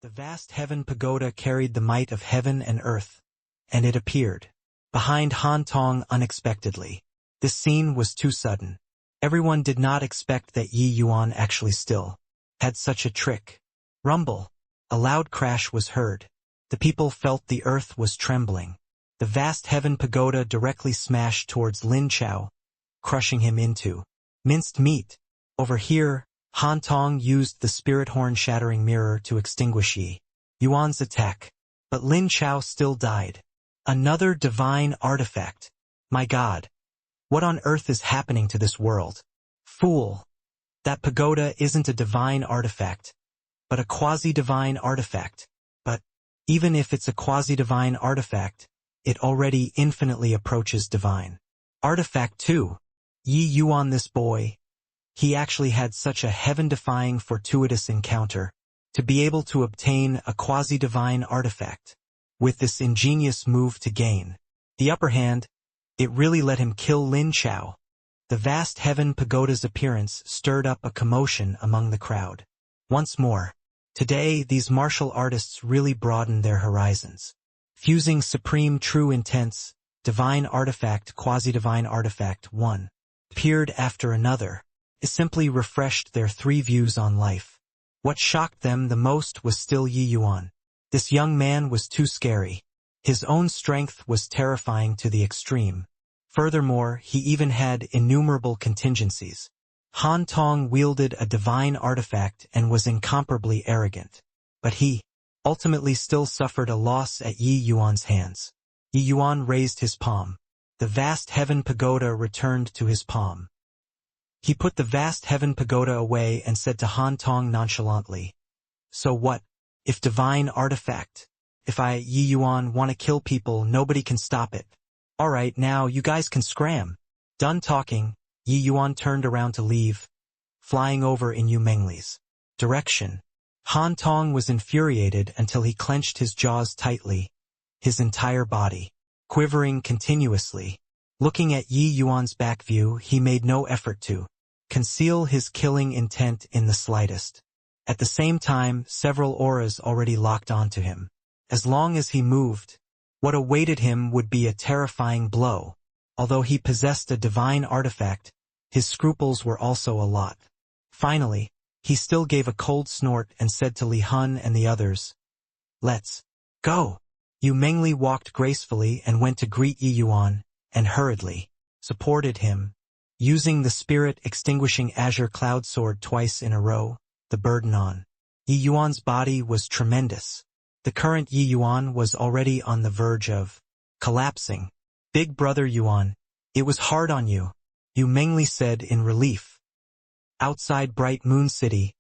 The vast heaven pagoda carried the might of heaven and earth, and it appeared behind Han Tong unexpectedly. This scene was too sudden. Everyone did not expect that Yi Yuan actually still had such a trick. Rumble. A loud crash was heard. The people felt the earth was trembling. The vast heaven pagoda directly smashed towards Lin Chao, crushing him into minced meat. Over here, Han Tong used the spirit horn shattering mirror to extinguish Yi Yuan's attack, but Lin Chao still died. Another divine artifact. My God. What on earth is happening to this world? Fool. That pagoda isn't a divine artifact, but a quasi-divine artifact. But even if it's a quasi-divine artifact, it already infinitely approaches divine. Artifact 2. Yi Yuan, this boy. He actually had such a heaven-defying fortuitous encounter to be able to obtain a quasi-divine artifact. With this ingenious move to gain the upper hand, it really let him kill Lin Chao. The vast heaven pagoda's appearance stirred up a commotion among the crowd. Once more, today these martial artists really broadened their horizons. Fusing supreme true intents, divine artifact, quasi-divine artifact, one appeared after another. It simply refreshed their three views on life. What shocked them the most was still Yi Yuan. This young man was too scary. His own strength was terrifying to the extreme. Furthermore, he even had innumerable contingencies. Han Tong wielded a divine artifact and was incomparably arrogant. But he ultimately still suffered a loss at Yi Yuan's hands. Yi Yuan raised his palm. The vast heaven pagoda returned to his palm. He put the vast heaven pagoda away and said to Han Tong nonchalantly, "So what, if divine artifact? If I, Yi Yuan, want to kill people, nobody can stop it. Alright, now you guys can scram." Done talking, Yi Yuan turned around to leave, flying over in Yu Mengli's direction. Han Tong was infuriated until he clenched his jaws tightly, his entire body quivering continuously. Looking at Yi Yuan's back view, he made no effort to conceal his killing intent in the slightest. At the same time, several auras already locked onto him. As long as he moved, what awaited him would be a terrifying blow. Although he possessed a divine artifact, his scruples were also a lot. Finally, he still gave a cold snort and said to Li Hun and the others, "Let's go." Yu Mengli walked gracefully and went to greet Yi Yuan, and hurriedly supported him. Using the spirit-extinguishing azure cloud sword twice in a row, the burden on Yi Yuan's body was tremendous. The current Yi Yuan was already on the verge of collapsing. "Big brother Yuan, it was hard on you," Yu Mengli said in relief. Outside Bright Moon City,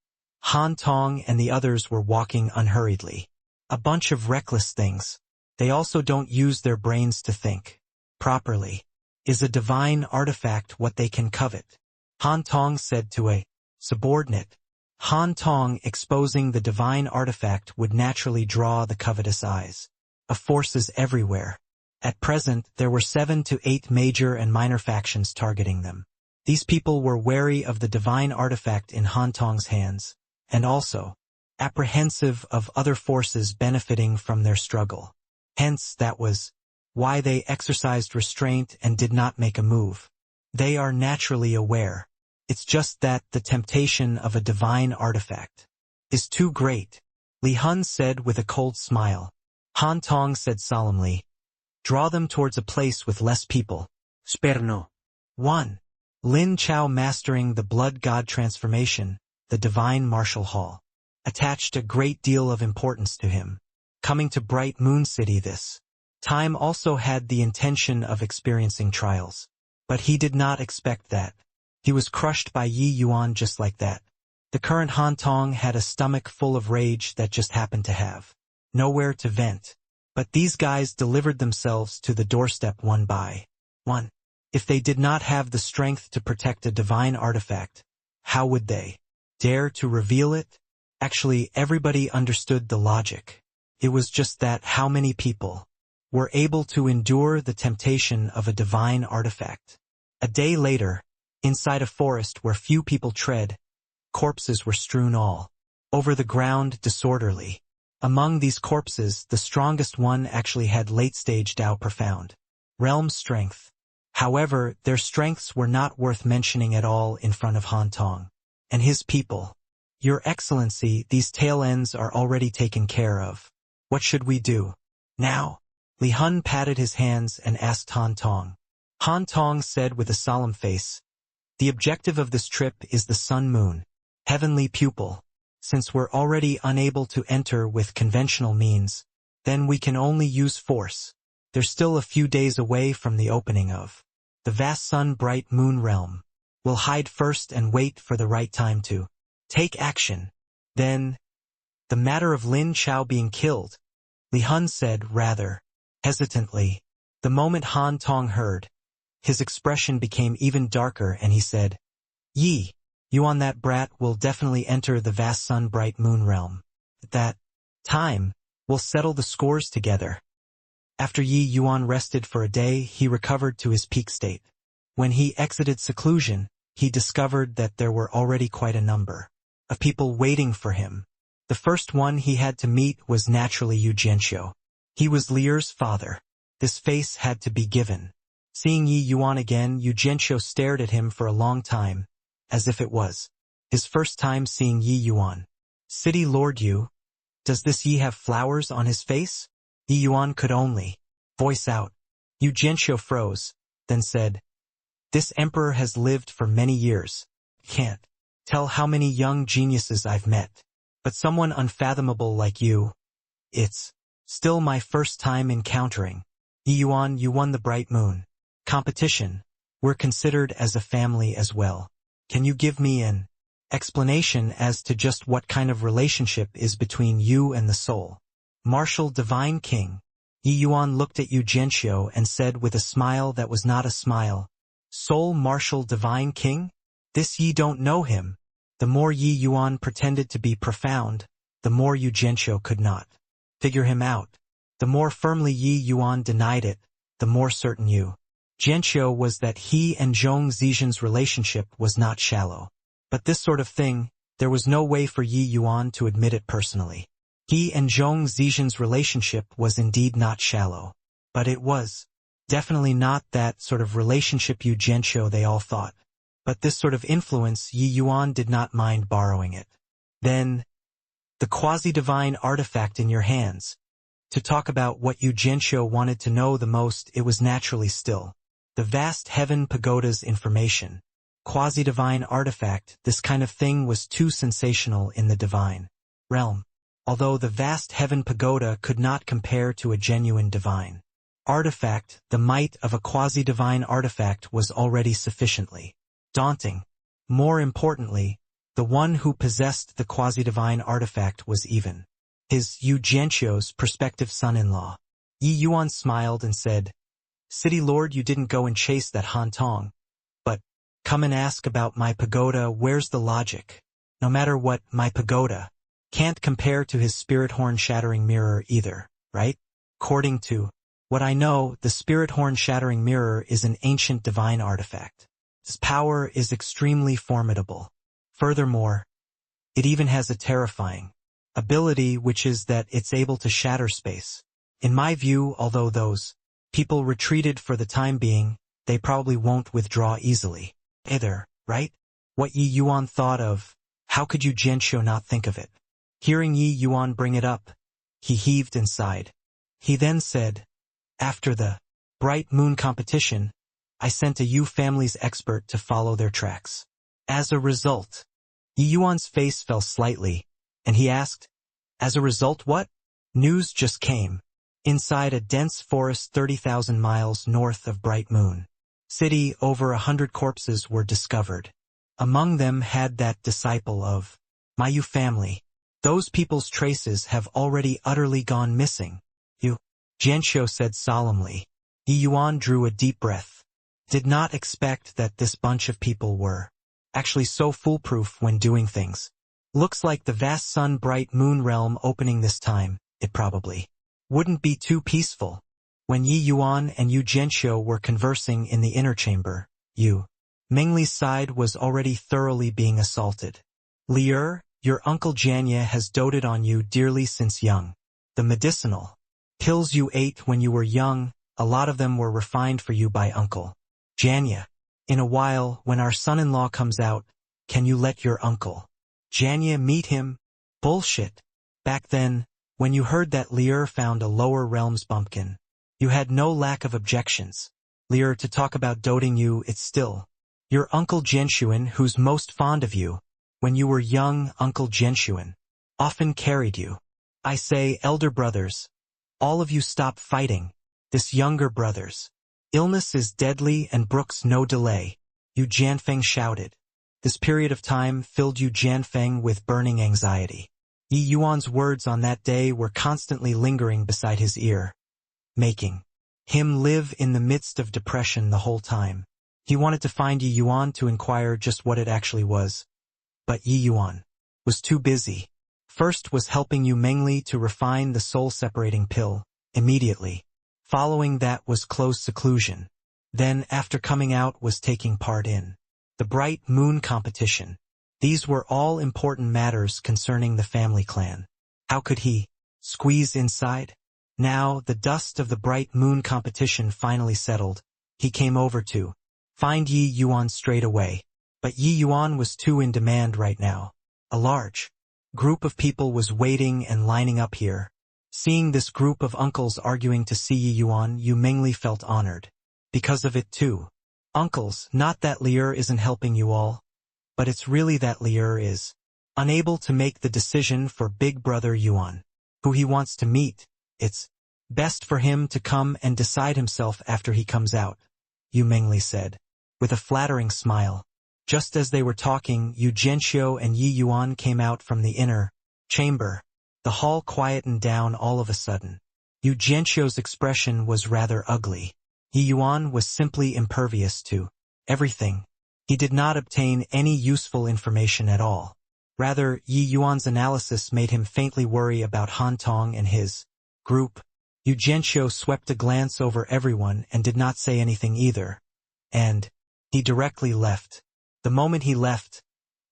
Han Tong and the others were walking unhurriedly. A bunch of reckless things. They also don't use their brains to think properly. Is a divine artifact what they can covet? Han Tong said to a subordinate. Han Tong exposing the divine artifact would naturally draw the covetous eyes of forces everywhere. At present, there were 7 to 8 major and minor factions targeting them. These people were wary of the divine artifact in Han Tong's hands, and also apprehensive of other forces benefiting from their struggle. Hence, that was why they exercised restraint and did not make a move. They are naturally aware. It's just that the temptation of a divine artifact is too great. Li Hun said with a cold smile. Han Tong said solemnly, "Draw them towards a place with less people." Sperno. 1. Lin Chao mastering the blood god transformation, the divine martial hall, attached a great deal of importance to him. Coming to Bright Moon City this time also had the intention of experiencing trials. But he did not expect that. He was crushed by Yi Yuan just like that. The current Han Tong had a stomach full of rage that just happened to have nowhere to vent. But these guys delivered themselves to the doorstep one by one. If they did not have the strength to protect a divine artifact, how would they dare to reveal it? Actually, everybody understood the logic. It was just that how many people were able to endure the temptation of a divine artifact. A day later, inside a forest where few people tread, corpses were strewn all over the ground disorderly. Among these corpses, the strongest one actually had late-stage Tao profound realm strength. However, their strengths were not worth mentioning at all in front of Han Tong and his people. Your Excellency, these tail ends are already taken care of. What should we do now? Li Hun patted his hands and asked Han Tong. Han Tong said with a solemn face, "The objective of this trip is the Sun-Moon, heavenly pupil. Since we're already unable to enter with conventional means, then we can only use force. They're still a few days away from the opening of the vast sun-bright moon realm. We'll hide first and wait for the right time to take action. Then, the matter of Lin Chao being killed," Li Hun said rather hesitantly. The moment Han Tong heard, his expression became even darker and he said, "Yi, Yuan, that brat will definitely enter the vast sun-bright moon realm. At that time, we'll settle the scores together." After Yi Yuan rested for a day, he recovered to his peak state. When he exited seclusion, he discovered that there were already quite a number of people waiting for him. The first one he had to meet was naturally Yu Jianqiu. He was Lier's father. This face had to be given. Seeing Yi Yuan again, Yu Jianqiu stared at him for a long time, as if it was his first time seeing Yi Yuan. "City Lord Yu, does this Yi have flowers on his face?" Yi Yuan could only voice out. Yu Jianqiu froze, then said, "This emperor has lived for many years. Can't tell how many young geniuses I've met. But someone unfathomable like you, it's still my first time encountering. Yi Yuan, you won the Bright Moon competition. We're considered as a family as well. Can you give me an explanation as to just what kind of relationship is between you and the Soul Martial Divine King?" Yi Yuan looked at Yu Jianqiu and said with a smile that was not a smile, "Soul Martial Divine King? This Yi don't know him." The more Yi Yuan pretended to be profound, the more Yu Jianqiu could not figure him out. The more firmly Yi Yuan denied it, the more certain Yu Jianqiu was that he and Zhong Zizhen's relationship was not shallow. But this sort of thing, there was no way for Yi Yuan to admit it personally. He and Zhong Zizhen's relationship was indeed not shallow. But it was definitely not that sort of relationship Yu Jianqiu they all thought. But this sort of influence, Yi Yuan did not mind borrowing it. Then, the quasi-divine artifact in your hands. To talk about what Yu Jianqiu wanted to know the most, it was naturally still the vast heaven pagoda's information. Quasi-divine artifact, this kind of thing was too sensational in the divine realm. Although the vast heaven pagoda could not compare to a genuine divine artifact, the might of a quasi-divine artifact was already sufficiently daunting. More importantly, the one who possessed the quasi-divine artifact was even his Yu Jianqiu's prospective son-in-law. Yi Yuan smiled and said, "City Lord, you didn't go and chase that Han Tong. But come and ask about my pagoda. Where's the logic? No matter what, my pagoda can't compare to his spirit horn shattering mirror either, right? According to what I know, the spirit horn shattering mirror is an ancient divine artifact. Its power is extremely formidable. Furthermore, it even has a terrifying ability, which is that it's able to shatter space. In my view, although those people retreated for the time being, they probably won't withdraw easily either, right?" What Yi Yuan thought of, how could Yu Jianqiu not think of it? Hearing Yi Yuan bring it up, he heaved and sighed. He then said, "After the Bright Moon competition, I sent a Yu family's expert to follow their tracks. As a result," Yi Yuan's face fell slightly, and he asked, "As a result what?" "News just came. Inside a dense forest 30,000 miles north of Bright Moon City, over 100 corpses were discovered. Among them had that disciple of my Yu family. Those people's traces have already utterly gone missing." Yu Jianqiu said solemnly. Yi Yuan drew a deep breath. Did not expect that this bunch of people were actually so foolproof when doing things. Looks like the vast sun-bright moon realm opening this time, it probably wouldn't be too peaceful. When Yi Yuan and Yu Jianqiu were conversing in the inner chamber, Yu Mingli's side was already thoroughly being assaulted. Lier, Your Uncle Janya has doted on you dearly since young. The medicinal pills you ate when you were young, a lot of them were refined for you by Uncle Janya. In a while, when our son-in-law comes out, can you let your Uncle Janya meet him? Bullshit. Back then, when you heard that Lear found a lower realms bumpkin, you had no lack of objections. Lear, to talk about doting you, it's still your Uncle Genshuin who's most fond of you. When you were young, Uncle Genshuin often carried you. I say, elder brothers, all of you stop fighting. This younger brothers. Illness is deadly and brooks no delay. Yu Jianfeng shouted. This period of time filled Yu Jianfeng with burning anxiety. Yi Yuan's words on that day were constantly lingering beside his ear, making him live in the midst of depression the whole time. He wanted to find Yi Yuan to inquire just what it actually was. But Yi Yuan was too busy. First was helping Yu Mengli to refine the soul-separating pill, immediately. Following that was close seclusion. Then, after coming out, was taking part in the Bright Moon competition. These were all important matters concerning the family clan. How could he squeeze inside? Now, the dust of the Bright Moon competition finally settled. He came over to find Yi Yuan straight away. But Yi Yuan was too in demand right now. A large group of people was waiting and lining up here. Seeing this group of uncles arguing to see Yi Yuan, Yu Mengli felt honored. Because of it too. Uncles, not that Lier isn't helping you all, but it's really that Lier is unable to make the decision for big brother Yuan, who he wants to meet. It's best for him to come and decide himself after he comes out, Yu Mengli said, with a flattering smile. Just as they were talking, Yu Jianxiu and Yi Yuan came out from the inner chamber. The hall quietened down all of a sudden. Yu Jianxiu's expression was rather ugly. Yi Yuan was simply impervious to everything. He did not obtain any useful information at all. Rather, Yi Yuan's analysis made him faintly worry about Han Tong and his group. Yu Jianxiu swept a glance over everyone and did not say anything either. And he directly left. The moment he left,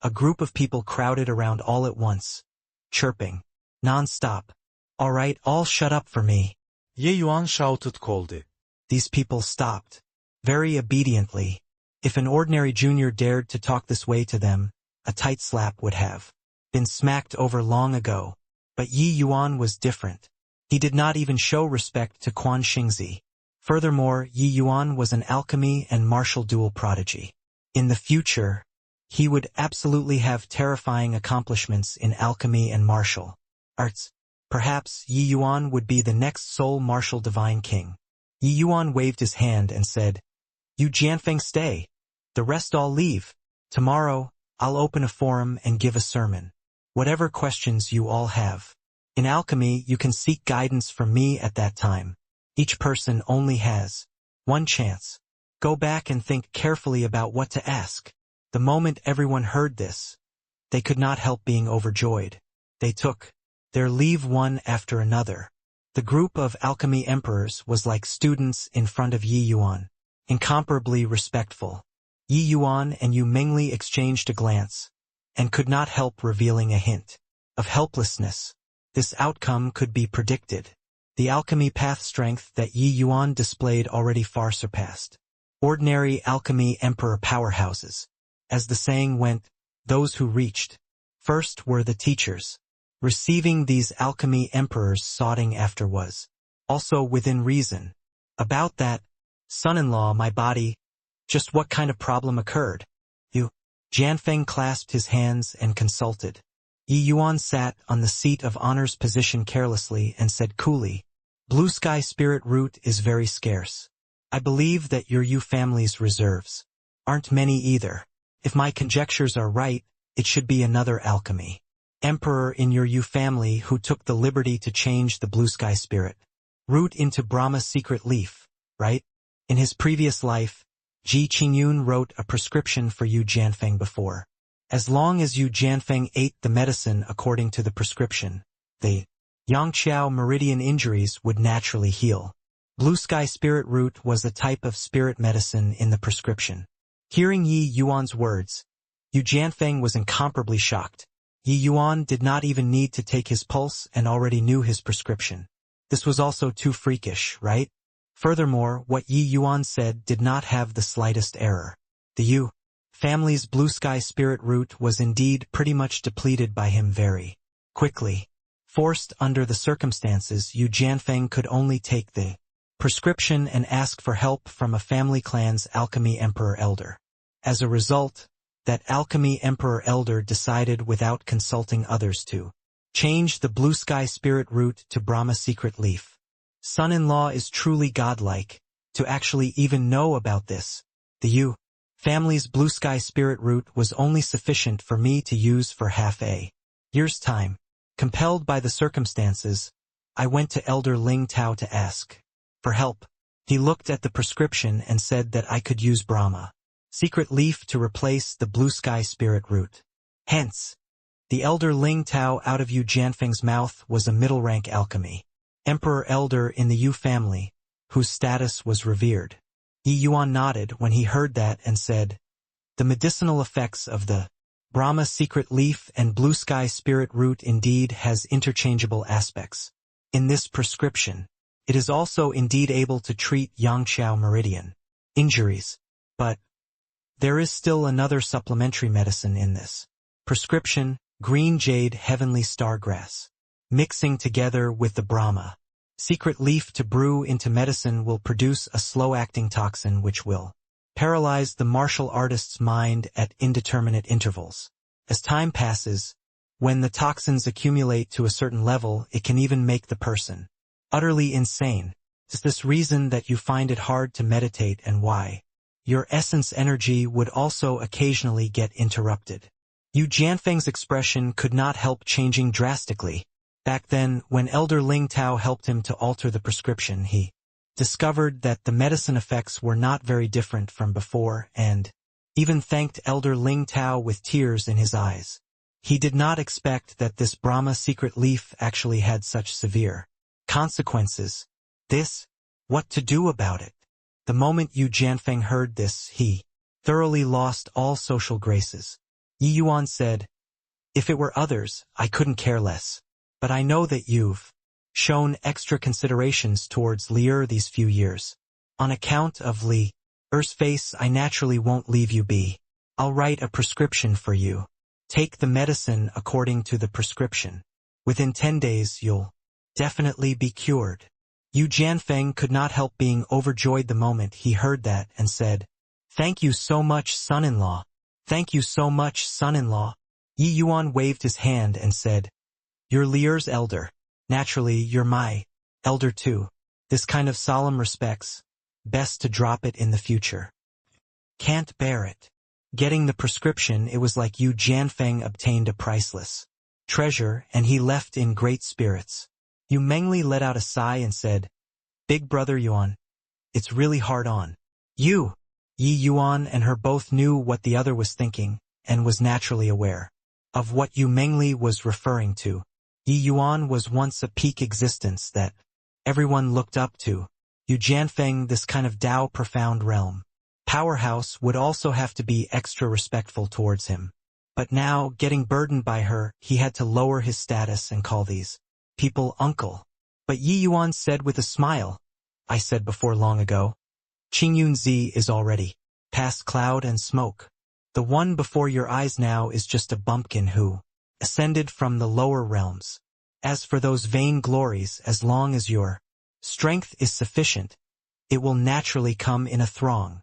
a group of people crowded around all at once, chirping non-stop. All right, all shut up for me. Ye Yuan shouted coldly. These people stopped, very obediently. If an ordinary junior dared to talk this way to them, a tight slap would have been smacked over long ago. But Yi Yuan was different. He did not even show respect to Quan Xingzi. Furthermore, Yi Yuan was an alchemy and martial duel prodigy. In the future, he would absolutely have terrifying accomplishments in alchemy and martial arts. Perhaps Yi Yuan would be the next sole martial divine king. Yi Yuan waved his hand and said, "You Jianfeng stay. The rest all leave. Tomorrow, I'll open a forum and give a sermon. Whatever questions you all have. In alchemy, you can seek guidance from me at that time. Each person only has one chance. Go back and think carefully about what to ask." The moment everyone heard this, they could not help being overjoyed. They took their leave one after another. The group of alchemy emperors was like students in front of Yi Yuan, incomparably respectful. Yi Yuan and Yu Mengli exchanged a glance, and could not help revealing a hint of helplessness. This outcome could be predicted. The alchemy path strength that Yi Yuan displayed already far surpassed ordinary alchemy emperor powerhouses. As the saying went, those who reached first were the teachers. Receiving these alchemy emperors soughting after was also within reason. About that, son-in-law, my body, just what kind of problem occurred? Yu Jianfeng clasped his hands and consulted. Yi Yuan sat on the seat of honor's position carelessly and said coolly, "Blue sky spirit root is very scarce. I believe that your Yu family's reserves aren't many either. If my conjectures are right, it should be another alchemy emperor in your Yu family who took the liberty to change the blue sky spirit root into Brahma's secret leaf, right? In his previous life, Ji Qingyun wrote a prescription for Yu Jianfeng before. As long as Yu Jianfeng ate the medicine according to the prescription, the Yangqiao meridian injuries would naturally heal. Blue sky spirit root was a type of spirit medicine in the prescription. Hearing Yi Yuan's words, Yu Jianfeng was incomparably shocked. Yi Yuan did not even need to take his pulse and already knew his prescription. This was also too freakish, right? Furthermore, what Yi Yuan said did not have the slightest error. The Yu family's blue sky spirit root was indeed pretty much depleted by him very quickly. Forced under the circumstances, Yu Jianfeng could only take the prescription and ask for help from a family clan's alchemy emperor elder. As a result, that alchemy emperor elder decided without consulting others to change the blue sky spirit root to Brahma secret leaf. Son-in-law is truly godlike, to actually even know about this. The Yu family's blue sky spirit root was only sufficient for me to use for half a year's time. Compelled by the circumstances, I went to Elder Ling Tao to ask for help. He looked at the prescription and said that I could use Brahma secret leaf to replace the blue sky spirit root. Hence, the Elder Ling Tao out of Yu Jianfeng's mouth was a middle-rank alchemy emperor elder in the Yu family, whose status was revered. Yi Yuan nodded when he heard that and said, "The medicinal effects of the Brahma secret leaf and blue sky spirit root indeed has interchangeable aspects. In this prescription, it is also indeed able to treat Yangqiao meridian injuries, but there is still another supplementary medicine in this prescription, green jade heavenly stargrass. Mixing together with the Brahma secret leaf to brew into medicine will produce a slow-acting toxin which will paralyze the martial artist's mind at indeterminate intervals. As time passes, when the toxins accumulate to a certain level, it can even make the person utterly insane. Is this reason that you find it hard to meditate and why your essence energy would also occasionally get interrupted?" Yu Jianfeng's expression could not help changing drastically. Back then, when Elder Ling Tao helped him to alter the prescription, he discovered that the medicine effects were not very different from before and even thanked Elder Ling Tao with tears in his eyes. He did not expect that this Brahma secret leaf actually had such severe consequences. What to do about it? The moment Yu Jianfeng heard this, he thoroughly lost all social graces. Yi Yuan said, "If it were others, I couldn't care less. But I know that you've shown extra considerations towards Li these few years. On account of Li's face, I naturally won't leave you be. I'll write a prescription for you. Take the medicine according to the prescription. Within 10 days you'll definitely be cured." Yu Jianfeng could not help being overjoyed the moment he heard that and said, "Thank you so much, son-in-law. Thank you so much, son-in-law." Yi Yuan waved his hand and said, "You're Li's elder. Naturally, you're my elder too. This kind of solemn respects, best to drop it in the future. Can't bear it." Getting the prescription, it was like Yu Jianfeng obtained a priceless treasure, and he left in great spirits. Yu Mengli let out a sigh and said, "Big brother Yuan, it's really hard on you." Yi Yuan and her both knew what the other was thinking, and was naturally aware of what Yu Mengli was referring to. Yi Yuan was once a peak existence that everyone looked up to. Yu Jianfeng, this kind of Tao profound realm powerhouse, would also have to be extra respectful towards him. But now, getting burdened by her, he had to lower his status and call these people uncle. But Yi Yuan said with a smile, "I said before long ago, Qingyunzi is already past cloud and smoke. The one before your eyes now is just a bumpkin who ascended from the lower realms. As for those vain glories, as long as your strength is sufficient, it will naturally come in a throng."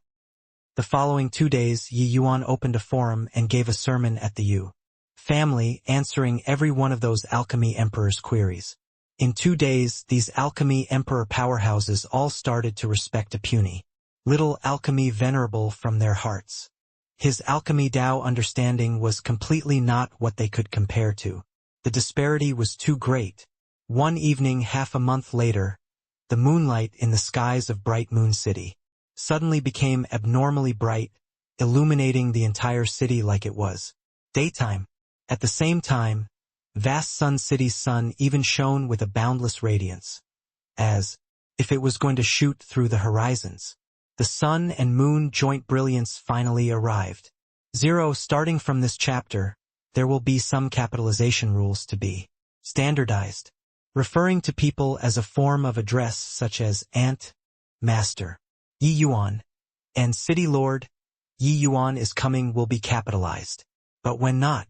The following 2 days, Yi Yuan opened a forum and gave a sermon at the Yu family, answering every one of those alchemy emperor's queries. In 2 days, these alchemy emperor powerhouses all started to respect a puny little alchemy venerable from their hearts. His alchemy Tao understanding was completely not what they could compare to. The disparity was too great. One evening half a month later, the moonlight in the skies of Bright Moon City suddenly became abnormally bright, illuminating the entire city like it was daytime. At the same time, vast Sun City's sun even shone with a boundless radiance, as if it was going to shoot through the horizons. The sun and moon joint brilliance finally arrived. Starting from this chapter, there will be some capitalization rules to be standardized, referring to people as a form of address such as Aunt, Master, Yi Yuan, and City Lord, Yi Yuan is coming will be capitalized, but when not,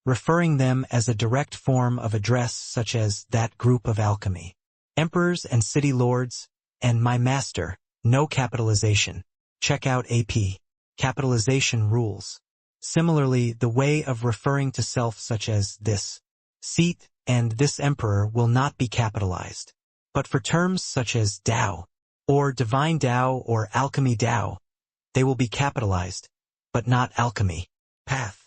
referring them as a direct form of address such as that group of alchemy. Emperors and city lords, and my master, no capitalization. Check out AP. Capitalization rules. Similarly, the way of referring to self such as this seat and this emperor will not be capitalized. But for terms such as Tao, or divine Tao or alchemy Tao, they will be capitalized, but not alchemy. Path.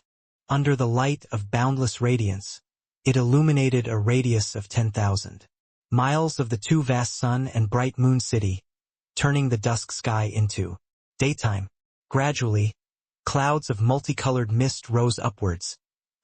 Under the light of boundless radiance, it illuminated a radius of 10,000 miles of the two vast sun and bright moon city, turning the dusk sky into daytime. Gradually, clouds of multicolored mist rose upwards,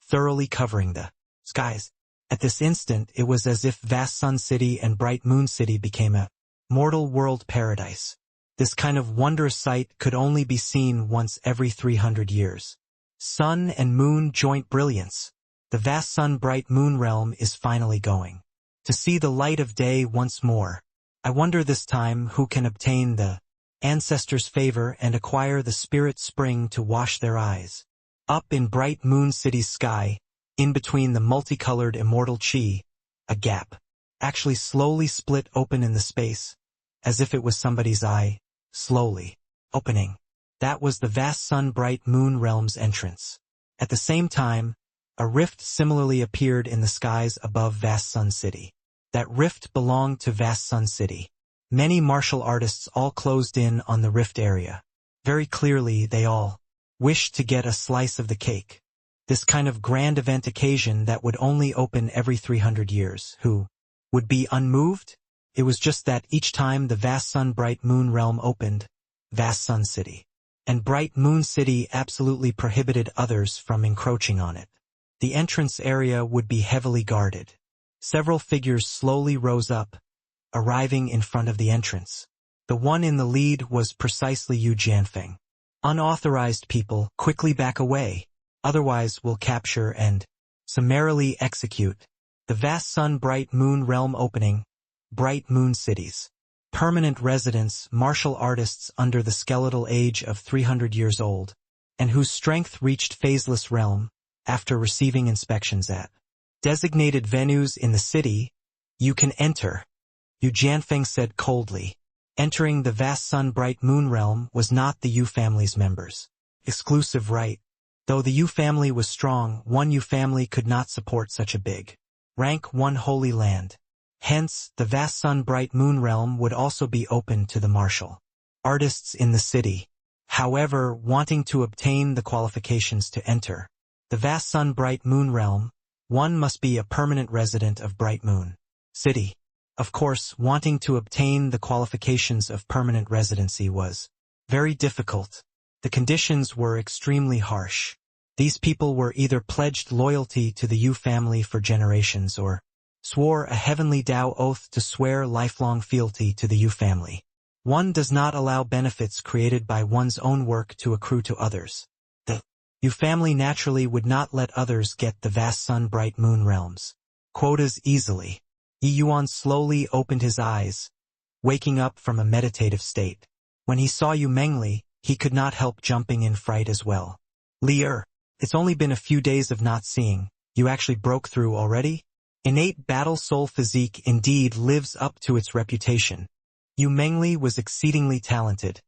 thoroughly covering the skies. At this instant, it was as if vast sun city and bright moon city became a mortal world paradise. This kind of wondrous sight could only be seen once every 300 years. Sun and moon joint brilliance. The vast sun bright moon realm is finally going to see the light of day once more. I wonder this time who can obtain the ancestors' favor and acquire the spirit spring to wash their eyes. Up in bright moon city's sky, in between the multicolored immortal chi, a gap actually slowly split open in the space, as if it was somebody's eye, slowly opening. That was the vast sun bright moon realm's entrance. At the same time, a rift similarly appeared in the skies above vast sun city. That rift belonged to vast sun city. Many martial artists all closed in on the rift area. Very clearly they all wished to get a slice of the cake. This kind of grand event occasion that would only open every 300 years. Who would be unmoved? It was just that each time the vast sun bright moon realm opened, vast sun city and bright moon city absolutely prohibited others from encroaching on it. The entrance area would be heavily guarded. Several figures slowly rose up, arriving in front of the entrance. The one in the lead was precisely Yu Jianfeng. Unauthorized people, quickly back away, otherwise we'll capture and summarily execute. The vast sun bright moon realm opening, bright moon cities. Permanent residents, martial artists under the skeletal age of 300 years old, and whose strength reached phaseless realm, after receiving inspections at designated venues in the city, you can enter, Yu Jianfeng said coldly. Entering the vast sun bright moon realm was not the Yu family's members' exclusive right. Though the Yu family was strong, one Yu family could not support such a big rank one holy land. Hence, the vast sun bright moon realm would also be open to the martial artists in the city. However, wanting to obtain the qualifications to enter the vast sun bright moon realm, one must be a permanent resident of Bright Moon City. Of course, wanting to obtain the qualifications of permanent residency was very difficult. The conditions were extremely harsh. These people were either pledged loyalty to the Yu family for generations or swore a heavenly Tao oath to swear lifelong fealty to the Yu family. One does not allow benefits created by one's own work to accrue to others. The Yu family naturally would not let others get the vast sun bright moon realms quotas easily. Yi Yuan slowly opened his eyes, waking up from a meditative state. When he saw Yu Mengli, he could not help jumping in fright as well. Li it's only been a few days of not seeing. You actually broke through already? Innate battle soul physique indeed lives up to its reputation. Yu Mengli was exceedingly talented.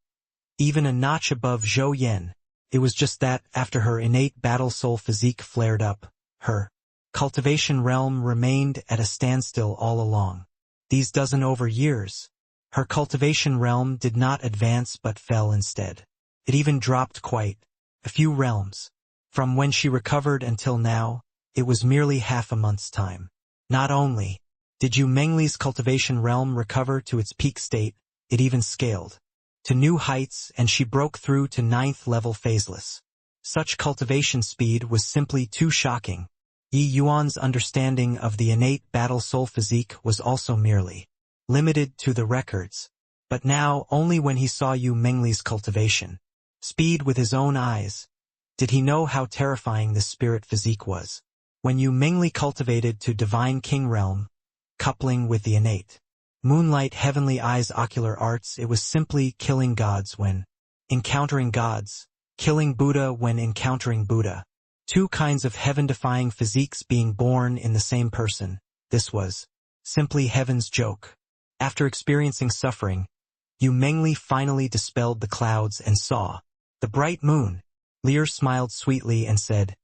Even a notch above Zhou Yan. It was just that, after her innate battle soul physique flared up, her cultivation realm remained at a standstill all along. These dozen over years, her cultivation realm did not advance but fell instead. It even dropped quite a few realms. From when she recovered until now, it was merely half a month's time. Not only did Yu Mengli's cultivation realm recover to its peak state, it even scaled to new heights and she broke through to 9th level phaseless. Such cultivation speed was simply too shocking. Yi Yuan's understanding of the innate battle soul physique was also merely limited to the records, but now only when he saw Yu Mengli's cultivation speed with his own eyes, Did he know how terrifying this spirit physique was? When Yu Mingli cultivated to divine king realm, coupling with the innate moonlight heavenly eyes ocular arts, it was simply killing gods when encountering gods, killing Buddha when encountering Buddha. Two kinds of heaven-defying physiques being born in the same person. This was simply heaven's joke. After experiencing suffering, Yu Mengli finally dispelled the clouds and saw the bright moon. Lear smiled sweetly and said,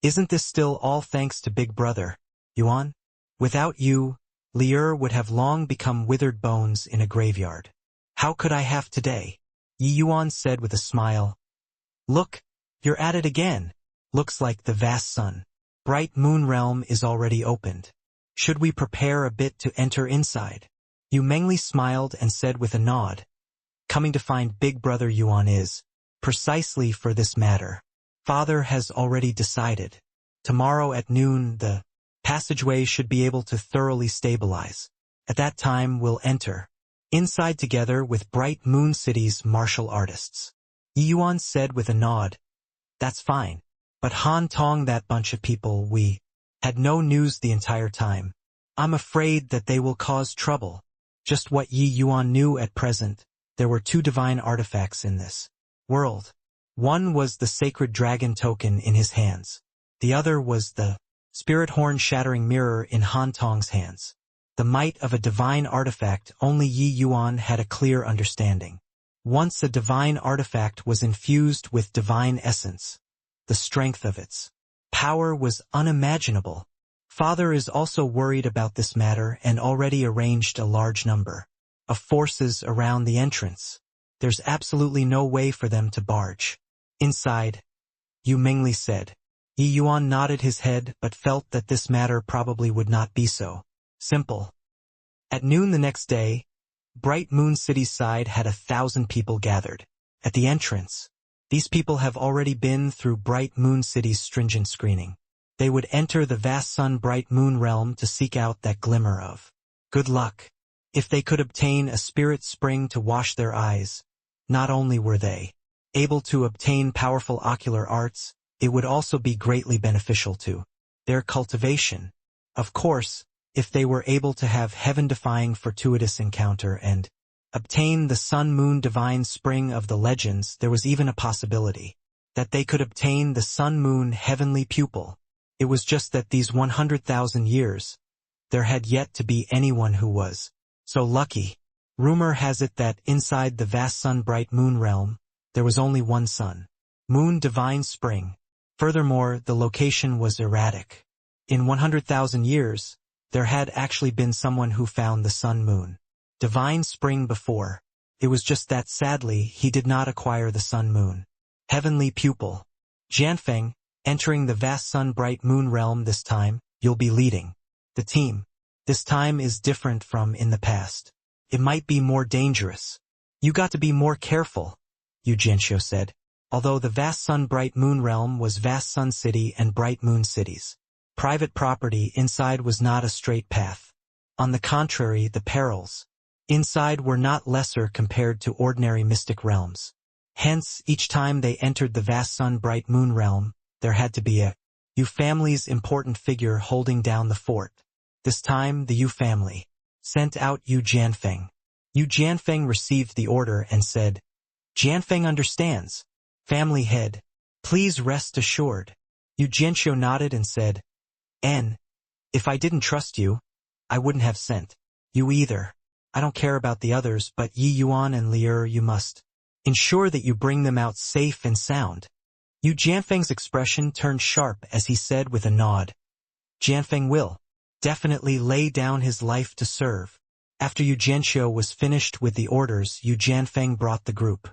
"Isn't this still all thanks to Big Brother, Yuan? Without you, Lear would have long become withered bones in a graveyard. How could I have today?" Yi Yuan said with a smile. "Look, you're at it again. Looks like the vast sun, bright moon realm is already opened. Should we prepare a bit to enter inside?" Yu Mengli smiled and said with a nod, "Coming to find Big Brother Yuan is precisely for this matter. Father has already decided. Tomorrow at noon the passageway should be able to thoroughly stabilize. At that time we'll enter inside together with Bright Moon City's martial artists." Yi Yuan said with a nod, "That's fine. But Han Tong, that bunch of people, we had no news the entire time. I'm afraid that they will cause trouble." Just what Yi Yuan knew at present, there were two divine artifacts in this world. One was the sacred dragon token in his hands. The other was the spirit horn shattering mirror in Han Tong's hands. The might of a divine artifact only Yi Yuan had a clear understanding. Once a divine artifact was infused with divine essence, the strength of its power was unimaginable. Father is also worried about this matter and already arranged a large number of forces around the entrance. There's absolutely no way for them to barge inside, Yu Mingli said. Yi Yuan nodded his head but felt that this matter probably would not be so simple. At noon the next day, Bright Moon City's side had 1,000 people gathered at the entrance. These people have already been through Bright Moon City's stringent screening. They would enter the vast sun Bright Moon realm to seek out that glimmer of good luck. If they could obtain a spirit spring to wash their eyes, not only were they able to obtain powerful ocular arts, it would also be greatly beneficial to their cultivation. Of course, if they were able to have heaven-defying fortuitous encounter and obtain the sun-moon divine spring of the legends, there was even a possibility that they could obtain the sun-moon heavenly pupil. It was just that these 100,000 years, there had yet to be anyone who was so lucky. Rumor has it that inside the vast sun bright moon realm, there was only one sun, moon divine spring. Furthermore, the location was erratic. In 100,000 years, there had actually been someone who found the sun-moon divine spring before. It was just that sadly he did not acquire the sun-moon heavenly pupil. Jianfeng, entering the vast sun bright moon realm this time, you'll be leading the team. This time is different from in the past. It might be more dangerous. You got to be more careful, Yu Jianxiu said. Although the vast sun bright moon realm was vast sun city and bright moon cities, private property inside was not a straight path. On the contrary, the perils inside were not lesser compared to ordinary mystic realms. Hence, each time they entered the vast sun bright moon realm, there had to be a Yu family's important figure holding down the fort. This time, the Yu family sent out Yu Jianfeng. Yu Jianfeng received the order and said, "Jianfeng understands. Family head, please rest assured." Yu Jianxiu nodded and said, If I didn't trust you, I wouldn't have sent you either. I don't care about the others, but Yi Yuan and Lier, you must ensure that you bring them out safe and sound." Yu Jianfeng's expression turned sharp as he said with a nod, "Jianfeng will definitely lay down his life to serve." After Yu Jianxiu was finished with the orders, Yu Jianfeng brought the group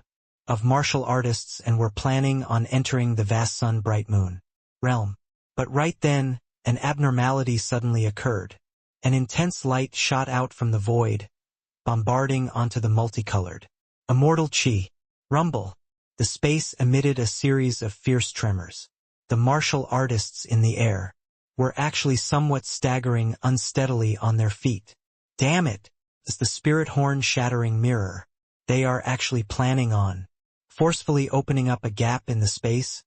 of martial artists and were planning on entering the vast sun bright moon realm. But right then, an abnormality suddenly occurred. An intense light shot out from the void, bombarding onto the multicolored immortal chi. Rumble. The space emitted a series of fierce tremors. The martial artists in the air were actually somewhat staggering unsteadily on their feet. Damn it! It's the spirit horn shattering mirror. They are actually planning on forcefully opening up a gap in the space.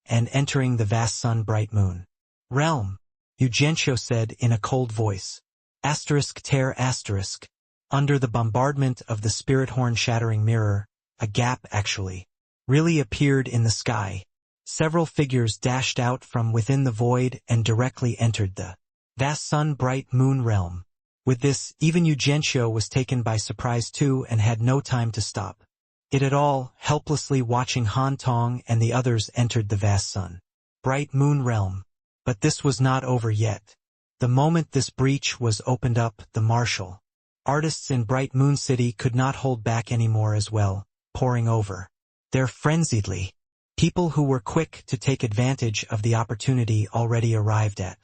and entering the vast sun-bright moon realm. Yu Jianxiu said in a cold voice. ****. Under the bombardment of the spirit horn shattering mirror, a gap actually really appeared in the sky. Several figures dashed out from within the void and directly entered the vast sun-bright moon realm. With this, even Yu Jianxiu was taken by surprise too and had no time to stop it at all. Helplessly watching Han Tong and the others entered the vast sun-bright moon realm. But this was not over yet. The moment this breach was opened up, the martial artists in Bright Moon City could not hold back anymore as well, pouring over there frenziedly. People who were quick to take advantage of the opportunity already arrived at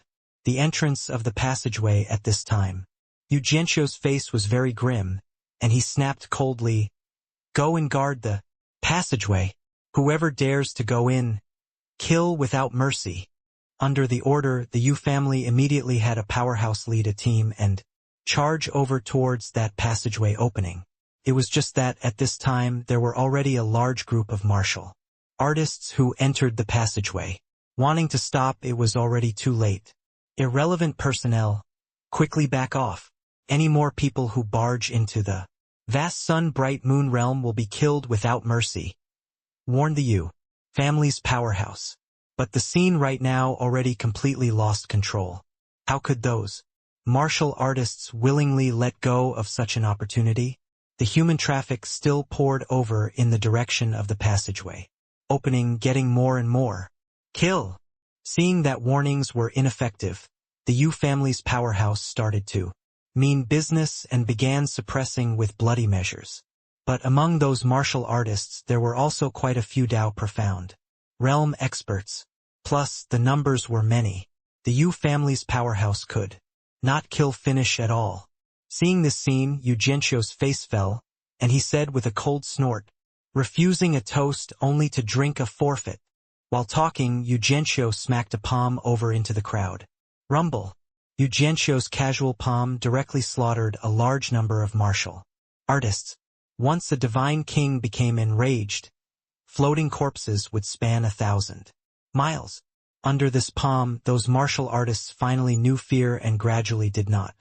the entrance of the passageway at this time. Yu Jianxiu's face was very grim, and he snapped coldly, "Go and guard the passageway. Whoever dares to go in, kill without mercy." Under the order, the Yu family immediately had a powerhouse lead a team and charge over towards that passageway opening. It was just that at this time there were already a large group of martial artists who entered the passageway. Wanting to stop, it was already too late. Irrelevant personnel, quickly back off. Any more people who barge into the vast sun-bright moon realm will be killed without mercy, warned the Yu family's powerhouse. But the scene right now already completely lost control. How could those martial artists willingly let go of such an opportunity? The human traffic still poured over in the direction of the passageway opening, getting more and more. Kill! Seeing that warnings were ineffective, the Yu family's powerhouse started to mean business and began suppressing with bloody measures. But among those martial artists there were also quite a few Dao profound realm experts. Plus, the numbers were many. The Yu family's powerhouse could not finish at all. Seeing this scene, Yu Jianxiu's face fell, and he said with a cold snort, refusing a toast only to drink a forfeit. While talking, Yu Jianxiu smacked a palm over into the crowd. Rumble. Yu Jianxiu's casual palm directly slaughtered a large number of martial artists. Once a divine king became enraged, floating corpses would span 1,000 miles. Under this palm, those martial artists finally knew fear and gradually did not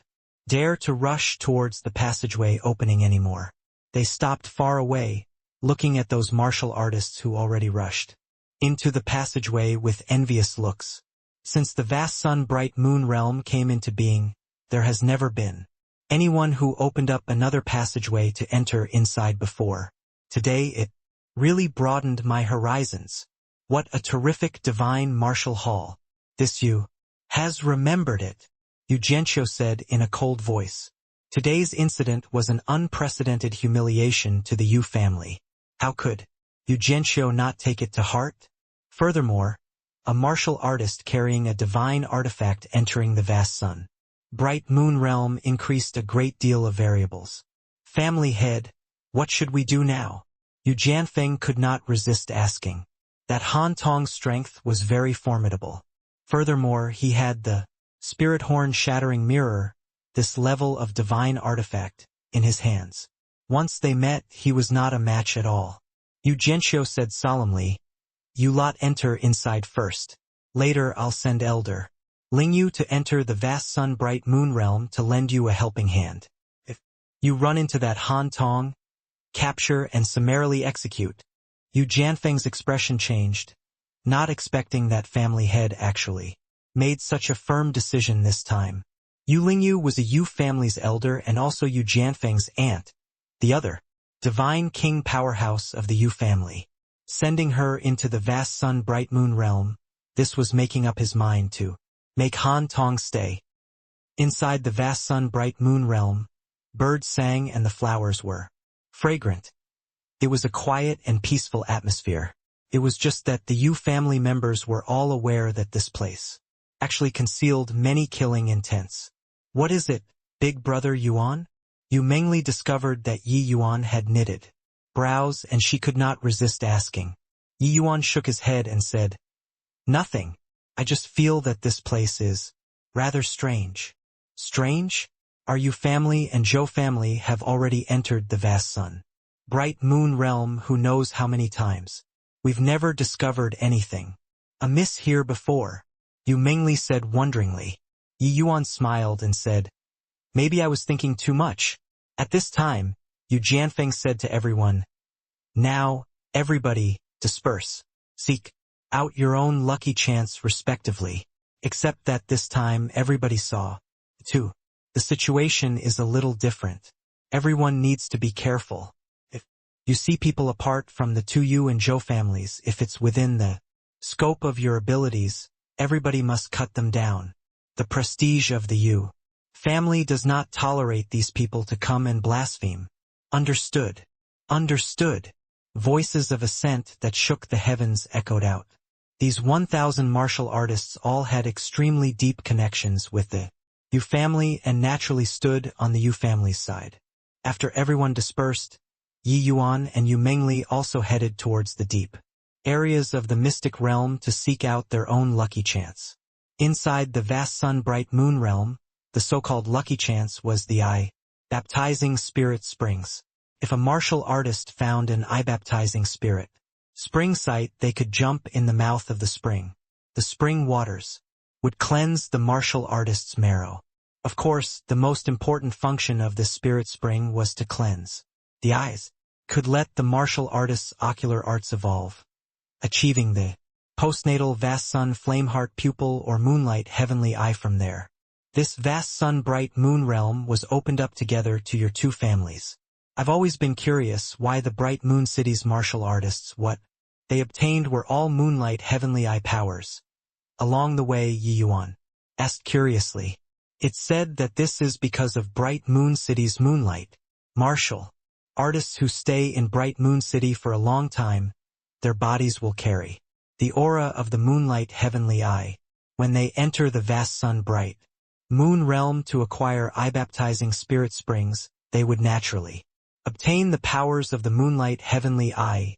dare to rush towards the passageway opening anymore. They stopped far away, looking at those martial artists who already rushed into the passageway with envious looks. Since the vast sun-bright moon realm came into being, there has never been anyone who opened up another passageway to enter inside before. Today it really broadened my horizons. What a terrific divine martial hall. This Yu has remembered it, Yu Jianxiu said in a cold voice. Today's incident was an unprecedented humiliation to the Yu family. How could Yu Jianxiu not take it to heart? Furthermore, a martial artist carrying a divine artifact entering the vast sun-bright moon realm increased a great deal of variables. Family head, what should we do now? Yu Jianfeng could not resist asking. That Han Tong's strength was very formidable. Furthermore, he had the spirit horn shattering mirror, this level of divine artifact, in his hands. Once they met, he was not a match at all. Yu Jianxiu said solemnly, "You lot enter inside first. Later I'll send Elder Lingyu to enter the vast sun-bright moon realm to lend you a helping hand. If you run into that Han Tong, capture and summarily execute." Yu Jianfeng's expression changed, not expecting that family head actually made such a firm decision this time. Yu Lingyu was a Yu family's elder and also Yu Jianfeng's aunt, the other divine king powerhouse of the Yu family. Sending her into the vast sun-bright moon realm, this was making up his mind to make Han Tong stay. Inside the vast sun-bright moon realm, birds sang and the flowers were fragrant. It was a quiet and peaceful atmosphere. It was just that the Yu family members were all aware that this place actually concealed many killing intents. "What is it, big brother Yuan?" Yu Mengli discovered that Yi Yuan had knitted brows and she could not resist asking. Yi Yuan shook his head and said, "Nothing. I just feel that this place is rather strange." "Strange? Our Yu family and Zhou family have already entered the vast sun-bright moon realm who knows how many times. We've never discovered anything A miss here before, Yu Mengli said wonderingly. Yi Yuan smiled and said, maybe I was thinking too much. At this time, Yu Jianfeng said to everyone, now, everybody, disperse. Seek out your own lucky chance respectively. Except that this time everybody saw, too. The situation is a little different. Everyone needs to be careful. If you see people apart from the two Yu and Zhou families, if it's within the scope of your abilities, everybody must cut them down. The prestige of the Yu family does not tolerate these people to come and blaspheme. Understood. Understood. Voices of assent that shook the heavens echoed out. These 1,000 martial artists all had extremely deep connections with the Yu family and naturally stood on the Yu family's side. After everyone dispersed, Yi Yuan and Yu Mengli also headed towards the deep areas of the mystic realm to seek out their own lucky chance. Inside the vast sun-bright moon realm, the so-called lucky chance was the eye-baptizing spirit springs. If a martial artist found an eye-baptizing spirit spring site, they could jump in the mouth of the spring. The spring waters would cleanse the martial artist's marrow. Of course, the most important function of this spirit spring was to cleanse the eyes, could let the martial artist's ocular arts evolve, achieving the postnatal vast sun flameheart pupil or moonlight heavenly eye from there. This vast sun-bright moon realm was opened up together to your two families. I've always been curious why the bright moon city's martial artists, what they obtained were all moonlight heavenly eye powers. Along the way, Yi Yuan asked curiously. It's said that this is because of Bright Moon City's moonlight. Martial artists who stay in Bright Moon City for a long time, their bodies will carry the aura of the moonlight heavenly eye. When they enter the vast sun-bright moon realm to acquire eye-baptizing spirit springs, they would naturally obtain the powers of the moonlight heavenly eye,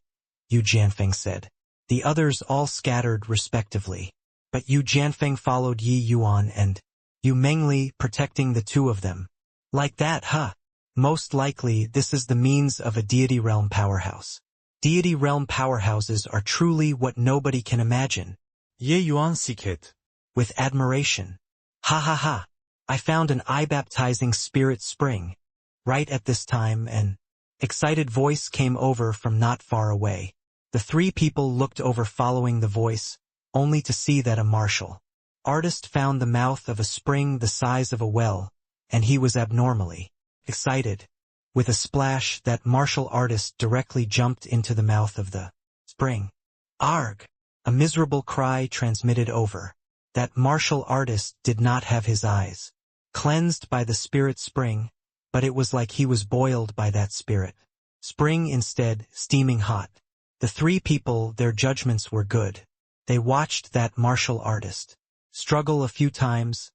Yu Jianfeng said. The others all scattered respectively. But Yu Jianfeng followed Yi Yuan and Yu Mengli, protecting the two of them. Like that, huh? Most likely this is the means of a deity realm powerhouse. Deity realm powerhouses are truly what nobody can imagine. Ye Yuan sikhet. With admiration. Ha ha ha. I found an eye-baptizing spirit spring. Right at this time an excited voice came over from not far away. The three people looked over following the voice, only to see that a martial artist found the mouth of a spring the size of a well, and he was abnormally excited. With a splash, that martial artist directly jumped into the mouth of the spring. Arg! A miserable cry transmitted over. That martial artist did not have his eyes cleansed by the spirit spring, but it was like he was boiled by that spirit spring instead, steaming hot. The three people, their judgments were good. They watched that martial artist struggle a few times,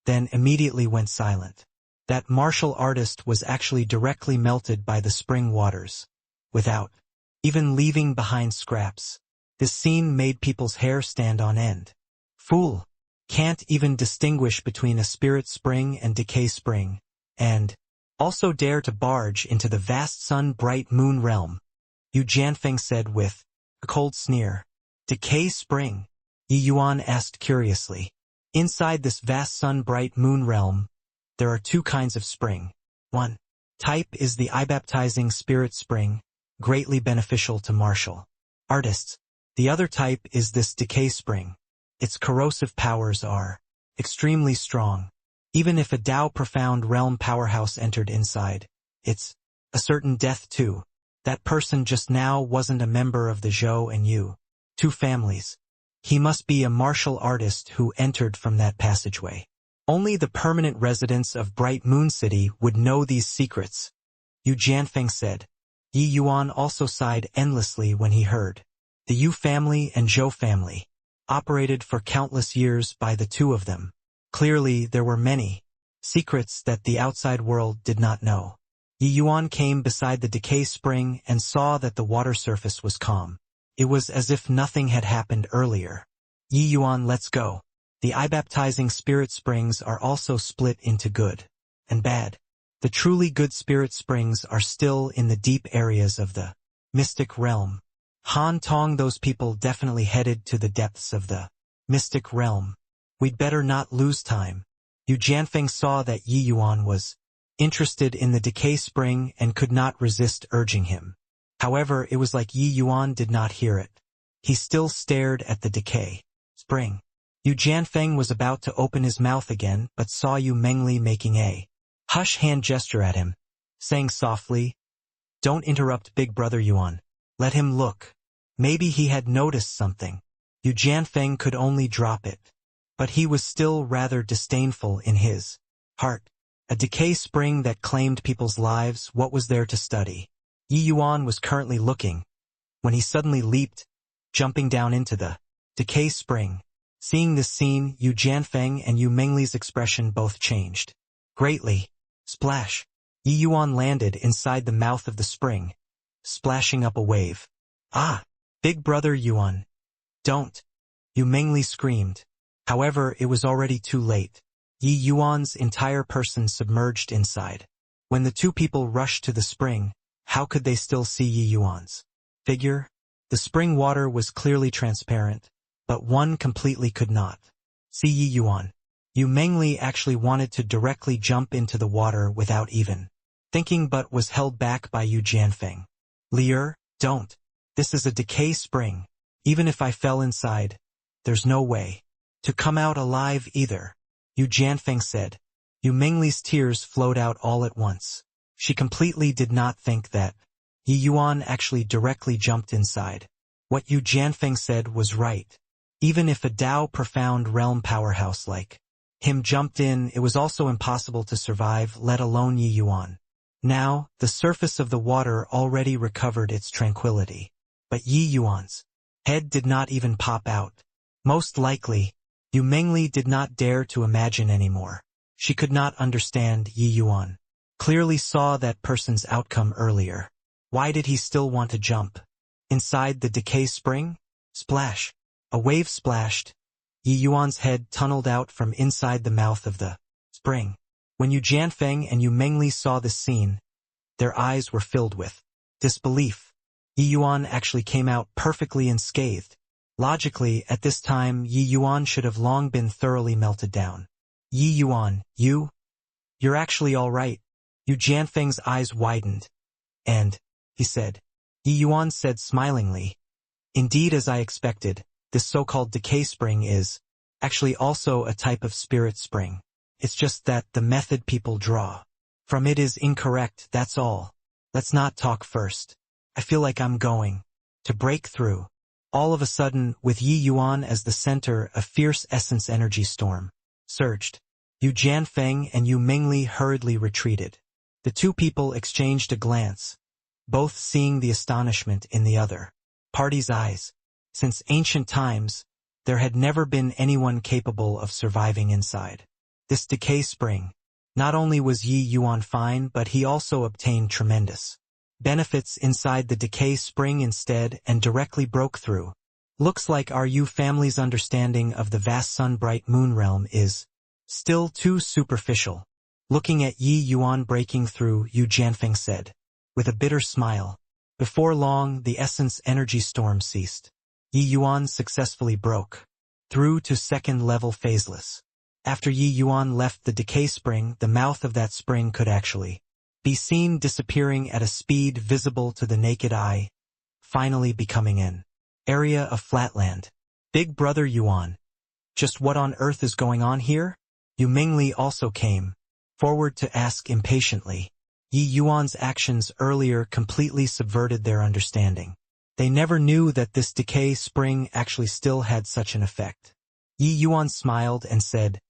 then immediately went silent. That martial artist was actually directly melted by the spring waters, without even leaving behind scraps. This scene made people's hair stand on end. Fool! Can't even distinguish between a spirit spring and decay spring, and also dare to barge into the vast sun-bright moon realm, Yu Jianfeng said with a cold sneer. Decay spring? Yi Yuan asked curiously. Inside this vast sun-bright moon realm, there are two kinds of spring. One type is the eye-baptizing spirit spring, greatly beneficial to martial artists. The other type is this decay spring. Its corrosive powers are extremely strong. Even if a Tao profound realm powerhouse entered inside, it's a certain death too. That person just now wasn't a member of the Zhou and Yu two families. He must be a martial artist who entered from that passageway. Only the permanent residents of Bright Moon City would know these secrets, Yu Jianfeng said. Yi Yuan also sighed endlessly when he heard. The Yu family and Zhou family operated for countless years by the two of them. Clearly, there were many secrets that the outside world did not know. Yi Yuan came beside the decay spring and saw that the water surface was calm. It was as if nothing had happened earlier. Yi Yuan, let's go. The eye-baptizing spirit springs are also split into good and bad. The truly good spirit springs are still in the deep areas of the mystic realm. Han Tong, those people definitely headed to the depths of the mystic realm. We'd better not lose time. Yu Jianfeng saw that Yi Yuan was interested in the decay spring and could not resist urging him. However, it was like Yi Yuan did not hear it. He still stared at the decay spring. Yu Jianfeng was about to open his mouth again, but saw Yu Mengli making a hush hand gesture at him, saying softly, "Don't interrupt Big Brother Yuan. Let him look." Maybe he had noticed something. Yu Jianfeng could only drop it. But he was still rather disdainful in his heart. A decay spring that claimed people's lives, what was there to study? Yi Yuan was currently looking, when he suddenly leaped, jumping down into the decay spring. Seeing this scene, Yu Jianfeng and Yu Mengli's expression both changed greatly. Splash! Yi Yuan landed inside the mouth of the spring, splashing up a wave. "Ah! Big Brother Yuan! Don't!" Yu Mengli screamed. However, it was already too late. Yi Yuan's entire person submerged inside. When the two people rushed to the spring, how could they still see Yi Yuan's figure? The spring water was clearly transparent, but one completely could not see Yi Yuan. Yu Mengli actually wanted to directly jump into the water without even thinking, but was held back by Yu Jianfeng. "Lier, don't. This is a decay spring. Even if I fell inside, there's no way to come out alive either," Yu Jianfeng said. Yu Mengli's tears flowed out all at once. She completely did not think that Yi Yuan actually directly jumped inside. What Yu Jianfeng said was right. Even if a Dao profound realm powerhouse like him jumped in, it was also impossible to survive, let alone Yi Yuan. Now, the surface of the water already recovered its tranquility. But Yi Yuan's head did not even pop out. Most likely, Yu Mengli did not dare to imagine anymore. She could not understand. Yi Yuan clearly saw that person's outcome earlier. Why did he still want to jump inside the decay spring? Splash! A wave splashed. Yi Yuan's head tunneled out from inside the mouth of the spring. When Yu Jianfeng and Yu Mengli saw this scene, their eyes were filled with disbelief. Yi Yuan actually came out perfectly unscathed. Logically, at this time, Yi Yuan should have long been thoroughly melted down. "Yi Yuan, you're actually all right." Yu Jianfeng's eyes widened. "And," he said. Yi Yuan said smilingly, "Indeed, as I expected, this so-called decay spring is actually also a type of spirit spring. It's just that the method people draw from it is incorrect, that's all. Let's not talk first. I feel like I'm going to break through." All of a sudden, with Yi Yuan as the center, a fierce essence energy storm surged. Yu Jianfeng and Yu Mengli hurriedly retreated. The two people exchanged a glance, both seeing the astonishment in the other party's eyes. Since ancient times, there had never been anyone capable of surviving inside this decay spring. Not only was Yi Yuan fine, but he also obtained tremendous benefits inside the decay spring instead and directly broke through. Looks like our Yu family's understanding of the vast sun-bright moon realm is still too superficial. Looking at Yi Yuan breaking through, Yu Jianfeng said, with a bitter smile. Before long, the essence energy storm ceased. Yi Yuan successfully broke through to second-level phaseless. After Yi Yuan left the decay spring, the mouth of that spring could actually be seen disappearing at a speed visible to the naked eye, finally becoming an area of flatland. "Big Brother Yuan, just what on earth is going on here?" Yu Mengli also came forward to ask impatiently. Yi Yuan's actions earlier completely subverted their understanding. They never knew that this decay spring actually still had such an effect. Yi Yuan smiled and said,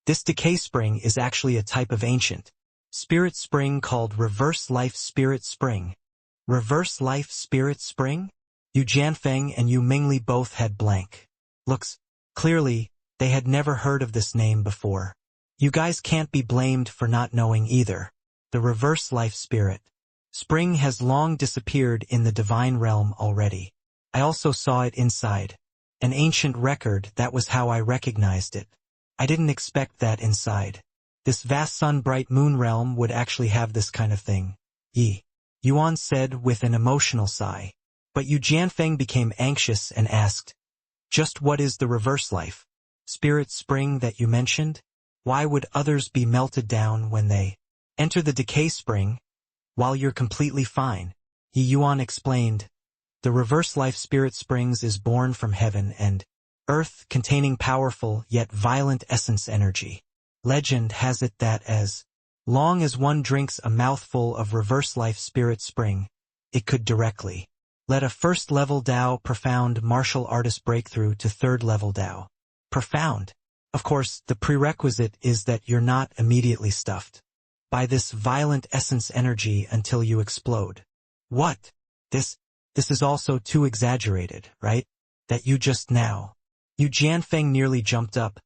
"This decay spring is actually a type of ancient spirit spring called Reverse Life Spirit Spring." Reverse Life Spirit Spring? Yu Jianfeng and Yu Mengli both had blank looks. Clearly, they had never heard of this name before. You guys can't be blamed for not knowing either. The Reverse Life Spirit Spring has long disappeared in the divine realm already. I also saw it inside an ancient record. That was how I recognized it. I didn't expect that inside this vast sun-bright moon realm would actually have this kind of thing. Yi Yuan said with an emotional sigh. But Yu Jianfeng became anxious and asked, "Just what is the reverse life? Spirit spring that you mentioned? Why would others be melted down when they enter the decay spring, while you're completely fine?" Yi Yuan explained, "The reverse life spirit springs is born from heaven and earth containing powerful yet violent essence energy. Legend has it that as long as one drinks a mouthful of reverse life spirit spring, it could directly let a first-level Dao profound martial artist breakthrough to third-level Dao. Profound. Of course, the prerequisite is that you're not immediately stuffed by this violent essence energy until you explode." What? This is also too exaggerated, right? That you just now. Yu Jianfeng nearly jumped up,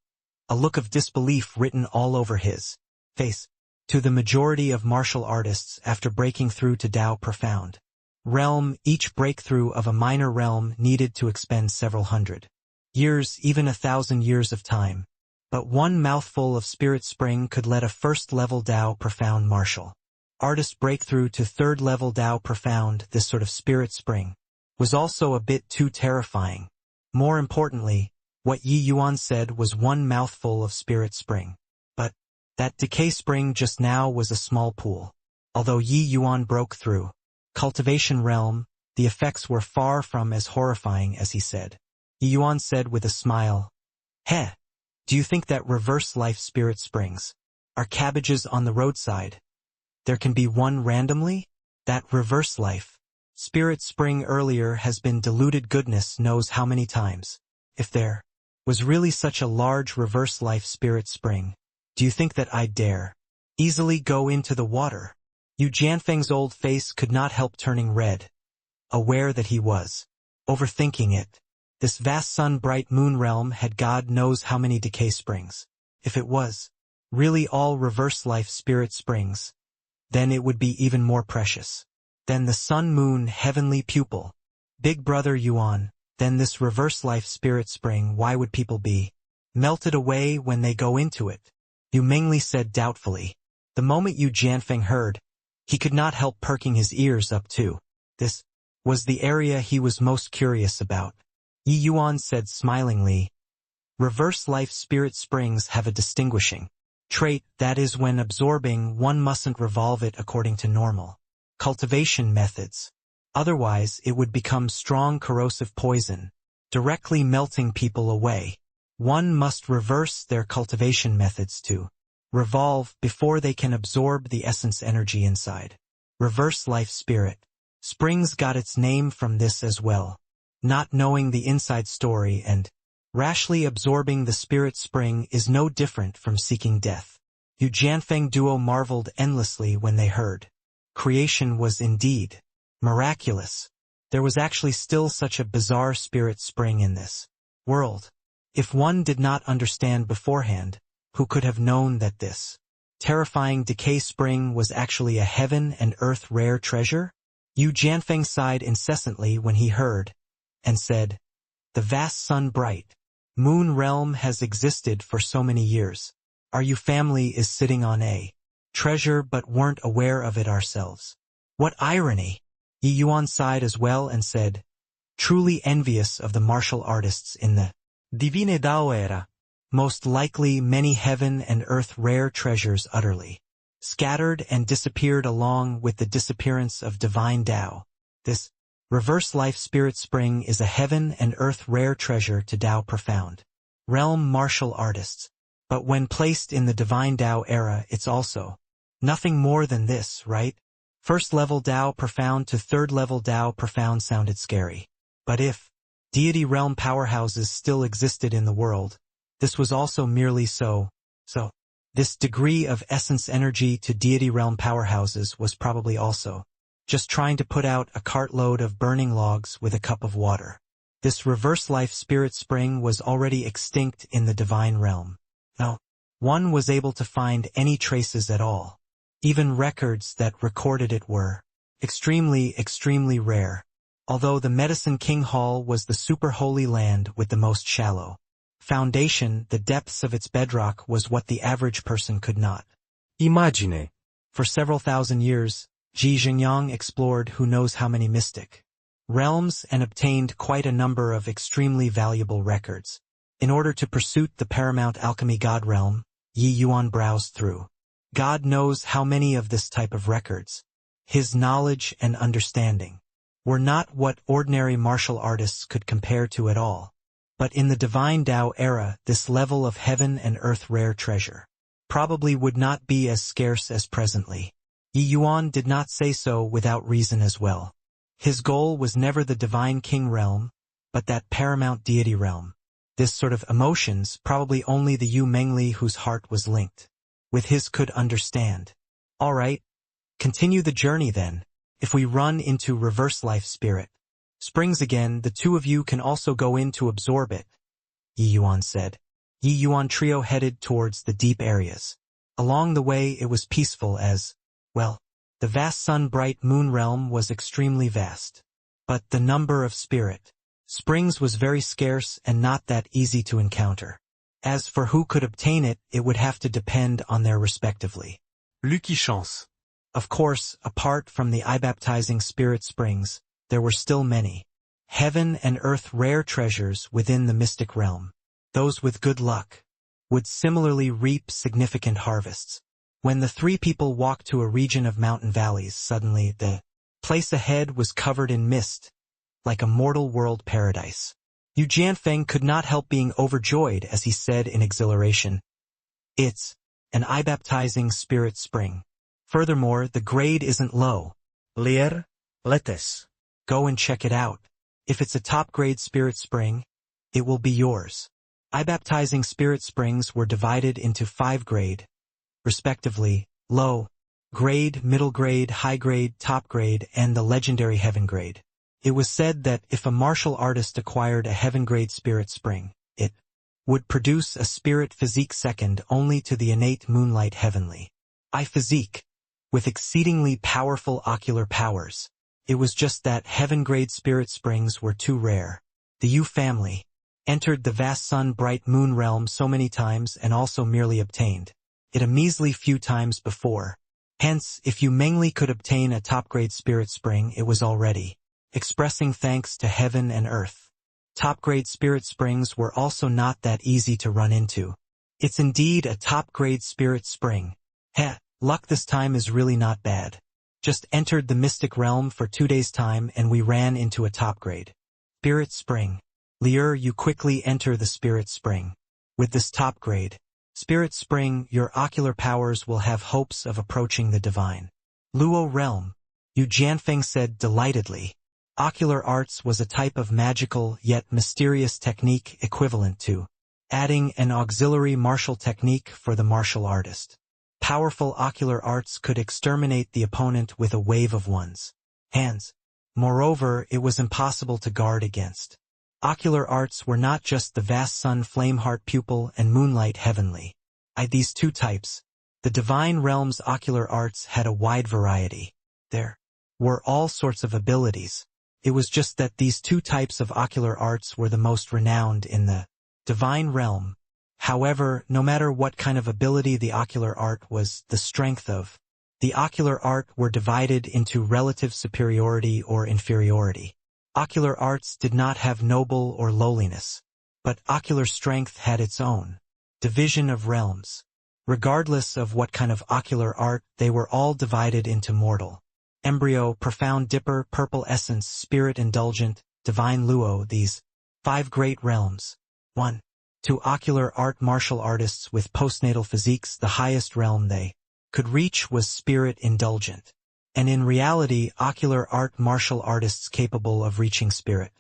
a look of disbelief written all over his face. To the majority of martial artists after breaking through to Dao Profound realm, each breakthrough of a minor realm needed to expend several hundred years, even 1,000 years of time. But one mouthful of spirit spring could let a first-level Dao Profound martial artist breakthrough to third-level Dao Profound. This sort of spirit spring was also a bit too terrifying. More importantly, what Yi Yuan said was one mouthful of spirit spring. But that decay spring just now was a small pool. Although Yi Yuan broke through cultivation realm, the effects were far from as horrifying as he said. Yi Yuan said with a smile, "Heh, do you think that reverse life spirit springs are cabbages on the roadside? There can be one randomly? That reverse life spirit spring earlier has been diluted goodness knows how many times. If there was really such a large reverse life spirit spring, do you think that I'd dare easily go into the water?" Yu Jianfeng's old face could not help turning red, aware that he was overthinking it. This vast sun-bright moon realm had God knows how many decay springs. If it was really all reverse life spirit springs, then it would be even more precious than the sun-moon heavenly pupil. Big brother Yuan, then this reverse life spirit spring, why would people be melted away when they go into it? Yu Mingli said doubtfully. The moment Yu Jianfeng heard, he could not help perking his ears up too. This was the area he was most curious about. Yi Yuan said smilingly, "Reverse life spirit springs have a distinguishing trait, that is when absorbing one mustn't revolve it according to normal cultivation methods. Otherwise it would become strong corrosive poison, directly melting people away. One must reverse their cultivation methods to revolve before they can absorb the essence energy inside. Reverse life spirit springs got its name from this as well. Not knowing the inside story and rashly absorbing the spirit spring is no different from seeking death." Yu Jianfeng duo marveled endlessly when they heard. Creation was indeed miraculous. There was actually still such a bizarre spirit spring in this world. If one did not understand beforehand, who could have known that this terrifying decay spring was actually a heaven and earth rare treasure? Yu Jianfeng sighed incessantly when he heard, and said, "The vast sun-bright moon realm has existed for so many years. Our Yu family is sitting on a treasure but weren't aware of it ourselves. What irony!" Yi Yuan sighed as well and said, "Truly envious of the martial artists in the Divine Dao era. Most likely many heaven and earth rare treasures utterly scattered and disappeared along with the disappearance of divine Dao. This reverse life spirit spring is a heaven and earth rare treasure to Dao Profound realm martial artists. But when placed in the divine Dao era, it's also nothing more than this, right? First level Dao Profound to third level Dao Profound sounded scary. But if deity realm powerhouses still existed in the world, this was also merely so. This degree of essence energy to deity realm powerhouses was probably also just trying to put out a cartload of burning logs with a cup of water. This reverse life spirit spring was already extinct in the divine realm. No one was able to find any traces at all. Even records that recorded it were extremely, extremely rare. Although the Medicine King Hall was the super holy land with the most shallow foundation, the depths of its bedrock was what the average person could not imagine. For several thousand years, Ji Xingyang explored who knows how many mystic realms and obtained quite a number of extremely valuable records. In order to pursue the paramount alchemy God realm, Yi Yuan browsed through. God knows how many of this type of records. His knowledge and understanding were not what ordinary martial artists could compare to at all. But in the divine Tao era, this level of heaven and earth rare treasure probably would not be as scarce as presently. Yi Yuan did not say so without reason as well. His goal was never the divine king realm, but that paramount deity realm. This sort of emotions probably only the Yu Mengli whose heart was linked with his could understand. All right, continue the journey then. If we run into reverse life spirit springs again, the two of you can also go in to absorb it, Yi Yuan said. Yi Yuan trio headed towards the deep areas. Along the way it was peaceful as, well, the vast sun-bright moon realm was extremely vast. But the number of spirit springs was very scarce and not that easy to encounter. As for who could obtain it, it would have to depend on their respectively. Lucky chance. Of course, apart from the eye-baptizing spirit springs, there were still many heaven and earth rare treasures within the mystic realm. Those with good luck would similarly reap significant harvests. When the three people walked to a region of mountain valleys, suddenly the place ahead was covered in mist, like a mortal world paradise. Yu Jianfeng could not help being overjoyed as he said in exhilaration, "It's an eye-baptizing spirit spring. Furthermore, the grade isn't low. Lier, letes. Go and check it out. If it's a top-grade spirit spring, it will be yours." Eye-baptizing spirit springs were divided into 5 grade, respectively, low grade, middle grade, high grade, top grade, and the legendary heaven grade. It was said that if a martial artist acquired a heaven grade spirit spring, it would produce a spirit physique second only to the innate moonlight heavenly eye physique, with exceedingly powerful ocular powers. It was just that heaven grade spirit springs were too rare. The Yu family entered the vast sun-bright moon realm so many times and also merely obtained it a measly few times before. Hence, if Yu Mengli could obtain a top-grade spirit spring, it was already expressing thanks to heaven and earth. Top-grade spirit springs were also not that easy to run into. It's indeed a top-grade spirit spring. Heh, luck this time is really not bad. Just entered the mystic realm for 2 days' time and we ran into a top-grade spirit spring. Lier, you quickly enter the spirit spring. With this top-grade spirit spring, your ocular powers will have hopes of approaching the divine Luo realm, Yu Jianfeng said delightedly. Ocular arts was a type of magical yet mysterious technique equivalent to adding an auxiliary martial technique for the martial artist. Powerful ocular arts could exterminate the opponent with a wave of one's hands. Moreover, it was impossible to guard against. Ocular arts were not just the vast sun flameheart pupil and moonlight heavenly eye. These two types, the divine realm's ocular arts, had a wide variety. There were all sorts of abilities. It was just that these two types of ocular arts were the most renowned in the divine realm. However, no matter what kind of ability the ocular art was, the strength of the ocular art were divided into relative superiority or inferiority. Ocular arts did not have noble or lowliness, but ocular strength had its own division of realms. Regardless of what kind of ocular art, they were all divided into mortal, embryo, profound dipper, purple essence, spirit indulgent, divine luo, these 5 great realms. 1. To ocular art martial artists with postnatal physiques, the highest realm they could reach was spirit indulgent. And in reality, ocular art martial artists capable of reaching spirit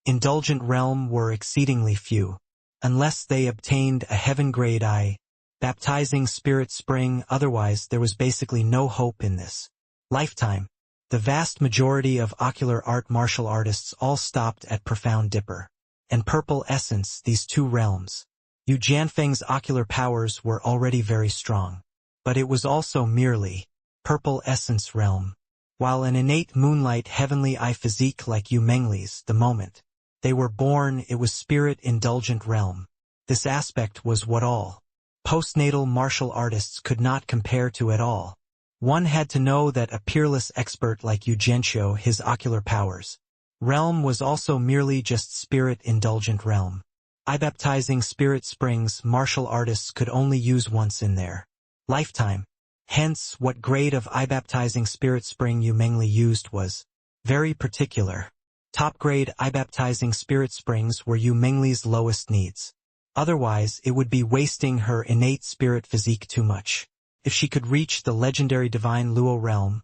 indulgent realm were exceedingly few, unless they obtained a heaven grade eye baptizing spirit spring. Otherwise, there was basically no hope in this lifetime. The vast majority of ocular art martial artists all stopped at profound dipper and purple essence, these 2 realms. Yu Jianfeng's ocular powers were already very strong, but it was also merely purple essence realm, while an innate moonlight heavenly eye physique like Yu Mengli's, the moment they were born, it was spirit indulgent realm. This aspect was what all postnatal martial artists could not compare to at all. One had to know that a peerless expert like Yu Jianxiu, his ocular powers realm was also merely just spirit-indulgent realm. I-baptizing spirit springs martial artists could only use once in their lifetime. Hence, what grade of I-baptizing spirit spring Yu Mengli used was very particular. Top-grade I-baptizing spirit springs were Yu Mengli's lowest needs. Otherwise, it would be wasting her innate spirit physique too much. If she could reach the legendary divine Luo realm,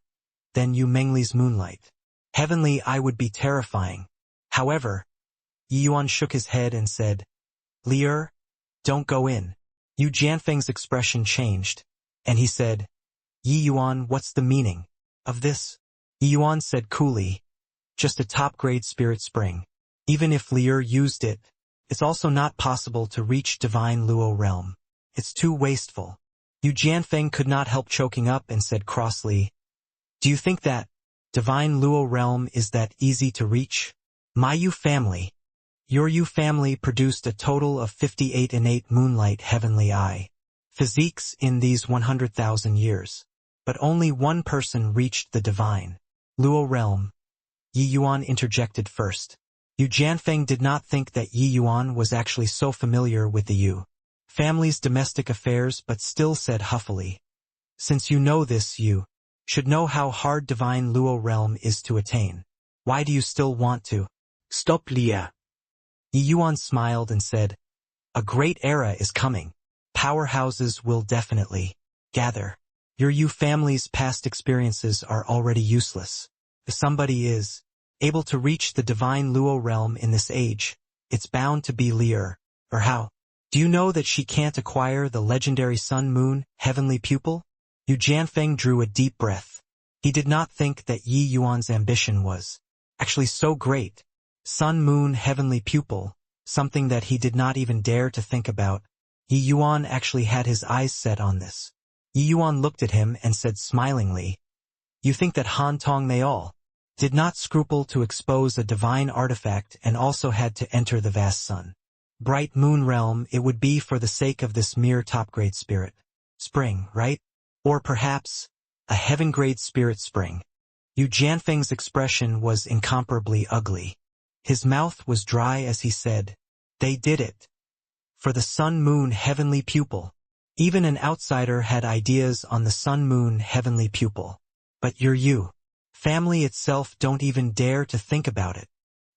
then Yu Mengli's moonlight heavenly eye would be terrifying. However, Yi Yuan shook his head and said, "Lier, don't go in." Yu Jianfeng's expression changed, and he said, "Yi Yuan, what's the meaning of this?" Yi Yuan said coolly, "Just a top-grade spirit spring. Even if Lier used it, it's also not possible to reach divine Luo realm. It's too wasteful." Yu Jianfeng could not help choking up and said crossly, "Do you think that divine Luo realm is that easy to reach? My Yu family, your Yu family produced a total of 58 innate moonlight heavenly eye physiques in these 100,000 years. But only one person reached the divine Luo realm." Yi Yuan interjected first. Yu Jianfeng did not think that Yi Yuan was actually so familiar with the Yu family's domestic affairs, but still said huffily, "Since you know this, you should know how hard divine Luo realm is to attain. Why do you still want to stop Lia?" Yi Yuan smiled and said, "A great era is coming. Powerhouses will definitely gather. Your Yu family's past experiences are already useless. If somebody is able to reach the divine Luo realm in this age, it's bound to be Lier. Or how? Do you know that she can't acquire the legendary Sun-Moon heavenly pupil?" Yu Jianfeng drew a deep breath. He did not think that Yi Yuan's ambition was actually so great. Sun-Moon heavenly pupil, something that he did not even dare to think about. Yi Yuan actually had his eyes set on this. Yi Yuan looked at him and said smilingly, "You think that Han Tong Mayal did not scruple to expose a divine artifact and also had to enter the vast sun bright moon realm? It would be for the sake of this mere top-grade spirit spring, right? Or perhaps a heaven-grade spirit spring." Yu Jianfeng's expression was incomparably ugly. His mouth was dry as he said, "They did it for the sun-moon heavenly pupil." Even an outsider had ideas on the sun-moon heavenly pupil. But your Yu family itself don't even dare to think about it,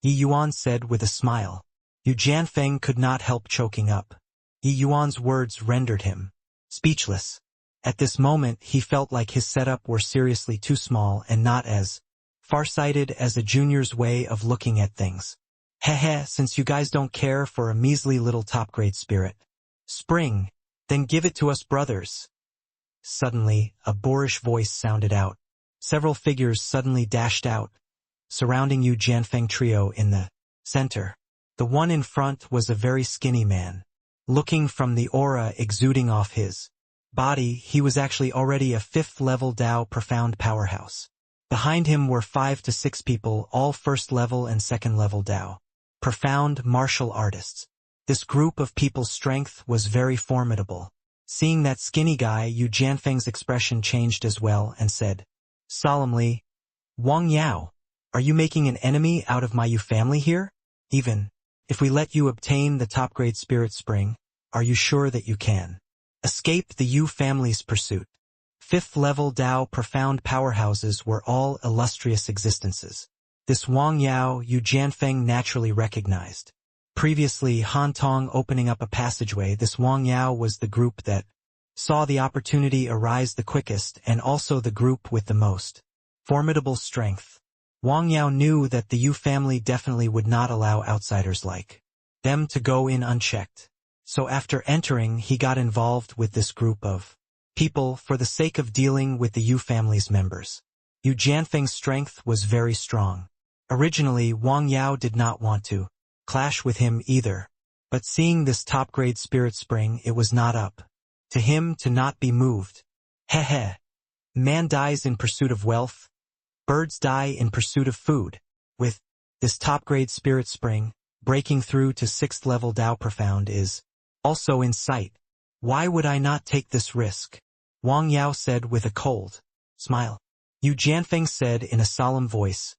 Yi Yuan said with a smile. Yu Jianfeng could not help choking up. Yi Yuan's words rendered him speechless. At this moment he felt like his setup were seriously too small and not as far-sighted as a junior's way of looking at things. "Heh, since you guys don't care for a measly little top-grade spirit spring, then give it to us brothers." Suddenly, a boorish voice sounded out. Several figures suddenly dashed out, surrounding Yu Jianfeng trio in the center. The one in front was a very skinny man. Looking from the aura exuding off his body, he was actually already a 5th-level Dao profound powerhouse. Behind him were 5 to 6 people, all 1st-level and 2nd-level Dao profound martial artists. This group of people's strength was very formidable. Seeing that skinny guy, Yu Jianfeng's expression changed as well and said solemnly, "Wang Yao, are you making an enemy out of my Yu family here? Even if we let you obtain the top-grade spirit spring, are you sure that you can escape the Yu family's pursuit?" 5th-level Dao profound powerhouses were all illustrious existences. This Wang Yao Yu Jianfeng naturally recognized. Previously, Han Tong opening up a passageway, this Wang Yao was the group that saw the opportunity arise the quickest and also the group with the most formidable strength. Wang Yao knew that the Yu family definitely would not allow outsiders like them to go in unchecked. So after entering, he got involved with this group of people for the sake of dealing with the Yu family's members. Yu Jianfeng's strength was very strong. Originally, Wang Yao did not want to clash with him either. But seeing this top-grade spirit spring, it was not up to him to not be moved. Heh. Man dies in pursuit of wealth. Birds die in pursuit of food. With this top-grade spirit spring, breaking through to 6th-level Dao Profound is also in sight. Why would I not take this risk? Wang Yao said with a cold smile. Yu Jianfeng said in a solemn voice,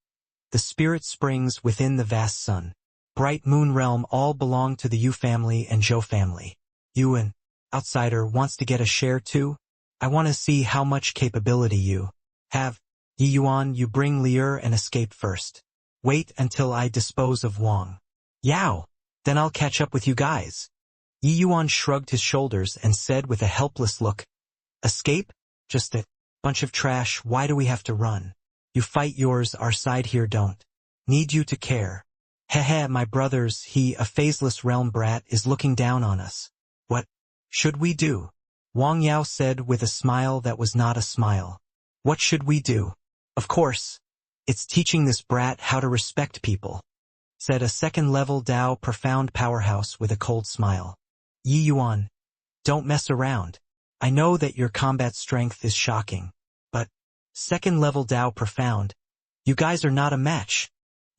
the spirit springs within the vast sun. Bright moon realm all belong to the Yu family and Zhou family. You an outsider wants to get a share too? I want to see how much capability you have. Yi Yuan, you bring Lier and escape first. Wait until I dispose of Wang Yao. Then I'll catch up with you guys. Yi Yuan shrugged his shoulders and said with a helpless look, escape? Just a bunch of trash, why do we have to run? You fight yours, our side here don't need you to care. Heh, my brothers, a phaseless realm brat is looking down on us. What should we do? Wang Yao said with a smile that was not a smile. What should we do? Of course, it's teaching this brat how to respect people, said a second-level Dao profound powerhouse with a cold smile. Yi Yuan, don't mess around. I know that your combat strength is shocking, but second-level Dao profound, you guys are not a match,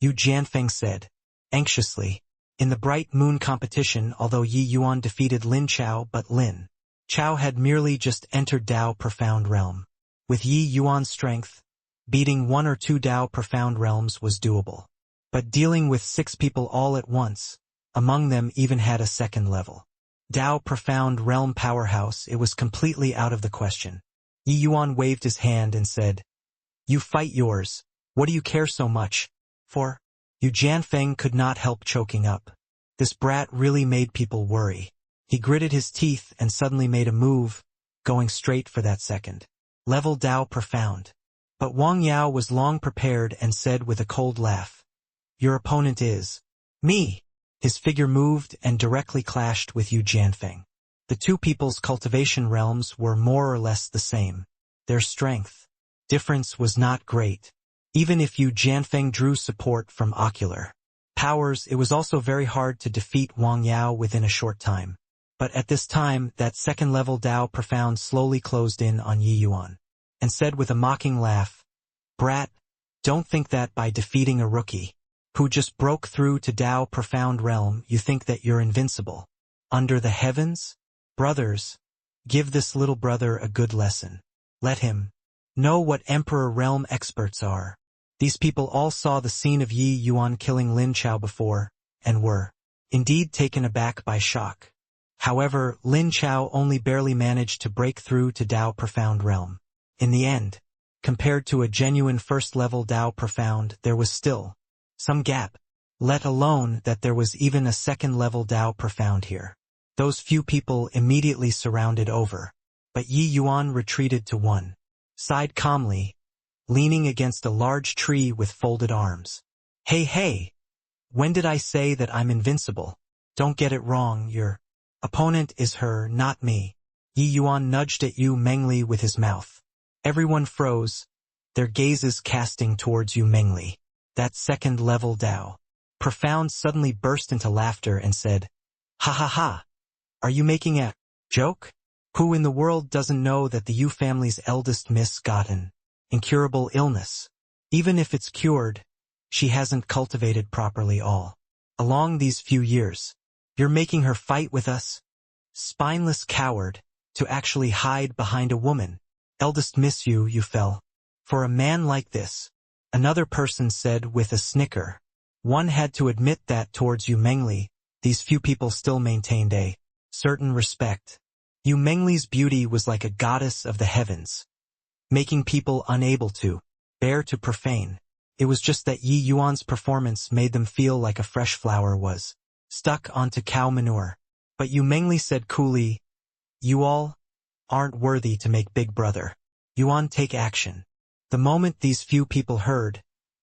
Yu Jianfeng said, anxiously. In the bright moon competition, although Yi Yuan defeated Lin Chao, but Lin Chao had merely just entered Dao profound realm. With Yi Yuan's strength, beating 1 or 2 Dao profound realms was doable. But dealing with 6 people all at once, among them even had a second level Dao profound realm powerhouse, it was completely out of the question. Yi Yuan waved his hand and said, you fight yours, what do you care so much for? Yu Jianfeng could not help choking up. This brat really made people worry. He gritted his teeth and suddenly made a move, going straight for that second level Dao profound. But Wang Yao was long prepared and said with a cold laugh, your opponent is me. His figure moved and directly clashed with Yu Jianfeng. The two people's cultivation realms were more or less the same. Their strength difference was not great. Even if Yu Jianfeng drew support from ocular powers, it was also very hard to defeat Wang Yao within a short time. But at this time, that second-level Dao profound slowly closed in on Yi Yuan, and said with a mocking laugh, brat, don't think that by defeating a rookie who just broke through to Dao profound realm you think that you're invincible. Under the heavens? Brothers, give this little brother a good lesson. Let him know what Emperor realm experts are. These people all saw the scene of Yi Yuan killing Lin Chao before, and were indeed taken aback by shock. However, Lin Chao only barely managed to break through to Dao profound realm. In the end, compared to a genuine first-level Dao profound, there was still some gap, let alone that there was even a second-level Dao profound here. Those few people immediately surrounded over, but Yi Yuan retreated to one side calmly, leaning against a large tree with folded arms. Hey, when did I say that I'm invincible? Don't get it wrong, your opponent is her, not me. Yi Yuan nudged at Yu Mengli with his mouth. Everyone froze, their gazes casting towards Yu Mengli. That second-level Dao profound suddenly burst into laughter and said, ha, are you making a joke? Who in the world doesn't know that the Yu family's eldest miss got an incurable illness? Even if it's cured, she hasn't cultivated properly all along these few years. You're making her fight with us? Spineless coward, to actually hide behind a woman. Eldest miss you fell for a man like this. Another person said with a snicker. One had to admit that towards Yu Mengli, these few people still maintained a certain respect. Yu Mengli's beauty was like a goddess of the heavens, making people unable to bear to profane. It was just that Yi Yuan's performance made them feel like a fresh flower was stuck onto cow manure. But Yu Mengli said coolly, you all aren't worthy to make Big Brother Yuan take action. The moment these few people heard,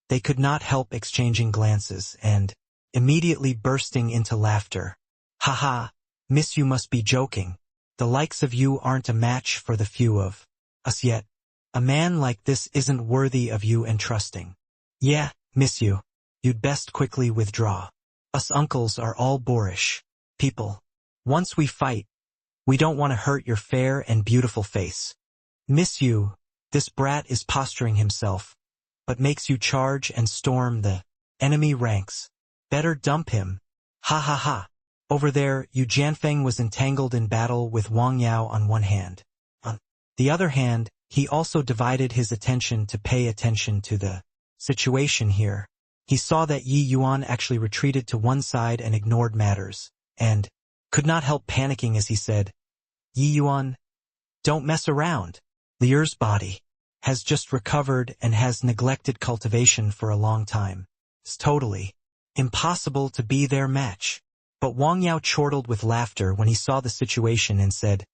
they could not help exchanging glances and immediately bursting into laughter. Haha, miss, you must be joking. The likes of you aren't a match for the few of us yet. A man like this isn't worthy of you entrusting. Yeah, miss you'd best quickly withdraw. Us uncles are all boorish people. Once we fight, we don't want to hurt your fair and beautiful face. Miss you, this brat is posturing himself, but makes you charge and storm the enemy ranks. Better dump him. Ha. Over there, Yu Jianfeng was entangled in battle with Wang Yao on one hand. On the other hand, he also divided his attention to pay attention to the situation here. he saw that Yi Yuan actually retreated to one side and ignored matters, and could not help panicking as he said, "Yi Yuan, don't mess around. Lier's body has just recovered and has neglected cultivation for a long time. It's totally impossible to be their match." But Wang Yao chortled with laughter when he saw the situation and said,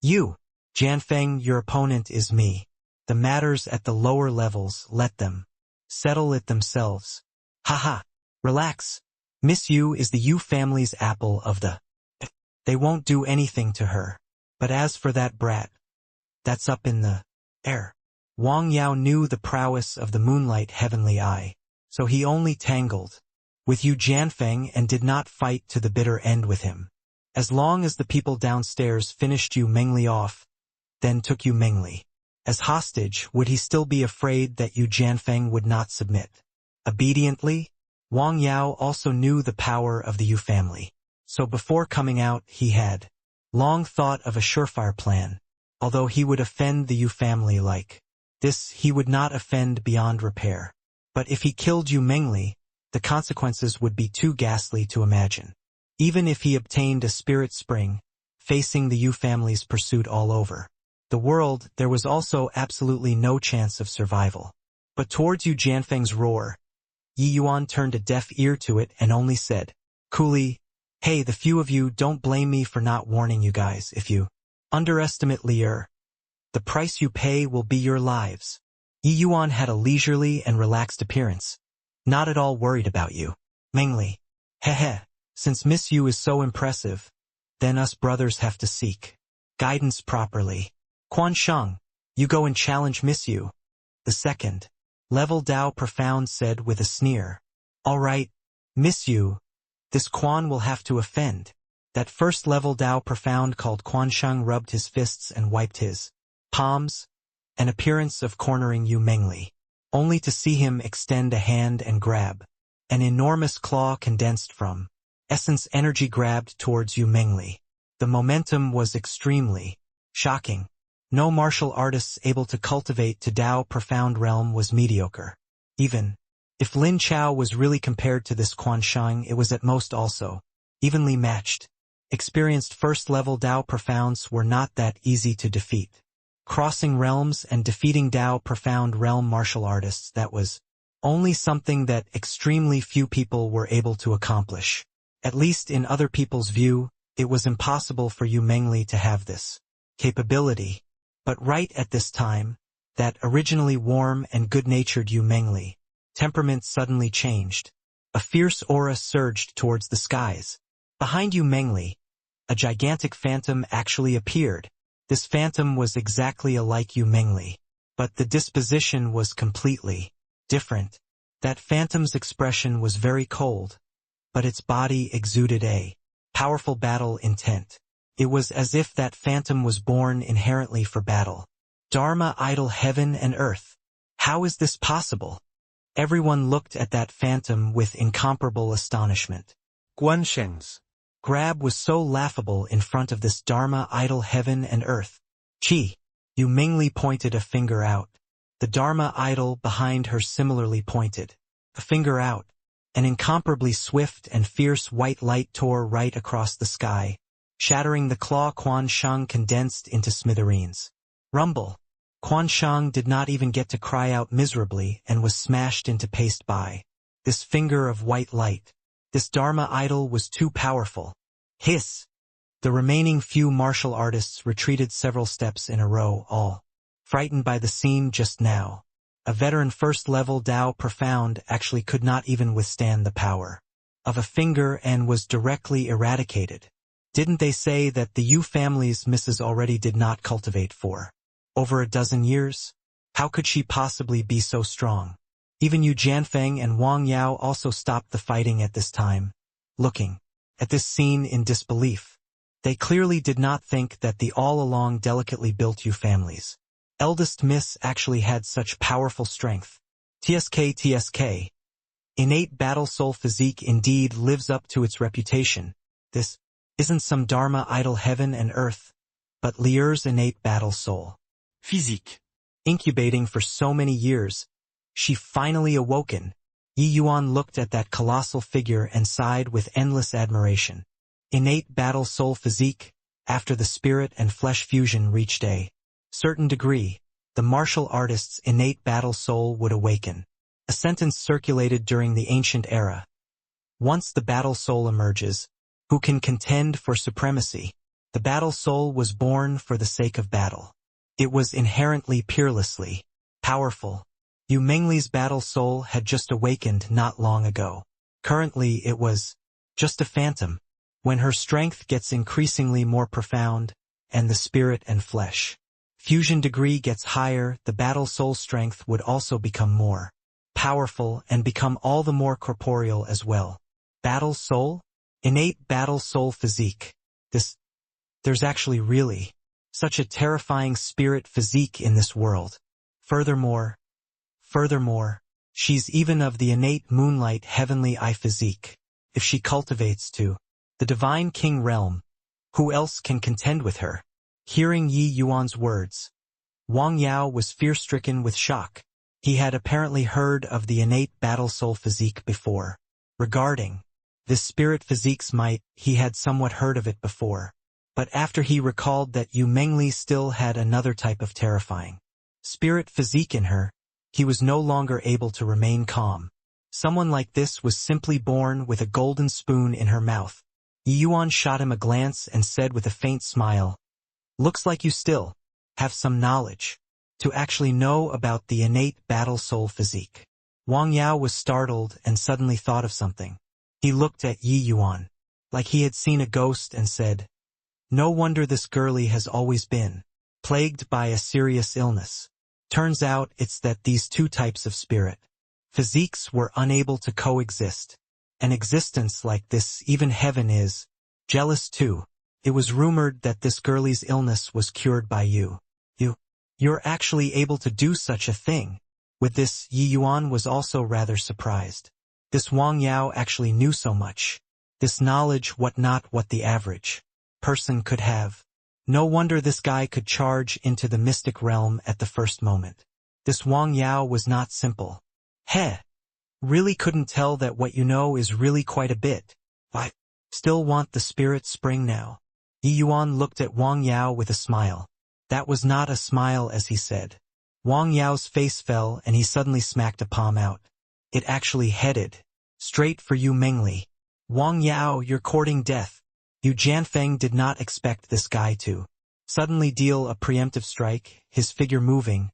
"You, Jianfeng, your opponent is me. The matters at the lower levels, let them settle it themselves. Haha, relax. Miss Yu is the Yu family's apple of the. They won't do anything to her. But as for that brat, that's up in the air." Wang Yao knew the prowess of the moonlight heavenly eye, so he only tangled with Yu Jianfeng and did not fight to the bitter end with him. As long as the people downstairs finished Yu Mengli off, then took Yu Mengli as hostage, would he still be afraid that Yu Jianfeng would not submit? Obediently, Wang Yao also knew the power of the Yu family, so before coming out he had long thought of a surefire plan. Although he would offend the Yu family like this, he would not offend beyond repair. But if he killed Yu Mengli, the consequences would be too ghastly to imagine. Even if he obtained a spirit spring, facing the Yu family's pursuit all over the world, there was also absolutely no chance of survival. But towards Yu Jianfeng's roar, Yi Yuan turned a deaf ear to it and only said, coolly, "Hey, the few of you, don't blame me for not warning you guys. If you underestimate Lier, the price you pay will be your lives." Yi Yuan had a leisurely and relaxed appearance, not at all worried about you. Mengli, heh, since Miss Yu is so impressive, then us brothers have to seek guidance properly. Quan Sheng, you go and challenge Miss Yu. The second level Dao Profound said with a sneer. All right, Miss Yu, this Quan will have to offend. That first level Dao Profound called Quan Sheng rubbed his fists and wiped his palms, an appearance of cornering Yu Mengli, only to see him extend a hand and grab. An enormous claw condensed from essence energy grabbed towards Yu Mengli. The momentum was extremely shocking. No martial artists able to cultivate to Dao Profound realm was mediocre. Even if Lin Chao was really compared to this Quan Sheng, it was at most also evenly matched. Experienced first-level Dao Profounds were not that easy to defeat. Crossing realms and defeating Dao Profound realm martial artists, that was only something that extremely few people were able to accomplish. At least in other people's view, it was impossible for Yu Mengli to have this capability. But right at this time, that originally warm and good-natured Yu Mengli temperament suddenly changed. A fierce aura surged towards the skies. Behind Yu Mengli, a gigantic phantom actually appeared. This phantom was exactly alike Yu Mengli, but the disposition was completely different. That phantom's expression was very cold, but its body exuded a powerful battle intent. It was as if that phantom was born inherently for battle. Dharma idol heaven and earth. How is this possible? Everyone looked at that phantom with incomparable astonishment. Quan Sheng's grab was so laughable in front of this Dharma idol heaven and earth. Chi. Yu Mengli pointed a finger out. The Dharma idol behind her similarly pointed a finger out. An incomparably swift and fierce white light tore right across the sky, shattering the claw. Quan Sheng condensed into smithereens. Rumble. Quan Sheng did not even get to cry out miserably and was smashed into paste by this finger of white light. This Dharma idol was too powerful. Hiss. The remaining few martial artists retreated several steps in a row, all frightened by the scene just now. A veteran first-level Dao Profound actually could not even withstand the power of a finger and was directly eradicated. Didn't they say that the Yu family's Mrs. already did not cultivate for over a dozen years? How could she possibly be so strong? Even Yu Jianfeng and Wang Yao also stopped the fighting at this time, looking at this scene in disbelief. They clearly did not think that the all-along delicately built Yu family's eldest miss actually had such powerful strength. TSK. Innate battle soul physique indeed lives up to its reputation. This isn't some Dharma idol heaven and earth, but Lier's innate battle soul physique. Incubating for so many years, she finally awoken. Yi Yuan looked at that colossal figure and sighed with endless admiration. Innate battle soul physique, after the spirit and flesh fusion reached a certain degree, the martial artist's innate battle soul would awaken. A sentence circulated during the ancient era. Once the battle soul emerges, who can contend for supremacy? The battle soul was born for the sake of battle. It was inherently peerlessly powerful. Yu Mengli's battle soul had just awakened not long ago. Currently it was just a phantom. When her strength gets increasingly more profound, and the spirit and flesh fusion degree gets higher, the battle soul strength would also become more powerful and become all the more corporeal as well. Battle soul? Innate battle soul physique. There's actually really such a terrifying spirit physique in this world. Furthermore, she's even of the innate moonlight heavenly eye physique. If she cultivates to the divine king realm, who else can contend with her? Hearing Yi Yuan's words, Wang Yao was fear-stricken with shock. He had apparently heard of the innate battle soul physique before. Regarding this spirit physique's might, he had somewhat heard of it before. But after he recalled that Yu Mengli still had another type of terrifying spirit physique in her, he was no longer able to remain calm. Someone like this was simply born with a golden spoon in her mouth. Yi Yuan shot him a glance and said with a faint smile, "Looks like you still have some knowledge to actually know about the innate battle soul physique." Wang Yao was startled and suddenly thought of something. He looked at Yi Yuan like he had seen a ghost and said, "No wonder this girlie has always been plagued by a serious illness. Turns out it's that these two types of spirit physiques were unable to coexist. An existence like this, even heaven is jealous too. It was rumored that this girlie's illness was cured by you. You're actually able to do such a thing." With this, Yi Yuan was also rather surprised. This Wang Yao actually knew so much. This knowledge what the average person could have. No wonder this guy could charge into the mystic realm at the first moment. This Wang Yao was not simple. Really couldn't tell that what you know is really quite a bit. I still want the spirit spring now. Yi Yuan looked at Wang Yao with a smile. That was not a smile as he said. Wang Yao's face fell and he suddenly smacked a palm out. It actually headed straight for Yu Mengli. "Wang Yao, you're courting death." Yu Jianfeng did not expect this guy to suddenly deal a preemptive strike, his figure moving,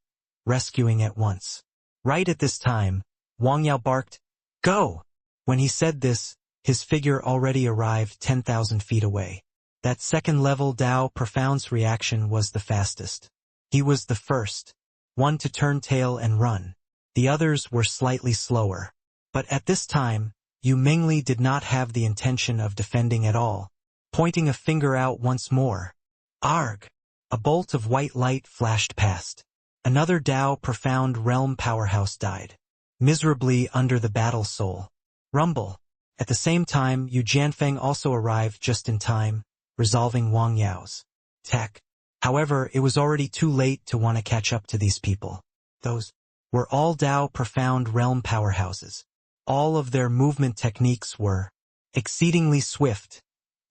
rescuing at once. Right at this time, Wang Yao barked, "Go!" When he said this, his figure already arrived 10,000 feet away. That second-level Dao Profound's reaction was the fastest. He was the first one to turn tail and run. The others were slightly slower. But at this time, Yu Mengli did not have the intention of defending at all. Pointing a finger out once more, "Arg!" A bolt of white light flashed past. Another Dao Profound realm powerhouse died miserably under the battle soul rumble. At the same time, Yu Jianfeng also arrived just in time, resolving Wang Yao's attack. However, it was already too late to want to catch up to these people. Those were all Dao Profound realm powerhouses. All of their movement techniques were exceedingly swift,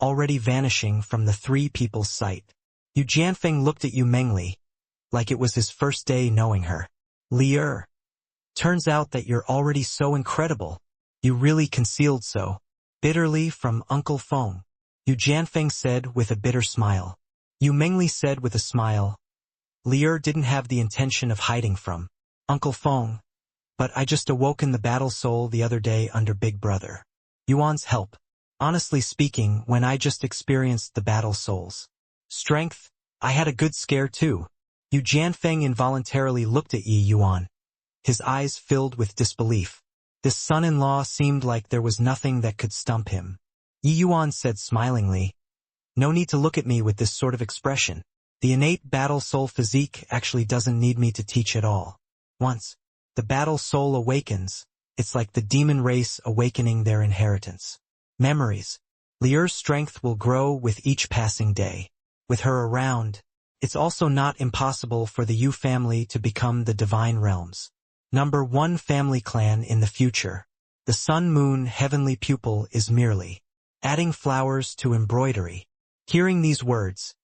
already vanishing from the three people's sight. Yu Jianfeng looked at Yu Mengli like it was his first day knowing her. "Lier, turns out that you're already so incredible. You really concealed so bitterly from Uncle Feng." Yu Jianfeng said with a bitter smile. Yu Mengli said with a smile, "Lier didn't have the intention of hiding from Uncle Feng, but I just awoken the battle soul the other day under Big Brother Yuan's help. Honestly speaking, when I just experienced the battle soul's strength, I had a good scare too." Yu Jianfeng involuntarily looked at Yi Yuan. His eyes filled with disbelief. This son-in-law seemed like there was nothing that could stump him. Yi Yuan said smilingly, "No need to look at me with this sort of expression. The innate battle soul physique actually doesn't need me to teach at all. Once the battle soul awakens, it's like the demon race awakening their inheritance. Memories. Lier's strength will grow with each passing day. With her around, it's also not impossible for the Yu family to become the divine realms #1 family clan in the future." The sun-moon heavenly pupil is merely adding flowers to embroidery. Hearing these words,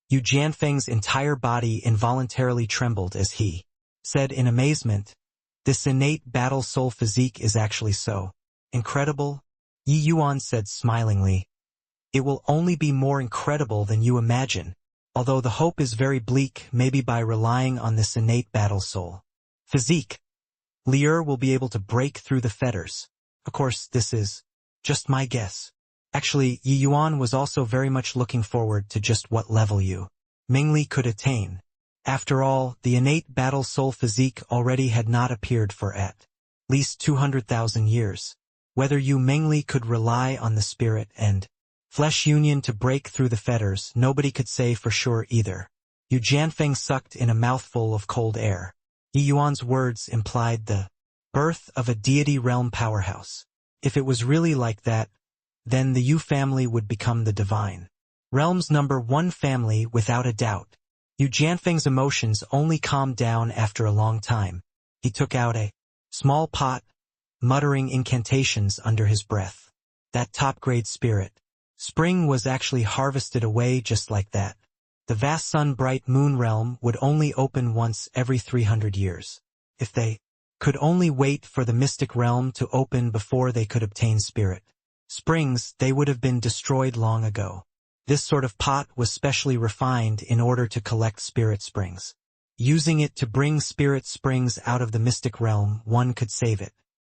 Yu Jianfeng's entire body involuntarily trembled as he said in amazement, "This innate battle soul physique is actually so incredible?" Yi Yuan said smilingly, "It will only be more incredible than you imagine, although the hope is very bleak, maybe by relying on this innate battle soul physique, Lier will be able to break through the fetters. Of course, this is just my guess." Actually, Yi Yuan was also very much looking forward to just what level Yu Mingli could attain. After all, the innate battle soul physique already had not appeared for at least 200,000 years. Whether Yu Mingli could rely on the spirit and flesh union to break through the fetters, nobody could say for sure either. Yu Jianfeng sucked in a mouthful of cold air. Yi Yuan's words implied the birth of a deity realm powerhouse. If it was really like that, then the Yu family would become the divine realm's #1 family without a doubt. Yu Jianfeng's emotions only calmed down after a long time. He took out a small pot, muttering incantations under his breath. That top-grade spirit spring was actually harvested away just like that. The vast sun-bright moon realm would only open once every 300 years. If they could only wait for the mystic realm to open before they could obtain spirit springs, they would have been destroyed long ago. This sort of pot was specially refined in order to collect spirit springs. Using it to bring spirit springs out of the mystic realm, one could save it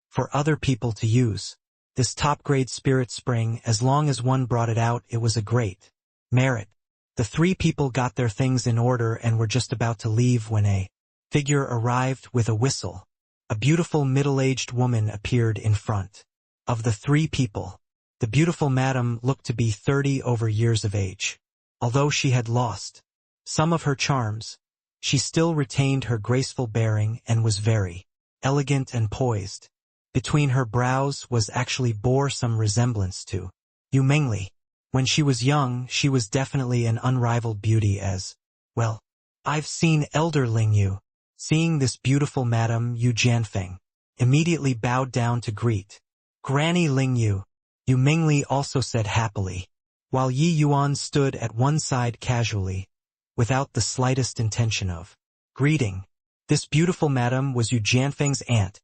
for other people to use. This top-grade spirit spring, as long as one brought it out, it was a great merit. The three people got their things in order and were just about to leave when a figure arrived with a whistle. A beautiful middle-aged woman appeared in front of the three people. The beautiful madam looked to be 30 over years of age. Although she had lost some of her charms, she still retained her graceful bearing and was very elegant and poised. Between her brows was actually bore some resemblance to Yu Mingli. When she was young, she was definitely an unrivaled beauty as well. "I've seen Elder Ling Yu." Seeing this beautiful madam, Yu Jianfeng immediately bowed down to greet Granny Ling Yu. Yu Mingli also said happily, while Yi Yuan stood at one side casually, without the slightest intention of greeting. This beautiful madam was Yu Jianfeng's aunt,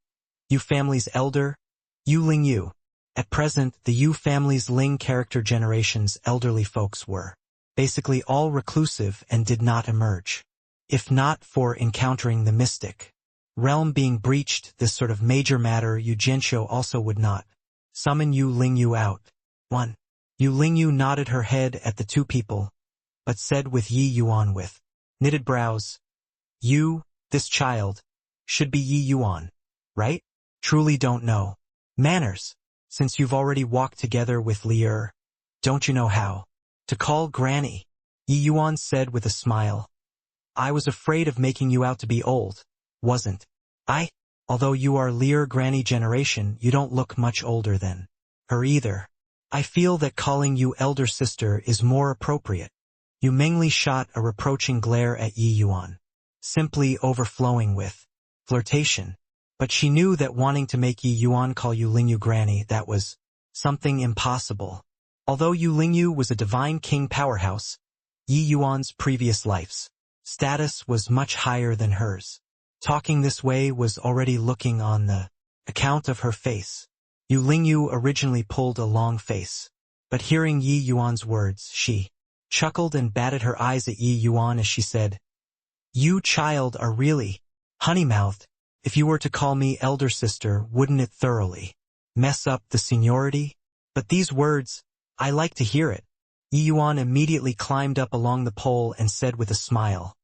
Yu family's elder, Yu Ling Yu. At present, the Yu family's Ling character generation's elderly folks were basically all reclusive and did not emerge. If not for encountering the mystic realm being breached, this sort of major matter, Yu Jianxiu also would not summon Yu Ling Yu out. 1. Yu Ling Yu nodded her head at the two people, but said with Yi Yuan with knitted brows, "You, this child, should be Yi Yuan, right? Truly don't know manners. Since you've already walked together with Lier, don't you know how to call Granny?" Yi Yuan said with a smile. "I was afraid of making you out to be old, wasn't I? Although you are Lier Granny generation, you don't look much older than her either. I feel that calling you elder sister is more appropriate." Yu Mingli shot a reproaching glare at Yi Yuan, simply overflowing with flirtation. But she knew that wanting to make Yi Yuan call Yu Ling Yu Granny, that was something impossible. Although Yu Ling Yu was a divine king powerhouse, Yi Yuan's previous life's status was much higher than hers. Talking this way was already looking on the account of her face. Yu Ling Yu originally pulled a long face, but hearing Yi Yuan's words, she chuckled and batted her eyes at Yi Yuan as she said, "You child are really honey-mouthed. If you were to call me elder sister, wouldn't it thoroughly mess up the seniority? But these words, I like to hear it." Yi Yuan immediately climbed up along the pole and said with a smile,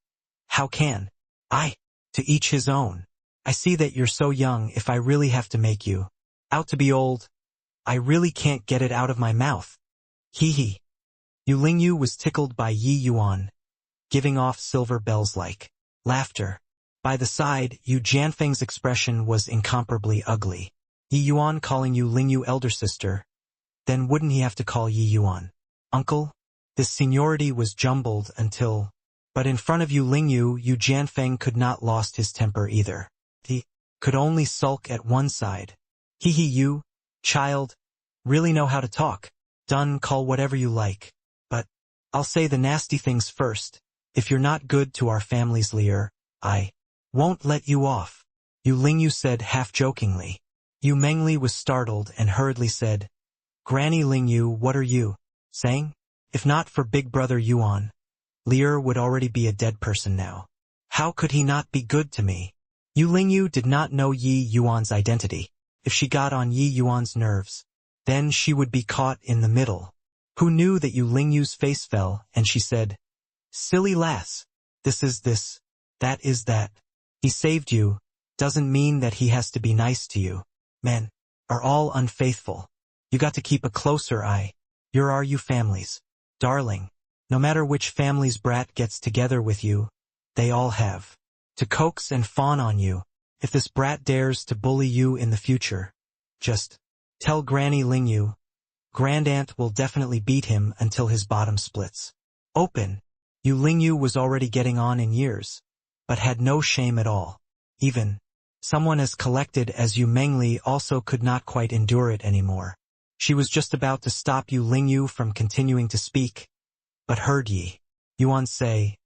"How can I? To each his own. I see that you're so young. If I really have to make you out to be old, I really can't get it out of my mouth. Hee hee." Yu Ling Yu was tickled by Yi Yuan, giving off silver bells-like laughter. By the side, Yu Jianfeng's expression was incomparably ugly. Yi Yuan calling Yu Ling Yu elder sister, then wouldn't he have to call Yi Yuan uncle? This seniority was jumbled until... But in front of Yu Ling Yu, Yu Jianfeng could not lost his temper either. He could only sulk at one side. "Hee hee, you, Child, really know how to talk. Done, call whatever you like. But I'll say the nasty things first. If you're not good to our families, Lear, I won't let you off. Yu Lingyu said half-jokingly. Yu Mengli was startled and hurriedly said, Granny Lingyu, what are you saying? If not for Big Brother Yuan, Lear would already be a dead person now. How could he not be good to me? Yu Lingyu did not know Yi Yuan's identity. If she got on Yi Yuan's nerves, then she would be caught in the middle. Who knew that Yu Lingyu's face fell, and she said, Silly lass, this is this, that is that. He saved you, doesn't mean that he has to be nice to you. Men are all unfaithful. You got to keep a closer eye. You're our you families. Darling, no matter which family's brat gets together with you, they all have to coax and fawn on you. If this brat dares to bully you in the future, just tell Granny Lingyu. Grandaunt will definitely beat him until his bottom splits open. Yu Lingyu was already getting on in years, but had no shame at all. Even someone as collected as Yu Mengli also could not quite endure it anymore. She was just about to stop Yu Lingyu from continuing to speak, but heard Yi Yuan say,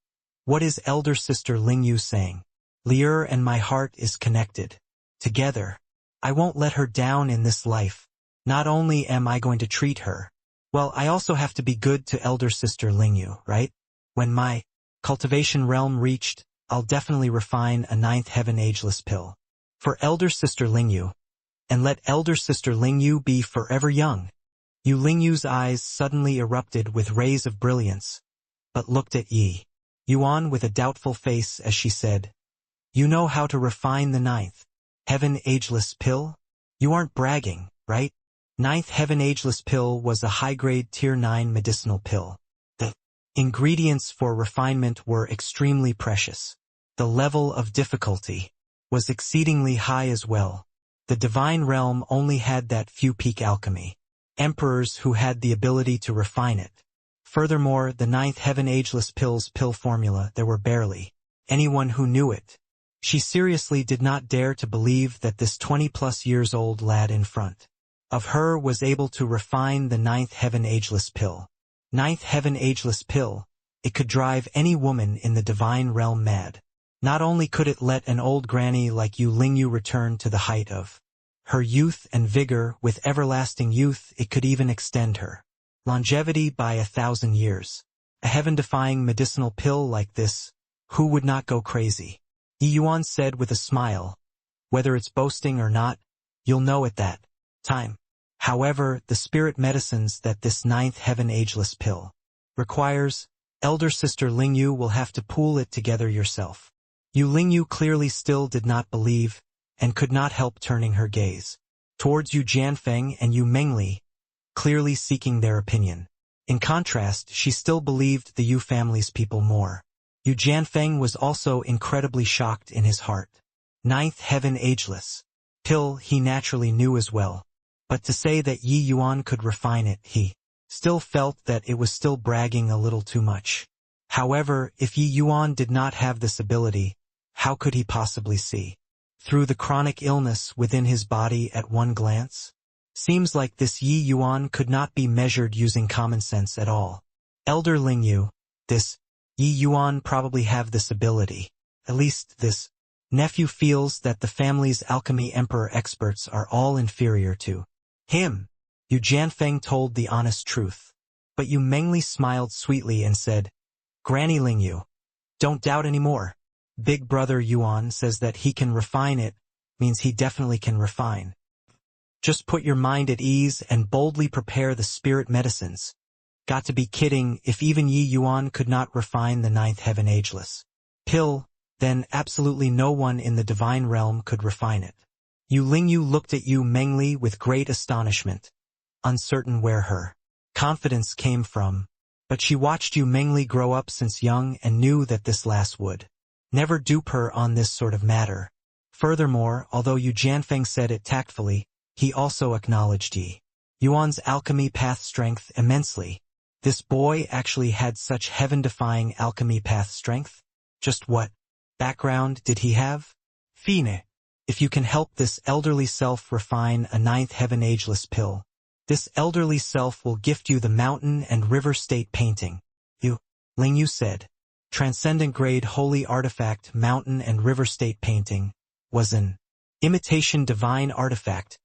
What is elder sister Lingyu saying? Lear and my heart is connected. Together. I won't let her down in this life. Not only am I going to treat her, well, I also have to be good to elder sister Lingyu, right? When my cultivation realm reached, I'll definitely refine a 9th heaven ageless pill for elder sister Lingyu, and let elder sister Lingyu be forever young. Yu Lingyu's eyes suddenly erupted with rays of brilliance, but looked at Yi Yuan with a doubtful face as she said, You know how to refine the 9th heaven ageless pill? You aren't bragging, right? 9th heaven ageless pill was a high-grade tier 9 medicinal pill. The ingredients for refinement were extremely precious. The level of difficulty was exceedingly high as well. The divine realm only had that few peak alchemy emperors who had the ability to refine it. Furthermore, the 9th heaven ageless pill's pill formula, there were barely anyone who knew it. She seriously did not dare to believe that this 20-plus years old lad in front of her was able to refine the 9th heaven ageless pill. 9th heaven ageless pill, it could drive any woman in the divine realm mad. Not only could it let an old granny like Yu Lingyu return to the height of her youth and vigor with everlasting youth, it could even extend her longevity by 1,000 years. A heaven-defying medicinal pill like this, who would not go crazy? Yi Yuan said with a smile, Whether it's boasting or not, you'll know at that time. However, the spirit medicines that this 9th heaven ageless pill requires, elder sister Lingyu will have to pool it together yourself. Yu Lingyu clearly still did not believe, and could not help turning her gaze towards Yu Jianfeng and Yu Mengli, clearly seeking their opinion. In contrast, she still believed the Yu family's people more. Yu Jianfeng was also incredibly shocked in his heart. 9th heaven ageless pill he naturally knew as well, but to say that Yi Yuan could refine it, he still felt that it was still bragging a little too much. However, if Yi Yuan did not have this ability, how could he possibly see through the chronic illness within his body at one glance? Seems like this Yi Yuan could not be measured using common sense at all. Elder Lingyu, this Yi Yuan probably have this ability. At least this nephew feels that the family's alchemy emperor experts are all inferior to him. Yu Jianfeng told the honest truth. But Yu Mengli smiled sweetly and said, Granny Lingyu, don't doubt anymore. Big brother Yuan says that he can refine it, means he definitely can refine. Just put your mind at ease and boldly prepare the spirit medicines. Got to be kidding, if even Yi Yuan could not refine the 9th heaven ageless pill, then absolutely no one in the divine realm could refine it. Yu Lingyu looked at Yu Mengli with great astonishment, uncertain where her confidence came from, but she watched Yu Mengli grow up since young and knew that this lass would never dupe her on this sort of matter. Furthermore, although Yu Jianfeng said it tactfully, he also acknowledged Yi Yuan's alchemy path strength immensely. This boy actually had such heaven-defying alchemy path strength? Just what background did he have? Fine. If you can help this elderly self refine a ninth heaven ageless pill, this elderly self will gift you the mountain and river state painting. Ling Yu said. Transcendent grade holy artifact mountain and river state painting was an imitation divine artifact,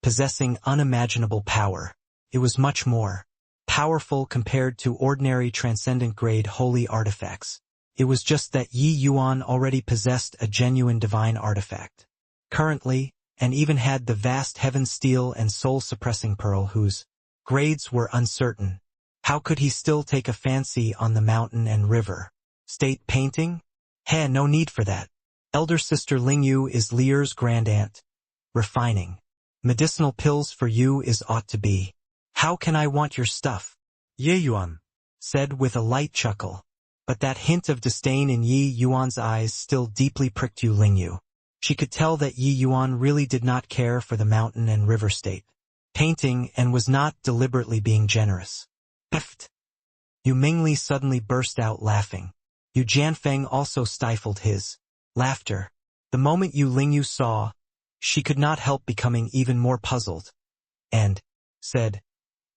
possessing unimaginable power. It was much more powerful compared to ordinary transcendent grade holy artifacts. It was just that Yi Yuan already possessed a genuine divine artifact. Currently, and even had the vast heaven steel and soul-suppressing pearl whose grades were uncertain. How could he still take a fancy on the mountain and river state painting? No need for that. Elder sister Ling Yu is Lier's grand aunt. Refining medicinal pills for you is ought to be. How can I want your stuff? Ye Yuan said with a light chuckle. But that hint of disdain in Yi Yuan's eyes still deeply pricked Ling Yu. She could tell that Yi Yuan really did not care for the mountain and river state painting and was not deliberately being generous. Pfft! Yu Mingli suddenly burst out laughing. Yu Jianfeng also stifled his laughter. The moment Ling Yu saw, she could not help becoming even more puzzled, and said,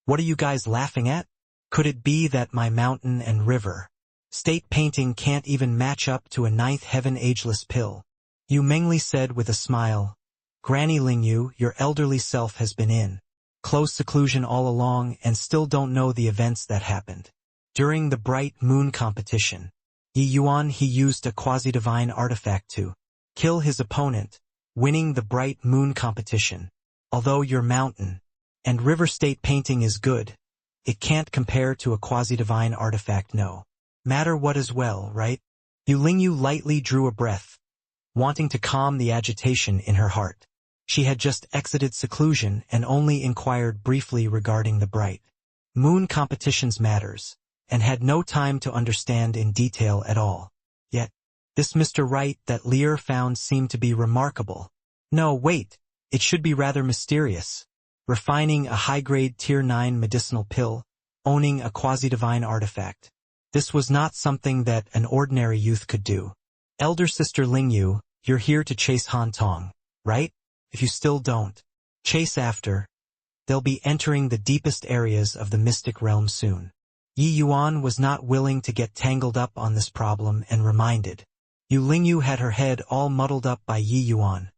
"What are you guys laughing at? Could it be that my mountain and river state painting can't even match up to a ninth heaven ageless pill?" Yu Mingli said with a smile, "Granny Ling Yu, your elderly self has been in close seclusion all along and still don't know the events that happened. During the bright moon competition, Yi Yuan he used a quasi-divine artifact to kill his opponent, winning the bright moon competition. Although your mountain and river state painting is good, it can't compare to a quasi-divine artifact no matter what as well, right?" Ling Yu lightly drew a breath, wanting to calm the agitation in her heart. She had just exited seclusion and only inquired briefly regarding the bright moon competition's matters, and had no time to understand in detail at all. Yet, this Mr. Right that Lier found seemed to be remarkable. No, wait, it should be rather mysterious. Refining a high-grade Tier 9 medicinal pill, owning a quasi-divine artifact. This was not something that an ordinary youth could do. Elder sister Ling Yu, you're here to chase Han Tong, right? If you still don't chase after, they'll be entering the deepest areas of the mystic realm soon. Yi Yuan was not willing to get tangled up on this problem and reminded. Ling Yu had her head all muddled up by Yi Yuan.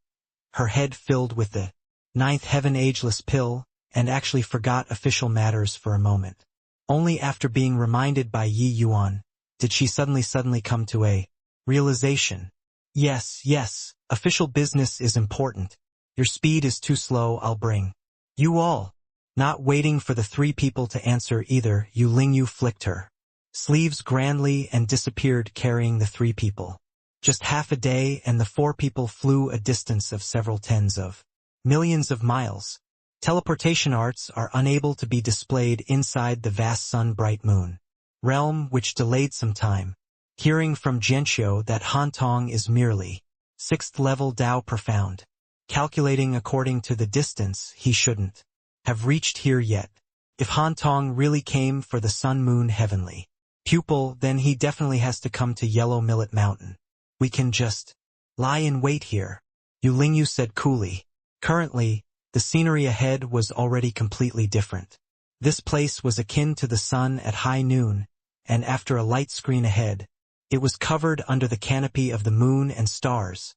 Her head filled with the ninth heaven ageless pill, and actually forgot official matters for a moment. Only after being reminded by Yi Yuan, did she suddenly come to a realization. Yes, official business is important. Your speed is too slow, I'll bring you all. Not waiting for the three people to answer either, Ling Yu flicked her sleeves grandly and disappeared carrying the three people. Just half a day and the four people flew a distance of several tens of millions of miles. Teleportation arts are unable to be displayed inside the vast sun-bright moon realm, which delayed some time. Hearing from Jianxiu that Han Tong is merely 6th level Dao profound. Calculating according to the distance, he shouldn't have reached here yet. If Han Tong really came for the sun-moon heavenly pupil, then he definitely has to come to Yellow Millet Mountain. We can just lie in wait here, Ling Yu said coolly. Currently, the scenery ahead was already completely different. This place was akin to the sun at high noon, and after a light screen ahead, it was covered under the canopy of the moon and stars,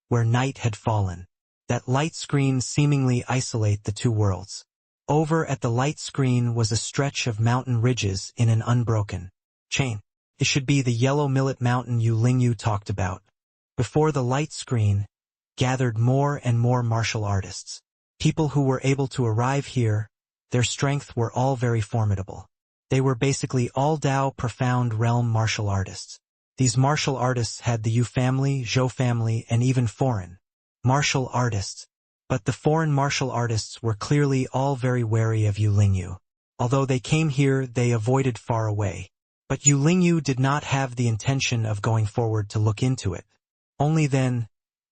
where night had fallen. That light screen seemingly isolate the two worlds. Over at the light screen was a stretch of mountain ridges in an unbroken chain. It should be the Yellow Millet Mountain Ling Yu talked about. Before the light screen, gathered more and more martial artists. People who were able to arrive here, their strength were all very formidable. They were basically all Dao profound realm martial artists. These martial artists had the Yu family, Zhou family, and even foreign martial artists. But the foreign martial artists were clearly all very wary of Ling Yu. Although they came here, they avoided far away. But Ling Yu did not have the intention of going forward to look into it. Only then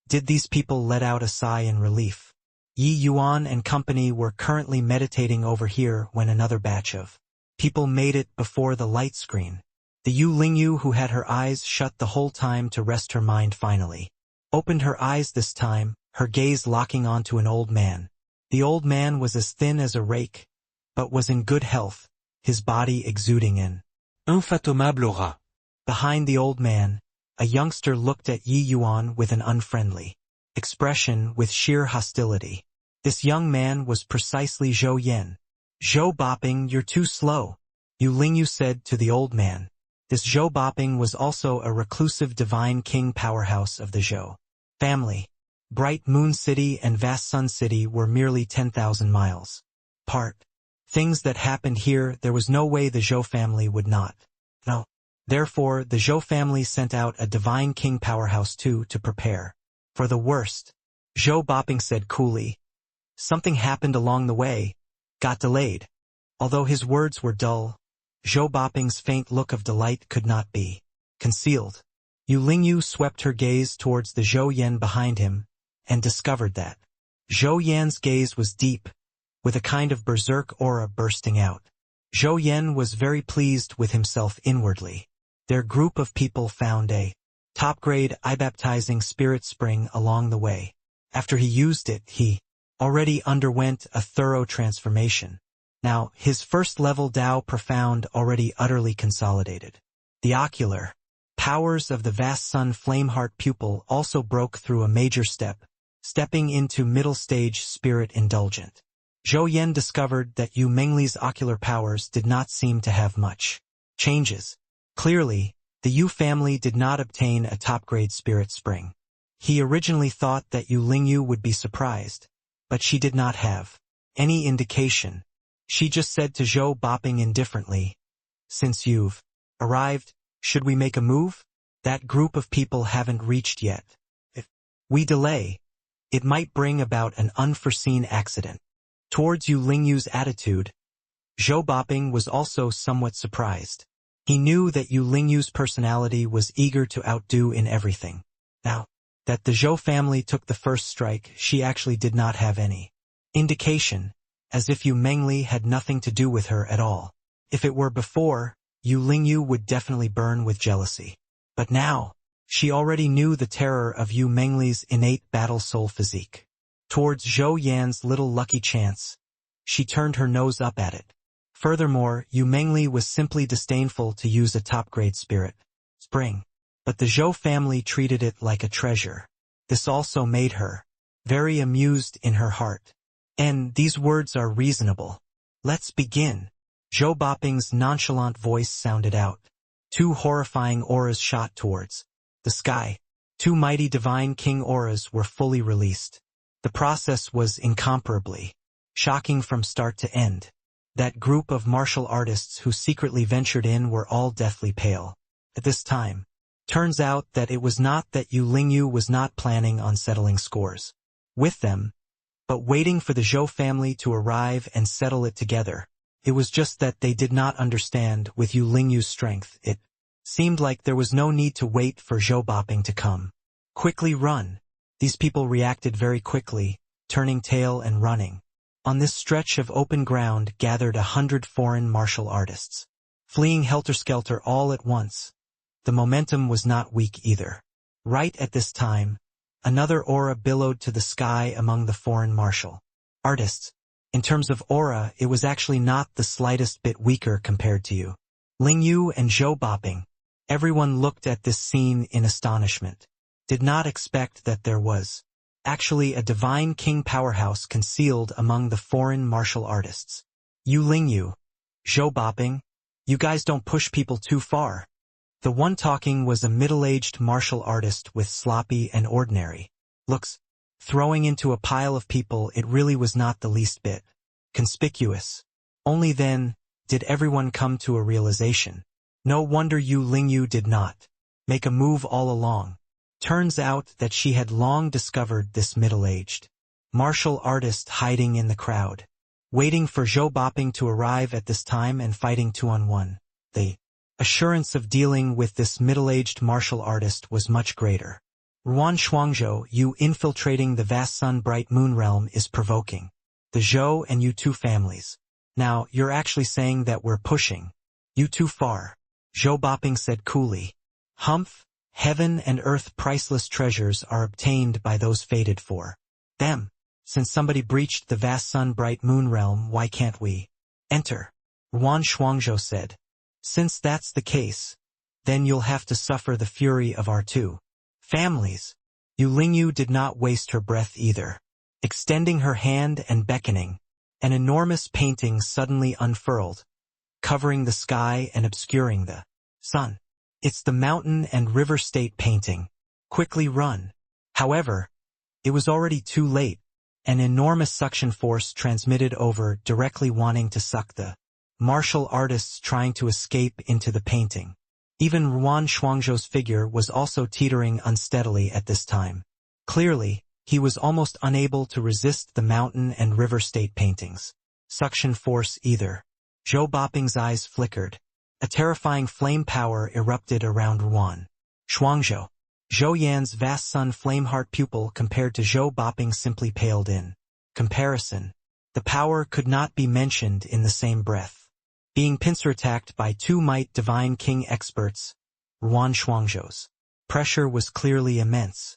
did these people let out a sigh in relief. Yi Yuan and company were currently meditating over here when another batch of people made it before the light screen. The Ling Yu, who had her eyes shut the whole time to rest her mind finally opened her eyes this time, her gaze locking onto an old man. The old man was as thin as a rake, but was in good health, his body exuding an infatigable aura. Behind the old man, a youngster looked at Yi Yuan with an unfriendly expression with sheer hostility. This young man was precisely Zhou Yan. "Zhou Boping, you're too slow," Yu Lingyu said to the old man. This Zhou Boping was also a reclusive divine king powerhouse of the Zhou family. Bright Moon City and Vast Sun City were merely 10,000 miles apart. Things that happened here, there was no way the Zhou family would not know. Therefore, the Zhou family sent out a divine king powerhouse too to prepare for the worst. Zhou Boping said coolly. Something happened along the way, got delayed. Although his words were dull, Zhou Boping's faint look of delight could not be concealed. Yu Lingyu swept her gaze towards the Zhou Yan behind him, and discovered that Zhou Yan's gaze was deep, with a kind of berserk aura bursting out. Zhou Yan was very pleased with himself inwardly. Their group of people found a top-grade eye-baptizing spirit spring along the way. After he used it, he already underwent a thorough transformation. Now, his first-level Tao Profound already utterly consolidated. The ocular powers of the vast sun Flameheart pupil also broke through a major step, stepping into middle-stage spirit indulgent. Zhou Yan discovered that Yu Mengli's ocular powers did not seem to have much changes. Clearly, the Yu family did not obtain a top-grade spirit spring. He originally thought that Yu Lingyu would be surprised, but she did not have any indication. She just said to Zhou Boping indifferently, "Since you've arrived, should we make a move? That group of people haven't reached yet. If we delay, it might bring about an unforeseen accident." Towards Yu Lingyu's attitude, Zhou Boping was also somewhat surprised. He knew that Yu Lingyu's personality was eager to outdo in everything. Now that the Zhou family took the first strike, she actually did not have any indication, as if Yu Mengli had nothing to do with her at all. If it were before, Yu Lingyu would definitely burn with jealousy. But now, she already knew the terror of Yu Mengli's innate battle soul physique. Towards Zhou Yan's little lucky chance, she turned her nose up at it. Furthermore, Yu Mengli was simply disdainful to use a top-grade spirit spring. But the Zhou family treated it like a treasure. This also made her very amused in her heart. And these words are reasonable. Let's begin. Zhou Boping's nonchalant voice sounded out. Two horrifying auras shot towards the sky. Two mighty divine king auras were fully released. The process was incomparably shocking from start to end. That group of martial artists who secretly ventured in were all deathly pale. At this time, turns out that it was not that Yu Lingyu was not planning on settling scores with them, but waiting for the Zhou family to arrive and settle it together. It was just that they did not understand with Yu Lingyu's strength. It seemed like there was no need to wait for Zhou Boping to come. Quickly run. These people reacted very quickly, turning tail and running. On this stretch of open ground gathered 100 foreign martial artists, fleeing helter-skelter all at once. The momentum was not weak either. Right at this time, another aura billowed to the sky among the foreign martial artists. In terms of aura, it was actually not the slightest bit weaker compared to Yu Lingyu and Zhou Boping. Everyone looked at this scene in astonishment. Did not expect that there was actually a divine king powerhouse concealed among the foreign martial artists. Yu Lingyu, Zhou Boping, you guys don't push people too far. The one talking was a middle-aged martial artist with sloppy and ordinary looks. Throwing into a pile of people, it really was not the least bit conspicuous. Only then did everyone come to a realization. No wonder Yu Lingyu did not make a move all along. Turns out that she had long discovered this middle-aged martial artist hiding in the crowd, waiting for Zhou Boping to arrive at this time and fighting 2-on-1. The assurance of dealing with this middle-aged martial artist was much greater. Ruan Shuangzhou, you infiltrating the vast sun bright moon realm is provoking the Zhou and you two families. Now, you're actually saying that we're pushing you too far. Zhou Boping said coolly. Humph, heaven and earth priceless treasures are obtained by those fated for Them. Since somebody breached the vast sun-bright moon realm, why can't we enter? Ruan Shuangzhou said. Since that's the case, then you'll have to suffer the fury of our two families. Yu Lingyu did not waste her breath either. Extending her hand and beckoning, an enormous painting suddenly unfurled, covering the sky and obscuring the sun. It's the mountain and river state painting. Quickly run. However, it was already too late. An enormous suction force transmitted over, directly wanting to suck the martial artists trying to escape into the painting. Even Ruan Shuangzhou's figure was also teetering unsteadily at this time. Clearly, he was almost unable to resist the mountain and river state paintings. Suction force either. Zhou Boping's eyes flickered. A terrifying flame power erupted around Ruan Shuangzhou. Zhou Yan's vast sun flameheart pupil compared to Zhou Boping simply paled in comparison. The power could not be mentioned in the same breath. Being pincer-attacked by two Might Divine King experts, Ruan Shuangzhou's pressure was clearly immense.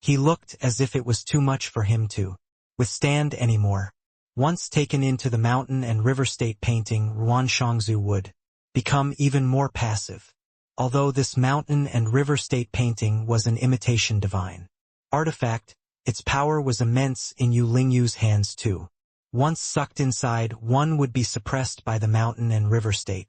He looked as if it was too much for him to withstand anymore. Once taken into the mountain and river state painting, Ruan Shuangzhou would become even more passive. Although this mountain and river state painting was an imitation divine artifact, its power was immense in Yu Lingyu's hands too. Once sucked inside, one would be suppressed by the mountain and river state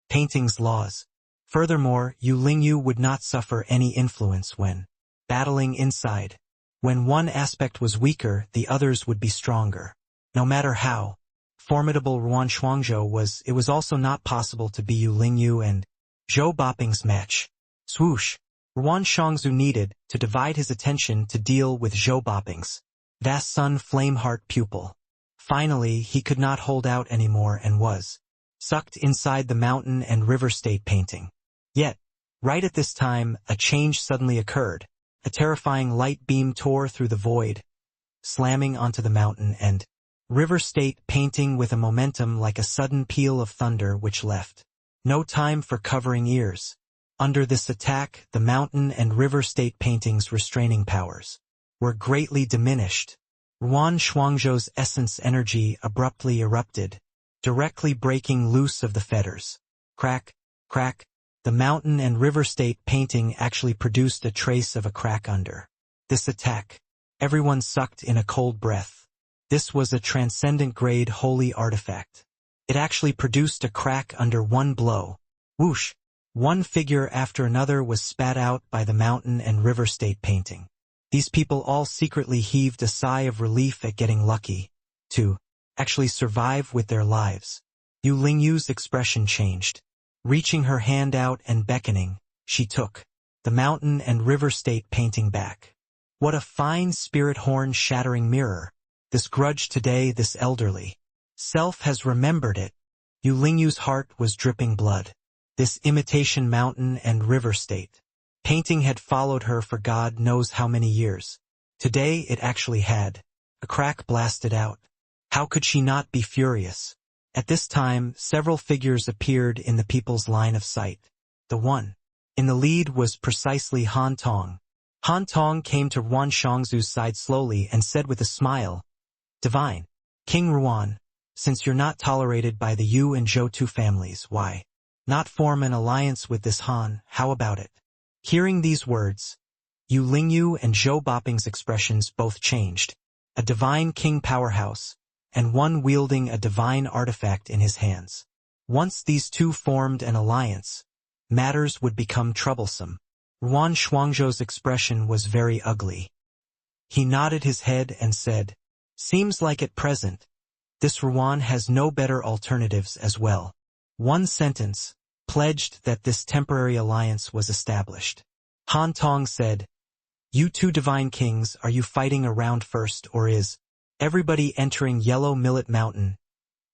painting's laws. Furthermore, Yu Lingyu would not suffer any influence when battling inside. When one aspect was weaker, the others would be stronger. No matter how formidable Ruan Shuangzhou was, it was also not possible to be Yu Lingyu and Zhou Boping's match. Swoosh! Ruan Shuangzhou needed to divide his attention to deal with Zhou Boping's vast sun flameheart pupil. Finally, he could not hold out anymore and was sucked inside the mountain and river state painting. Yet, right at this time, a change suddenly occurred. A terrifying light beam tore through the void, slamming onto the mountain and river state painting with a momentum like a sudden peal of thunder which left no time for covering ears. Under this attack, the mountain and river state painting's restraining powers were greatly diminished. Ruan Shuangzhou's essence energy abruptly erupted, directly breaking loose of the fetters. Crack, crack. The mountain and river state painting actually produced a trace of a crack under this attack. Everyone sucked in a cold breath. This was a transcendent-grade holy artifact. It actually produced a crack under one blow. Whoosh! One figure after another was spat out by the mountain and river state painting. These people all secretly heaved a sigh of relief at getting lucky to actually survive with their lives. Yu Lingyu's expression changed. Reaching her hand out and beckoning, she took the mountain and river state painting back. What a fine spirit horn-shattering mirror. This grudge today, this elderly self has remembered it. Yu Lingyu's heart was dripping blood. This imitation mountain and river state painting had followed her for God knows how many years. Today it actually had a crack blasted out. How could she not be furious? At this time, several figures appeared in the people's line of sight. The one in the lead was precisely Han Tong. Han Tong came to Ruan Shuangzhou's side slowly and said with a smile, "Divine King Ruan, since you're not tolerated by the Yu and Zhou two families, why not form an alliance with this Han? How about it?" Hearing these words, Yu Lingyu and Zhou Boping's expressions both changed. A divine king powerhouse, and one wielding a divine artifact in his hands. Once these two formed an alliance, matters would become troublesome. Ruan Shuangzhou's expression was very ugly. He nodded his head and said, "Seems like at present, this Ruan has no better alternatives as well." One sentence pledged that this temporary alliance was established. Han Tong said, "You two divine kings, are you fighting a round first, or is everybody entering Yellow Millet Mountain,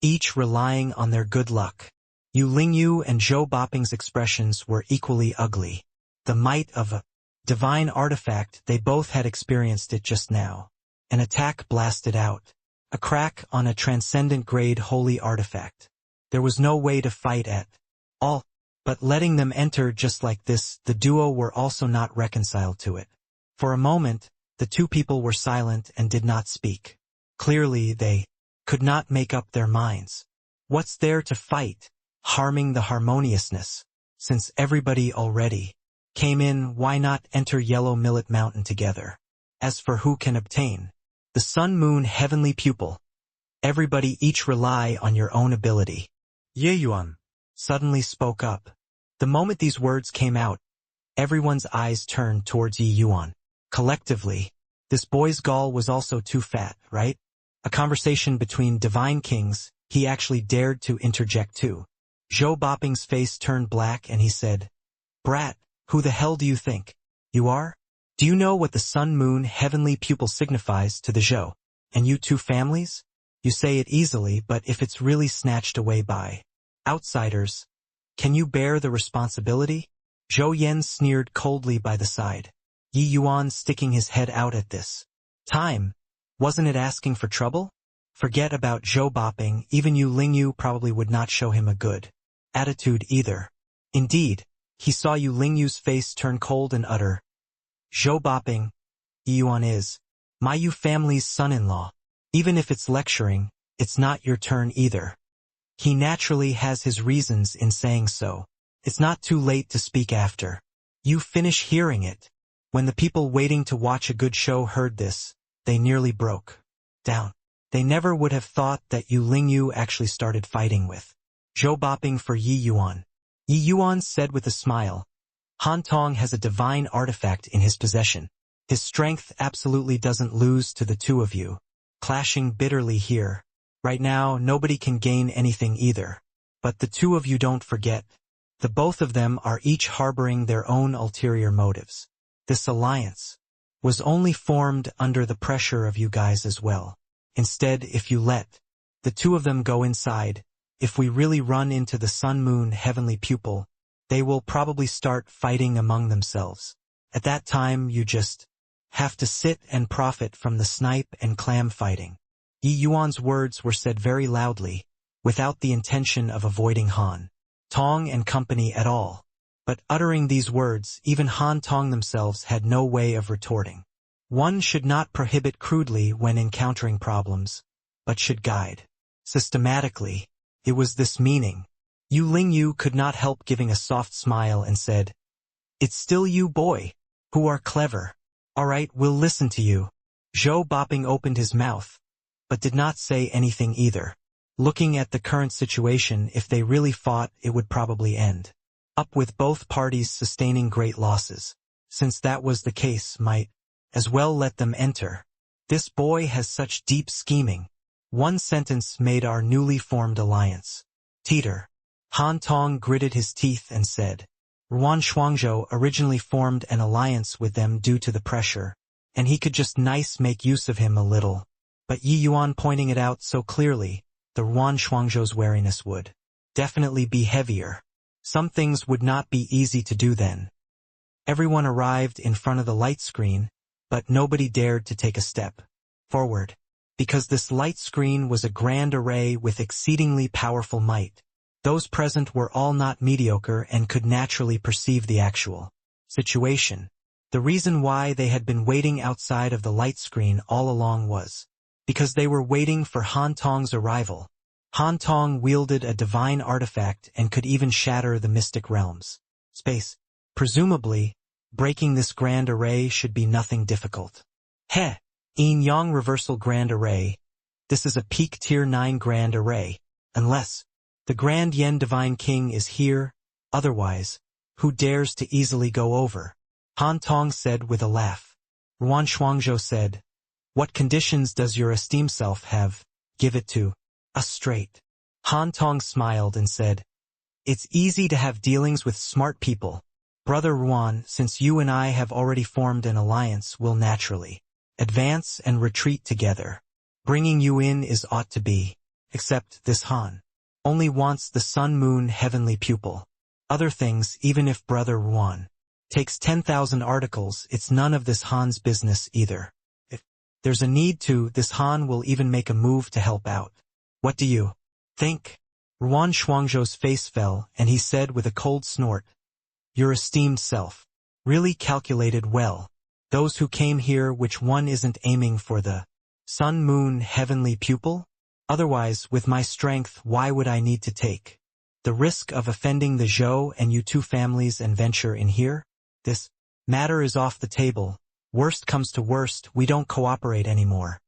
each relying on their good luck?" Yu Lingyu and Zhou Boping's expressions were equally ugly. The might of a divine artifact, they both had experienced it just now. An attack blasted out. A crack on a transcendent-grade holy artifact. There was no way to fight at all, but letting them enter just like this, the duo were also not reconciled to it. For a moment, The two people were silent and did not speak. Clearly, they could not make up their minds. What's there to fight, harming the harmoniousness? Since everybody already came in, why not enter Yellow Millet Mountain together? As for who can obtain the Sun Moon Heavenly Pupil, everybody each rely on your own ability. Ye Yuan Suddenly spoke up. The moment these words came out, everyone's eyes turned towards Yi Yuan. Collectively, this boy's gall was also too fat, right? A conversation between divine kings, he actually dared to interject too. Zhou Boping's face turned black and he said, "Brat, who the hell do you think you are? Do you know what the Sun Moon Heavenly Pupil signifies to the Zhou? And you two families? You say it easily, but if it's really snatched away by outsiders, can you bear the responsibility?" Zhou Yan sneered coldly by the side. Yi Yuan sticking his head out at this time. Wasn't it asking for trouble? Forget about Zhou Boping, even Yu Lingyu probably would not show him a good attitude either. Indeed, he saw Yu Lingyu's face turn cold and utter, "Zhou Boping, Yi Yuan is my Yu family's son-in-law. Even if it's lecturing, it's not your turn either." He naturally has his reasons in saying so. It's not too late to speak after you finish hearing it. When the people waiting to watch a good show heard this, they nearly broke down. They never would have thought that Yu Lingyu actually started fighting with Zhou Boping for Yi Yuan. Yi Yuan said with a smile, "Han Tong has a divine artifact in his possession. His strength absolutely doesn't lose to the two of you. Clashing bitterly here. Right now, nobody can gain anything either. But the two of you don't forget. The both of them are each harboring their own ulterior motives. This alliance was only formed under the pressure of you guys as well. Instead, if you let the two of them go inside, if we really run into the Sun Moon Heavenly Pupil, they will probably start fighting among themselves. At that time, you just have to sit and profit from the snipe and clam fighting." Yi Yuan's words were said very loudly, without the intention of avoiding Han Tong and company at all. But uttering these words, even Han Tong themselves had no way of retorting. One should not prohibit crudely when encountering problems, but should guide systematically. It was this meaning. Yu Lingyu could not help giving a soft smile and said, "It's still you, boy, who are clever. All right, we'll listen to you." Zhou Boping opened his mouth, but did not say anything either. Looking at the current situation, if they really fought, it would probably end up with both parties sustaining great losses. Since that was the case, might as well let them enter. This boy has such deep scheming. One sentence made our newly formed alliance teeter. Han Tong gritted his teeth and said, "Ruan Shuangzhou originally formed an alliance with them due to the pressure, and he could just nice make use of him a little." But Yi Yuan pointing it out so clearly, the Ruan Shuangzhou's wariness would definitely be heavier. Some things would not be easy to do then. Everyone arrived in front of the light screen, but nobody dared to take a step forward, because this light screen was a grand array with exceedingly powerful might. Those present were all not mediocre and could naturally perceive the actual situation. The reason why they had been waiting outside of the light screen all along was because they were waiting for Han Tong's arrival. Han Tong wielded a divine artifact and could even shatter the mystic realms. Space. Presumably, breaking this grand array should be nothing difficult. Yin Yang Reversal Grand Array. This is a peak Tier 9 Grand Array. Unless the Grand Yen Divine King is here, otherwise, who dares to easily go over? Han Tong said with a laugh. Ruan Shuangzhou said, "What conditions does your esteemed self have? Give it to us straight." Han Tong smiled and said, "It's easy to have dealings with smart people. Brother Ruan, since you and I have already formed an alliance, we'll naturally advance and retreat together. Bringing you in is ought to be, except this Han only wants the Sun Moon Heavenly Pupil. Other things, even if Brother Ruan takes 10,000 articles, it's none of this Han's business either. If there's a need to, this Han will even make a move to help out. What do you think?" Ruan Shuangzhou's face fell, and he said with a cold snort, "Your esteemed self really calculated well. Those who came here, which one isn't aiming for the sun, moon, heavenly pupil? Otherwise, with my strength, why would I need to take the risk of offending the Zhou and you two families and venture in here? This matter is off the table. Worst comes to worst, we don't cooperate anymore.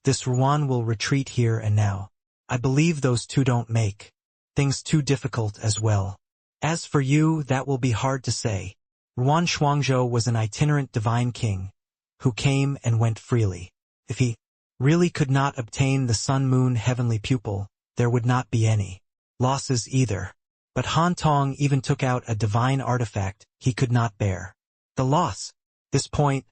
This Ruan will retreat here and now. I believe those two don't make things too difficult as well. As for you, that will be hard to say. Ruan Shuangzhou was an itinerant divine king, who came and went freely. If he really could not obtain the sun-moon heavenly pupil, there would not be any losses either. But Han Tong even took out a divine artifact he could not bear the loss. This point,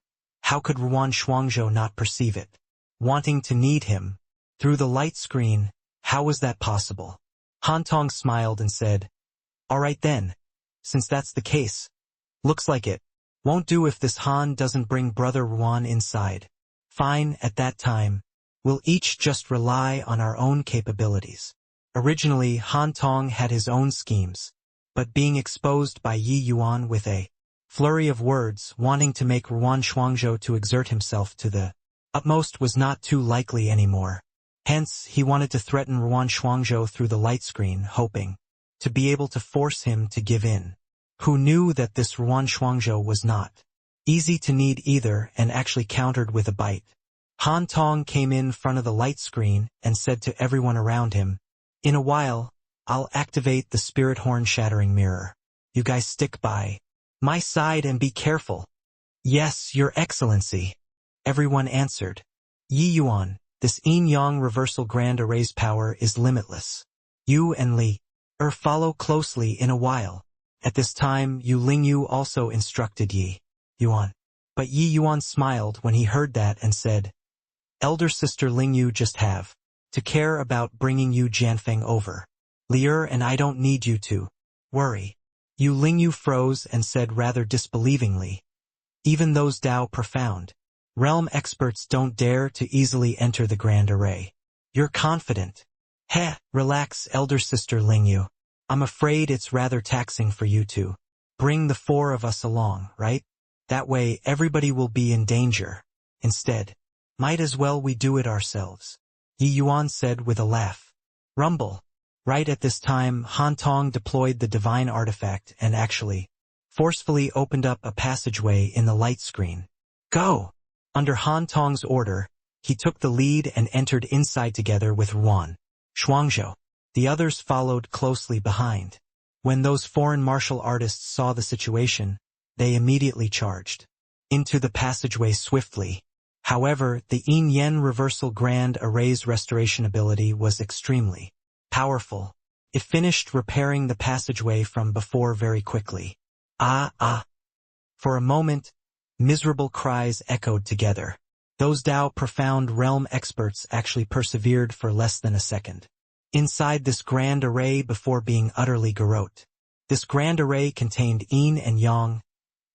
how could Ruan Shuangzhou not perceive it? Wanting to need him through the light screen, how was that possible? Han Tong smiled and said, "All right then, since that's the case. Looks like it won't do if this Han doesn't bring brother Ruan inside. Fine, at that time, we'll each just rely on our own capabilities." Originally, Han Tong had his own schemes, but being exposed by Yi Yuan with a flurry of words, wanting to make Ruan Shuangzhou to exert himself to the utmost was not too likely anymore. Hence, he wanted to threaten Ruan Shuangzhou through the light screen, hoping to be able to force him to give in. Who knew that this Ruan Shuangzhou was not easy to need either, and actually countered with a bite. Han Tong came in front of the light screen and said to everyone around him, "In a while, I'll activate the spirit horn shattering mirror. You guys stick by my side and be careful." "Yes, Your Excellency," everyone answered. "Yi Yuan, this yin-yang reversal grand array's power is limitless. You and Li follow closely in a while." At this time, Yu Lingyu also instructed Yi Yuan. But Yi Yuan smiled when he heard that and said, "Elder sister Lingyu just have to care about bringing Yu Jianfeng over. Lier and I don't need you to worry." Yu Lingyu froze and said rather disbelievingly, "Even those Dao profound realm experts don't dare to easily enter the grand array. You're confident." "Heh, relax, elder sister Lingyu. I'm afraid it's rather taxing for you to bring the four of us along, right? That way everybody will be in danger. Instead, might as well we do it ourselves," Yi Yuan said with a laugh. Rumble. Right at this time, Han Tong deployed the divine artifact and actually forcefully opened up a passageway in the light screen. "Go!" Under Han Tong's order, he took the lead and entered inside together with Ruan Shuangzhou. The others followed closely behind. When those foreign martial artists saw the situation, they immediately charged into the passageway swiftly. However, the yin-yen reversal grand array's restoration ability was extremely powerful. It finished repairing the passageway from before very quickly. Ah! For a moment, miserable cries echoed together. Those Dao profound realm experts actually persevered for less than a second inside this grand array before being utterly garrote. This grand array contained yin and yang,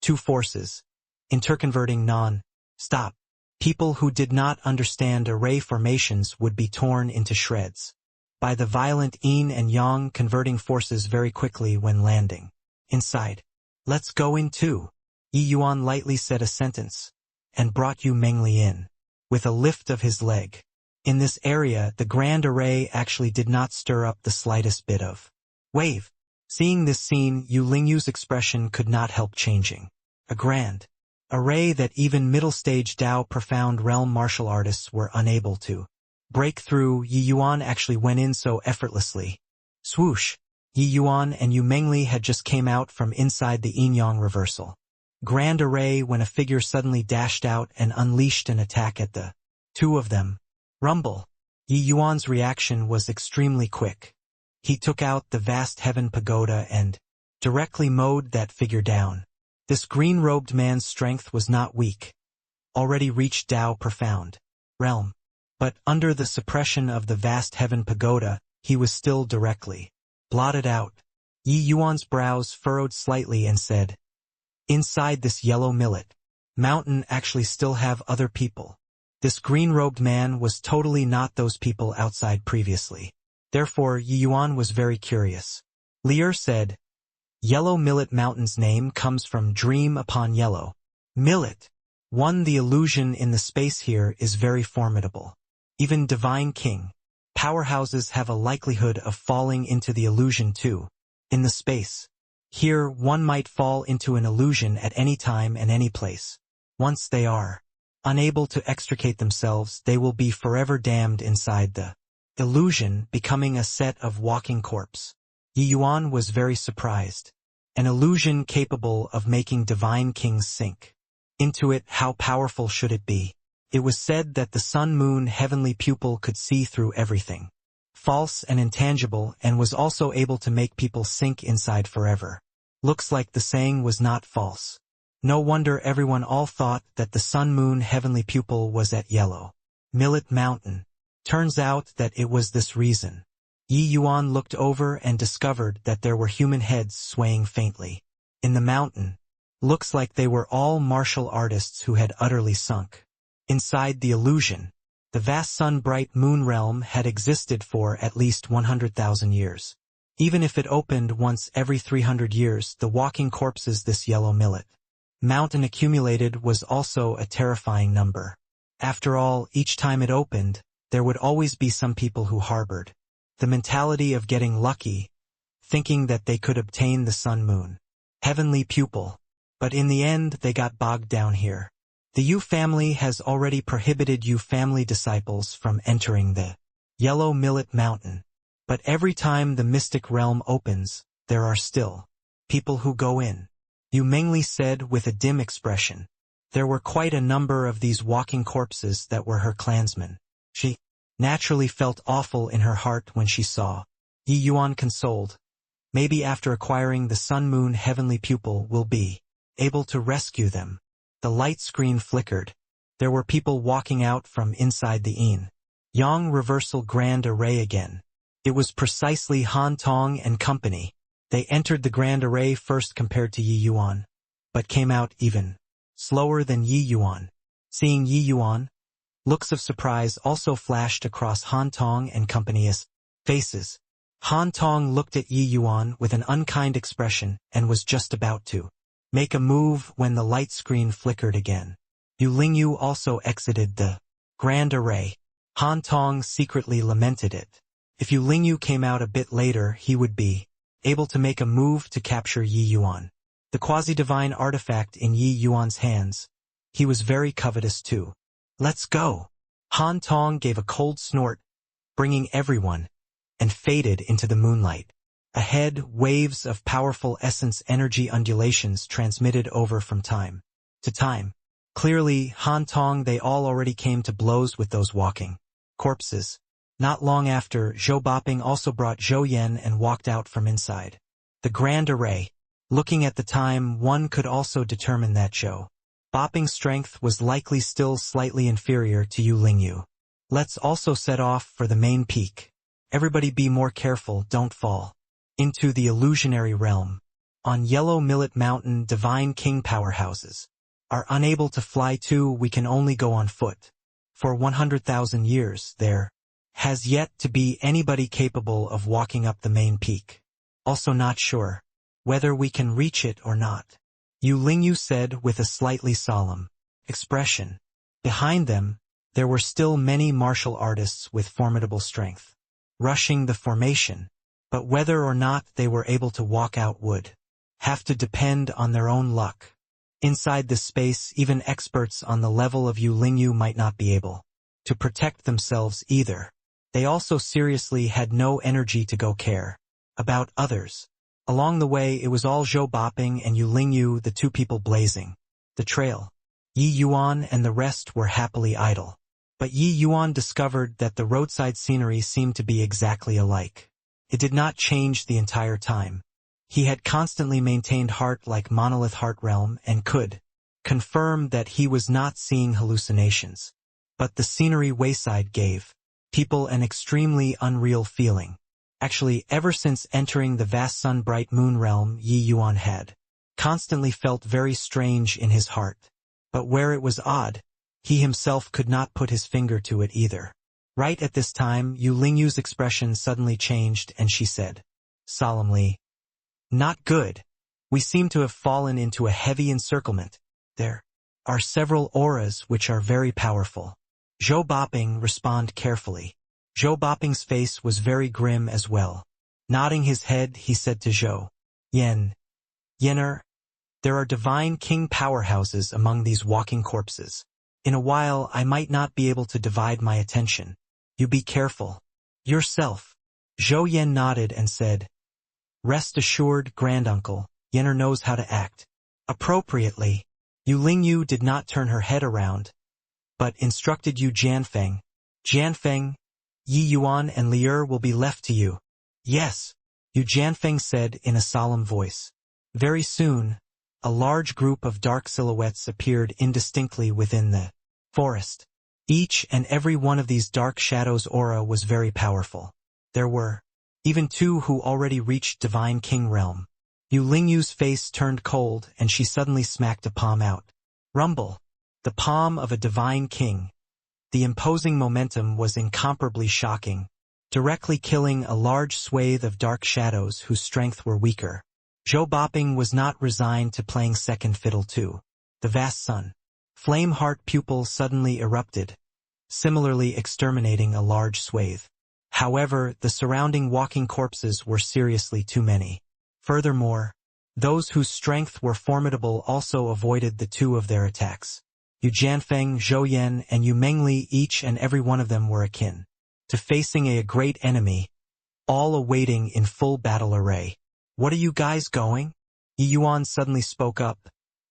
two forces, interconverting non-stop. People who did not understand array formations would be torn into shreds by the violent yin and yang converting forces very quickly when landing inside. "Let's go in too." Yi Yuan lightly said a sentence, and brought Yu Mengli in, with a lift of his leg. In this area, the grand array actually did not stir up the slightest bit of wave. Seeing this scene, Yu Lingyu's expression could not help changing. A grand array that even middle-stage Dao profound realm martial artists were unable to break through. Yi Yuan actually went in so effortlessly. Swoosh! Yi Yuan and Yu Mengli had just came out from inside the yin-yang reversal grand array when a figure suddenly dashed out and unleashed an attack at the two of them. Rumble. Yi Yuan's reaction was extremely quick. He took out the vast heaven pagoda and directly mowed that figure down. This green-robed man's strength was not weak. Already reached Dao profound realm. But under the suppression of the vast heaven pagoda, he was still directly blotted out. Yi Yuan's brows furrowed slightly and said, "Inside this yellow millet mountain actually still have other people. This green-robed man was totally not those people outside previously." Therefore, Yi Yuan was very curious. Lier said, "Yellow Millet Mountain's name comes from dream upon yellow. Millet. The illusion in the space here is very formidable. Even Divine King powerhouses have a likelihood of falling into the illusion too. In the space. Here one might fall into an illusion at any time and any place. Once they are unable to extricate themselves, they will be forever damned inside the illusion, becoming a set of walking corpse. Yi Yuan was very surprised. An illusion capable of making divine kings sink into it, how powerful should it be? It was said that the sun-moon heavenly pupil could see through everything false and intangible, and was also able to make people sink inside forever. Looks like the saying was not false. No wonder everyone all thought that the sun-moon heavenly pupil was at Yellow Millet Mountain. Turns out that it was this reason. Yi Yuan looked over and discovered that there were human heads swaying faintly in the mountain. Looks like they were all martial artists who had utterly sunk inside the illusion. The vast sun-bright moon realm had existed for at least 100,000 years. Even if it opened once every 300 years, the walking corpses this Yellow Millet Mountain accumulated was also a terrifying number. After all, each time it opened, there would always be some people who harbored the mentality of getting lucky, thinking that they could obtain the sun-moon heavenly pupil. But in the end they got bogged down here. The Yu family has already prohibited Yu family disciples from entering the Yellow Millet Mountain. But every time the mystic realm opens, there are still people who go in. Yu Mengli said with a dim expression. There were quite a number of these walking corpses that were her clansmen. She naturally felt awful in her heart when she saw. Yi Yuan consoled. Maybe after acquiring the sun-moon heavenly pupil will be able to rescue them. The light screen flickered. There were people walking out from inside the Yin Yang Reversal Grand Array again. It was precisely Han Tong and company. They entered the Grand Array first compared to Yi Yuan, but came out even slower than Yi Yuan. Seeing Yi Yuan, looks of surprise also flashed across Han Tong and company's faces. Han Tong looked at Yi Yuan with an unkind expression and was just about to make a move when the light screen flickered again. Yu Lingyu also exited the Grand Array. Han Tong secretly lamented it. If Yu Lingyu came out a bit later, he would be able to make a move to capture Yi Yuan. The quasi-divine artifact in Yi Yuan's hands. He was very covetous too. Let's go. Han Tong gave a cold snort, bringing everyone, and faded into the moonlight. Ahead, waves of powerful essence energy undulations transmitted over from time to time. Clearly, Han Tong, they all already came to blows with those walking corpses. Not long after, Zhou Boping also brought Zhou Yan and walked out from inside the Grand Array. Looking at the time, one could also determine that Zhou Boping's strength was likely still slightly inferior to Yu Lingyu. Let's also set off for the main peak. Everybody be more careful, don't fall into the illusionary realm. On Yellow Millet Mountain, divine king powerhouses are unable to fly too. We can only go on foot. For 100,000 years, there has yet to be anybody capable of walking up the main peak. Also not sure whether we can reach it or not. Yu Lingyu said with a slightly solemn expression. Behind them, there were still many martial artists with formidable strength, rushing the formation, but whether or not they were able to walk out would have to depend on their own luck. Inside this space, even experts on the level of Yu Lingyu might not be able to protect themselves either. They also seriously had no energy to go care about others. Along the way, it was all Zhou Boping and Yu Lingyu, the two people blazing the trail. Yi Yuan and the rest were happily idle. But Yi Yuan discovered that the roadside scenery seemed to be exactly alike. It did not change the entire time. He had constantly maintained heart like monolith heart realm and could confirm that he was not seeing hallucinations. But the scenery wayside gave people an extremely unreal feeling. Actually, ever since entering the vast sun-bright moon realm, Yi Yuan had constantly felt very strange in his heart. But where it was odd, he himself could not put his finger to it either. Right at this time, Yu Lingyu's expression suddenly changed and she said, solemnly, "Not good. We seem to have fallen into a heavy encirclement. There are several auras which are very powerful. Zhou Boping responded carefully. Zhou Boping's face was very grim as well. Nodding his head, he said to Zhou Yenner, there are divine king powerhouses among these walking corpses. In a while I might not be able to divide my attention. You be careful. Yourself. Zhou Yan nodded and said, rest assured, granduncle, Yenner knows how to act appropriately. Yu Lingyu did not turn her head around, but instructed Yu Jianfeng, Yi Yuan and Lier will be left to you. Yes, Yu Jianfeng said in a solemn voice. Very soon, a large group of dark silhouettes appeared indistinctly within the forest. Each and every one of these dark shadows' aura was very powerful. There were even two who already reached Divine King realm. Yu Lingyu's face turned cold and she suddenly smacked a palm out. Rumble. The palm of a Divine King. The imposing momentum was incomparably shocking, directly killing a large swathe of dark shadows whose strength were weaker. Zhou Boping was not resigned to playing second fiddle to the vast sun. Flame heart pupils suddenly erupted, similarly exterminating a large swathe. However, the surrounding walking corpses were seriously too many. Furthermore, those whose strength were formidable also avoided the two of their attacks. Yu Jianfeng, Zhou Yan, and Yu Mengli, each and every one of them were akin to facing a great enemy, all awaiting in full battle array. What are you guys going? Yi Yuan suddenly spoke up,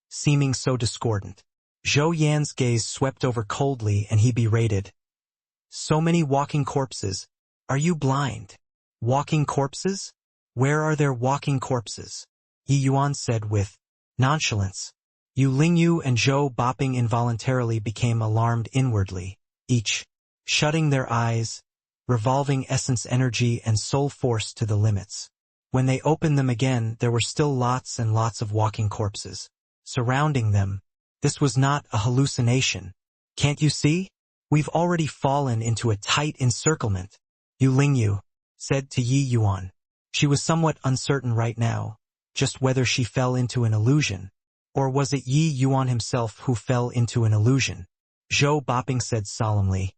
seeming so discordant. Zhou Yan's gaze swept over coldly and he berated. So many walking corpses. Are you blind? Walking corpses? Where are their walking corpses? Yi Yuan said with nonchalance. Yu Lingyu and Zhou Boping involuntarily became alarmed inwardly, each shutting their eyes, revolving essence energy and soul force to the limits. When they opened them again, there were still lots and lots of walking corpses surrounding them. This was not a hallucination. Can't you see? We've already fallen into a tight encirclement, Yu Lingyu said to Yi Yuan. She was somewhat uncertain right now, just whether she fell into an illusion, or was it Yi Yuan himself who fell into an illusion. Zhou Boping said solemnly.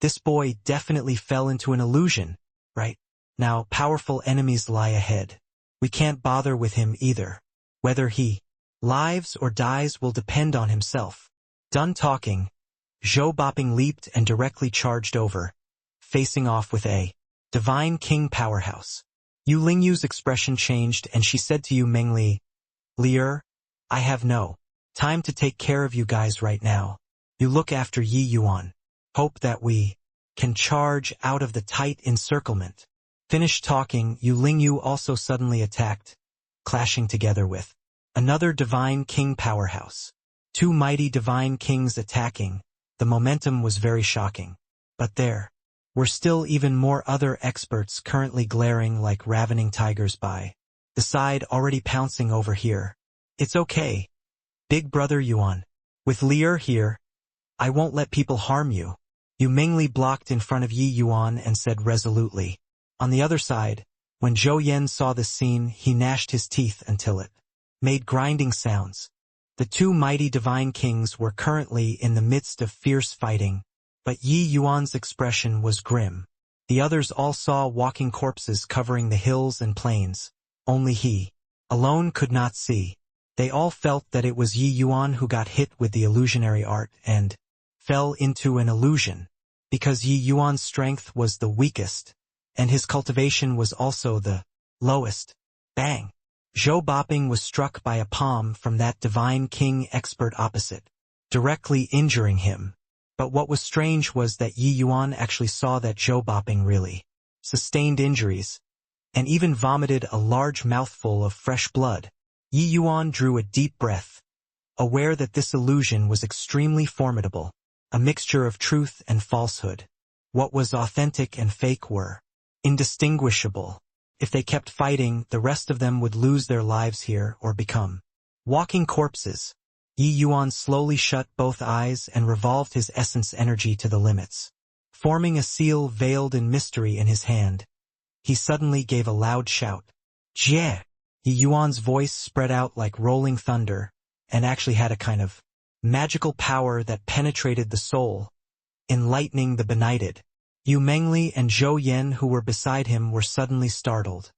This boy definitely fell into an illusion, right? Now powerful enemies lie ahead. We can't bother with him either. Whether he lives or dies will depend on himself. Done talking, Zhou Boping leaped and directly charged over, facing off with a Divine King powerhouse. Yu Lingyu's expression changed and she said to Yu Mengli, Lier, I have no time to take care of you guys right now. You look after Yi Yuan. Hope that we can charge out of the tight encirclement. Finished talking, Yu Lingyu also suddenly attacked, clashing together with another Divine King powerhouse. Two mighty Divine Kings attacking. The momentum was very shocking. But there were still even more other experts currently glaring like ravening tigers by the side, already pouncing over here. It's okay, Big Brother Yuan. With Lier here, I won't let people harm you. Yu Mengli blocked in front of Yi Yuan and said resolutely. On the other side, when Zhou Yan saw this scene, he gnashed his teeth until it made grinding sounds. The two mighty Divine Kings were currently in the midst of fierce fighting, but Yi Yuan's expression was grim. The others all saw walking corpses covering the hills and plains. Only he alone could not see. They all felt that it was Yi Yuan who got hit with the illusionary art and fell into an illusion, because Yi Yuan's strength was the weakest, and his cultivation was also the lowest. Bang! Zhou Boping was struck by a palm from that Divine King expert opposite, directly injuring him. But what was strange was that Yi Yuan actually saw that Zhou Boping really sustained injuries, and even vomited a large mouthful of fresh blood. Yi Yuan drew a deep breath, aware that this illusion was extremely formidable, a mixture of truth and falsehood. What was authentic and fake were indistinguishable. If they kept fighting, the rest of them would lose their lives here or become walking corpses. Yi Yuan slowly shut both eyes and revolved his essence energy to the limits. Forming a seal veiled in mystery in his hand, he suddenly gave a loud shout. Jie! Yi Yuan's voice spread out like rolling thunder, and actually had a kind of magical power that penetrated the soul, enlightening the benighted. Yu Mengli and Zhou Yan who were beside him were suddenly startled,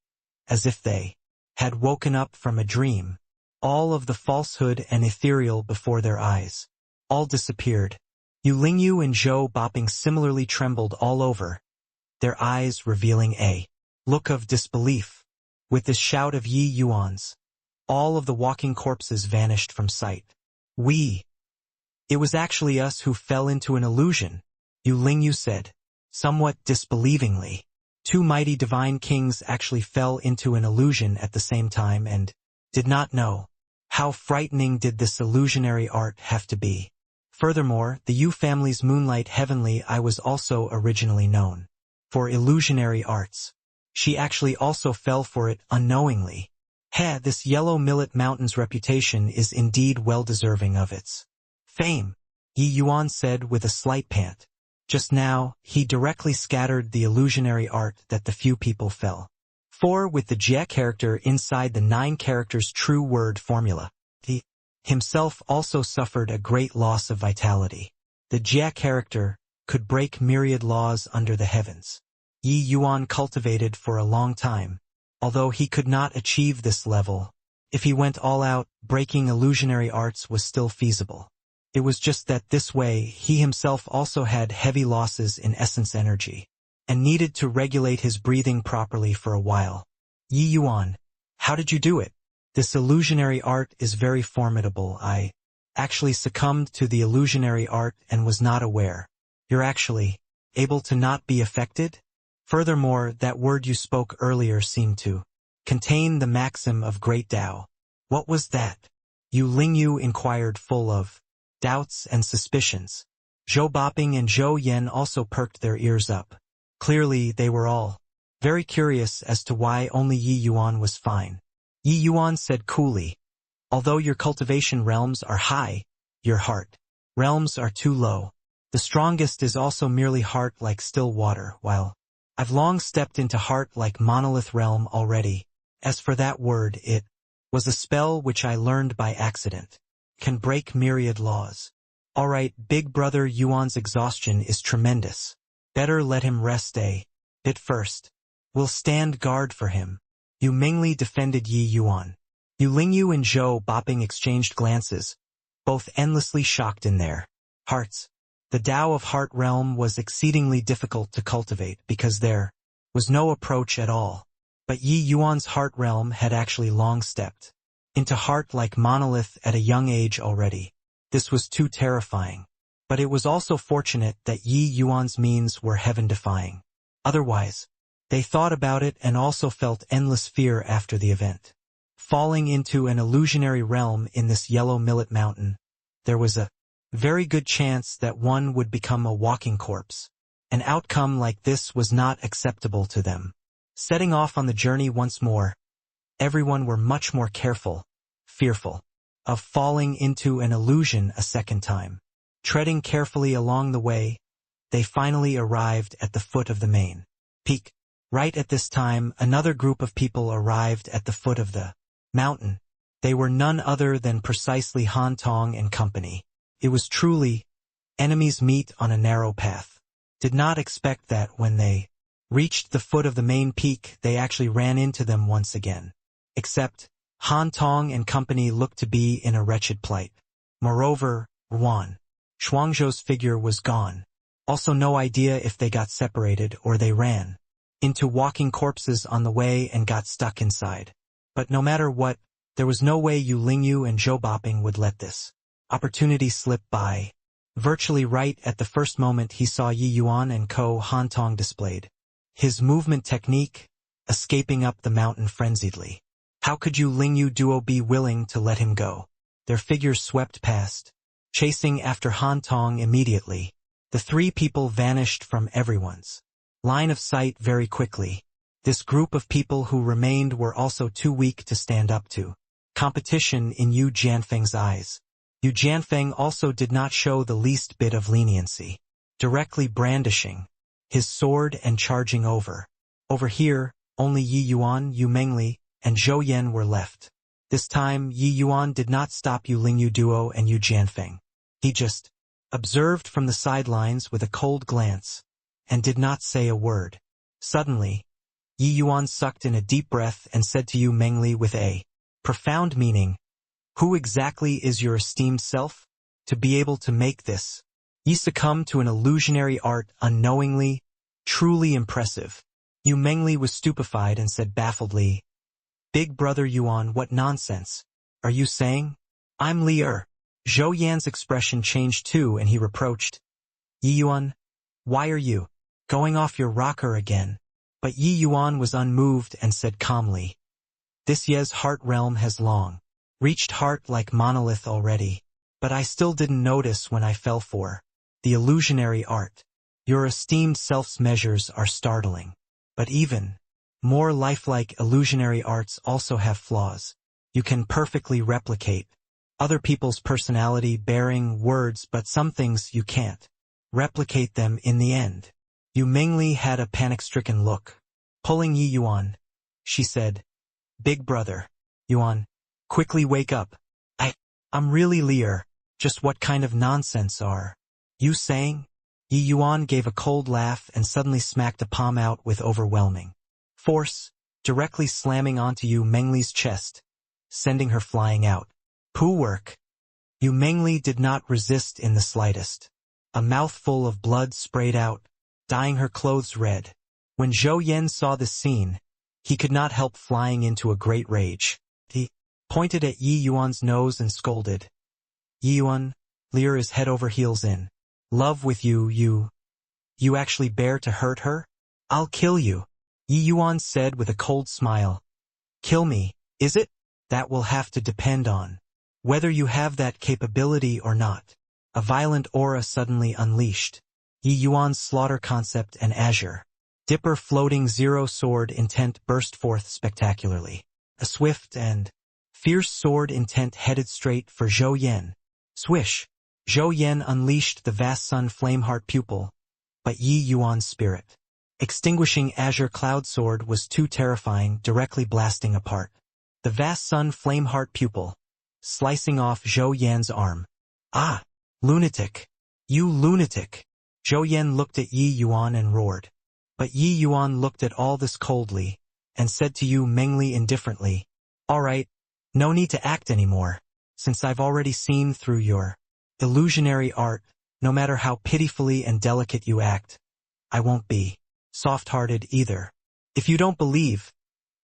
as if they had woken up from a dream. All of the falsehood and ethereal before their eyes all disappeared. Yu Lingyu and Zhou Boping similarly trembled all over, their eyes revealing a look of disbelief. With this shout of Yi Yuan's, all of the walking corpses vanished from sight. It was actually us who fell into an illusion, Yu Lingyu said, somewhat disbelievingly. Two mighty divine kings actually fell into an illusion at the same time and did not know. How frightening did this illusionary art have to be? Furthermore, the Yu family's Moonlight Heavenly Eye was also originally known for illusionary arts. She actually also fell for it unknowingly. This Yellow Millet Mountain's reputation is indeed well-deserving of its fame, Yi Yuan said with a slight pant. Just now, he directly scattered the illusionary art that the few people fell for with the Jie character inside the 9 characters true word formula. He himself also suffered a great loss of vitality. The Jie character could break myriad laws under the heavens. Yi Yuan cultivated for a long time. Although he could not achieve this level, if he went all out, breaking illusionary arts was still feasible. It was just that this way he himself also had heavy losses in essence energy, and needed to regulate his breathing properly for a while. Yi Yuan, how did you do it? This illusionary art is very formidable. I actually succumbed to the illusionary art and was not aware. You're actually able to not be affected? Furthermore, that word you spoke earlier seemed to contain the maxim of great Tao. What was that? Yu Lingyu inquired full of doubts and suspicions. Zhou Boping and Zhou Yan also perked their ears up. Clearly, they were all very curious as to why only Yi Yuan was fine. Yi Yuan said coolly, although your cultivation realms are high, your heart realms are too low. The strongest is also merely heart like still water, while I've long stepped into heart like monolith realm already. As for that word, it was a spell which I learned by accident. Can break myriad laws. Alright, big brother Yuan's exhaustion is tremendous. Better let him rest a bit first. We'll stand guard for him. Yu Mingli defended Yi Yuan. Yu Lingyu and Zhou Boping exchanged glances, both endlessly shocked in their hearts. The Tao of Heart Realm was exceedingly difficult to cultivate because there was no approach at all. But Yi Yuan's Heart Realm had actually long stepped into heart like monolith at a young age already. This was too terrifying. But it was also fortunate that Yi Yuan's means were heaven-defying. Otherwise, they thought about it and also felt endless fear after the event. Falling into an illusionary realm in this Yellow Millet Mountain, there was a very good chance that one would become a walking corpse. An outcome like this was not acceptable to them. Setting off on the journey once more, everyone were much more careful, fearful of falling into an illusion a second time. Treading carefully along the way, they finally arrived at the foot of the main peak. Right at this time, another group of people arrived at the foot of the mountain. They were none other than precisely Han Tong and company. It was truly enemies meet on a narrow path. Did not expect that when they reached the foot of the main peak, they actually ran into them once again. Except, Han Tong and company looked to be in a wretched plight. Moreover, Yuan Shuangzhou's figure was gone. Also no idea if they got separated or they ran into walking corpses on the way and got stuck inside. But no matter what, there was no way Yu Lingyu and Zhou Boping would let this opportunity slip by. Virtually right at the first moment he saw Yi Yuan and Han Tong displayed his movement technique, escaping up the mountain frenziedly. How could Yu Lingyu duo be willing to let him go? Their figures swept past, chasing after Han Tong immediately. The 3 people vanished from everyone's line of sight very quickly. This group of people who remained were also too weak to stand up to competition in Yu Jianfeng's eyes. Yu Jianfeng also did not show the least bit of leniency, directly brandishing his sword and charging over. Over here, only Yi Yuan, Yu Mengli, and Zhou Yan were left. This time, Yi Yuan did not stop Yu Lingyu duo and Yu Jianfeng. He just observed from the sidelines with a cold glance, and did not say a word. Suddenly, Yi Yuan sucked in a deep breath and said to Yu Mengli with a profound meaning, "Who exactly is your esteemed self? To be able to make this, ye succumb to an illusionary art unknowingly, truly impressive." Yu Mengli was stupefied and said baffledly, "Big brother Yuan, what nonsense are you saying? I'm Li Er." Zhou Yan's expression changed too, and he reproached, "Yi Yuan, why are you going off your rocker again?" But Yi Yuan was unmoved and said calmly, "This Ye's heart realm has long reached heart like monolith already, but I still didn't notice when I fell for the illusionary art. Your esteemed self's measures are startling, but even more lifelike illusionary arts also have flaws. You can perfectly replicate other people's personality bearing words, but some things you can't replicate them in the end." Yu Mengli had a panic-stricken look. Pulling Yi Yuan, she said, "Big brother Yuan, quickly wake up. I'm really Li Er. Just what kind of nonsense are you saying?" Yi Yuan gave a cold laugh and suddenly smacked a palm out with overwhelming force, directly slamming onto Yu Mengli's chest, sending her flying out. "Poo work." Yu Mengli did not resist in the slightest. A mouthful of blood sprayed out, dyeing her clothes red. When Zhou Yan saw this scene, he could not help flying into a great rage. He pointed at Yi Yuan's nose and scolded, "Yi Yuan, Li Er is head over heels in love with you. You actually bear to hurt her? I'll kill you." Yi Yuan said with a cold smile. "Kill me, is it? That will have to depend on whether you have that capability or not." A violent aura suddenly unleashed Yi Yuan's slaughter concept, and Azure Dipper floating zero sword intent burst forth spectacularly. A swift and fierce sword intent headed straight for Zhou Yan. Swish! Zhou Yan unleashed the vast sun flameheart pupil, but Yi Yuan's spirit extinguishing azure cloud sword was too terrifying, directly blasting apart the vast sun flameheart pupil, slicing off Zhou Yan's arm. "Ah! Lunatic! You lunatic!" Zhou Yan looked at Yi Yuan and roared. But Yi Yuan looked at all this coldly, and said to Yu Mengli indifferently, "All right, no need to act anymore, since I've already seen through your illusionary art. No matter how pitifully and delicate you act, I won't be soft-hearted either. If you don't believe,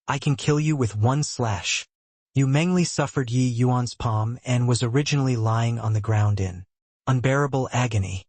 I can kill you with one slash." Yu Mengli suffered Yi Yuan's palm and was originally lying on the ground in unbearable agony.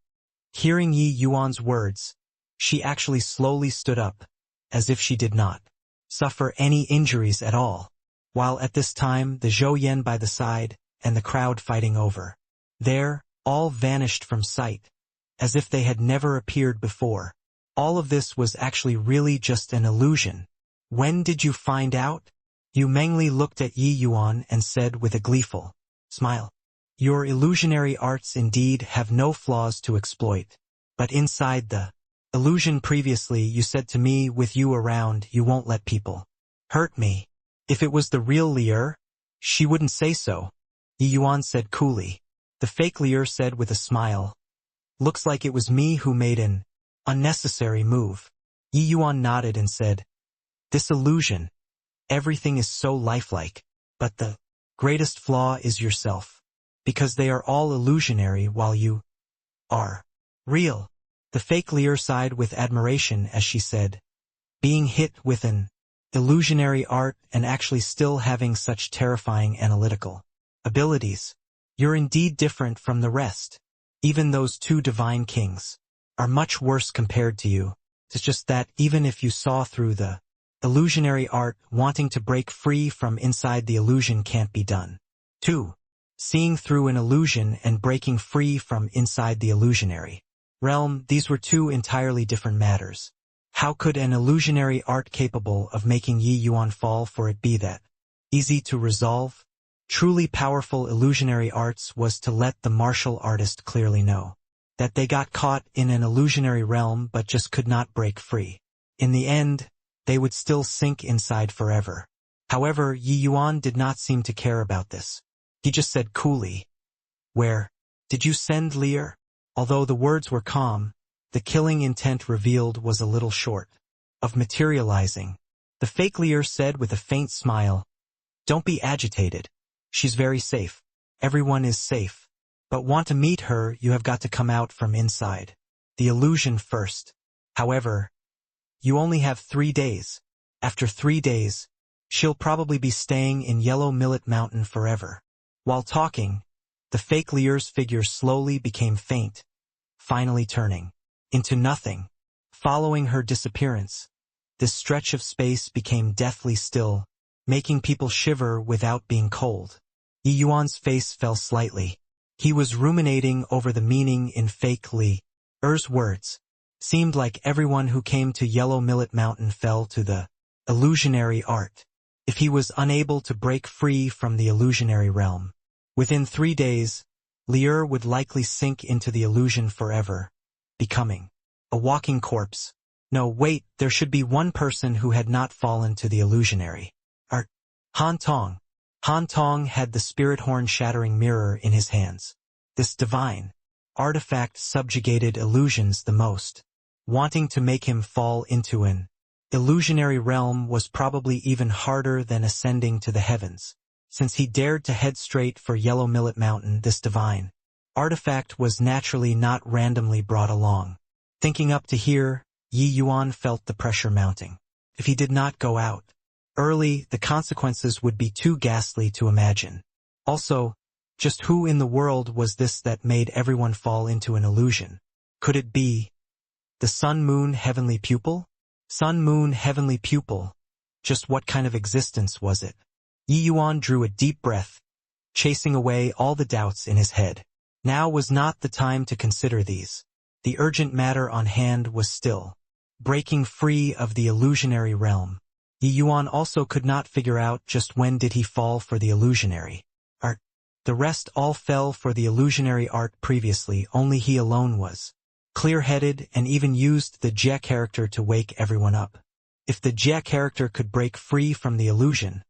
Hearing Yi Yuan's words, she actually slowly stood up, as if she did not suffer any injuries at all, while at this time the Zhou Yan by the side and the crowd fighting over there all vanished from sight, as if they had never appeared before. All of this was actually really just an illusion. "When did you find out?" Yu Mengli looked at Yi Yuan and said with a gleeful smile, "Your illusionary arts indeed have no flaws to exploit, but inside the illusion previously you said to me, with you around you won't let people hurt me. If it was the real Li Er, she wouldn't say so." Yi Yuan said coolly. The fake Li Er said with a smile, "Looks like it was me who made an unnecessary move." Yi Yuan nodded and said, "This illusion, everything is so lifelike, but the greatest flaw is yourself, because they are all illusionary while you are real." The fake Li Er sighed with admiration as she said, "Being hit with an illusionary art and actually still having such terrifying analytical abilities, you're indeed different from the rest. Even those two divine kings are much worse compared to you. It's just that even if you saw through the illusionary art, wanting to break free from inside the illusion can't be done. 2. Seeing through an illusion and breaking free from inside the illusionary realm, these were two entirely different matters. How could an illusionary art capable of making Yi Yuan fall for it be that easy to resolve? Truly powerful illusionary arts was to let the martial artist clearly know that they got caught in an illusionary realm but just could not break free. In the end, they would still sink inside forever. However, Yi Yuan did not seem to care about this. He just said coolly, "Where Did you send Lear? Although the words were calm, the killing intent revealed was a little short of materializing. The fake Lear said with a faint smile, "Don't be agitated. She's very safe. Everyone is safe. But want to meet her, you have got to come out from inside the illusion first. However, you only have 3 days. After 3 days, she'll probably be staying in Yellow Millet Mountain forever." While talking, the fake Lear's figure slowly became faint, finally turning into nothing. Following her disappearance, this stretch of space became deathly still, making people shiver without being cold. Yi Yuan's face fell slightly. He was ruminating over the meaning in fake Lear's words. Seemed like everyone who came to Yellow Millet Mountain fell to the illusionary art. If he was unable to break free from the illusionary realm, within 3 days, Lear would likely sink into the illusion forever, becoming a walking corpse. No, wait, there should be one person who had not fallen to the illusionary art. Han Tong. Han Tong had the spirit horn-shattering mirror in his hands. This divine artifact subjugated illusions the most. Wanting to make him fall into an illusionary realm was probably even harder than ascending to the heavens. Since he dared to head straight for Yellow Millet Mountain, this divine artifact was naturally not randomly brought along. Thinking up to here, Yi Yuan felt the pressure mounting. If he did not go out early, the consequences would be too ghastly to imagine. Also, just who in the world was this that made everyone fall into an illusion? Could it be the Sun-Moon Heavenly Pupil? Sun-Moon Heavenly Pupil. Just what kind of existence was it? Yi Yuan drew a deep breath, chasing away all the doubts in his head. Now was not the time to consider these. The urgent matter on hand was still breaking free of the illusionary realm. Yi Yuan also could not figure out just when did he fall for the illusionary art. The rest all fell for the illusionary art previously, only he alone was clear-headed and even used the Jia character to wake everyone up. If the Jia character could break free from the illusion,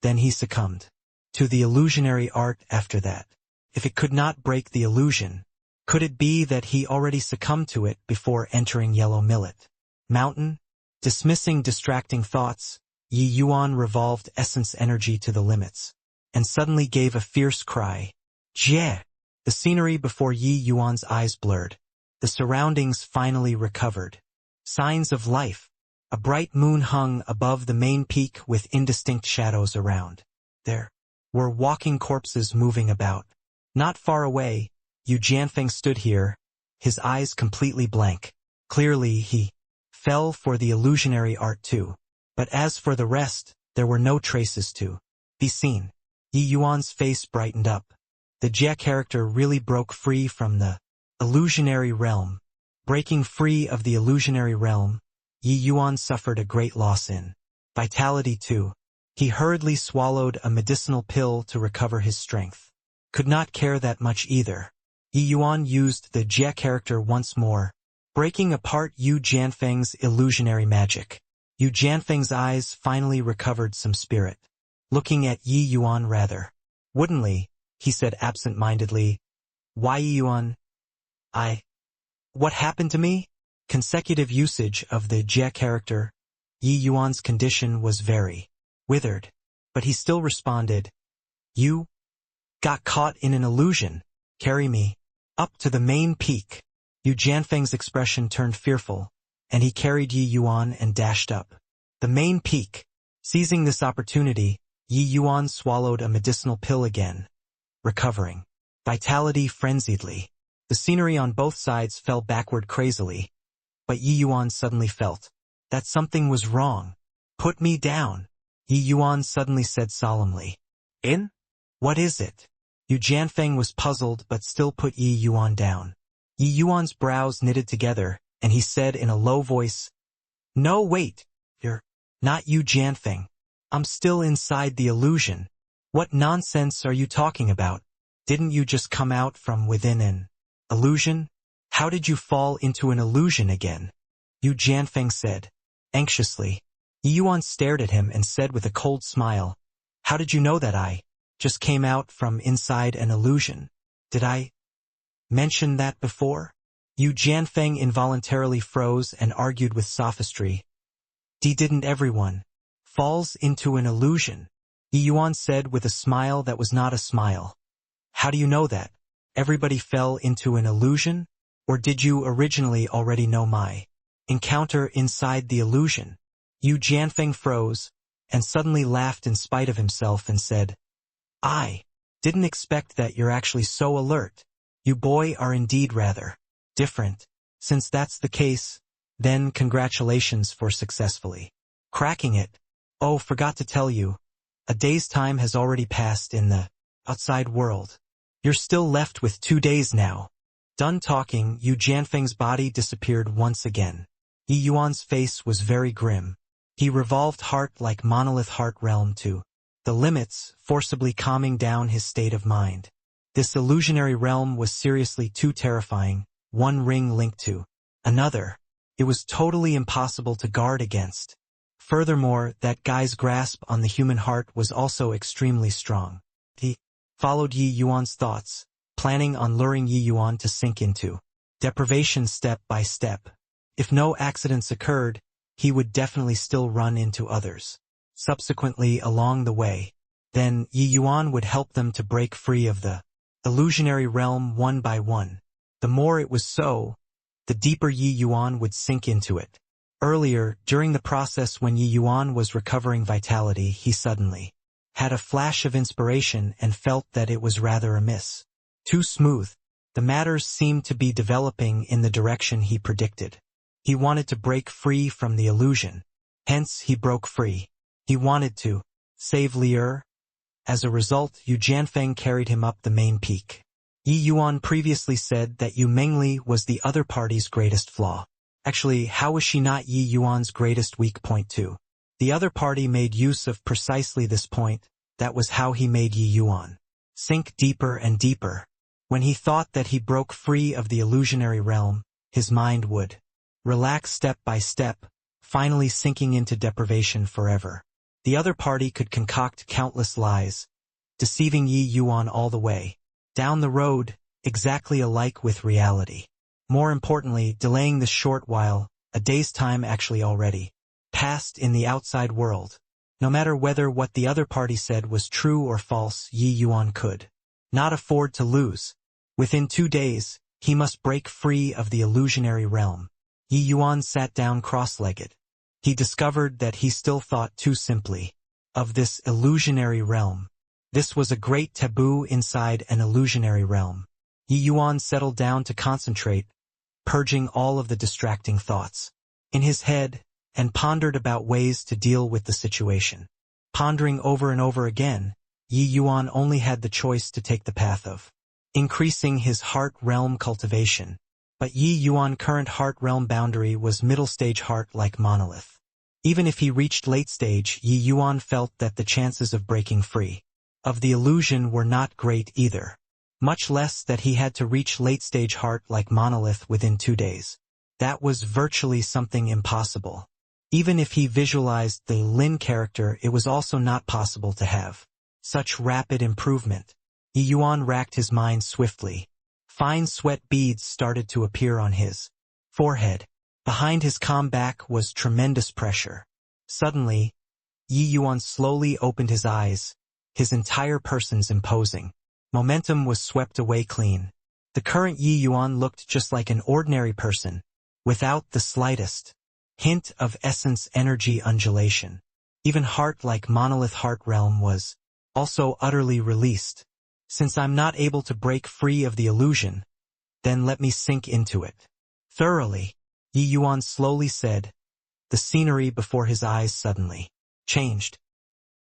then he succumbed to the illusionary art after that. If it could not break the illusion, could it be that he already succumbed to it before entering Yellow Millet Mountain? Dismissing distracting thoughts, Yi Yuan revolved essence energy to the limits, and suddenly gave a fierce cry. Jie! The scenery before Yi Yuan's eyes blurred. The surroundings finally recovered. Signs of life. A bright moon hung above the main peak with indistinct shadows around. There were walking corpses moving about. Not far away, Yu Jianfeng stood here, his eyes completely blank. Clearly he fell for the illusionary art too. But as for the rest, there were no traces to be seen. Yi Yuan's face brightened up. The Jia character really broke free from the illusionary realm. Breaking free of the illusionary realm, Yi Yuan suffered a great loss in vitality too. He hurriedly swallowed a medicinal pill to recover his strength. Could not care that much either. Yi Yuan used the Jia character once more, breaking apart Yu Jianfeng's illusionary magic. Yu Jianfeng's eyes finally recovered some spirit. Looking at Yi Yuan rather woodenly, he said absent-mindedly, "Why, Yi Yuan? What happened to me?" Consecutive usage of the Jia character, Yi Yuan's condition was very withered, but he still responded, "You got caught in an illusion. Carry me up to the main peak." Yu Jianfeng's expression turned fearful, and he carried Yi Yuan and dashed up the main peak. Seizing this opportunity, Yi Yuan swallowed a medicinal pill again, recovering vitality frenziedly. The scenery on both sides fell backward crazily, but Yi Yuan suddenly felt that something was wrong. "Put me down," Yi Yuan suddenly said solemnly. "In? What is it?" Yu Jianfeng was puzzled but still put Yi Yuan down. Yi Yuan's brows knitted together, and he said in a low voice, "No, wait, you're not Yu Jianfeng. I'm still inside the illusion. What nonsense are you talking about? Didn't you just come out from within an illusion? How did you fall into an illusion again?" Yu Jianfeng said, anxiously. Yi Yuan stared at him and said with a cold smile, "How did you know that I just came out from inside an illusion? Did I mentioned that before? Yu Jianfeng involuntarily froze and argued with sophistry. Didn't everyone falls into an illusion? Yi Yuan said with a smile that was not a smile. How do you know that? Everybody fell into an illusion? Or did you originally already know my encounter inside the illusion? Yu Jianfeng froze, and suddenly laughed in spite of himself and said, I didn't expect that. You're actually so alert. You boy are indeed rather different. Since that's the case, then congratulations for successfully cracking it. Oh, forgot to tell you, a day's time has already passed in the outside world. You're still left with 2 days now. Done talking, Yu Jianfeng's body disappeared once again. Yi Yuan's face was very grim. He revolved heart like monolith heart realm to the limits, forcibly calming down his state of mind. This illusionary realm was seriously too terrifying, one ring linked to another. It was totally impossible to guard against. Furthermore, that guy's grasp on the human heart was also extremely strong. He followed Yi Yuan's thoughts, planning on luring Yi Yuan to sink into deprivation step by step. If no accidents occurred, he would definitely still run into others subsequently along the way. Then Yi Yuan would help them to break free of the illusionary realm one by one. The more it was so, the deeper Yi Yuan would sink into it. Earlier, during the process when Yi Yuan was recovering vitality, he suddenly had a flash of inspiration and felt that it was rather amiss. Too smooth. The matters seemed to be developing in the direction he predicted. He wanted to break free from the illusion. Hence, he broke free. He wanted to save Lier. As a result, Yu Jianfeng carried him up the main peak. Yi Yuan previously said that Yu Mengli was the other party's greatest flaw. Actually, how was she not Yi Yuan's greatest weak point too? The other party made use of precisely this point. That was how he made Yi Yuan sink deeper and deeper. When he thought that he broke free of the illusionary realm, his mind would relax step by step, finally sinking into deprivation forever. The other party could concoct countless lies, deceiving Yi Yuan all the way down the road, exactly alike with reality. More importantly, delaying this short while, a day's time actually already passed in the outside world. No matter whether what the other party said was true or false, Yi Yuan could not afford to lose. Within 2 days, he must break free of the illusionary realm. Yi Yuan sat down cross-legged. He discovered that he still thought too simply of this illusionary realm. This was a great taboo inside an illusionary realm. Yi Yuan settled down to concentrate, purging all of the distracting thoughts in his head, and pondered about ways to deal with the situation. Pondering over and over again, Yi Yuan only had the choice to take the path of increasing his heart realm cultivation. But Yi Yuan's current heart realm boundary was middle stage heart like monolith. Even if he reached late stage, Yi Yuan felt that the chances of breaking free of the illusion were not great either. Much less that he had to reach late stage heart like monolith within 2 days. That was virtually something impossible. Even if he visualized the Lin character, it was also not possible to have such rapid improvement. Yi Yuan racked his mind swiftly. Fine sweat beads started to appear on his forehead. Behind his calm back was tremendous pressure. Suddenly, Yi Yuan slowly opened his eyes, his entire person's imposing momentum was swept away clean. The current Yi Yuan looked just like an ordinary person, without the slightest hint of essence energy undulation. Even heart like monolith heart realm was also utterly released. Since I'm not able to break free of the illusion, then let me sink into it thoroughly, Yi Yuan slowly said. The scenery before his eyes suddenly changed.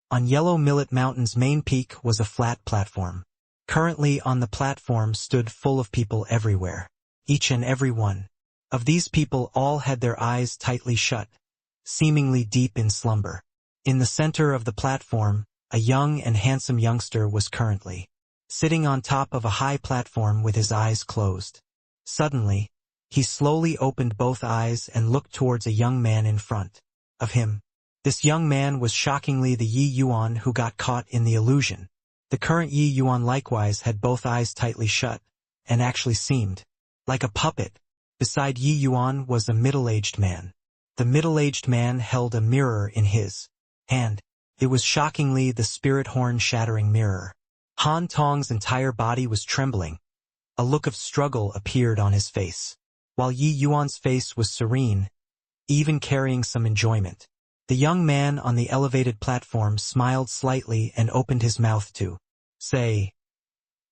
On Yellow Millet Mountain's main peak was a flat platform. Currently on the platform stood full of people everywhere. Each and every one of these people all had their eyes tightly shut, seemingly deep in slumber. In the center of the platform, a young and handsome youngster was currently sitting on top of a high platform with his eyes closed. Suddenly, he slowly opened both eyes and looked towards a young man in front of him. This young man was shockingly the Yi Yuan who got caught in the illusion. The current Yi Yuan likewise had both eyes tightly shut, and actually seemed like a puppet. Beside Yi Yuan was a middle-aged man. The middle-aged man held a mirror in his hand. It was shockingly the spirit horn-shattering mirror. Han Tong's entire body was trembling. A look of struggle appeared on his face, while Yi Yuan's face was serene, even carrying some enjoyment. The young man on the elevated platform smiled slightly and opened his mouth to say,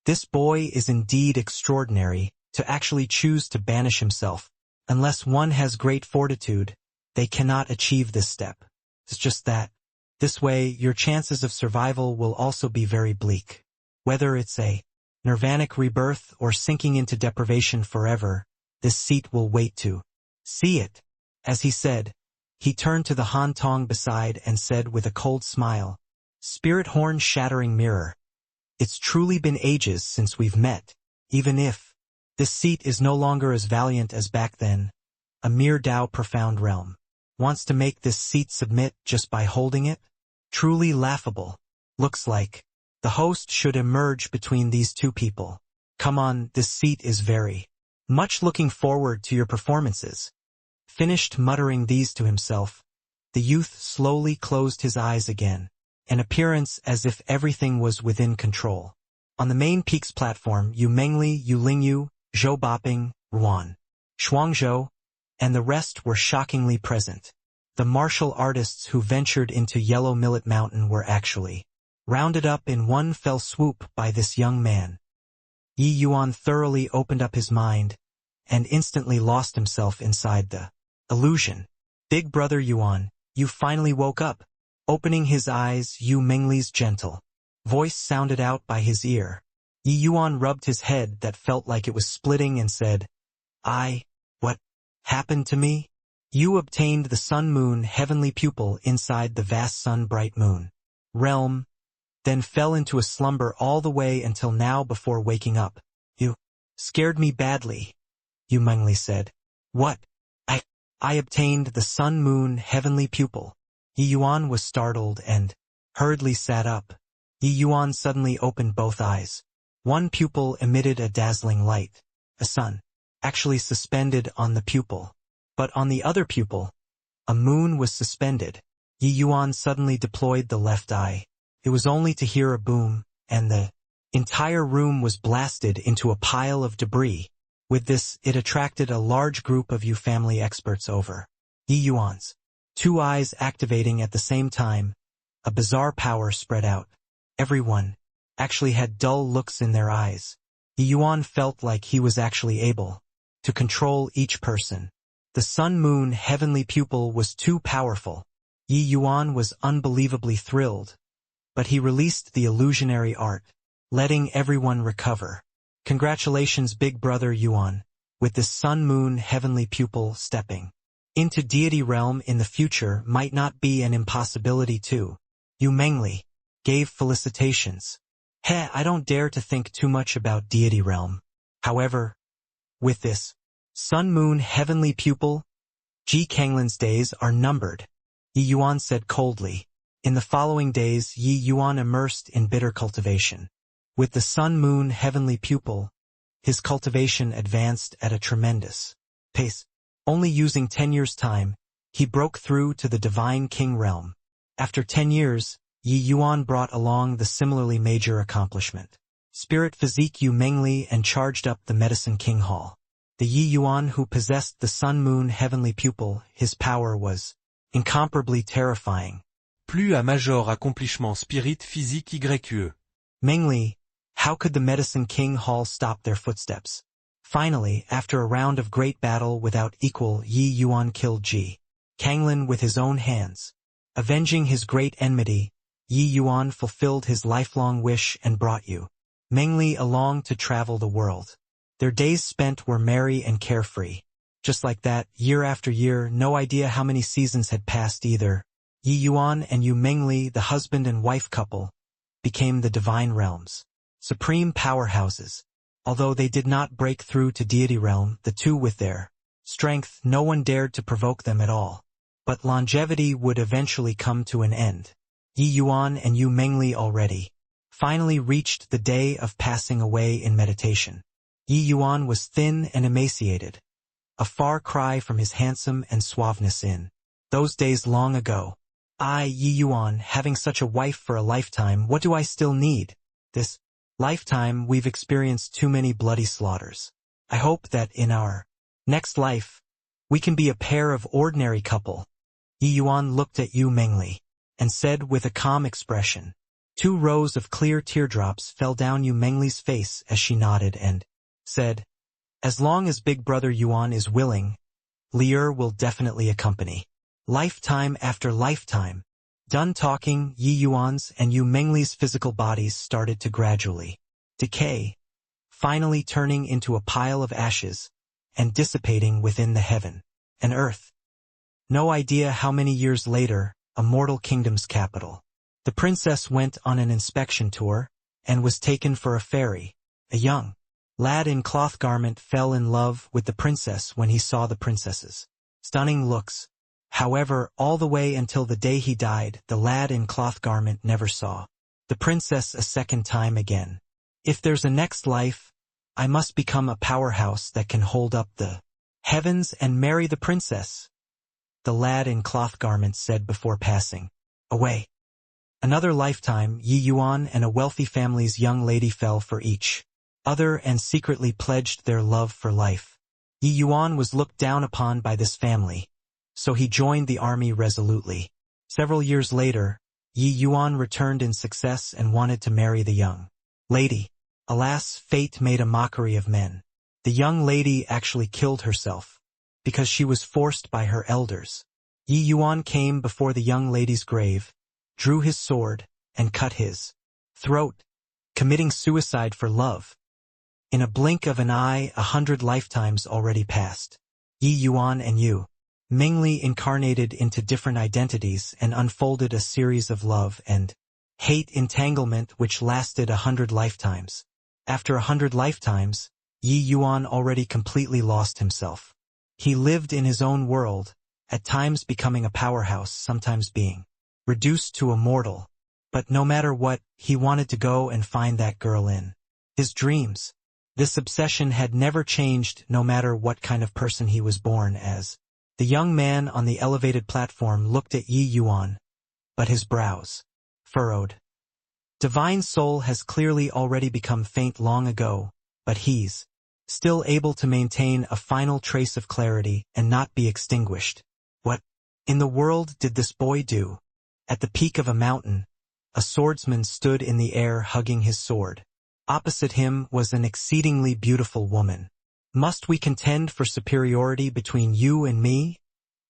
"This boy is indeed extraordinary, to actually choose to banish himself. Unless one has great fortitude, they cannot achieve this step. It's just that. This way, your chances of survival will also be very bleak. Whether it's a nirvanic rebirth or sinking into deprivation forever, this seat will wait to see it." As he said, he turned to the Han Tong beside and said with a cold smile, "Spirit horn shattering mirror. It's truly been ages since we've met, even if this seat is no longer as valiant as back then. A mere Tao profound realm wants to make this seat submit just by holding it? Truly laughable. Looks like the host should emerge between these two people. Come on, this seat is very much looking forward to your performances." Finished muttering these to himself, the youth slowly closed his eyes again, an appearance as if everything was within control. On the main peak's platform, Yu Mengli, Yu Lingyu, Zhou Boping, Ruan, Shuangzhou, and the rest were shockingly present. The martial artists who ventured into Yellow Millet Mountain were actually rounded up in one fell swoop by this young man. Yi Yuan thoroughly opened up his mind and instantly lost himself inside the illusion. "Big brother Yuan, you finally woke up." Opening his eyes, Yu Mengli's gentle voice sounded out by his ear. Yi Yuan rubbed his head that felt like it was splitting and said, What happened to me?" "You obtained the sun-moon heavenly pupil inside the vast sun-bright moon realm, then fell into a slumber all the way until now before waking up. You scared me badly," Yu Mengli said. "What? I obtained the sun-moon heavenly pupil." Yi Yuan was startled and hurriedly sat up. Yi Yuan suddenly opened both eyes. One pupil emitted a dazzling light, a sun, actually suspended on the pupil. But on the other pupil, a moon was suspended. Yi Yuan suddenly deployed the left eye. It was only to hear a boom, and the entire room was blasted into a pile of debris. With this, it attracted a large group of Yu family experts over. Yi Yuan's two eyes activating at the same time, a bizarre power spread out. Everyone actually had dull looks in their eyes. Yi Yuan felt like he was actually able to control each person. The sun-moon heavenly pupil was too powerful. Yi Yuan was unbelievably thrilled, but he released the illusionary art, letting everyone recover. "Congratulations, big brother Yuan, with this sun-moon heavenly pupil stepping into deity realm in the future might not be an impossibility too." Yu Mengli gave felicitations. I don't dare to think too much about deity realm. However, with this sun-moon heavenly pupil, Ji Kanglin's days are numbered," Yi Yuan said coldly. In the following days, Yi Yuan immersed in bitter cultivation. With the sun-moon heavenly pupil, his cultivation advanced at a tremendous pace. Only using 10 years' time, he broke through to the Divine King realm. After 10 years, Yi Yuan brought along the similarly major accomplishment. Spirit physique Yu Mengli and charged up the Medicine King Hall. The Yi Yuan who possessed the sun-moon heavenly pupil, his power was incomparably terrifying. Plus à major accomplissement spirit physique YE. Mengli, how could the Medicine King Hall stop their footsteps? Finally, after a round of great battle without equal, Yi Yuan killed Ji Kanglin with his own hands. Avenging his great enmity, Yi Yuan fulfilled his lifelong wish and brought Yu Mengli along to travel the world. Their days spent were merry and carefree. Just like that, year after year, no idea how many seasons had passed either. Yi Yuan and Yu Mengli, the husband and wife couple, became the divine realms, supreme powerhouses. Although they did not break through to deity realm, the two with their strength, no one dared to provoke them at all. But longevity would eventually come to an end. Yi Yuan and Yu Mengli already finally reached the day of passing away in meditation. Yi Yuan was thin and emaciated, a far cry from his handsome and suaveness in those days long ago. I, Yi Yuan, having such a wife for a lifetime, what do I still need? This lifetime we've experienced too many bloody slaughters. I hope that in our next life, we can be a pair of ordinary couple. Yi Yuan looked at Yu Mengli and said with a calm expression. 2 rows of clear teardrops fell down Yu Mengli's face as she nodded and said, as long as Big Brother Yuan is willing, Lier will definitely accompany. Lifetime after lifetime. Done talking, Yi Yuan's and Yu Mengli's physical bodies started to gradually decay, finally turning into a pile of ashes and dissipating within the heaven and earth. No idea how many years later, a mortal kingdom's capital. The princess went on an inspection tour and was taken for a fairy. A young lad in cloth garment fell in love with the princess when he saw the princess's stunning looks. However, all the way until the day he died, the lad in cloth garment never saw the princess a second time again. If there's a next life, I must become a powerhouse that can hold up the heavens and marry the princess, the lad in cloth garment said before passing away. Another lifetime, Yi Yuan and a wealthy family's young lady fell for each other and secretly pledged their love for life. Yi Yuan was looked down upon by this family, so he joined the army resolutely. Several years later, Yi Yuan returned in success and wanted to marry the young lady. Alas, fate made a mockery of men. The young lady actually killed herself because she was forced by her elders. Yi Yuan came before the young lady's grave, drew his sword, and cut his throat, committing suicide for love. In a blink of an eye, 100 lifetimes already passed. Yi Yuan and Yu Mengli incarnated into different identities and unfolded a series of love and hate entanglement which lasted 100 lifetimes. After 100 lifetimes, Yi Yuan already completely lost himself. He lived in his own world, at times becoming a powerhouse, sometimes being reduced to a mortal. But no matter what, he wanted to go and find that girl in his dreams. This obsession had never changed no matter what kind of person he was born as. The young man on the elevated platform looked at Yi Yuan, but his brows furrowed. Divine soul has clearly already become faint long ago, but he's still able to maintain a final trace of clarity and not be extinguished. What in the world did this boy do? At the peak of a mountain, a swordsman stood in the air hugging his sword. Opposite him was an exceedingly beautiful woman. Must we contend for superiority between you and me?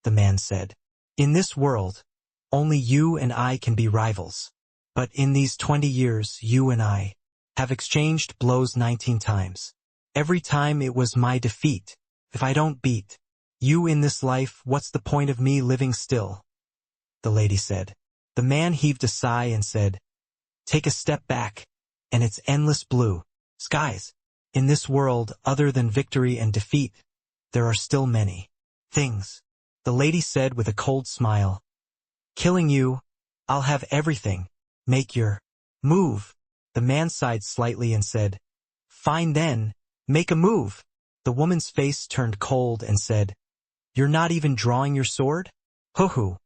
The man said. In this world, only you and I can be rivals. But in these 20 years, you and I have exchanged blows 19 times. Every time it was my defeat. If I don't beat you in this life, what's the point of me living still? The lady said. The man heaved a sigh and said, take a step back, and it's endless blue skies. In this world, other than victory and defeat, there are still many things. The lady said with a cold smile. Killing you, I'll have everything. Make your move. The man sighed slightly and said, fine then, make a move. The woman's face turned cold and said, you're not even drawing your sword? Hoo-hoo.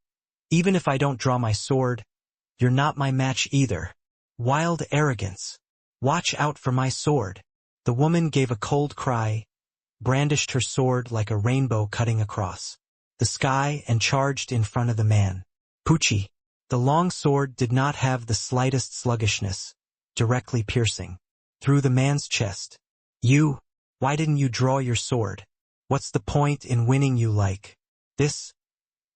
Even if I don't draw my sword, you're not my match either. Wild arrogance. Watch out for my sword. The woman gave a cold cry, brandished her sword like a rainbow cutting across the sky and charged in front of the man. Poochie. The long sword did not have the slightest sluggishness, directly piercing through the man's chest. You, why didn't you draw your sword? What's the point in winning you like this?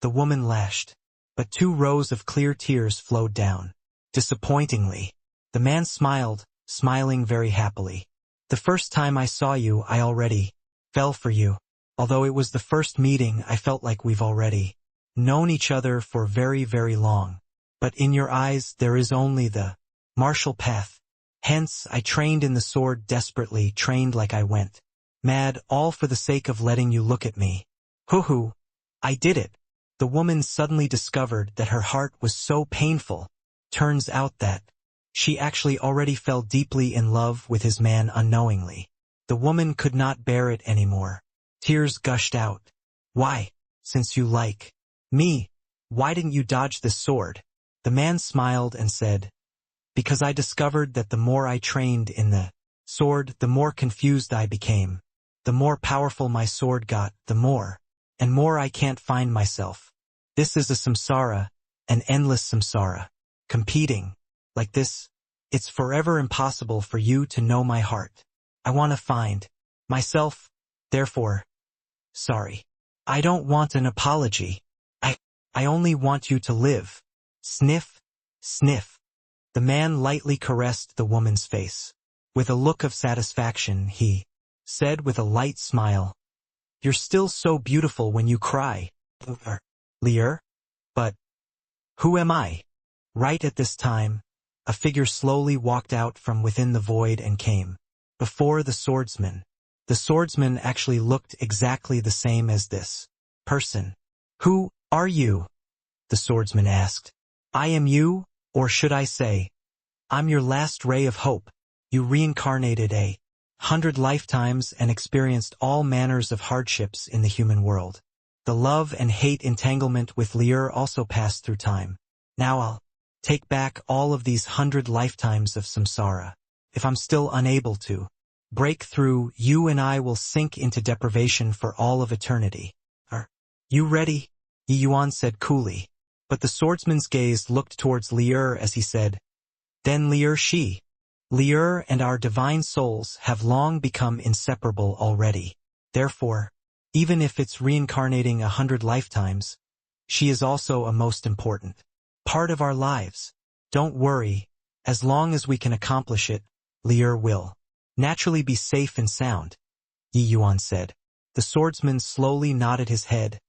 The woman lashed, but 2 rows of clear tears flowed down. Disappointingly, the man smiled, smiling very happily. The first time I saw you, I already fell for you. Although it was the first meeting, I felt like we've already known each other for very, very long. But in your eyes, there is only the martial path. Hence, I trained in the sword desperately, trained like I went mad, all for the sake of letting you look at me. Hoo-hoo, I did it. The woman suddenly discovered that her heart was so painful. Turns out that she actually already fell deeply in love with his man unknowingly. The woman could not bear it anymore. Tears gushed out. Why, since you like me, why didn't you dodge this sword? The man smiled and said, because I discovered that the more I trained in the sword, the more confused I became. The more powerful my sword got, the more and more I can't find myself. This is a samsara, an endless samsara. Competing like this, it's forever impossible for you to know my heart. I want to find myself, therefore, sorry. I don't want an apology. I only want you to live. Sniff, sniff. The man lightly caressed the woman's face. With a look of satisfaction, he said with a light smile, you're still so beautiful when you cry, Lear. But who am I? Right at this time, a figure slowly walked out from within the void and came before the swordsman. The swordsman actually looked exactly the same as this person. Who are you? The swordsman asked. I am you, or should I say, I'm your last ray of hope. You reincarnated 100 lifetimes and experienced all manners of hardships in the human world. The love and hate entanglement with Lear also passed through time. Now I'll take back all of these 100 lifetimes of samsara. If I'm still unable to break through, you and I will sink into deprivation for all of eternity. Are you ready? Yi Yuan said coolly. But the swordsman's gaze looked towards Lear as he said, then Lear and our divine souls have long become inseparable already. Therefore, even if it's reincarnating 100 lifetimes, she is also a most important part of our lives. Don't worry, as long as we can accomplish it, Lear will naturally be safe and sound, Yi Yuan said. The swordsman slowly nodded his head,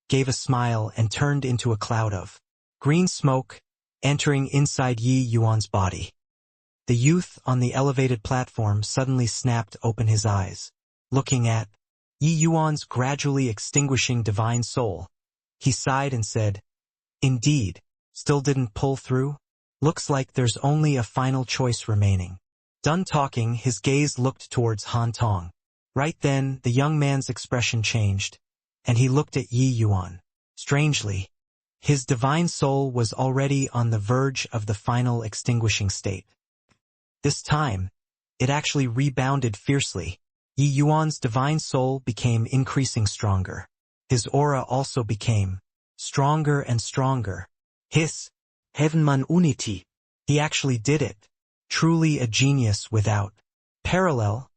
gave a smile and turned into a cloud of green smoke, entering inside Yi Yuan's body. The youth on the elevated platform suddenly snapped open his eyes, looking at Yi Yuan's gradually extinguishing divine soul. He sighed and said, indeed, still didn't pull through? Looks like there's only a final choice remaining. Done talking, his gaze looked towards Han Tong. Right then, the young man's expression changed, and he looked at Yi Yuan. Strangely, his divine soul was already on the verge of the final extinguishing state. This time, it actually rebounded fiercely. Yi Yuan's divine soul became increasing stronger. His aura also became stronger and stronger. His Heavenman Unity. He actually did it. Truly a genius without parallel,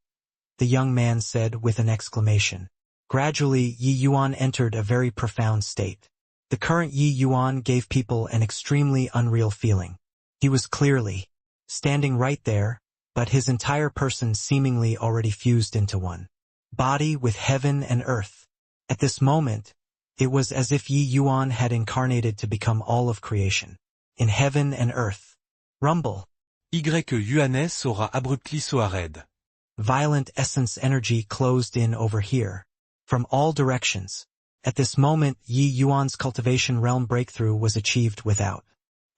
the young man said with an exclamation. Gradually, Yi Yuan entered a very profound state. The current Yi Yuan gave people an extremely unreal feeling. He was clearly standing right there, but his entire person seemingly already fused into one body with heaven and earth. At this moment, it was as if Yi Yuan had incarnated to become all of creation. In heaven and earth. Rumble. Yuanes aura abruptly soared. Violent essence energy closed in over here. From all directions. At this moment, Yi Yuan's cultivation realm breakthrough was achieved without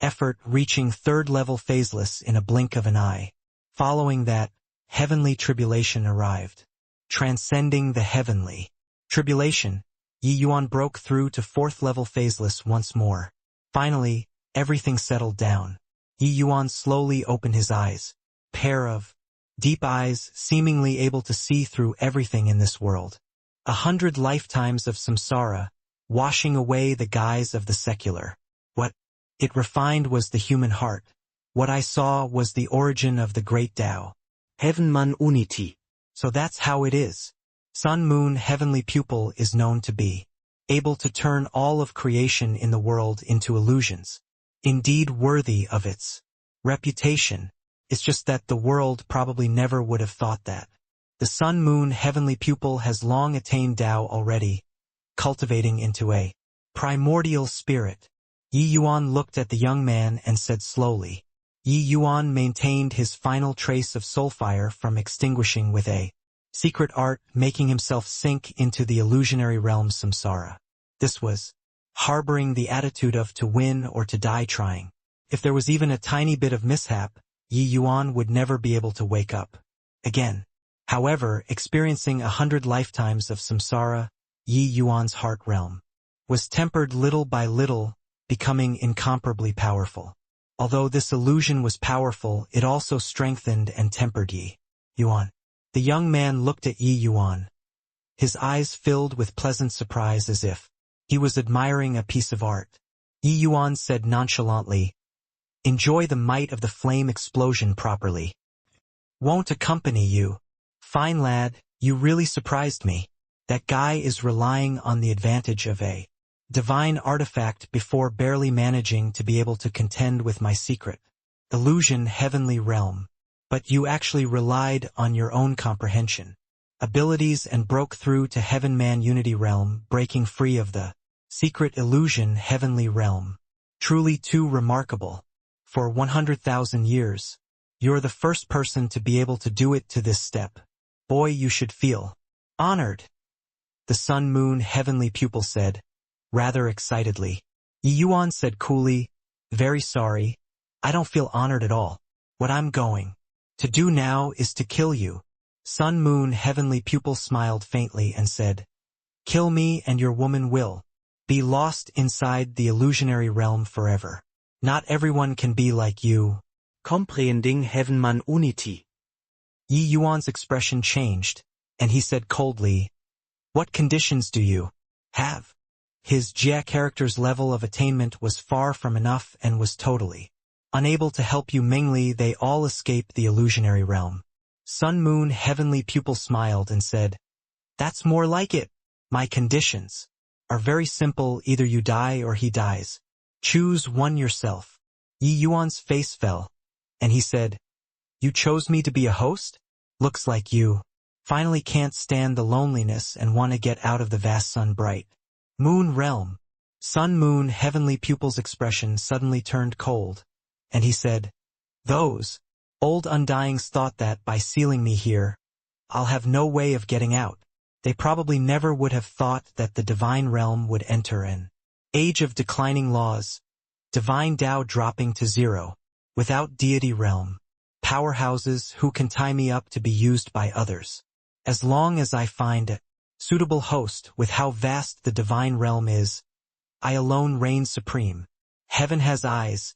effort, reaching third-level phaseless in a blink of an eye. Following that, heavenly tribulation arrived. Transcending the heavenly tribulation, Yi Yuan broke through to fourth-level phaseless once more. Finally, everything settled down. Yi Yuan slowly opened his eyes. Pair of deep eyes, seemingly able to see through everything in this world. 100 lifetimes of samsara, washing away the guise of the secular. What it refined was the human heart. What I saw was the origin of the great Tao. Heavenman Unity. So that's how it is. Sun Moon Heavenly Pupil is known to be able to turn all of creation in the world into illusions. Indeed worthy of its reputation. It's just that the world probably never would have thought that. The Sun Moon Heavenly Pupil has long attained Tao already, cultivating into a primordial spirit. Yi Yuan looked at the young man and said slowly. Yi Yuan maintained his final trace of soulfire from extinguishing with a secret art, making himself sink into the illusionary realm samsara. This was harboring the attitude of to win or to die trying. If there was even a tiny bit of mishap, Yi Yuan would never be able to wake up again. However, experiencing 100 lifetimes of samsara, Yi Yuan's heart realm was tempered little by little, becoming incomparably powerful. Although this illusion was powerful, it also strengthened and tempered Yi Yuan. The young man looked at Yi Yuan, his eyes filled with pleasant surprise as if he was admiring a piece of art. Yi Yuan said nonchalantly, "Enjoy the might of the flame explosion properly. Won't accompany you. Fine lad, you really surprised me. That guy is relying on the advantage of a divine artifact before barely managing to be able to contend with my secret illusion heavenly realm. But you actually relied on your own comprehension, abilities and broke through to heaven-man unity realm, breaking free of the secret illusion heavenly realm. Truly too remarkable. For 100,000 years, you're the first person to be able to do it to this step. Boy, you should feel honored." The sun-moon heavenly pupil said, rather excitedly. Yi Yuan said coolly, "Very sorry. I don't feel honored at all. What I'm going to do now is to kill you." Sun-moon heavenly pupil smiled faintly and said, "Kill me and your woman will be lost inside the illusionary realm forever. Not everyone can be like you." Comprehending Heaven-Man Unity. Yi Yuan's expression changed, and he said coldly, "What conditions do you have?" His Jia character's level of attainment was far from enough and was totally unable to help you Mingli. They all escape the illusionary realm. Sun-moon heavenly pupil smiled and said, "That's more like it. My conditions are very simple. Either you die or he dies. Choose one yourself." Yi Yuan's face fell, and he said, "You chose me to be a host? Looks like you finally can't stand the loneliness and want to get out of the vast sun-bright moon realm." Sun-moon heavenly pupil's expression suddenly turned cold, and he said, "Those old undyings thought that by sealing me here, I'll have no way of getting out. They probably never would have thought that the divine realm would enter an age of declining laws, divine Tao dropping to zero, without deity realm, powerhouses who can tie me up to be used by others. As long as I find a suitable host with how vast the divine realm is, I alone reign supreme. Heaven has eyes,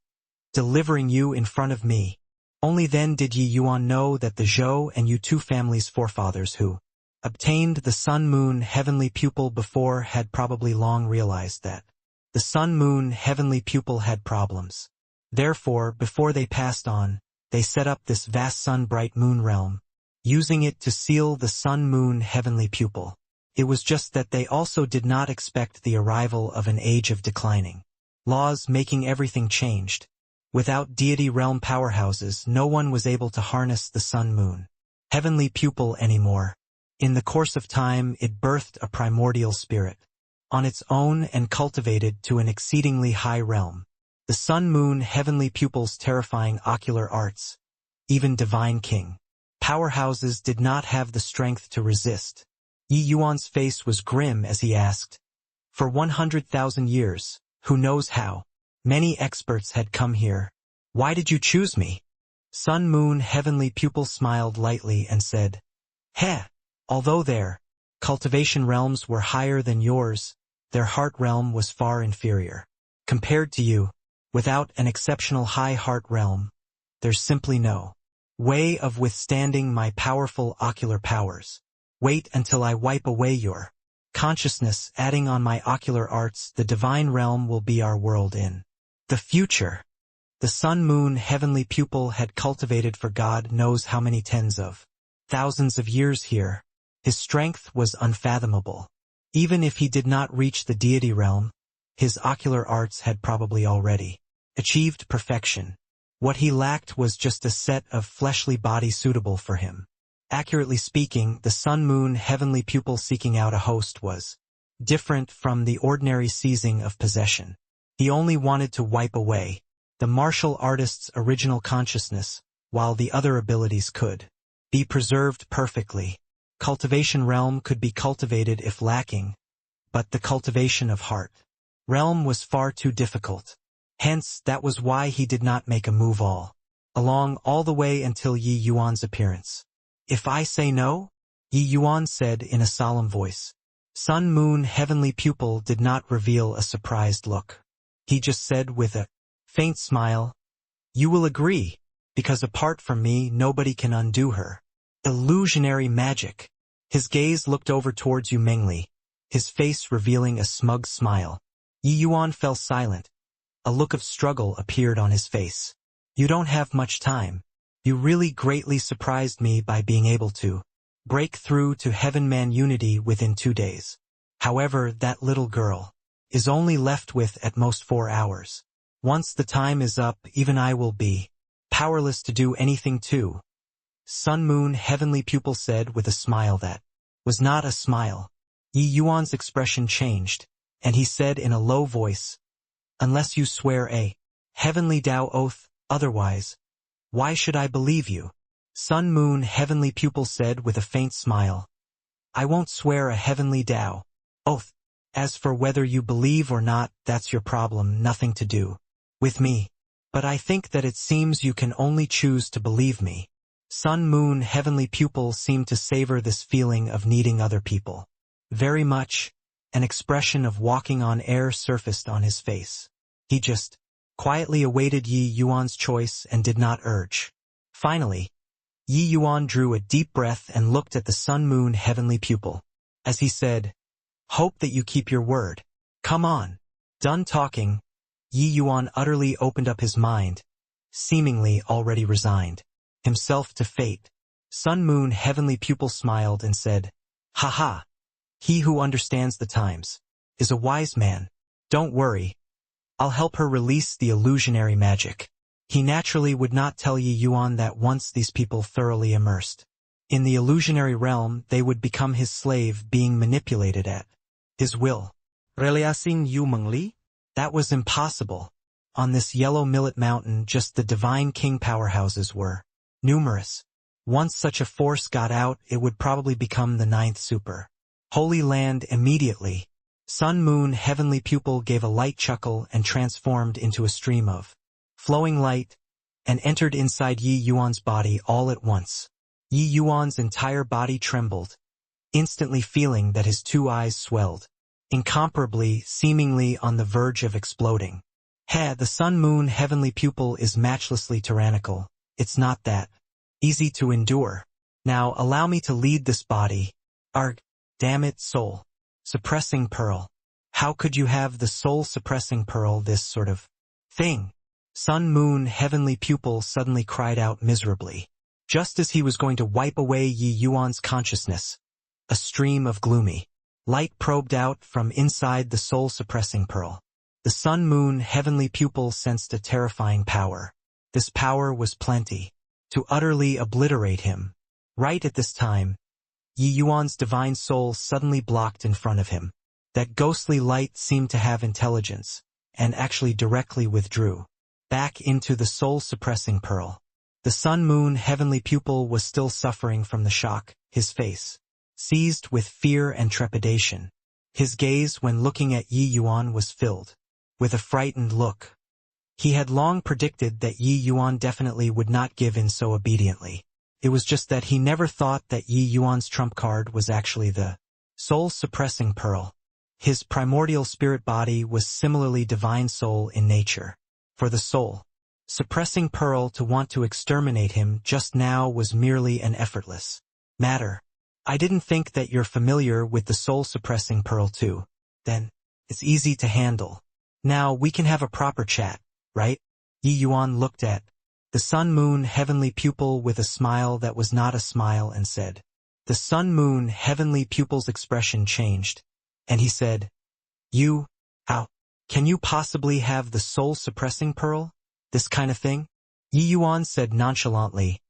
delivering you in front of me." Only then did Yi Yuan know that the Zhou and Yu-Tu family's forefathers who obtained the sun-moon heavenly pupil before had probably long realized that the sun-moon heavenly pupil had problems. Therefore, before they passed on, they set up this vast sun-bright moon realm, using it to seal the sun-moon heavenly pupil. It was just that they also did not expect the arrival of an age of declining laws, making everything changed. Without deity realm powerhouses, no one was able to harness the sun-moon heavenly pupil anymore. In the course of time, it birthed a primordial spirit on its own and cultivated to an exceedingly high realm. The sun-moon heavenly pupil's terrifying ocular arts, even divine king powerhouses did not have the strength to resist. Yi Yuan's face was grim as he asked, "For 100,000 years, who knows how many experts had come here. Why did you choose me?" Sun-moon heavenly pupil smiled lightly and said, "Heh, although their cultivation realms were higher than yours, their heart realm was far inferior. Compared to you, without an exceptional high heart realm, there's simply no way of withstanding my powerful ocular powers. Wait until I wipe away your consciousness, adding on my ocular arts. The divine realm will be our world in the future." The sun-moon heavenly pupil had cultivated for God knows how many tens of thousands of years here. His strength was unfathomable. Even if he did not reach the deity realm, his ocular arts had probably already achieved perfection. What he lacked was just a set of fleshly body suitable for him. Accurately speaking, the sun-moon heavenly pupil seeking out a host was different from the ordinary seizing of possession. He only wanted to wipe away the martial artist's original consciousness, while the other abilities could be preserved perfectly. Cultivation realm could be cultivated if lacking, but the cultivation of heart realm was far too difficult. Hence, that was why he did not make a move all along all the way until Yi Yuan's appearance. If I say no? Yi Yuan said in a solemn voice. Sun Moon Heavenly Pupil did not reveal a surprised look. He just said with a faint smile, "You will agree, because apart from me nobody can undo her." Illusionary magic. His gaze looked over towards Yu Mengli, his face revealing a smug smile. Yi Yuan fell silent. A look of struggle appeared on his face. "You don't have much time. You really greatly surprised me by being able to break through to Heaven-Man unity within 2 days. However, that little girl is only left with at most 4 hours. Once the time is up, even I will be powerless to do anything too." Sun Moon Heavenly Pupil said with a smile that was not a smile. Yi Yuan's expression changed, and he said in a low voice, "Unless you swear a heavenly Tao oath, otherwise, why should I believe you?" Sun Moon Heavenly Pupil said with a faint smile, "I won't swear a heavenly Tao oath. As for whether you believe or not, that's your problem, nothing to do with me. But I think that it seems you can only choose to believe me." Sun Moon Heavenly Pupil seemed to savor this feeling of needing other people very much. An expression of walking on air surfaced on his face. He just quietly awaited Yi Yuan's choice and did not urge. Finally, Yi Yuan drew a deep breath and looked at the Sun Moon Heavenly Pupil. As he said, "Hope that you keep your word. Come on." Done talking, Yi Yuan utterly opened up his mind, seemingly already resigned himself to fate. Sun Moon Heavenly Pupil smiled and said, "Ha! He who understands the times is a wise man. Don't worry. I'll help her release the illusionary magic." He naturally would not tell Yi Yuan that once these people thoroughly immersed in the illusionary realm, they would become his slave, being manipulated at his will. Releasing Yu Mengli? That was impossible. On this yellow millet mountain, just the divine king powerhouses were numerous. Once such a force got out, it would probably become the 9th super Holy Land immediately. Sun Moon Heavenly Pupil gave a light chuckle and transformed into a stream of flowing light, and entered inside Yi Yuan's body all at once. Yi Yuan's entire body trembled, instantly feeling that his 2 eyes swelled, incomparably, seemingly on the verge of exploding. The Sun Moon Heavenly Pupil is matchlessly tyrannical. It's not that easy to endure. Now allow me to lead this body. Arg, damn it, soul suppressing pearl. How could you have the soul suppressing pearl, this sort of thing? Sun Moon Heavenly Pupil suddenly cried out miserably. Just as he was going to wipe away Yi Yuan's consciousness, a stream of gloomy light probed out from inside the soul-suppressing pearl. The Sun Moon Heavenly Pupil sensed a terrifying power. This power was plenty to utterly obliterate him. Right at this time, Yi Yuan's divine soul suddenly blocked in front of him. That ghostly light seemed to have intelligence, and actually directly withdrew back into the soul-suppressing pearl. The Sun Moon Heavenly Pupil was still suffering from the shock, his face seized with fear and trepidation. His gaze when looking at Yi Yuan was filled with a frightened look. He had long predicted that Yi Yuan definitely would not give in so obediently. It was just that he never thought that Yi Yuan's trump card was actually the soul-suppressing pearl. His primordial spirit body was similarly divine soul in nature. For the soul-suppressing pearl to want to exterminate him just now was merely an effortless matter. I didn't think that you're familiar with the soul-suppressing pearl too. Then, it's easy to handle. Now we can have a proper chat, right? Yi Yuan looked at the Sun Moon Heavenly Pupil with a smile that was not a smile and said. The Sun Moon Heavenly Pupil's expression changed, and he said, How can you possibly have the soul-suppressing pearl? This kind of thing? Yi Yuan said nonchalantly.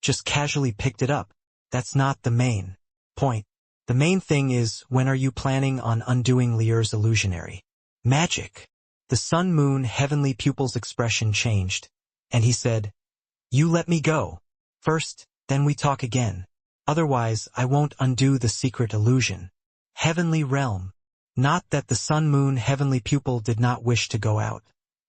Just casually picked it up. That's not the main point. The main thing is, when are you planning on undoing Lier's illusionary magic? The Sun Moon Heavenly Pupil's expression changed, and he said, You let me go first, then we talk again. Otherwise, I won't undo the secret illusion. Heavenly realm. Not that the Sun Moon Heavenly Pupil did not wish to go out,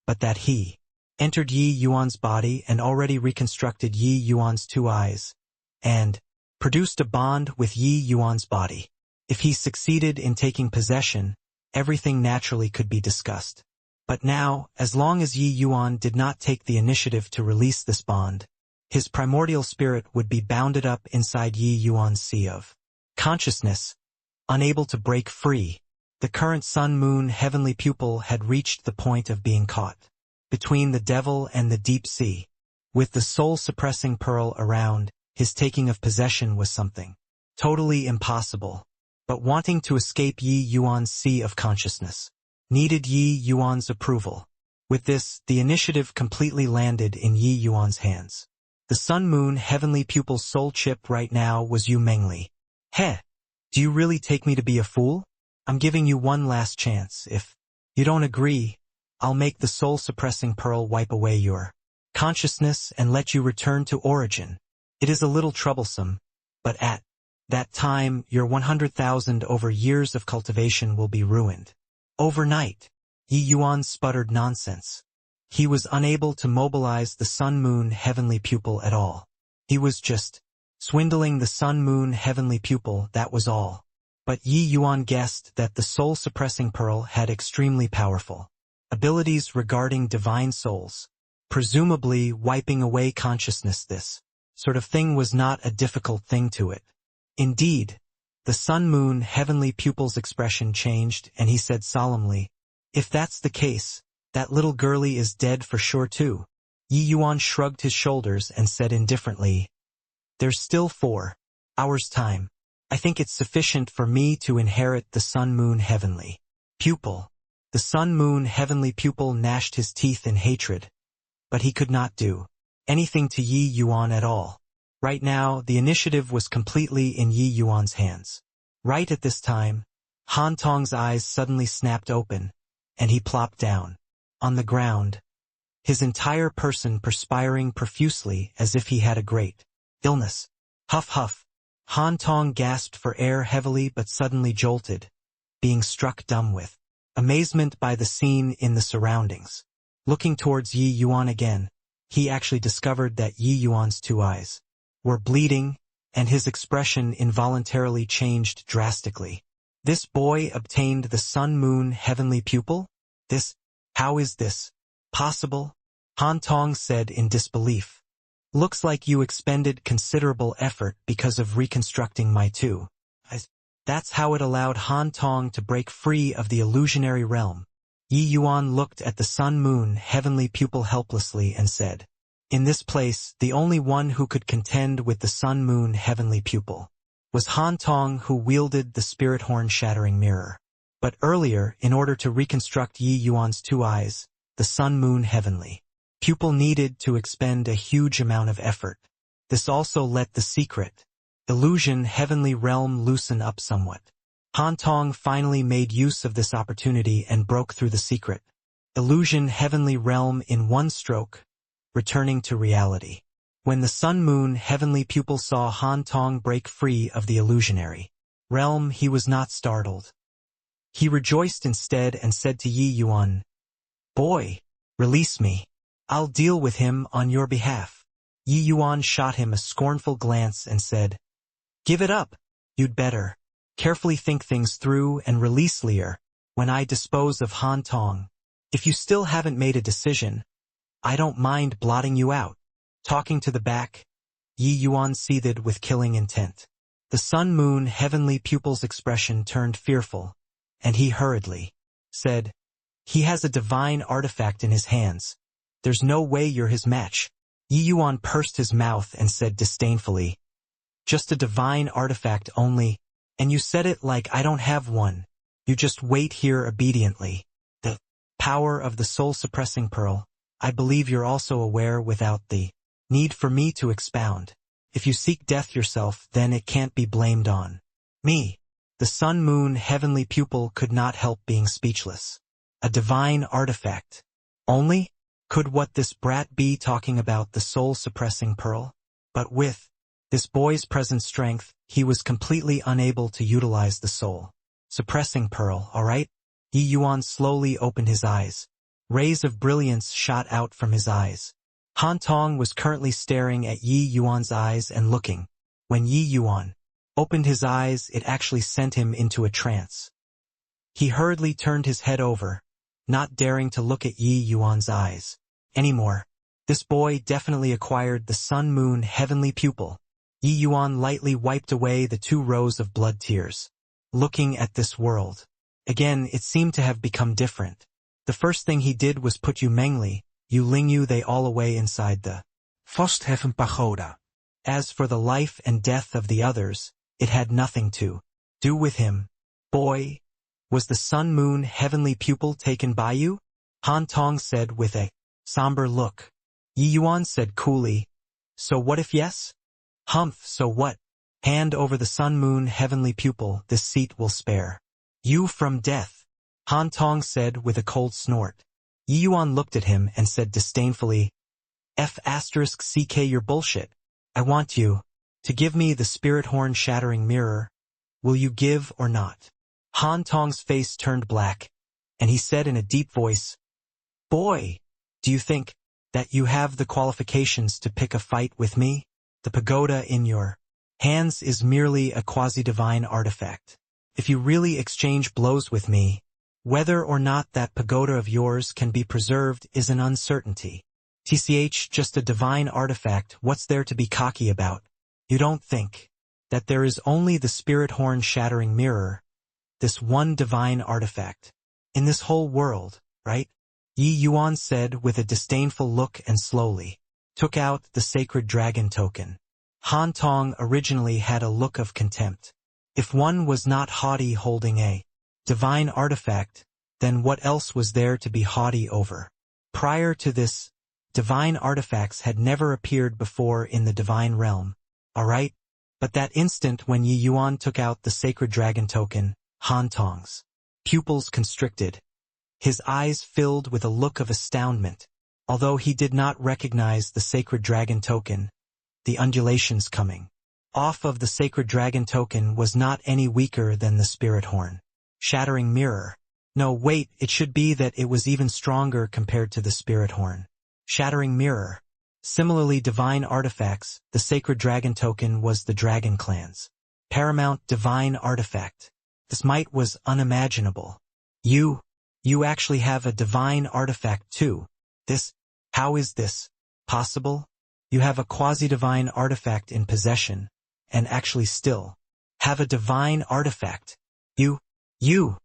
but that he entered Yi Yuan's body and already reconstructed Yi Yuan's 2 eyes, and produced a bond with Yi Yuan's body. If he succeeded in taking possession, everything naturally could be discussed. But now, as long as Yi Yuan did not take the initiative to release this bond, his primordial spirit would be bounded up inside Yi Yuan's sea of consciousness, unable to break free. The current sun-moon heavenly pupil had reached the point of being caught between the devil and the deep sea. With the soul-suppressing pearl around, his taking of possession was something totally impossible. But wanting to escape Yi Yuan's sea of consciousness needed Yi Yuan's approval. With this, the initiative completely landed in Yi Yuan's hands. The sun-moon heavenly pupil's soul chip right now was Yu Mengli. Heh, do you really take me to be a fool? I'm giving you one last chance. If you don't agree, I'll make the soul-suppressing pearl wipe away your consciousness and let you return to origin. It is a little troublesome, but at that time your 100,000 over years of cultivation will be ruined. Overnight. Yi Yuan sputtered nonsense. He was unable to mobilize the sun-moon heavenly pupil at all. He was just swindling the sun-moon heavenly pupil, that was all. But Yi Yuan guessed that the soul-suppressing pearl had extremely powerful abilities regarding divine souls, presumably wiping away consciousness. This sort of thing was not a difficult thing to it. Indeed, the sun-moon heavenly pupil's expression changed and he said solemnly, "If that's the case, that little girlie is dead for sure too." Yi Yuan shrugged his shoulders and said indifferently, "There's still 4 hours time. I think it's sufficient for me to inherit the sun-moon heavenly pupil." The sun-moon heavenly pupil gnashed his teeth in hatred, but he could not do anything to Yi Yuan at all. Right now, the initiative was completely in Yi Yuan's hands. Right at this time, Han Tong's eyes suddenly snapped open, and he plopped down on the ground, his entire person perspiring profusely as if he had a great illness. Huff huff. Han Tong gasped for air heavily but suddenly jolted, being struck dumb with amazement by the scene in the surroundings. Looking towards Yi Yuan again, he actually discovered that Yi Yuan's 2 eyes were bleeding, and his expression involuntarily changed drastically. This boy obtained the sun-moon heavenly pupil? How is this possible? Han Tong said in disbelief. Looks like you expended considerable effort because of reconstructing my 2 eyes. That's how it allowed Han Tong to break free of the illusionary realm. Yi Yuan looked at the sun-moon heavenly pupil helplessly and said, "In this place, the only one who could contend with the sun-moon heavenly pupil was Han Tong, who wielded the spirit horn-shattering mirror. But earlier, in order to reconstruct Yi Yuan's 2 eyes, the sun-moon heavenly pupil needed to expend a huge amount of effort. This also let the secret illusion heavenly realm loosen up somewhat. Han Tong finally made use of this opportunity and broke through the secret illusion heavenly realm in one stroke, returning to reality. When the sun-moon heavenly pupil saw Han Tong break free of the illusionary realm, he was not startled. He rejoiced instead and said to Yi Yuan, "Boy, release me. I'll deal with him on your behalf." Yi Yuan shot him a scornful glance and said, "Give it up. You'd better carefully think things through and release Lear when I dispose of Han Tong. If you still haven't made a decision, I don't mind blotting you out." Talking to the back, Yi Yuan seethed with killing intent. The sun-moon heavenly pupil's expression turned fearful, and he hurriedly said, "He has a divine artifact in his hands. There's no way you're his match." Yi Yuan pursed his mouth and said disdainfully, "Just a divine artifact only, and you said it like I don't have one. You just wait here obediently. The power of the soul-suppressing pearl, I believe you're also aware without the need for me to expound. If you seek death yourself, then it can't be blamed on me." The sun-moon heavenly pupil could not help being speechless. A divine artifact only? Could what this brat be talking about, the soul-suppressing pearl? But with this boy's present strength, he was completely unable to utilize the soul-suppressing pearl, all right? Yi Yuan slowly opened his eyes. Rays of brilliance shot out from his eyes. Han Tong was currently staring at Yi Yuan's eyes and looking When Yi Yuan opened his eyes, it actually sent him into a trance. He hurriedly turned his head over, not daring to look at Yi Yuan's eyes anymore. This boy definitely acquired the sun-moon heavenly pupil. Yi Yuan lightly wiped away the 2 rows of blood tears. Looking at this world again, it seemed to have become different. The first thing he did was put Yu Mengli, Yu Lingyu they all away inside the Vastheffen pagoda. As for the life and death of the others, it had nothing to do with him. Boy, was the sun-moon heavenly pupil taken by you? Han Tong said with a somber look. Yi Yuan said coolly, so what if yes? Humph, so what? Hand over the sun-moon heavenly pupil, this seat will spare you from death. Han Tong said with a cold snort. Yi Yuan looked at him and said disdainfully, F***ck your bullshit. I want you to give me the spirit horn shattering mirror. Will you give or not? Han Tong's face turned black, and he said in a deep voice, Boy, do you think that you have the qualifications to pick a fight with me? The pagoda in your hands is merely a quasi-divine artifact. If you really exchange blows with me, whether or not that pagoda of yours can be preserved is an uncertainty. TCH, just a divine artifact, what's there to be cocky about? You don't think that there is only the spirit horn shattering mirror, this one divine artifact, in this whole world, right? Yi Yuan said with a disdainful look and slowly took out the sacred dragon token. Han Tong originally had a look of contempt. If one was not haughty holding a divine artifact, then what else was there to be haughty over? Prior to this, divine artifacts had never appeared before in the divine realm. Alright? But that instant when Yi Yuan took out the sacred dragon token, Han Tong's pupils constricted. His eyes filled with a look of astoundment. Although he did not recognize the sacred dragon token, the undulations coming off of the sacred dragon token was not any weaker than the spirit horn shattering mirror. No, wait, it should be that it was even stronger compared to the spirit horn shattering mirror. Similarly, divine artifacts, the sacred dragon token was the dragon clan's paramount divine artifact. This might was unimaginable. You actually have a divine artifact too. How is this possible? You have a quasi-divine artifact in possession, and actually still have a divine artifact. You.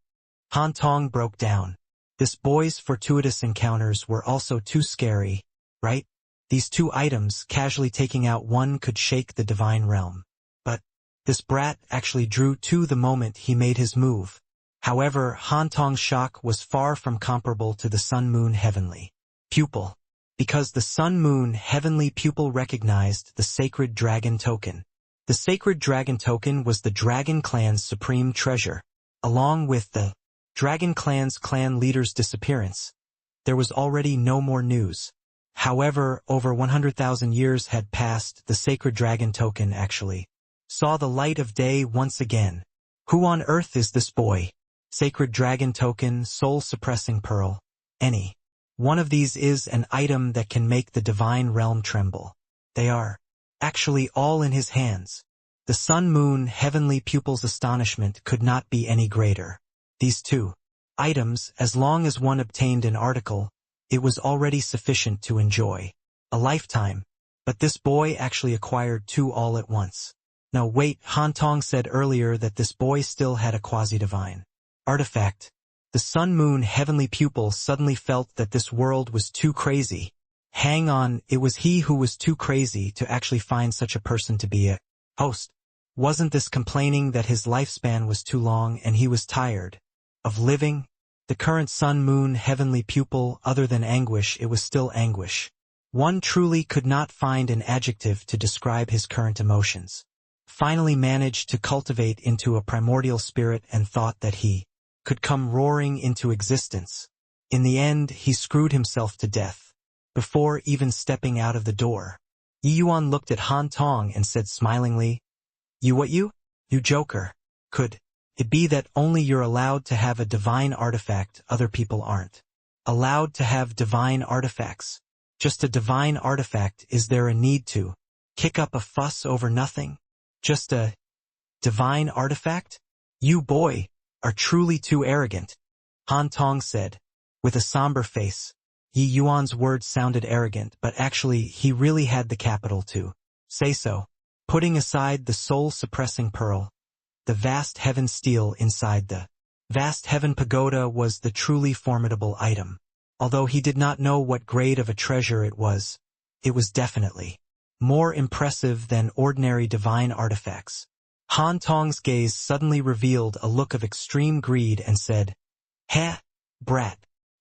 Han Tong broke down. This boy's fortuitous encounters were also too scary, right? These 2 items casually taking out one could shake the divine realm. But this brat actually drew 2 the moment he made his move. However, Han Tong's shock was far from comparable to the sun-moon heavenly pupil, because the sun-moon heavenly pupil recognized the sacred dragon token. The sacred dragon token was the dragon clan's supreme treasure. Along with the dragon clan's clan leader's disappearance, there was already no more news. However, over 100,000 years had passed, the sacred dragon token actually saw the light of day once again. Who on earth is this boy? Sacred dragon token, soul-suppressing pearl. Any one of these is an item that can make the divine realm tremble. They are actually all in his hands. The sun-moon heavenly pupil's astonishment could not be any greater. These 2 items, as long as one obtained an article, it was already sufficient to enjoy a lifetime. But this boy actually acquired 2 all at once. No, wait, Han Tong said earlier that this boy still had a quasi-divine artifact. The sun-moon heavenly pupil suddenly felt that this world was too crazy. Hang on, it was he who was too crazy to actually find such a person to be a host. Wasn't this complaining that his lifespan was too long and he was tired of living? The current sun-moon heavenly pupil, other than anguish, it was still anguish. One truly could not find an adjective to describe his current emotions. Finally managed to cultivate into a primordial spirit and thought that he could come roaring into existence. In the end, he screwed himself to death before even stepping out of the door. Yi Yuan looked at Han Tong and said smilingly, You joker. Could it be that only you're allowed to have a divine artifact, other people aren't allowed to have divine artifacts? Just a divine artifact, is there a need to kick up a fuss over nothing? Just a divine artifact? You, boy, are truly too arrogant, Han Tong said, with a somber face. Yi Yuan's words sounded arrogant, but actually he really had the capital to say so. Putting aside the soul-suppressing pearl, the vast heaven steel inside the vast heaven pagoda was the truly formidable item. Although he did not know what grade of a treasure it was definitely more impressive than ordinary divine artifacts. Han Tong's gaze suddenly revealed a look of extreme greed and said, "Heh, brat,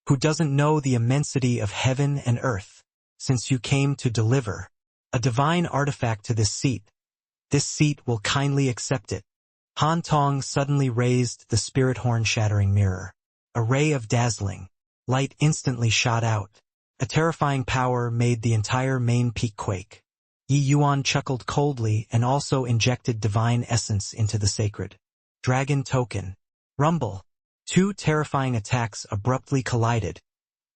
who doesn't know the immensity of heaven and earth? Since you came to deliver a divine artifact to this seat will kindly accept it." Han Tong suddenly raised the spirit horn-shattering mirror. A ray of dazzling light instantly shot out. A terrifying power made the entire main peak quake. Yi Yuan chuckled coldly and also injected divine essence into the sacred dragon token. Rumble. Two terrifying attacks abruptly collided,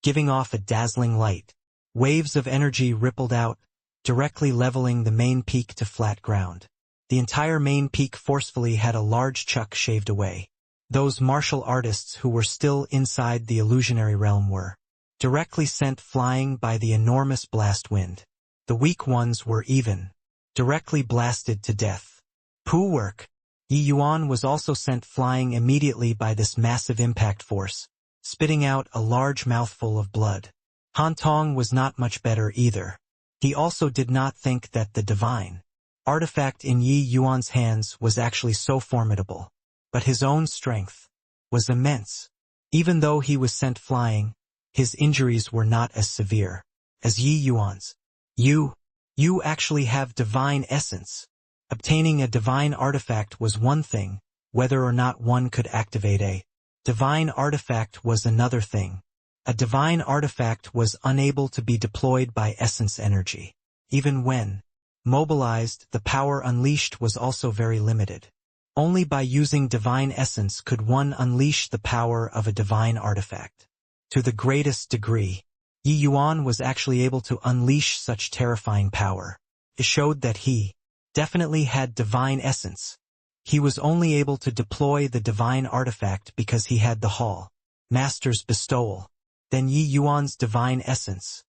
giving off a dazzling light. Waves of energy rippled out, directly leveling the main peak to flat ground. The entire main peak forcefully had a large chunk shaved away. Those martial artists who were still inside the illusionary realm were directly sent flying by the enormous blast wind. The weak ones were even directly blasted to death. Poo work. Yi Yuan was also sent flying immediately by this massive impact force, spitting out a large mouthful of blood. Han Tong was not much better either. He also did not think that the divine artifact in Yi Yuan's hands was actually so formidable. But his own strength was immense. Even though he was sent flying, his injuries were not as severe as Yi Yuan's. You actually have divine essence. Obtaining a divine artifact was one thing, whether or not one could activate a divine artifact was another thing. A divine artifact was unable to be deployed by essence energy. Even when mobilized, the power unleashed was also very limited. Only by using divine essence could one unleash the power of a divine artifact. To the greatest degree, Yi Yuan was actually able to unleash such terrifying power. It showed that he definitely had divine essence. He was only able to deploy the divine artifact because he had the Hall Master's bestowal. Then Yi Yuan's divine essence.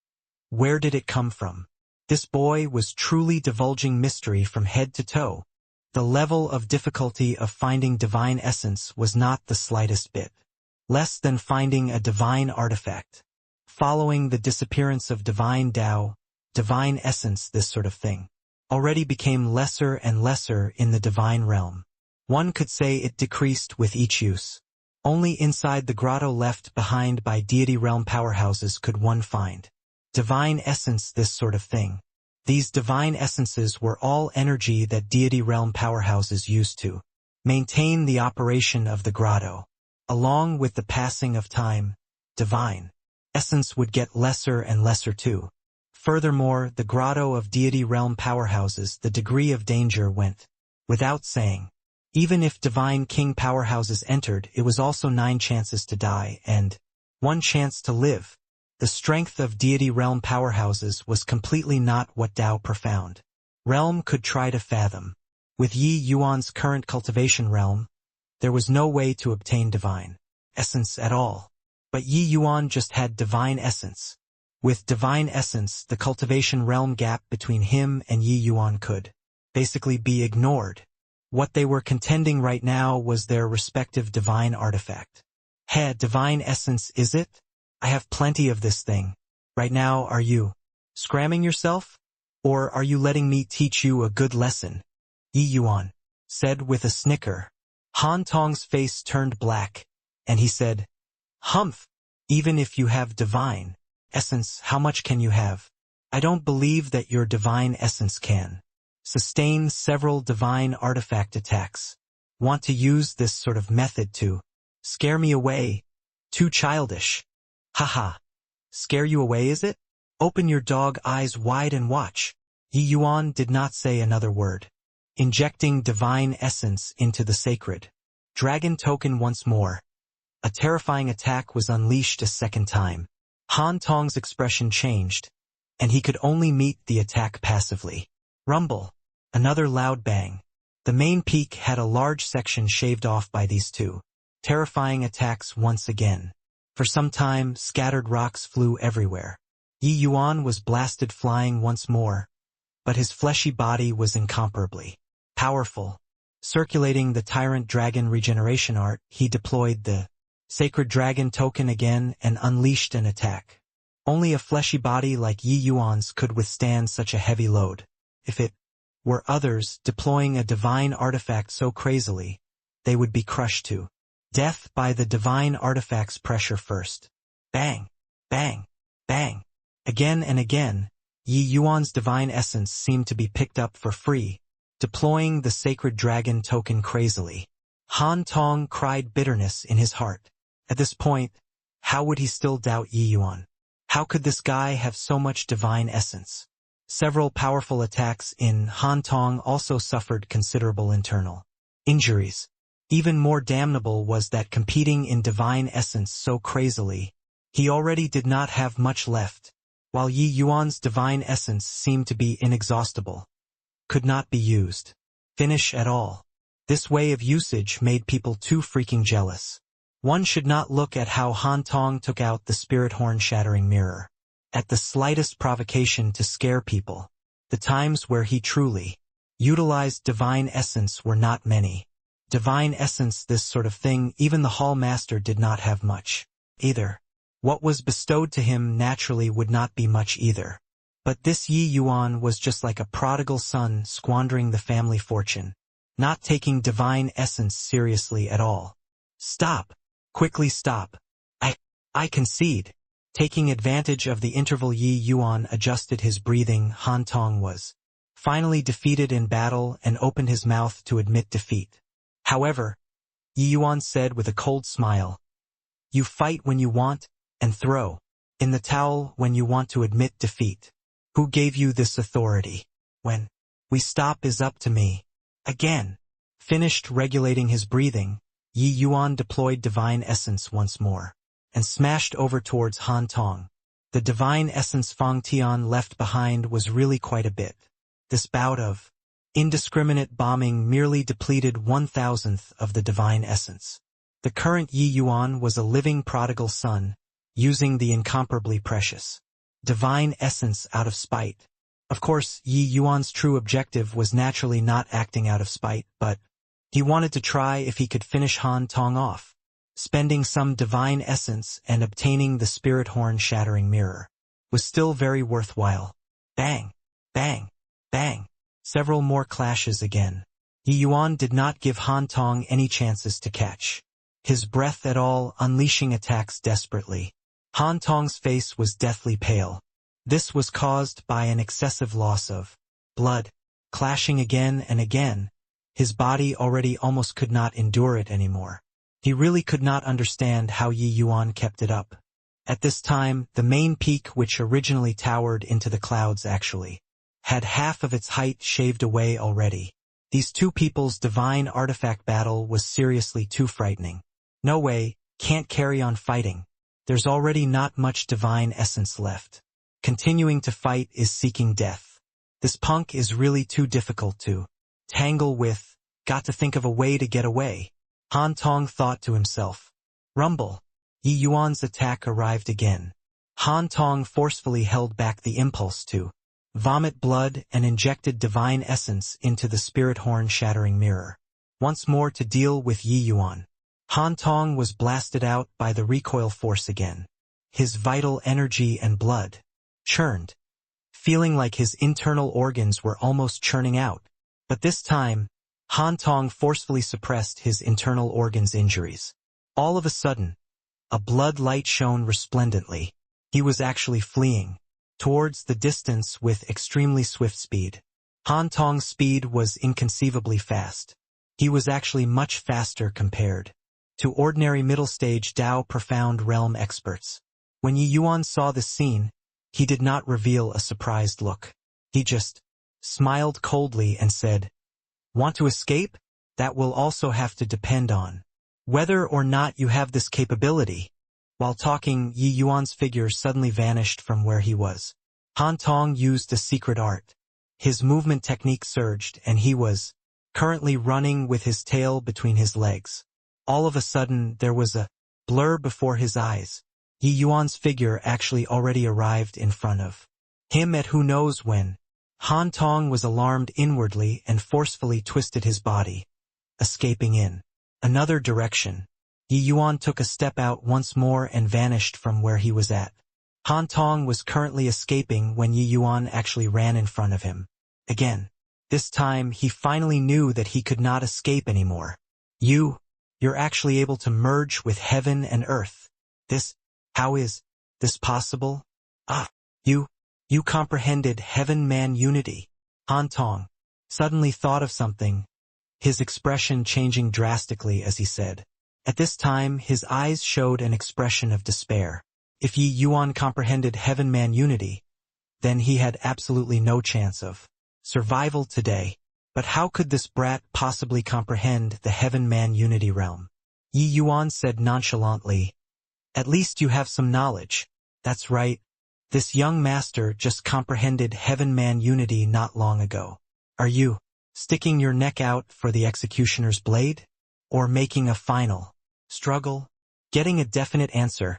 Where did it come from? This boy was truly divulging mystery from head to toe. The level of difficulty of finding divine essence was not the slightest bit less than finding a divine artifact. Following the disappearance of divine Tao, divine essence, this sort of thing already became lesser and lesser in the divine realm. One could say it decreased with each use. Only inside the grotto left behind by deity realm powerhouses could one find divine essence, this sort of thing. These divine essences were all energy that deity realm powerhouses used to maintain the operation of the grotto. Along with the passing of time, divine essence would get lesser and lesser too. Furthermore, the grotto of deity realm powerhouses, the degree of danger went without saying. Even if divine king powerhouses entered, it was also 9 chances to die and 1 chance to live. The strength of deity realm powerhouses was completely not what Tao profound realm could try to fathom. With Yi Yuan's current cultivation realm, there was no way to obtain divine essence at all. But Yi Yuan just had divine essence. With divine essence, the cultivation realm gap between him and Yi Yuan could basically be ignored. What they were contending right now was their respective divine artifact. Heh, divine essence, is it? I have plenty of this thing. Right now, are you scramming yourself? Or are you letting me teach you a good lesson? Yi Yuan said with a snicker. Han Tong's face turned black, and he said, "Humph, even if you have divine essence, how much can you have? I don't believe that your divine essence can sustain several divine artifact attacks. Want to use this sort of method to scare me away? Too childish. Haha. Scare you away, is it? Open your dog eyes wide and watch." Yi Yuan did not say another word. Injecting divine essence into the sacred dragon token once more, a terrifying attack was unleashed a second time. Han Tong's expression changed, and he could only meet the attack passively. Rumble. Another loud bang. The main peak had a large section shaved off by these two terrifying attacks once again. For some time, scattered rocks flew everywhere. Yi Yuan was blasted flying once more, but his fleshy body was incomparably powerful. Circulating the Tyrant Dragon regeneration art, he deployed the Sacred Dragon token again and unleashed an attack. Only a fleshy body like Yi Yuan's could withstand such a heavy load. If it were others deploying a divine artifact so crazily, they would be crushed to death by the divine artifact's pressure first. Bang! Bang! Bang! Again and again, Yi Yuan's divine essence seemed to be picked up for free, deploying the Sacred Dragon token crazily. Han Tong cried bitterness in his heart. At this point, how would he still doubt Yi Yuan? How could this guy have so much divine essence? Several powerful attacks in Han Tong also suffered considerable internal injuries. Even more damnable was that competing in divine essence so crazily, he already did not have much left, while Yi Yuan's divine essence seemed to be inexhaustible. Could not be used. Finish at all. This way of usage made people too freaking jealous. One should not look at how Han Tong took out the spirit horn shattering mirror. At the slightest provocation to scare people. The times where he truly utilized divine essence were not many. Divine essence, this sort of thing, even the Hall Master did not have much either. What was bestowed to him naturally would not be much either. But this Yi Yuan was just like a prodigal son squandering the family fortune, not taking divine essence seriously at all. Stop! Quickly stop! I concede. Taking advantage of the interval, Yi Yuan adjusted his breathing. Han Tong was finally defeated in battle and opened his mouth to admit defeat. However, Yi Yuan said with a cold smile, "You fight when you want, and throw in the towel when you want to admit defeat. Who gave you this authority? When we stop is up to me." Again. Finished regulating his breathing, Yi Yuan deployed divine essence once more, and smashed over towards Han Tong. The divine essence Fang Tian left behind was really quite a bit. This bout of indiscriminate bombing merely depleted 1/1000th of the divine essence. The current Yi Yuan was a living prodigal son, using the incomparably precious divine essence out of spite. Of course, Yi Yuan's true objective was naturally not acting out of spite, but he wanted to try if he could finish Han Tong off. Spending some divine essence and obtaining the spirit horn shattering mirror was still very worthwhile. Bang! Bang! Bang! Several more clashes again. Yi Yuan did not give Han Tong any chances to catch his breath at all, unleashing attacks desperately. Han Tong's face was deathly pale. This was caused by an excessive loss of blood. Clashing again and again, his body already almost could not endure it anymore. He really could not understand how Yi Yuan kept it up. At this time, the main peak, which originally towered into the clouds, actually had half of its height shaved away already. These two people's divine artifact battle was seriously too frightening. No way, can't carry on fighting. There's already not much divine essence left. Continuing to fight is seeking death. This punk is really too difficult to tangle with. Got to think of a way to get away. Han Tong thought to himself. Rumble. Yi Yuan's attack arrived again. Han Tong forcefully held back the impulse to vomit blood and injected divine essence into the spirit horn shattering mirror. Once more to deal with Yi Yuan. Han Tong was blasted out by the recoil force again. His vital energy and blood churned, feeling like his internal organs were almost churning out. But this time, Han Tong forcefully suppressed his internal organs' injuries. All of a sudden, a blood light shone resplendently. He was actually fleeing towards the distance with extremely swift speed. Han Tong's speed was inconceivably fast. He was actually much faster compared to ordinary middle-stage Dao Profound Realm experts. When Yi Yuan saw this scene, he did not reveal a surprised look. He just smiled coldly and said, "Want to escape? That will also have to depend on whether or not you have this capability." While talking, Yi Yuan's figure suddenly vanished from where he was. Han Tong used a secret art. His movement technique surged, and he was currently running with his tail between his legs. All of a sudden, there was a blur before his eyes. Yi Yuan's figure actually already arrived in front of him at who knows when. Han Tong was alarmed inwardly and forcefully twisted his body, escaping in another direction. Yi Yuan took a step out once more and vanished from where he was at. Han Tong was currently escaping when Yi Yuan actually ran in front of him. Again. This time, he finally knew that he could not escape anymore. You're actually able to merge with heaven and earth. How is this possible? You comprehended heaven-man unity. Han Tong suddenly thought of something, his expression changing drastically as he said. At this time, his eyes showed an expression of despair. If Yi Yuan comprehended heaven-man unity, then he had absolutely no chance of survival today. But how could this brat possibly comprehend the heaven-man unity realm? Yi Yuan said nonchalantly, "At least you have some knowledge." That's right. This young master just comprehended heaven-man unity not long ago. Are you sticking your neck out for the executioner's blade? Or making a final struggle? Getting a definite answer,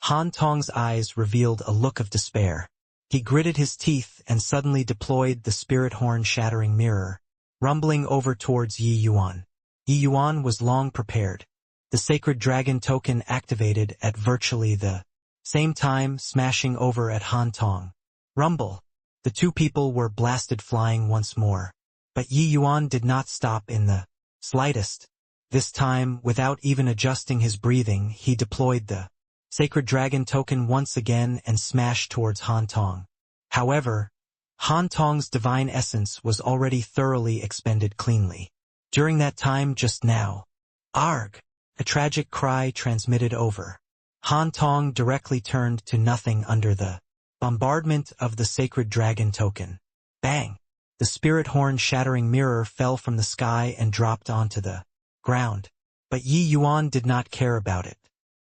Han Tong's eyes revealed a look of despair. He gritted his teeth and suddenly deployed the spirit horn shattering mirror, rumbling over towards Yi Yuan. Yi Yuan was long prepared. The sacred dragon token activated at virtually the same time, smashing over at Han Tong. Rumble. The two people were blasted flying once more. But Yi Yuan did not stop in the slightest. This time, without even adjusting his breathing, he deployed the sacred dragon token once again and smashed towards Han Tong. However, Han Tong's divine essence was already thoroughly expended cleanly. During that time just now, Arg! A tragic cry transmitted over. Han Tong directly turned to nothing under the bombardment of the sacred dragon token. Bang! The spirit horn shattering mirror fell from the sky and dropped onto the ground. But Yi Yuan did not care about it.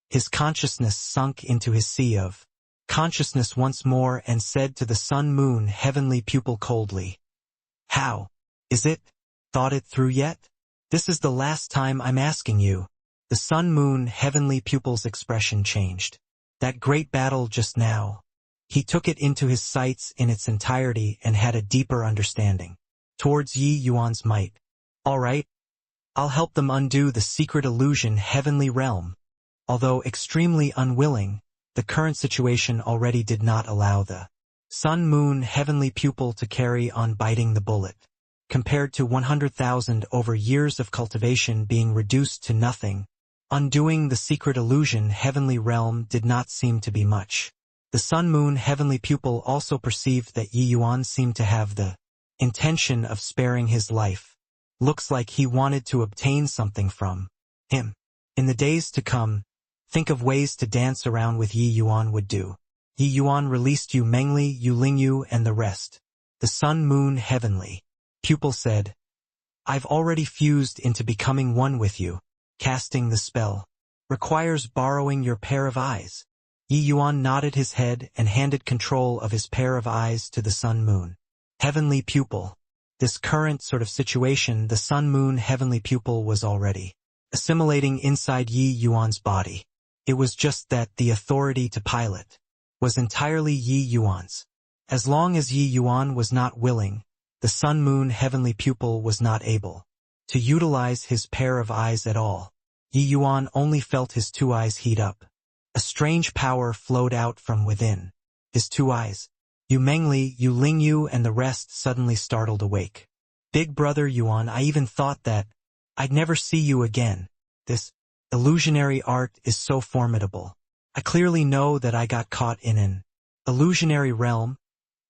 His consciousness sunk into his sea of consciousness once more and said to the sun-moon heavenly pupil coldly, "How is it? Thought it through yet? This is the last time I'm asking you." The sun-moon heavenly pupil's expression changed. That great battle just now. He took it into his sights in its entirety and had a deeper understanding. Towards Yi Yuan's might. All right. I'll help them undo the secret illusion heavenly realm. Although extremely unwilling, the current situation already did not allow the sun-moon heavenly pupil to carry on biting the bullet. Compared to 100,000 over years of cultivation being reduced to nothing, undoing the secret illusion heavenly realm did not seem to be much. The sun-moon heavenly pupil also perceived that Yi Yuan seemed to have the intention of sparing his life. Looks like he wanted to obtain something from him. In the days to come, think of ways to dance around with Yi Yuan would do. Yi Yuan released Yu Mengli, Yu Lingyu and the rest. The sun-moon heavenly pupil said, "I've already fused into becoming one with you. Casting the spell requires borrowing your pair of eyes." Yi Yuan nodded his head and handed control of his pair of eyes to the sun-moon heavenly pupil. This current sort of situation, the sun-moon heavenly pupil was already assimilating inside Yi Yuan's body. It was just that the authority to pilot was entirely Yi Yuan's. As long as Yi Yuan was not willing, the sun-moon heavenly pupil was not able to utilize his pair of eyes at all. Yi Yuan only felt his two eyes heat up. A strange power flowed out from within his two eyes. Yu Mengli, Yu Lingyu and the rest suddenly startled awake. "Big brother Yuan, I even thought that I'd never see you again. This illusionary art is so formidable. I clearly know that I got caught in an illusionary realm,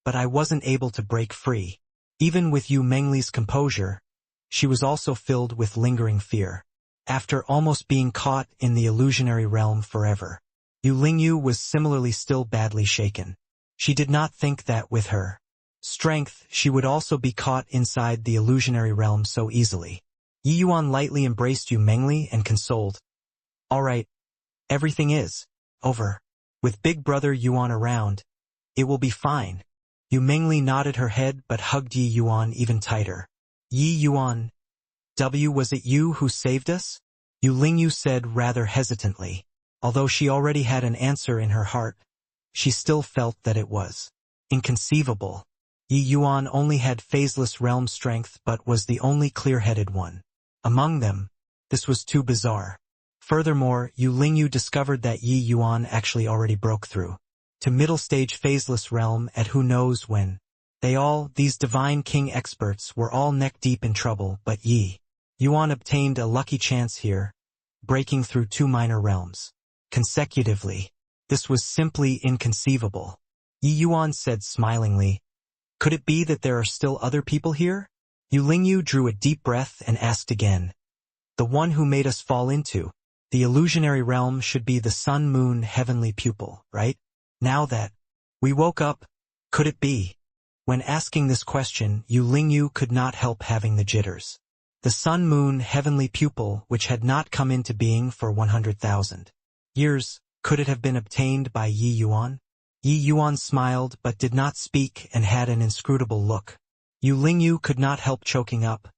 but I wasn't able to break free." Even with Yu Mengli's composure, she was also filled with lingering fear. After almost being caught in the illusionary realm forever, Yu Lingyu was similarly still badly shaken. She did not think that with her strength, she would also be caught inside the illusionary realm so easily. Yi Yuan lightly embraced Yu Mengli and consoled, "All right, everything is over. With big brother Yuan around, it will be fine." Yu Mengli nodded her head but hugged Yi Yuan even tighter. "Yi Yuan, Was it you who saved us? Yu Lingyu said rather hesitantly. Although she already had an answer in her heart, she still felt that it was inconceivable. Yi Yuan only had phaseless realm strength but was the only clear-headed one. Among them, this was too bizarre. Furthermore, Yu Lingyu discovered that Yi Yuan actually already broke through to middle-stage phaseless realm at who knows when. These divine king experts were all neck-deep in trouble, but Yi Yuan obtained a lucky chance here, breaking through 2 minor realms consecutively. This was simply inconceivable. Yi Yuan said smilingly, "Could it be that there are still other people here?" Yu Lingyu drew a deep breath and asked again. "The one who made us fall into the illusionary realm should be the sun-moon heavenly pupil, right? Now that we woke up, could it be?" When asking this question, Yu Lingyu could not help having the jitters. The sun-moon heavenly pupil, which had not come into being for 100,000 years, could it have been obtained by Yi Yuan? Yi Yuan smiled but did not speak and had an inscrutable look. Yu Lingyu could not help choking up,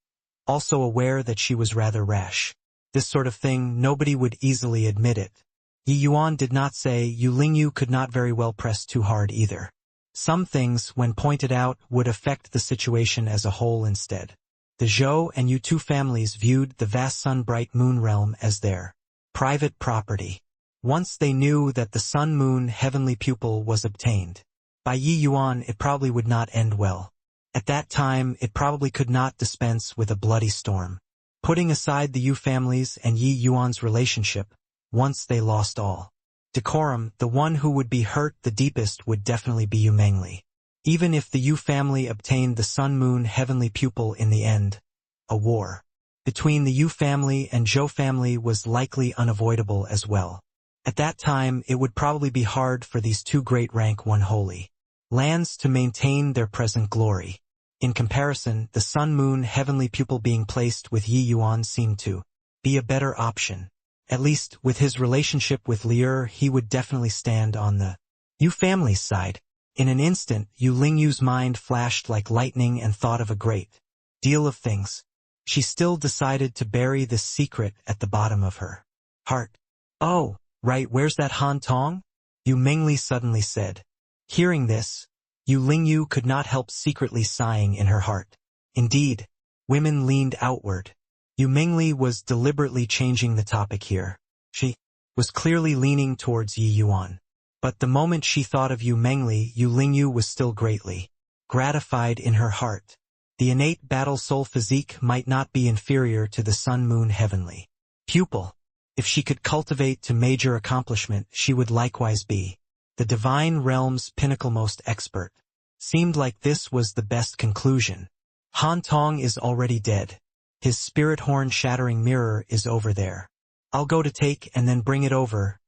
also aware that she was rather rash. This sort of thing, nobody would easily admit it. Yi Yuan did not say. Yu Lingyu could not very well press too hard either. Some things, when pointed out, would affect the situation as a whole instead. The Zhou and Yu two families viewed the vast sun-bright moon realm as their private property. Once they knew that the sun-moon heavenly pupil was obtained by Yi Yuan, it probably would not end well. At that time, it probably could not dispense with a bloody storm. Putting aside the Yu families and Yi Yuan's relationship, once they lost all decorum, the one who would be hurt the deepest would definitely be Yu Mengli. Even if the Yu family obtained the sun-moon heavenly pupil in the end, a war between the Yu family and Zhou family was likely unavoidable as well. At that time, it would probably be hard for these 2 great rank 1 holy lands to maintain their present glory. In comparison, the sun-moon heavenly pupil being placed with Yi Yuan seemed to be a better option. At least, with his relationship with Lier, he would definitely stand on the Yu family's side. In an instant, Yu Lingyu's mind flashed like lightning and thought of a great deal of things. She still decided to bury this secret at the bottom of her heart. "Oh, right, where's that Han Tong?" Yu Mengli suddenly said. Hearing this, Yu Lingyu could not help secretly sighing in her heart. Indeed, women leaned outward. Yu Mengli was deliberately changing the topic here. She was clearly leaning towards Yi Yuan. But the moment she thought of Yu Mengli, Yu Lingyu was still greatly gratified in her heart. The innate battle soul physique might not be inferior to the sun-moon heavenly pupil. If she could cultivate to major accomplishment, she would likewise be the divine realm's pinnaclemost expert. Seemed like this was the best conclusion. Han Tong is already dead. His spirit horn shattering mirror is over there. I'll go to take and then bring it over,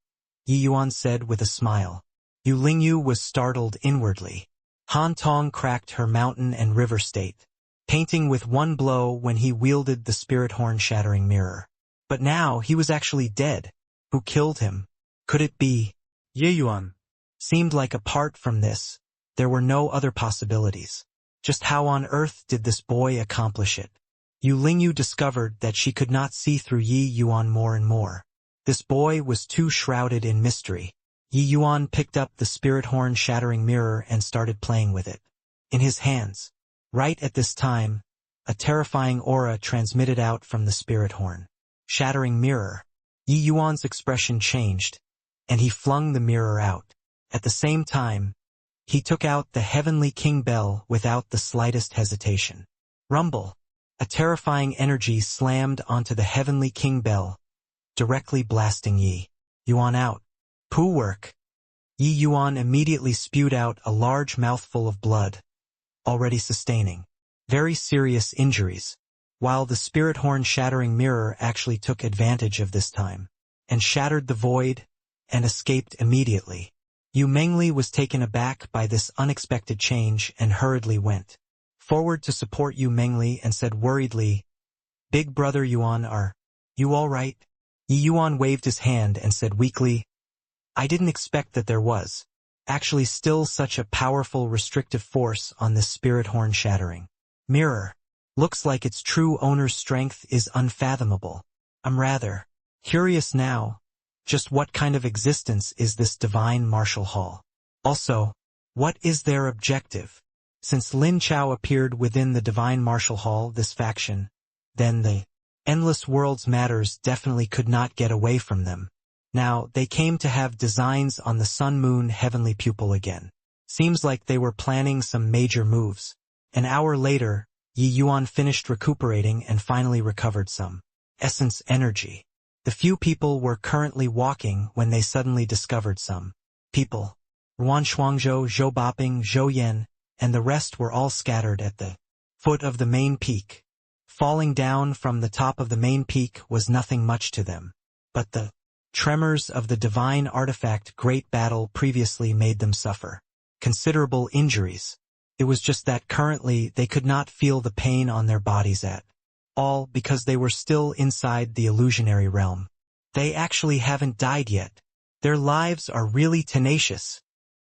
Yi Yuan said with a smile. Yu Lingyu was startled inwardly. Han Tong cracked her mountain and river state, painting with 1 blow when he wielded the spirit horn shattering mirror. But now he was actually dead. Who killed him? Could it be Ye Yuan? Seemed like apart from this, there were no other possibilities. Just how on earth did this boy accomplish it? Yu Lingyu discovered that she could not see through Yi Yuan more and more. This boy was too shrouded in mystery. Yi Yuan picked up the spirit horn shattering mirror and started playing with it in his hands. Right at this time, a terrifying aura transmitted out from the spirit horn shattering mirror. Yi Yuan's expression changed, and he flung the mirror out. At the same time, he took out the heavenly king bell without the slightest hesitation. Rumble! A terrifying energy slammed onto the heavenly king bell, directly blasting Yi Yuan out. Poo work! Yi Yuan immediately spewed out a large mouthful of blood, already sustaining very serious injuries, while the spirit horn shattering mirror actually took advantage of this time, and shattered the void, and escaped immediately. Yu Mengli was taken aback by this unexpected change and hurriedly went forward to support Yu Mengli and said worriedly, "Big brother Yuan, are you all right?" Yi Yuan waved his hand and said weakly, "I didn't expect that there was actually still such a powerful restrictive force on this spirit horn shattering mirror. Looks like its true owner's strength is unfathomable. I'm rather curious now. Just what kind of existence is this divine martial hall? Also, what is their objective? Since Lin Chao appeared within the divine martial hall, this faction, then the endless worlds matters definitely could not get away from them. Now, they came to have designs on the sun-moon heavenly pupil again. Seems like they were planning some major moves. An hour later, Yi Yuan finished recuperating and finally recovered some essence energy. The few people were currently walking when they suddenly discovered some people. Ruan Shuangzhou, Zhou Boping, Zhou Yan, and the rest were all scattered at the foot of the main peak. Falling down from the top of the main peak was nothing much to them. But the tremors of the divine artifact great battle previously made them suffer considerable injuries. It was just that currently they could not feel the pain on their bodies at all because they were still inside the illusionary realm. They actually haven't died yet. Their lives are really tenacious.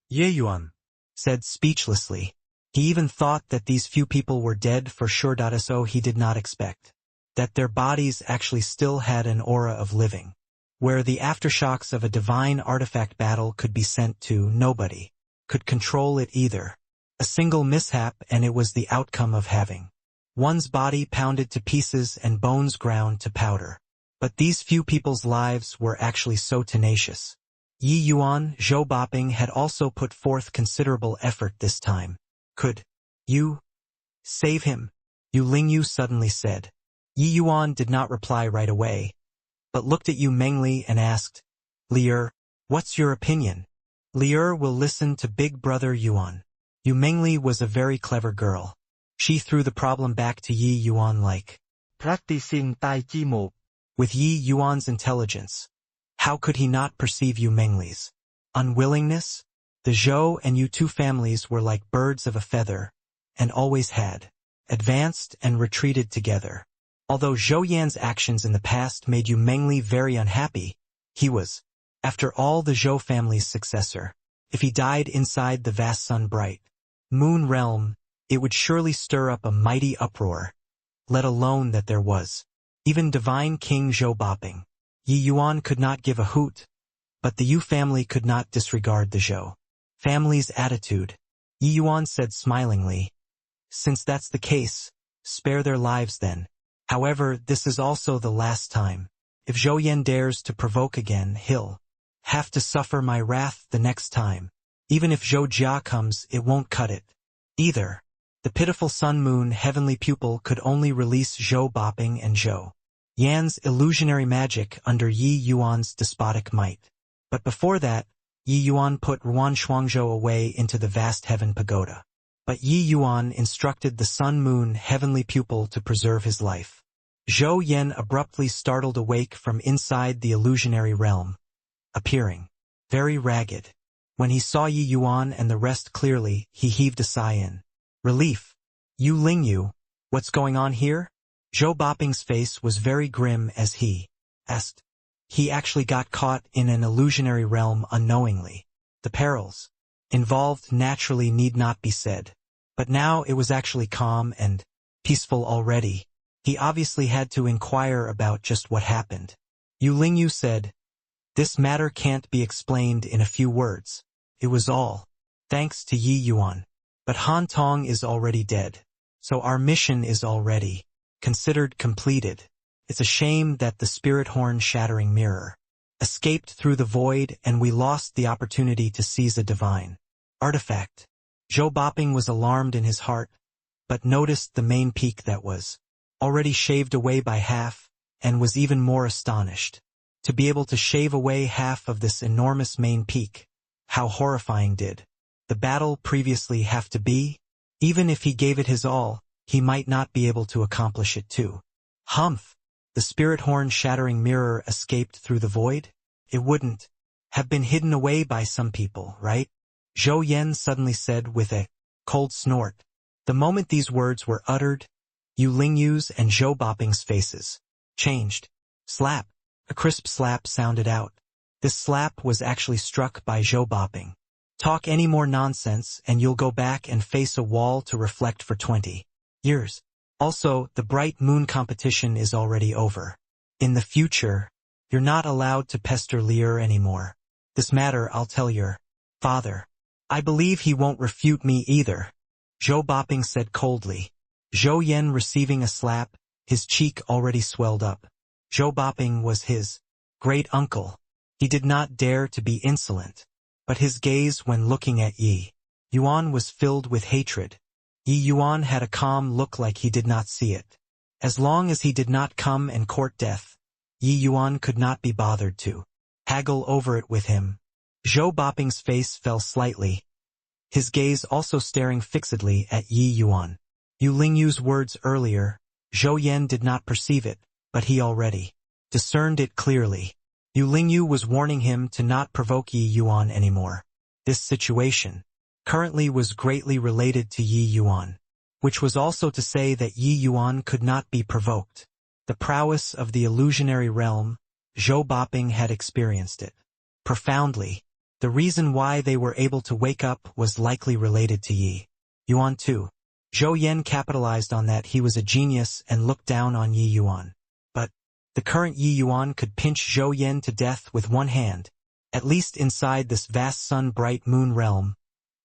Ye Yuan Said speechlessly. He even thought that these few people were dead for sure. So he did not expect that their bodies actually still had an aura of living, where the aftershocks of a divine artifact battle could be sent to. Nobody could control it either. A single mishap and it was the outcome of having one's body pounded to pieces and bones ground to powder. But these few people's lives were actually so tenacious. Yi Yuan, Zhou Boping had also put forth considerable effort this time. Could you save him? Yu Lingyu suddenly said. Yi Yuan did not reply right away, but looked at Yu Mengli and asked, Lier, what's your opinion? Lier will listen to Big Brother Yuan. Yu Mengli was a very clever girl. She threw the problem back to Yi Yuan like practicing Tai Chi move. With Yi Yuan's intelligence, how could he not perceive Yu Mengli's unwillingness? The Zhou and Yu two families were like birds of a feather, and always had advanced and retreated together. Although Zhou Yan's actions in the past made Yu Mengli very unhappy, he was, after all, the Zhou family's successor. If he died inside the vast sun-bright moon realm, it would surely stir up a mighty uproar, let alone that there was even divine King Zhou Boping. Yi Yuan could not give a hoot, but the Yu family could not disregard the Zhou family's attitude. Yi Yuan said smilingly, since that's the case, spare their lives then. However, this is also the last time. If Zhou Yan dares to provoke again, he'll have to suffer my wrath the next time. Even if Zhou Jia comes, it won't cut it either. The pitiful sun-moon heavenly pupil could only release Zhou Boping and Zhou Yan's illusionary magic under Yi Yuan's despotic might. But before that, Yi Yuan put Ruan Shuangzhou away into the vast heaven pagoda. But Yi Yuan instructed the sun-moon heavenly pupil to preserve his life. Zhou Yan abruptly startled awake from inside the illusionary realm, appearing very ragged. When he saw Yi Yuan and the rest clearly, he heaved a sigh in relief. Yu Lingyu, what's going on here? Zhou Boping's face was very grim as he asked. He actually got caught in an illusionary realm unknowingly. The perils involved naturally need not be said. But now it was actually calm and peaceful already. He obviously had to inquire about just what happened. Yu Lingyu said, this matter can't be explained in a few words. It was all thanks to Yi Yuan. But Han Tong is already dead, so our mission is already considered completed. It's a shame that the spirit horn shattering mirror escaped through the void and we lost the opportunity to seize a divine artifact. Zhou Boping was alarmed in his heart, but noticed the main peak that was already shaved away by half, and was even more astonished. To be able to shave away half of this enormous main peak, how horrifying did the battle previously have to be? Even if he gave it his all, he might not be able to accomplish it too. Humph! The spirit horn shattering mirror escaped through the void? It wouldn't have been hidden away by some people, right? Zhou Yan suddenly said with a cold snort. The moment these words were uttered, Yu Lingyu's and Zhou Boping's faces changed. Slap! A crisp slap sounded out. This slap was actually struck by Zhou Boping. Talk any more nonsense and you'll go back and face a wall to reflect for 20 years. Also, the bright moon competition is already over. In the future, you're not allowed to pester Lear anymore. This matter I'll tell your father. I believe he won't refute me either, Zhou Boping said coldly. Zhou Yan receiving a slap, his cheek already swelled up. Zhou Boping was his great uncle. He did not dare to be insolent, but his gaze when looking at Yi Yuan was filled with hatred. Yi Yuan had a calm look like he did not see it. As long as he did not come and court death, Yi Yuan could not be bothered to haggle over it with him. Zhou Boping's face fell slightly, his gaze also staring fixedly at Yi Yuan. Yu Lingyu's words earlier, Zhou Yan did not perceive it, but he already discerned it clearly. Yu Lingyu was warning him to not provoke Yi Yuan anymore. This situation currently was greatly related to Yi Yuan, which was also to say that Yi Yuan could not be provoked. The prowess of the illusionary realm, Zhou Boping had experienced it profoundly. The reason why they were able to wake up was likely related to Yi Yuan too. Zhou Yan capitalized on that he was a genius and looked down on Yi Yuan. But the current Yi Yuan could pinch Zhou Yan to death with one hand. At least inside this vast sun-bright moon realm,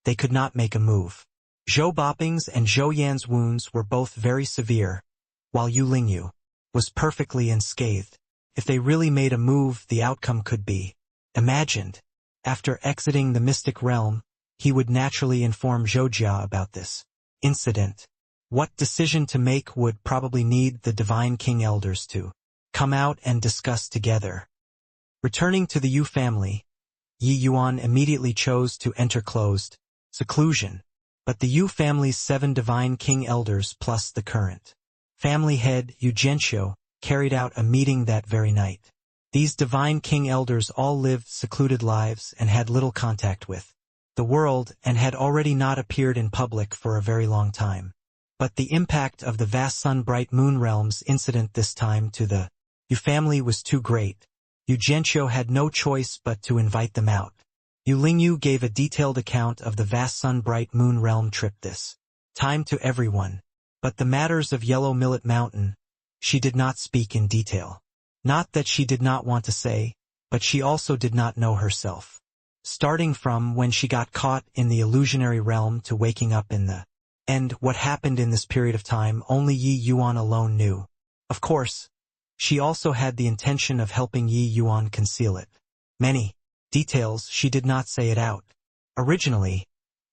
they could not make a move. Zhou Boping's and Zhou Yan's wounds were both very severe, while Yu Lingyu was perfectly unscathed. If they really made a move, the outcome could be imagined. After exiting the mystic realm, he would naturally inform Zhoujia about this incident. What decision to make would probably need the Divine King Elders to come out and discuss together. Returning to the Yu family, Yi Yuan immediately chose to enter closed seclusion, but the Yu family's 7 Divine King Elders plus the current family head, Yu Zhenxiu, carried out a meeting that very night. These Divine King Elders all lived secluded lives and had little contact with the world and had already not appeared in public for a very long time. But the impact of the vast sun-bright moon realms incident this time to the Yu family was too great. Yu Zhenxiu had no choice but to invite them out. Yu Lingyu gave a detailed account of the vast sun-bright moon realm trip this time to everyone. But the matters of Yellow Millet Mountain, she did not speak in detail. Not that she did not want to say, but she also did not know herself. Starting from when she got caught in the illusionary realm to waking up in the end, what happened in this period of time only Yi Yuan alone knew. Of course, she also had the intention of helping Yi Yuan conceal it. Many details she did not say it out. Originally,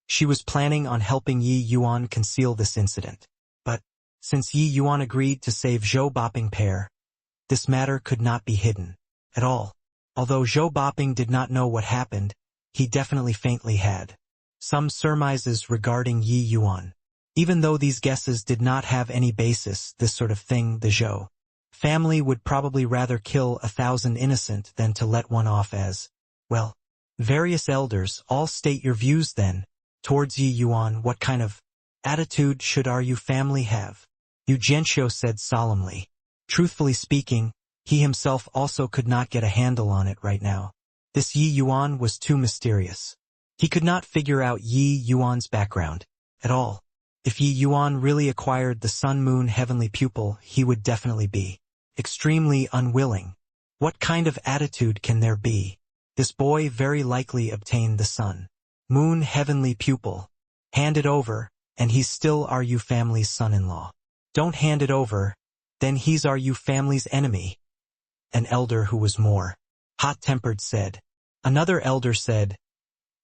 she was planning on helping Yi Yuan conceal this incident. But, since Yi Yuan agreed to save Zhou Boping pair, this matter could not be hidden at all. Although Zhou Boping did not know what happened, he definitely faintly had some surmises regarding Yi Yuan. Even though these guesses did not have any basis, this sort of thing, the Zhou family would probably rather kill 1,000 innocent than to let one off as, well. Various elders, all state your views then, towards Yi Yuan. What kind of attitude should our Yu family have? Yu Zhenxiu said solemnly. Truthfully speaking, he himself also could not get a handle on it right now. This Yi Yuan was too mysterious. He could not figure out Yi Yuan's background at all. If Yi Yuan really acquired the sun-moon heavenly pupil, he would definitely be extremely unwilling. What kind of attitude can there be? This boy very likely obtained the sun-moon heavenly pupil. Hand it over, and he's still our Yu family's son-in-law. Don't hand it over, then he's our Yu family's enemy. An elder who was more hot-tempered said. Another elder said,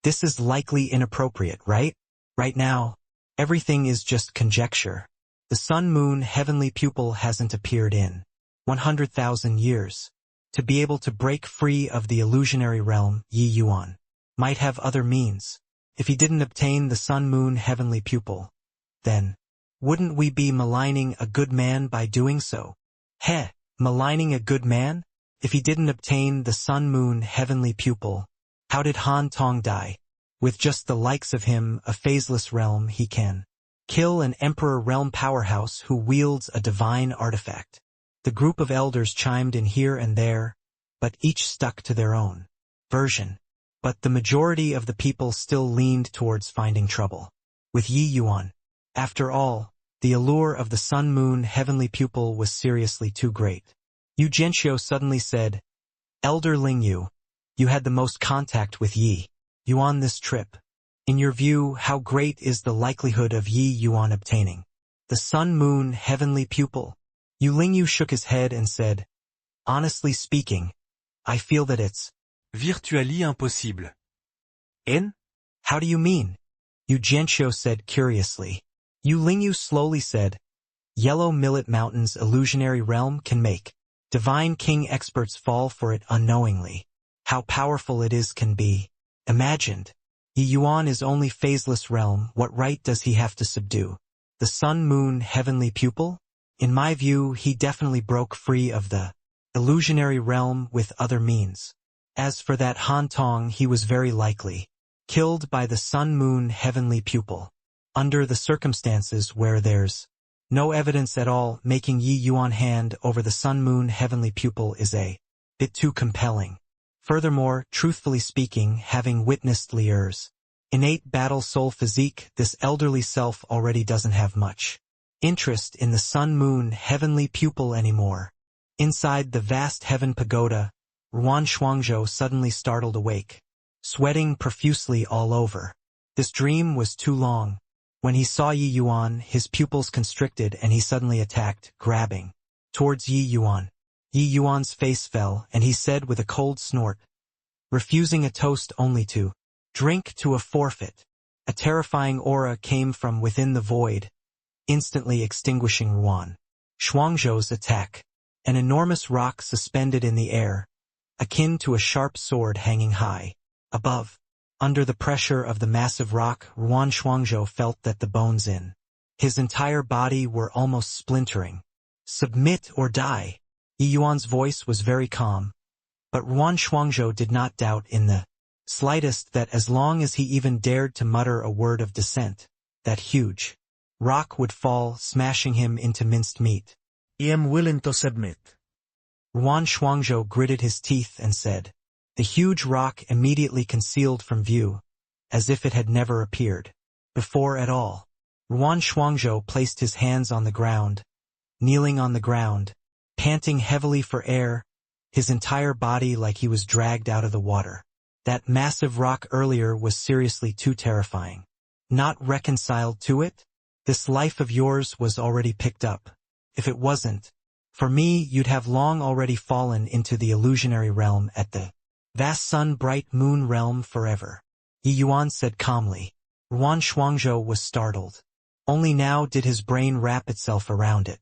this is likely inappropriate, right? Right now, everything is just conjecture. The sun-moon heavenly pupil hasn't appeared in 100,000 years. To be able to break free of the illusionary realm, Yi Yuan might have other means. If he didn't obtain the sun-moon heavenly pupil, then wouldn't we be maligning a good man by doing so? Maligning a good man? If he didn't obtain the sun-moon heavenly pupil, how did Han Tong die? With just the likes of him, a phaseless realm, he can kill an emperor realm powerhouse who wields a divine artifact. The group of elders chimed in here and there, but each stuck to their own version. But the majority of the people still leaned towards finding trouble with Yi Yuan. After all, The allure of the sun-moon heavenly pupil was seriously too great. Yu Jianxiu suddenly said, Elder Ling Yu, you had the most contact with Yi Yuan this trip. In your view, how great is the likelihood of Yi Yuan obtaining the sun-moon heavenly pupil? Yu Lingyu shook his head and said, Honestly speaking, I feel that it's virtually impossible. In? How do you mean? Yu Jianxiu said curiously. Yu Lingyu slowly said, Yellow Millet Mountain's illusionary realm can make divine king experts fall for it unknowingly. How powerful it is can be imagined. Yi Yuan is only phaseless realm, what right does he have to subdue the sun-moon heavenly pupil? In my view, he definitely broke free of the illusionary realm with other means. As for that Han Tong, he was very likely killed by the sun-moon heavenly pupil. Under the circumstances where there's no evidence at all, making Yi Yuan hand over the sun-moon heavenly pupil is a bit too compelling. Furthermore, truthfully speaking, having witnessed Lier's innate battle soul physique, this elderly self already doesn't have much interest in the sun-moon heavenly pupil anymore. Inside the vast heaven pagoda, Ruan Shuangzhou suddenly startled awake, sweating profusely all over. This dream was too long. When he saw Yi Yuan, his pupils constricted and he suddenly attacked, grabbing towards Yi Yuan. Yi Yuan's face fell, and he said with a cold snort, refusing a toast only to drink to a forfeit. A terrifying aura came from within the void, instantly extinguishing Ruan Shuangzhou's attack. An enormous rock suspended in the air, akin to a sharp sword hanging high above. Under the pressure of the massive rock, Ruan Shuangzhou felt that the bones in his entire body were almost splintering. Submit or die. Yi Yuan's voice was very calm, but Ruan Shuangzhou did not doubt in the slightest that as long as he even dared to mutter a word of dissent, that huge rock would fall, smashing him into minced meat. I am willing to submit. Ruan Shuangzhou gritted his teeth and said. The huge rock immediately concealed from view, as if it had never appeared before at all. Ruan Shuangzhou placed his hands on the ground, kneeling on the ground, panting heavily for air, his entire body like he was dragged out of the water. That massive rock earlier was seriously too terrifying. Not reconciled to it? This life of yours was already picked up. If it wasn't, for me you'd have long already fallen into the illusionary realm at the vast sun-bright moon realm forever. Yi Yuan said calmly. Ruan Shuangzhou was startled. Only now did his brain wrap itself around it.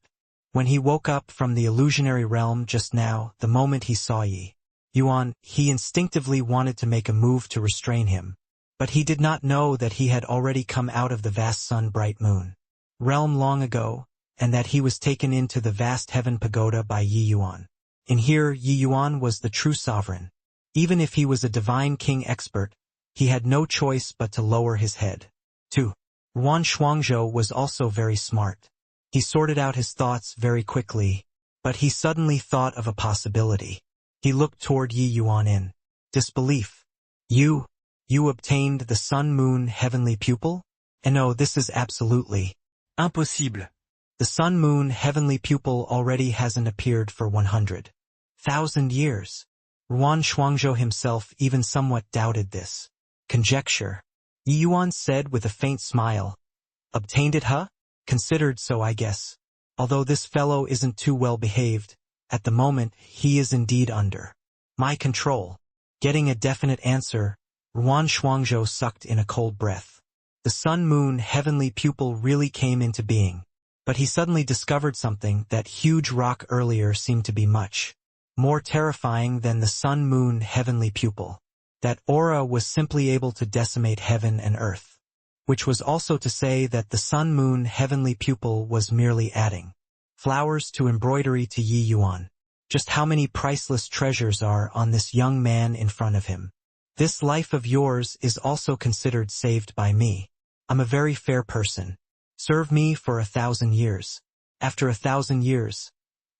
When he woke up from the illusionary realm just now, the moment he saw Yi Yuan, he instinctively wanted to make a move to restrain him. But he did not know that he had already come out of the vast sun-bright moon realm long ago, and that he was taken into the vast heaven pagoda by Yi Yuan. In here, Yi Yuan was the true sovereign. Even if he was a divine king expert, he had no choice but to lower his head. 2. Ruan Shuangzhou was also very smart. He sorted out his thoughts very quickly, but he suddenly thought of a possibility. He looked toward Yi Yuan in disbelief. You obtained the sun-moon heavenly pupil? And no, this is absolutely Impossible. The sun-moon heavenly pupil already hasn't appeared for 100,000 years. Ruan Shuangzhou himself even somewhat doubted this conjecture. Yi Yuan said with a faint smile, Obtained it, huh? Considered so, I guess. Although this fellow isn't too well behaved, at the moment he is indeed under my control. Getting a definite answer, Ruan Shuangzhou sucked in a cold breath. The sun-moon heavenly pupil really came into being. But he suddenly discovered something. That huge rock earlier seemed to be much more terrifying than the sun-moon heavenly pupil. That aura was simply able to decimate heaven and earth. Which was also to say that the sun-moon heavenly pupil was merely adding flowers to embroidery to Yi Yuan. Just how many priceless treasures are on this young man in front of him. This life of yours is also considered saved by me. I'm a very fair person. Serve me for 1,000 years. After 1,000 years,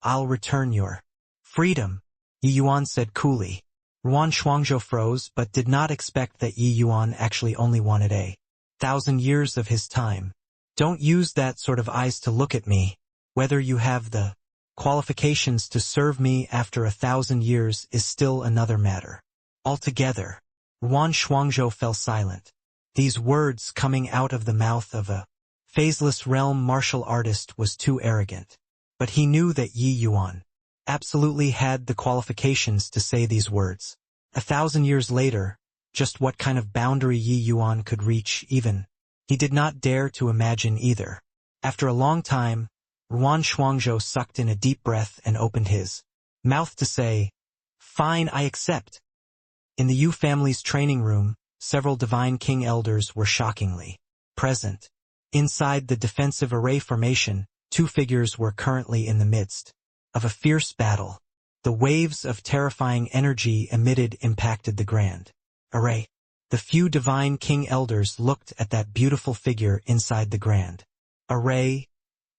I'll return your freedom, Yi Yuan said coolly. Ruan Shuangzhou froze but did not expect that Yi Yuan actually only wanted 1,000 years of his time. Don't use that sort of eyes to look at me. Whether you have the qualifications to serve me after 1,000 years is still another matter. Altogether, Yuan Shuangzhou fell silent. These words coming out of the mouth of a phaseless realm martial artist was too arrogant. But he knew that Yi Yuan absolutely had the qualifications to say these words. 1,000 years later, just what kind of boundary Yi Yuan could reach even, he did not dare to imagine either. After a long time, Yuan Shuangzhou sucked in a deep breath and opened his mouth to say, "Fine, I accept." In the Yu family's training room, several divine king elders were shockingly present. Inside the defensive array formation, two figures were currently in the midst of a fierce battle. The waves of terrifying energy emitted impacted the grand array. The few divine king elders looked at that beautiful figure inside the grand array,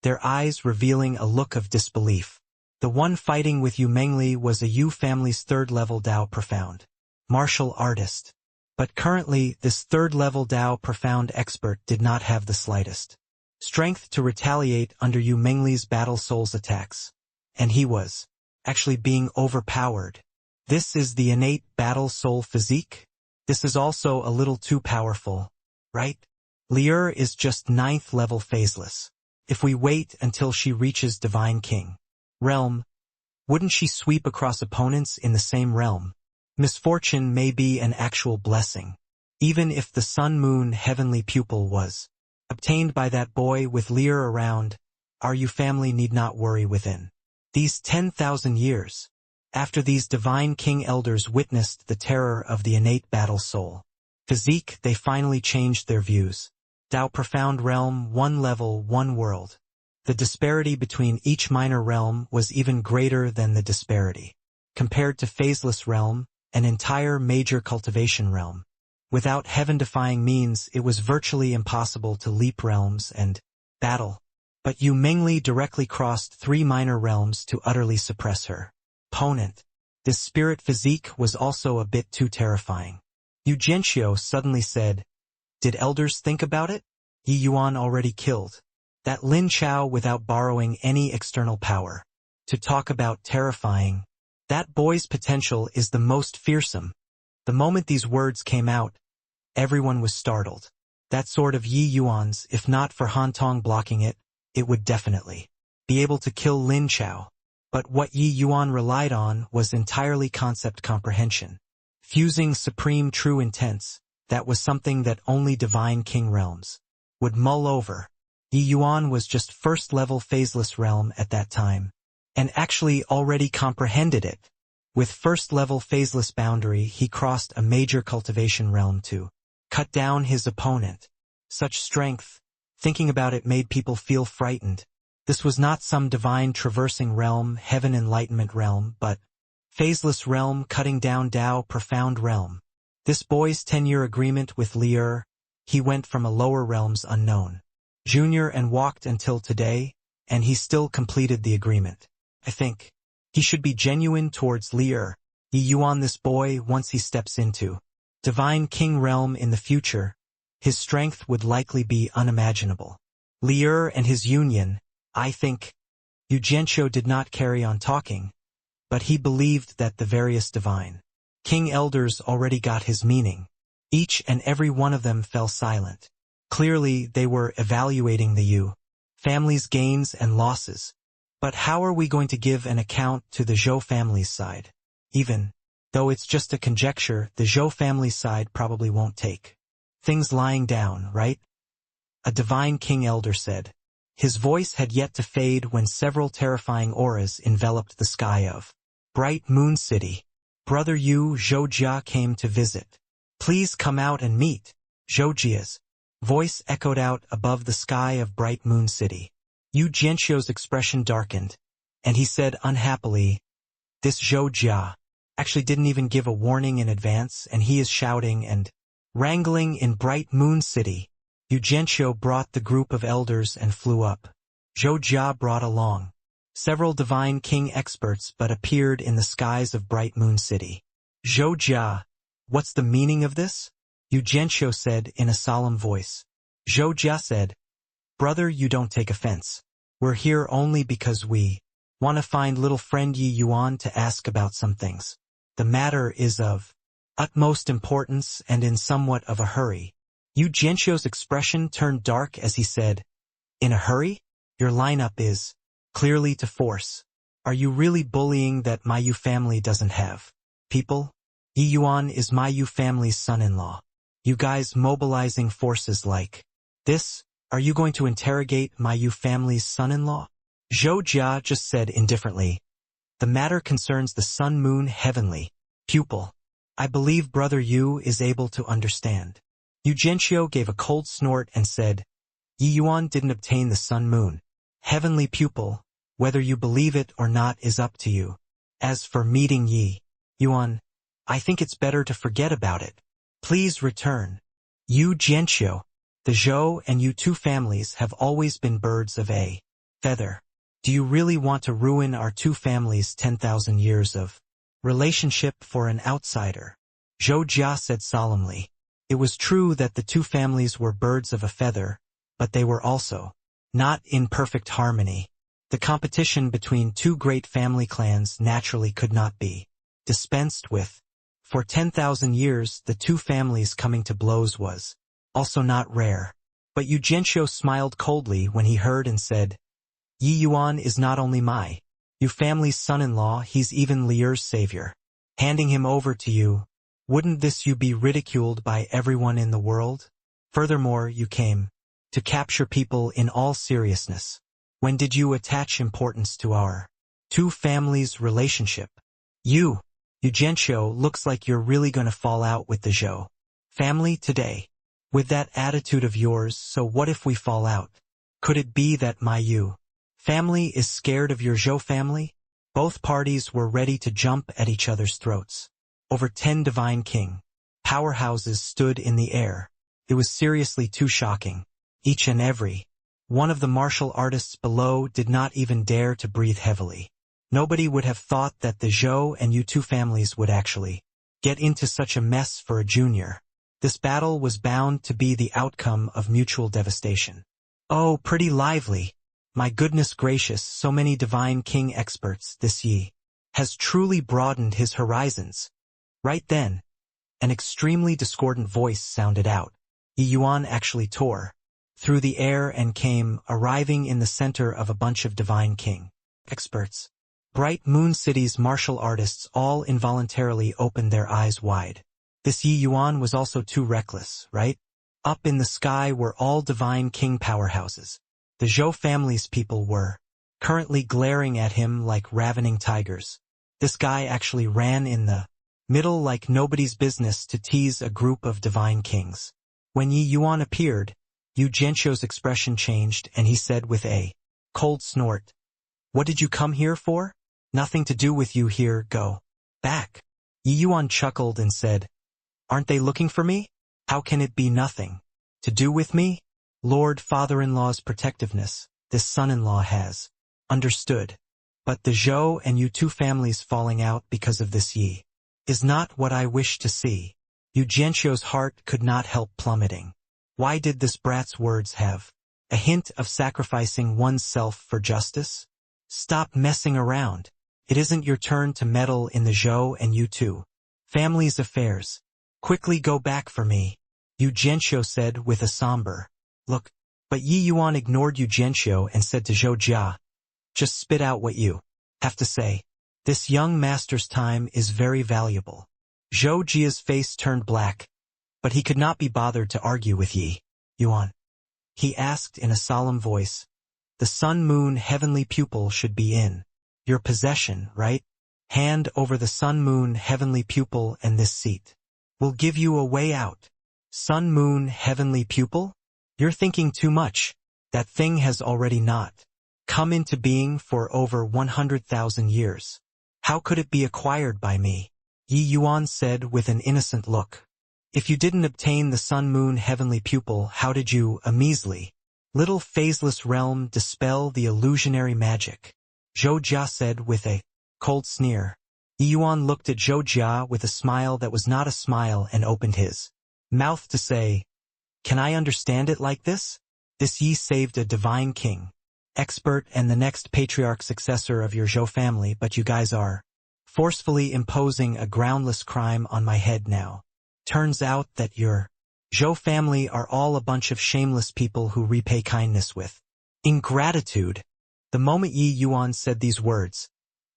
their eyes revealing a look of disbelief. The one fighting with Yu Mengli was a Yu family's third-level Dao Profound martial artist. But currently, this third-level Dao Profound expert did not have the slightest strength to retaliate under Yu Mengli's battle soul's attacks. And he was actually being overpowered. This is the innate battle soul physique? This is also a little too powerful, right? Lier is just 9th level phaseless. If we wait until she reaches Divine King realm, wouldn't she sweep across opponents in the same realm? Misfortune may be an actual blessing. Even if the sun-moon heavenly pupil was obtained by that boy with Lier around, our Yu family need not worry within these 10,000 years. After these divine king elders witnessed the terror of the innate battle soul physique, they finally changed their views. Dao Profound Realm, 1 level, 1 world. The disparity between each minor realm was even greater than the disparity compared to Phaseless Realm, an entire major cultivation realm. Without heaven-defying means, it was virtually impossible to leap realms and battle. But Yu Mengli directly crossed 3 minor realms to utterly suppress her opponent. This spirit physique was also a bit too terrifying. Yu Jianxiu suddenly said, "Did elders think about it? Yi Yuan already killed that Lin Chao without borrowing any external power. To talk about terrifying, that boy's potential is the most fearsome." The moment these words came out, everyone was startled. That sword of Yi Yuan's, if not for Han Tong blocking it, it would definitely be able to kill Lin Chao. But what Yi Yuan relied on was entirely concept comprehension. Fusing supreme true intents, that was something that only divine king realms would mull over. Yi Yuan was just first-level phaseless realm at that time, and actually already comprehended it. With first-level phaseless boundary, he crossed a major cultivation realm to cut down his opponent. Such strength, thinking about it made people feel frightened. This was not some divine traversing realm, heaven enlightenment realm, but phaseless realm cutting down Dao Profound Realm. This boy's 10-year agreement with Lier, he went from a lower realms unknown junior and walked until today, and he still completed the agreement. I think he should be genuine towards Lier. Yi Yuan, this boy, once he steps into Divine King Realm in the future, his strength would likely be unimaginable. Lier and his union, I think. Yu Jianxiu did not carry on talking, but he believed that the various divine king elders already got his meaning. Each and every one of them fell silent. Clearly, they were evaluating the Yu family's gains and losses. But how are we going to give an account to the Zhou family's side? Even though it's just a conjecture, the Zhou family's side probably won't take things lying down, right? A divine king elder said. His voice had yet to fade when several terrifying auras enveloped the sky of Bright Moon City. Brother Yu Zhoujia came to visit. Please come out and meet. Zhoujia's voice echoed out above the sky of Bright Moon City. Yu Jianxiu's expression darkened, and he said unhappily, "This Zhoujia actually didn't even give a warning in advance, and he is shouting and wrangling in Bright Moon City." Yu Jianxiu brought the group of elders and flew up. Zhoujia brought along several divine king experts but appeared in the skies of Bright Moon City. "Zhoujia, what's the meaning of this?" Yu Jianxiu said in a solemn voice. Zhoujia said, Brother, you don't take offense. We're here only because we want to find little friend Yi Yuan to ask about some things. The matter is of utmost importance and in somewhat of a hurry. Yu Jianxiu's expression turned dark as he said, In a hurry? Your lineup is clearly to force. Are you really bullying that my Yu family doesn't have people? Yi Yuan is my Yu family's son-in-law. You guys mobilizing forces like this? Are you going to interrogate my Yu family's son-in-law? Zhou Jia just said indifferently, The matter concerns the sun-moon heavenly pupil. I believe Brother Yu is able to understand. Yu Jianxiu gave a cold snort and said, Yi Yuan didn't obtain the sun-moon heavenly pupil. Whether you believe it or not is up to you. As for meeting Yi Yuan, I think it's better to forget about it. Please return. Yu Jianxiu. The Zhou and Yu two families have always been birds of a feather. Do you really want to ruin our two families' 10,000 years of relationship for an outsider? Zhou Jia said solemnly. It was true that the two families were birds of a feather, but they were also not in perfect harmony. The competition between two great family clans naturally could not be dispensed with. For 10,000 years, the two families coming to blows was also not rare. But Yu Jianxiu smiled coldly when he heard and said, Yi Yuan is not only my Yu family's son-in-law, he's even Lier's savior. Handing him over to you, wouldn't this you be ridiculed by everyone in the world? Furthermore, you came to capture people in all seriousness. When did you attach importance to our two families' relationship? Yu Jianxiu, looks like you're really gonna fall out with the Zhou family today. With that attitude of yours, so what if we fall out? Could it be that my Yu family is scared of your Zhou family? Both parties were ready to jump at each other's throats. Over 10 divine king powerhouses stood in the air. It was seriously too shocking. Each and every one of the martial artists below did not even dare to breathe heavily. Nobody would have thought that the Zhou and Yu two families would actually get into such a mess for a junior. This battle was bound to be the outcome of mutual devastation. Oh, pretty lively. My goodness gracious, so many divine king experts, this Yi has truly broadened his horizons. Right then, an extremely discordant voice sounded out. Yi Yuan actually tore through the air and came, arriving in the center of a bunch of divine king experts. Bright Moon City's martial artists all involuntarily opened their eyes wide. This Yi Yuan was also too reckless, right? Up in the sky were all divine king powerhouses. The Zhou family's people were currently glaring at him like ravening tigers. This guy actually ran in the middle like nobody's business to tease a group of divine kings. When Yi Yuan appeared, Yu Jianxiu's expression changed and he said with a cold snort, What did you come here for? Nothing to do with you here, go back. Yi Yuan chuckled and said, Aren't they looking for me? How can it be nothing to do with me? Lord father-in-law's protectiveness, this son-in-law has understood. But the Zhou and Yu two families falling out because of this Yi is not what I wish to see. Yu Jianxiu's heart could not help plummeting. Why did this brat's words have a hint of sacrificing one's self for justice? Stop messing around. It isn't your turn to meddle in the Zhou and Yu two family's affairs. Quickly go back for me, Yu Jianxiu said with a somber look. But Yi Yuan ignored Yu Jianxiu and said to Zhou Jia, Just spit out what you have to say. This young master's time is very valuable. Zhou Jia's face turned black, but he could not be bothered to argue with Yi Yuan. He asked in a solemn voice, The sun-moon heavenly pupil should be in your possession, right? Hand over the sun-moon heavenly pupil and this seat will give you a way out. Sun-moon heavenly pupil? You're thinking too much. That thing has already not come into being for over 100,000 years. How could it be acquired by me? Yi Yuan said with an innocent look. If you didn't obtain the sun-moon heavenly pupil, how did you, a measly little phaseless realm, dispel the illusionary magic? Zhou Jia said with a cold sneer. Yi Yuan looked at Zhou Jia with a smile that was not a smile and opened his mouth to say, Can I understand it like this? This Yi saved a divine king, expert and the next patriarch successor of your Zhou family, but you guys are forcefully imposing a groundless crime on my head now. Turns out that your Zhou family are all a bunch of shameless people who repay kindness with ingratitude. The moment Yi Yuan said these words,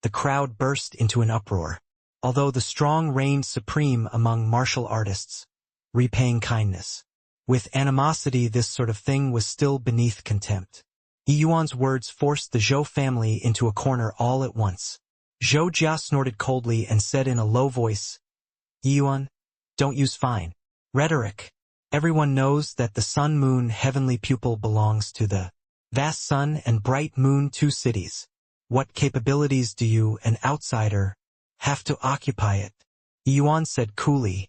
the crowd burst into an uproar. Although the strong reigned supreme among martial artists, repaying kindness with animosity, this sort of thing was still beneath contempt. Yi Yuan's words forced the Zhou family into a corner all at once. Zhou Jia snorted coldly and said in a low voice, Yi Yuan, don't use fine rhetoric. Everyone knows that the sun-moon heavenly pupil belongs to the vast sun and bright moon, two cities. What capabilities do you, an outsider, have to occupy it? Yi Yuan said coolly.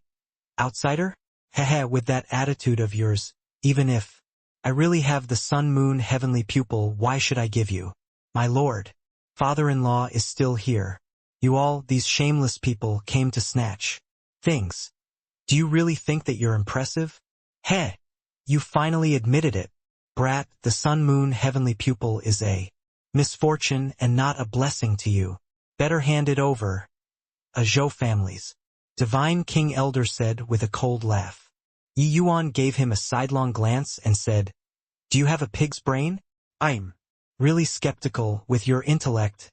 Outsider? Hehe, with that attitude of yours, even if I really have the sun-moon heavenly pupil, why should I give you? My lord, father-in-law is still here. You all, these shameless people, came to snatch things. Do you really think that you're impressive? Heh, you finally admitted it. Brat, the sun-moon heavenly pupil is a misfortune and not a blessing to you. Better hand it over. A Zhou family's divine king elder said with a cold laugh. Yi Yuan gave him a sidelong glance and said, do you have a pig's brain? I'm really skeptical. With your intellect,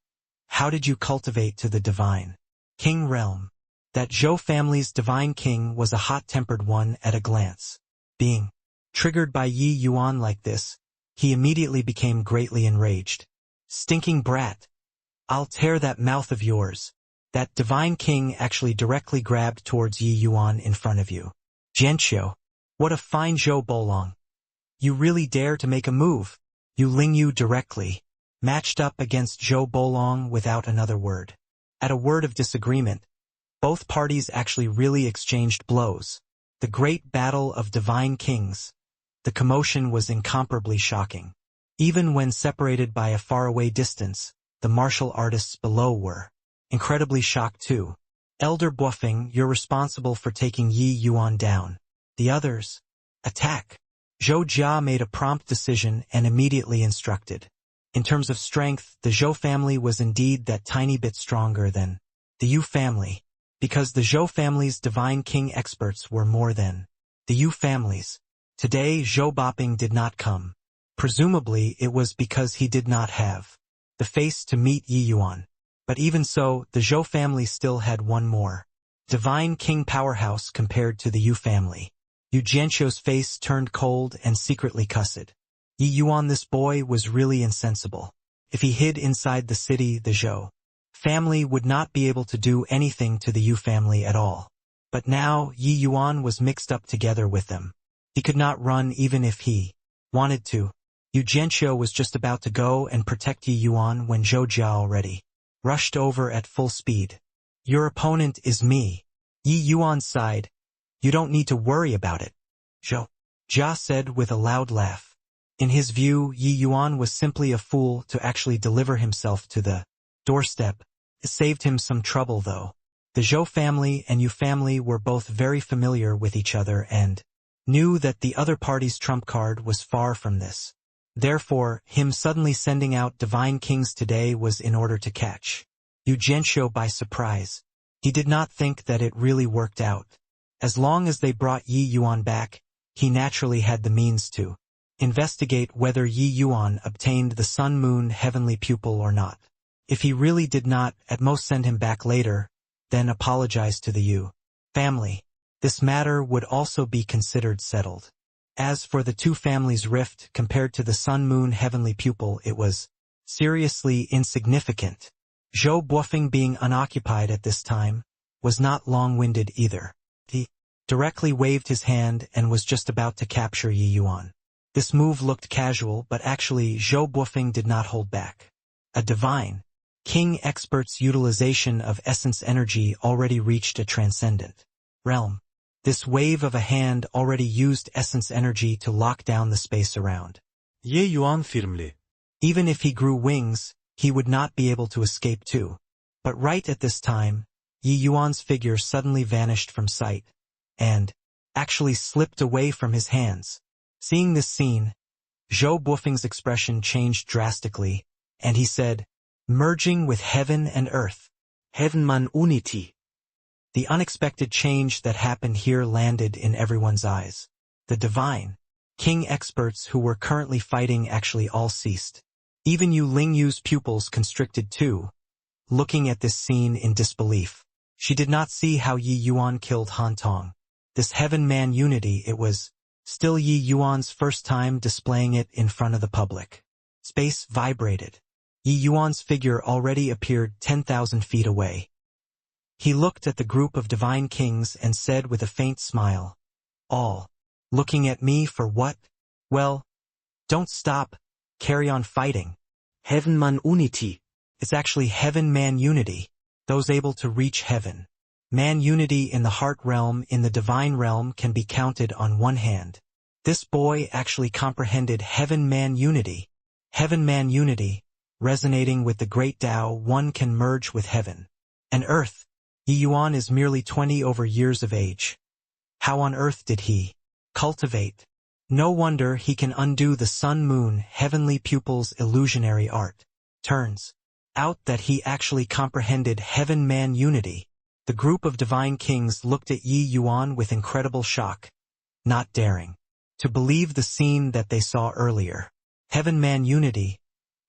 how did you cultivate to the divine king realm? That Zhou family's divine king was a hot-tempered one at a glance. Being triggered by Yi Yuan like this, he immediately became greatly enraged. Stinking brat! I'll tear that mouth of yours. That divine king actually directly grabbed towards Yi Yuan in front of you. Jianqiu, what a fine Zhou Bolong. You really dare to make a move. You Ling Yu directly matched up against Zhou Bolong without another word. At a word of disagreement, both parties actually really exchanged blows. The great battle of divine kings. The commotion was incomparably shocking. Even when separated by a faraway distance, the martial artists below were incredibly shocked too. Elder Buofeng, you're responsible for taking Yi Yuan down. The others, attack. Zhou Jia made a prompt decision and immediately instructed. In terms of strength, the Zhou family was indeed that tiny bit stronger than the Yu family, because the Zhou family's divine king experts were more than the Yu family's. Today Zhou Boping did not come. Presumably it was because he did not have the face to meet Yi Yuan. But even so, the Zhou family still had one more divine king powerhouse compared to the Yu family. Yu Jianqiu's face turned cold and secretly cussed. Yi Yuan, this boy was really insensible. If he hid inside the city, the Zhou family would not be able to do anything to the Yu family at all. But now Yi Yuan was mixed up together with them. He could not run even if he wanted to. Yu Jianqiu was just about to go and protect Yi Yuan when Zhou Jia already rushed over at full speed. Your opponent is me. Yi Yuan sighed. You don't need to worry about it. Zhou Jia said with a loud laugh. In his view, Yi Yuan was simply a fool to actually deliver himself to the doorstep. It saved him some trouble though. The Zhou family and Yu family were both very familiar with each other and knew that the other party's trump card was far from this. Therefore, him suddenly sending out divine kings today was in order to catch Yu Jianqiu by surprise. He did not think that it really worked out. As long as they brought Yi Yuan back, he naturally had the means to investigate whether Yi Yuan obtained the sun-moon heavenly pupil or not. If he really did not, at most send him back later, then apologize to the Yu family. This matter would also be considered settled. As for the two families' rift compared to the sun-moon heavenly pupil, it was seriously insignificant. Zhou Buofeng, being unoccupied at this time, was not long-winded either. He directly waved his hand and was just about to capture Yi Yuan. This move looked casual, but actually Zhou Buofeng did not hold back. A divine king expert's utilization of essence energy already reached a transcendent realm. This wave of a hand already used essence energy to lock down the space around Yi Yuan firmly. Even if he grew wings, he would not be able to escape too. But right at this time, Yi Yuan's figure suddenly vanished from sight, and actually slipped away from his hands. Seeing this scene, Zhou Buofeng's expression changed drastically, and he said, merging with heaven and earth. Heaven-man unity. The unexpected change that happened here landed in everyone's eyes. The divine king experts who were currently fighting actually all ceased. Even Yu Lingyu's pupils constricted too, looking at this scene in disbelief. She did not see how Yi Yuan killed Han Tong. This heaven-man unity, it was still Yi Yuan's first time displaying it in front of the public. Space vibrated. Yi Yuan's figure already appeared 10,000 feet away. He looked at the group of divine kings and said with a faint smile, all looking at me for what? Well, don't stop, carry on fighting. Heaven-man unity. It's actually heaven-man unity, those able to reach heaven. Man unity in the heart realm, in the divine realm, can be counted on one hand. This boy actually comprehended heaven-man unity. Heaven-man unity, resonating with the great Tao, one can merge with heaven and earth. Yi Yuan is merely 20 over years of age. How on earth did he cultivate? No wonder he can undo the sun-moon heavenly pupil's illusionary art. Turns out that he actually comprehended heaven-man unity. The group of divine kings looked at Yi Yuan with incredible shock, not daring to believe the scene that they saw earlier. Heaven-man unity,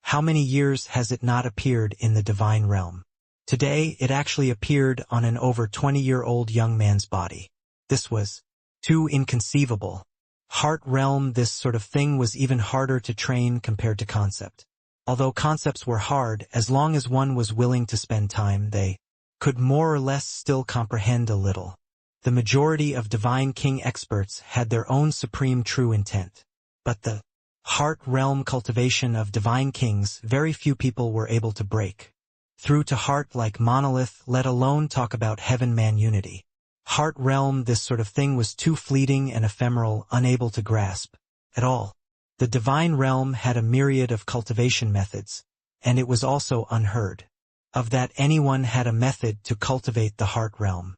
how many years has it not appeared in the divine realm? Today it actually appeared on an over 20-year-old young man's body. This was too inconceivable. Heart realm, this sort of thing was even harder to train compared to concept. Although concepts were hard, as long as one was willing to spend time, they could more or less still comprehend a little. The majority of divine king experts had their own supreme true intent. But the heart realm cultivation of divine kings, very few people were able to break through to heart like monolith, let alone talk about heaven-man unity. Heart realm, this sort of thing was too fleeting and ephemeral, unable to grasp at all. The divine realm had a myriad of cultivation methods, and it was also unheard of that anyone had a method to cultivate the heart realm.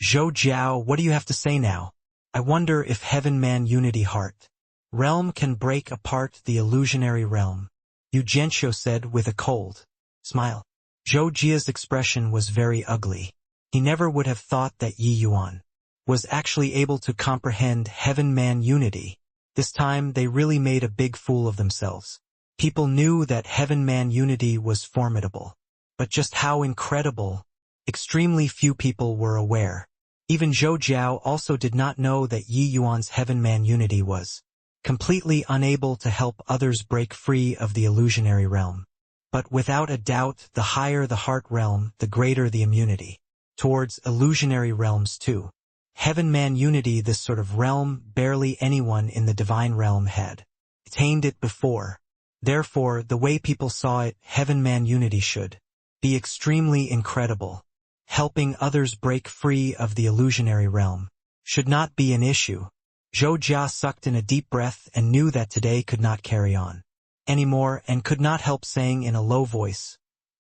Zhou Jiao, what do you have to say now? I wonder if heaven-man unity heart realm can break apart the illusionary realm. Yu Jianxiu said with a cold smile. Zhou Jia's expression was very ugly. He never would have thought that Yi Yuan was actually able to comprehend heaven-man unity. This time they really made a big fool of themselves. People knew that heaven-man unity was formidable. But just how incredible, extremely few people were aware. Even Zhou Jiao also did not know that Yi Yuan's heaven-man unity was completely unable to help others break free of the illusionary realm. But without a doubt, the higher the heart realm, the greater the immunity towards illusionary realms too. Heaven-man unity, this sort of realm, barely anyone in the divine realm had attained it before. Therefore, the way people saw it, heaven-man unity should be extremely incredible. Helping others break free of the illusionary realm should not be an issue. Zhou Jia sucked in a deep breath and knew that today could not carry on anymore, and could not help saying in a low voice,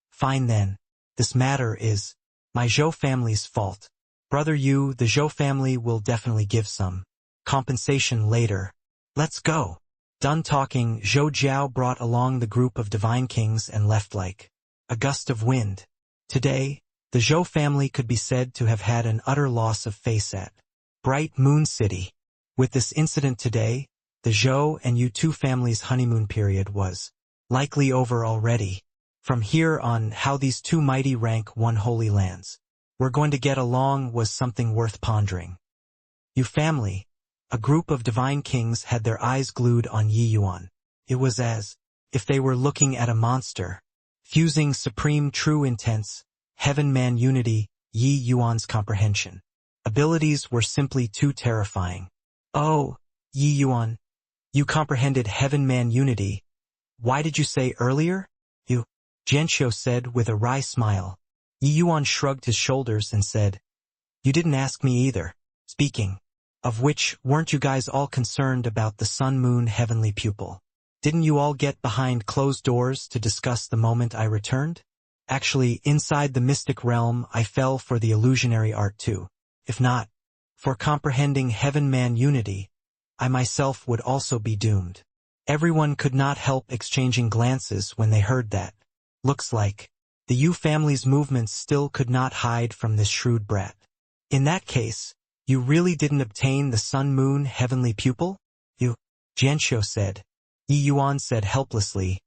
"Fine then, this matter is my Zhou family's fault. Brother Yu, the Zhou family will definitely give some compensation later. Let's go." Done talking, Zhou Jiao brought along the group of divine kings and left like a gust of wind. Today, the Zhou family could be said to have had an utter loss of face at Bright Moon City. With this incident today, the Zhou and Yu two families' honeymoon period was likely over already. From here on, how these two mighty rank one holy lands were going to get along was something worth pondering. Yu family, a group of divine kings, had their eyes glued on Yi Yuan. It was as if they were looking at a monster, fusing supreme true intents, heaven-man unity, Yi Yuan's comprehension abilities were simply too terrifying. "Oh, Yi Yuan, you comprehended heaven-man unity. Why did you say earlier?" Yu Jianxiu said with a wry smile. Yi Yuan shrugged his shoulders and said, "You didn't ask me either. Speaking of which, weren't you guys all concerned about the sun-moon heavenly pupil? Didn't you all get behind closed doors to discuss the moment I returned? Actually, inside the mystic realm, I fell for the illusionary art too. If not for comprehending heaven-man unity, I myself would also be doomed." Everyone could not help exchanging glances when they heard that. Looks like the Yu family's movements still could not hide from this shrewd brat. In that case, you really didn't obtain the sun-moon heavenly pupil? You, Jianxiu said. Yi Yuan said helplessly.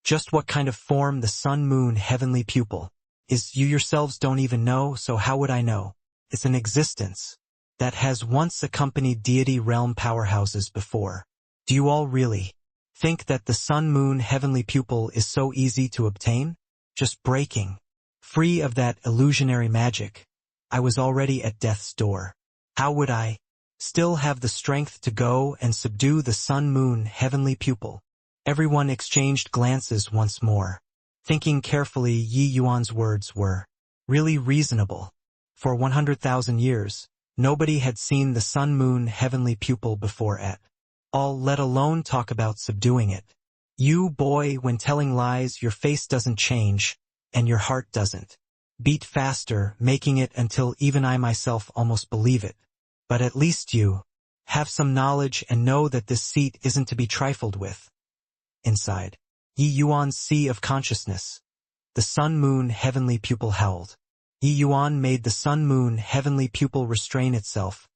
Just what kind of form the sun-moon heavenly pupil is you yourselves don't even know, so how would I know? It's an existence that has once accompanied deity realm powerhouses before. Do you all really think that the sun-moon heavenly pupil is so easy to obtain? Just breaking free of that illusionary magic, I was already at death's door. How would I still have the strength to go and subdue the sun-moon heavenly pupil? Everyone exchanged glances once more. Thinking carefully, Yi Yuan's words were really reasonable. For 100,000 years, nobody had seen the sun-moon heavenly pupil before at all, let alone talk about subduing it. You, boy, when telling lies, your face doesn't change, and your heart doesn't beat faster, making it until even I myself almost believe it. But at least you have some knowledge and know that this seat isn't to be trifled with. Inside Yi Yuan's sea of consciousness, the sun-moon heavenly pupil howled. Yi Yuan made the sun-moon heavenly pupil restrain itself,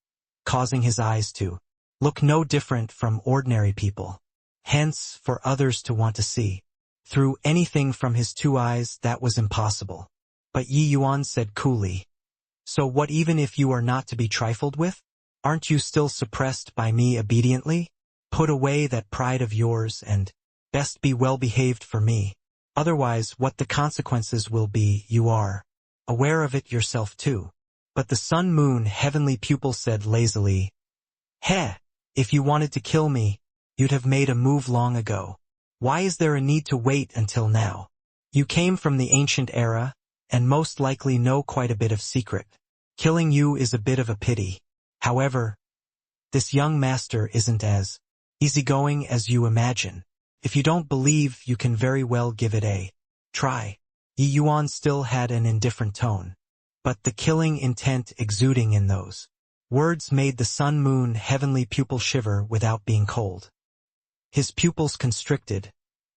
causing his eyes to look no different from ordinary people. Hence, for others to want to see through anything from his two eyes, that was impossible. But Yi Yuan said coolly, so what, even if you are not to be trifled with? Aren't you still suppressed by me obediently? Put away that pride of yours and best be well behaved for me. Otherwise, what the consequences will be, you are aware of it yourself too. But the sun-moon heavenly pupil said lazily, heh, if you wanted to kill me, you'd have made a move long ago. Why is there a need to wait until now? You came from the ancient era, and most likely know quite a bit of secret. Killing you is a bit of a pity. However, this young master isn't as easygoing as you imagine. If you don't believe, you can very well give it a try. Yi Yuan still had an indifferent tone, but the killing intent exuding in those words made the sun-moon heavenly pupil shiver without being cold. His pupils constricted,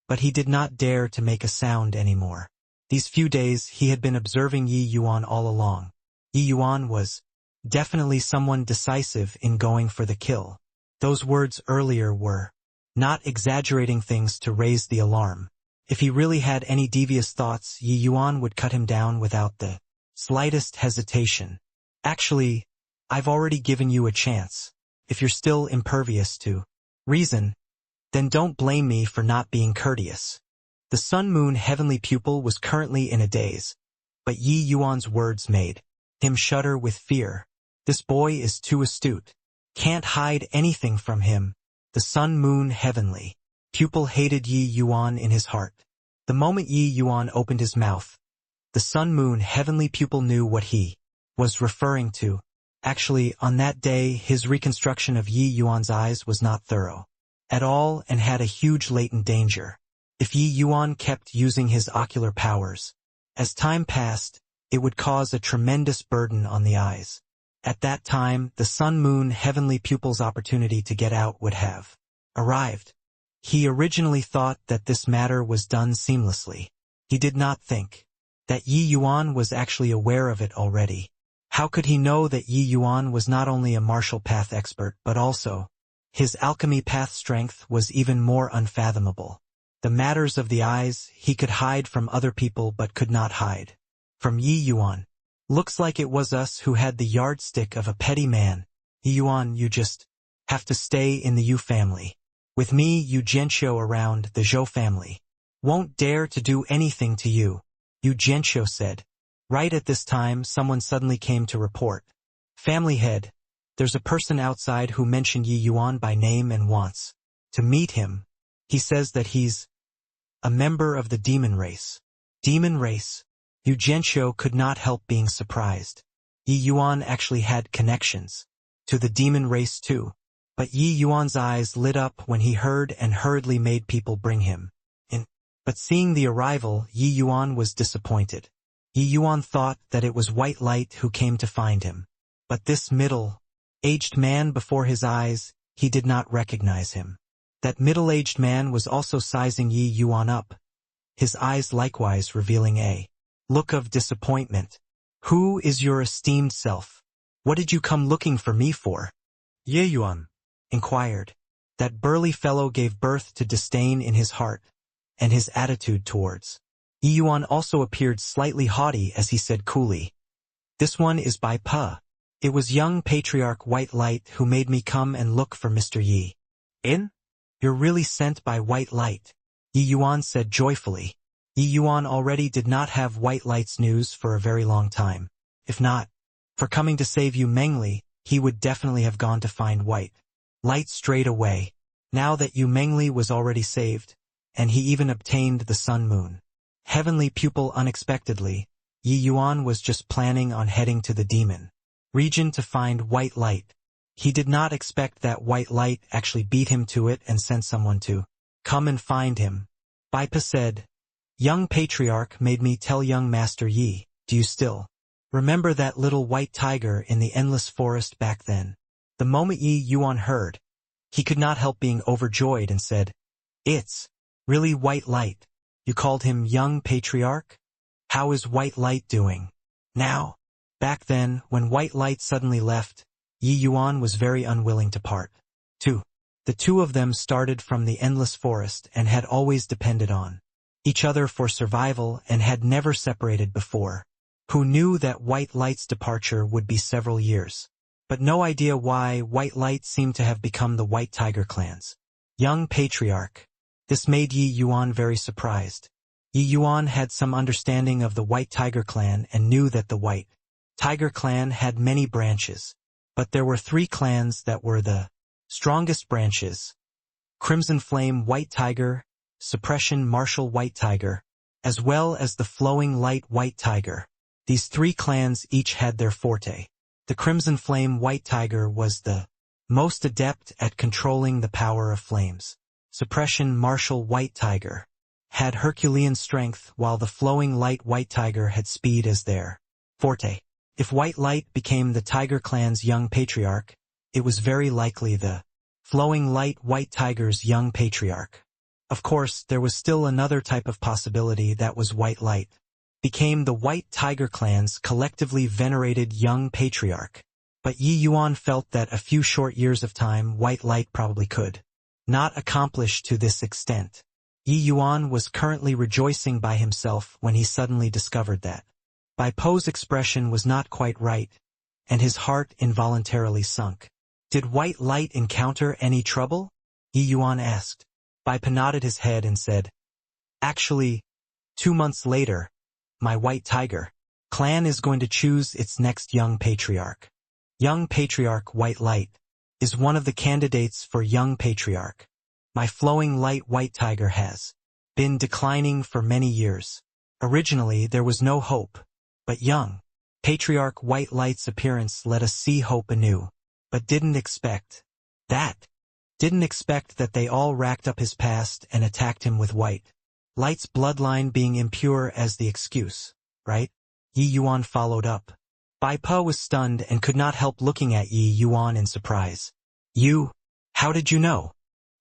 but he did not dare to make a sound anymore. These few days he had been observing Yi Yuan all along. Yi Yuan was definitely someone decisive in going for the kill. Those words earlier were not exaggerating things to raise the alarm. If he really had any devious thoughts, Yi Yuan would cut him down without the slightest hesitation. Actually, I've already given you a chance. If you're still impervious to reason, then don't blame me for not being courteous. The sun-moon heavenly pupil was currently in a daze, but Yi Yuan's words made him shudder with fear. This boy is too astute. Can't hide anything from him. The sun-moon heavenly pupil hated Yi Yuan in his heart. The moment Yi Yuan opened his mouth, the sun-moon heavenly pupil knew what he was referring to. Actually, on that day, his reconstruction of Yi Yuan's eyes was not thorough at all and had a huge latent danger. If Yi Yuan kept using his ocular powers, as time passed, it would cause a tremendous burden on the eyes. At that time, the sun-moon heavenly pupil's opportunity to get out would have arrived. He originally thought that this matter was done seamlessly. He did not think that Yi Yuan was actually aware of it already. How could he know that Yi Yuan was not only a martial path expert but also his alchemy path strength was even more unfathomable. The matters of the eyes he could hide from other people but could not hide from Yi Yuan. Looks like it was us who had the yardstick of a petty man. Yi Yuan, you just have to stay in the Yu family. With me, Yu Jianxiu around the Zhou family won't dare to do anything to you, Yu Jianxiu said. Right at this time, someone suddenly came to report. Family head, there's a person outside who mentioned Yi Yuan by name and wants to meet him. He says that he's a member of the demon race. Demon race? Yu Jianxiu could not help being surprised. Yi Yuan actually had connections to the demon race too. But Yi Yuan's eyes lit up when he heard and hurriedly made people bring him in. But seeing the arrival, Yi Yuan was disappointed. Yi Yuan thought that it was White Light who came to find him. But this middle-aged man before his eyes, he did not recognize him. That middle-aged man was also sizing Yi Yuan up, his eyes likewise revealing a look of disappointment. "Who is your esteemed self? What did you come looking for me for?" Ye Yuan inquired. That burly fellow gave birth to disdain in his heart, and his attitude towards Yi Yuan also appeared slightly haughty as he said coolly, "This one is by Pa. It was young Patriarch White Light who made me come and look for Mr. Yi." In? "You're really sent by White Light," Yi Yuan said joyfully. Yi Yuan already did not have White Light's news for a very long time. If not for coming to save you Mengli, he would definitely have gone to find White Light straight away. Now that Yu Mengli was already saved, and he even obtained the Sun Moon Heavenly Pupil unexpectedly, Yi Yuan was just planning on heading to the demon region to find White Light. He did not expect that White Light actually beat him to it and sent someone to come and find him. Baipa said, "Young Patriarch made me tell young Master Yi, do you still remember that little white tiger in the endless forest back then?" The moment Yi Yuan heard, he could not help being overjoyed and said, "It's really White Light. You called him young Patriarch? How is White Light doing now?" Back then, when White Light suddenly left, Yi Yuan was very unwilling to part. The two of them started from the endless forest and had always depended on each other for survival and had never separated before. Who knew that White Light's departure would be several years? But no idea why White Light seemed to have become the White Tiger clan's young Patriarch. This made Yi Yuan very surprised. Yi Yuan had some understanding of the White Tiger clan and knew that the White Tiger clan had many branches. But there were 3 clans that were the strongest branches: Crimson Flame White Tiger, Suppression Martial White Tiger, as well as the Flowing Light White Tiger. These 3 clans each had their forte. The Crimson Flame White Tiger was the most adept at controlling the power of flames. Suppression Martial White Tiger had Herculean strength, while the Flowing Light White Tiger had speed as their forte. If White Light became the Tiger clan's young Patriarch, it was very likely the Flowing Light White Tiger's young Patriarch. Of course, there was still another type of possibility, that was White Light became the White Tiger clan's collectively venerated young Patriarch. But Yi Yuan felt that a few short years of time White Light probably could not accomplish to this extent. Yi Yuan was currently rejoicing by himself when he suddenly discovered that Bai Po's expression was not quite right, and his heart involuntarily sunk. "Did White Light encounter any trouble?" Yi Yuan asked. Bai Po nodded his head and said, "Actually, 2 months later, my White Tiger clan is going to choose its next young Patriarch. Young Patriarch White Light is one of the candidates for young Patriarch. My Flowing Light White Tiger has been declining for many years. Originally, there was no hope, but young Patriarch White Light's appearance let us see hope anew. But didn't expect that they all racked up his past and attacked him with White Light's bloodline being impure as the excuse, right?" Yi Yuan followed up. Bai Po was stunned and could not help looking at Yi Yuan in surprise. How did you know?"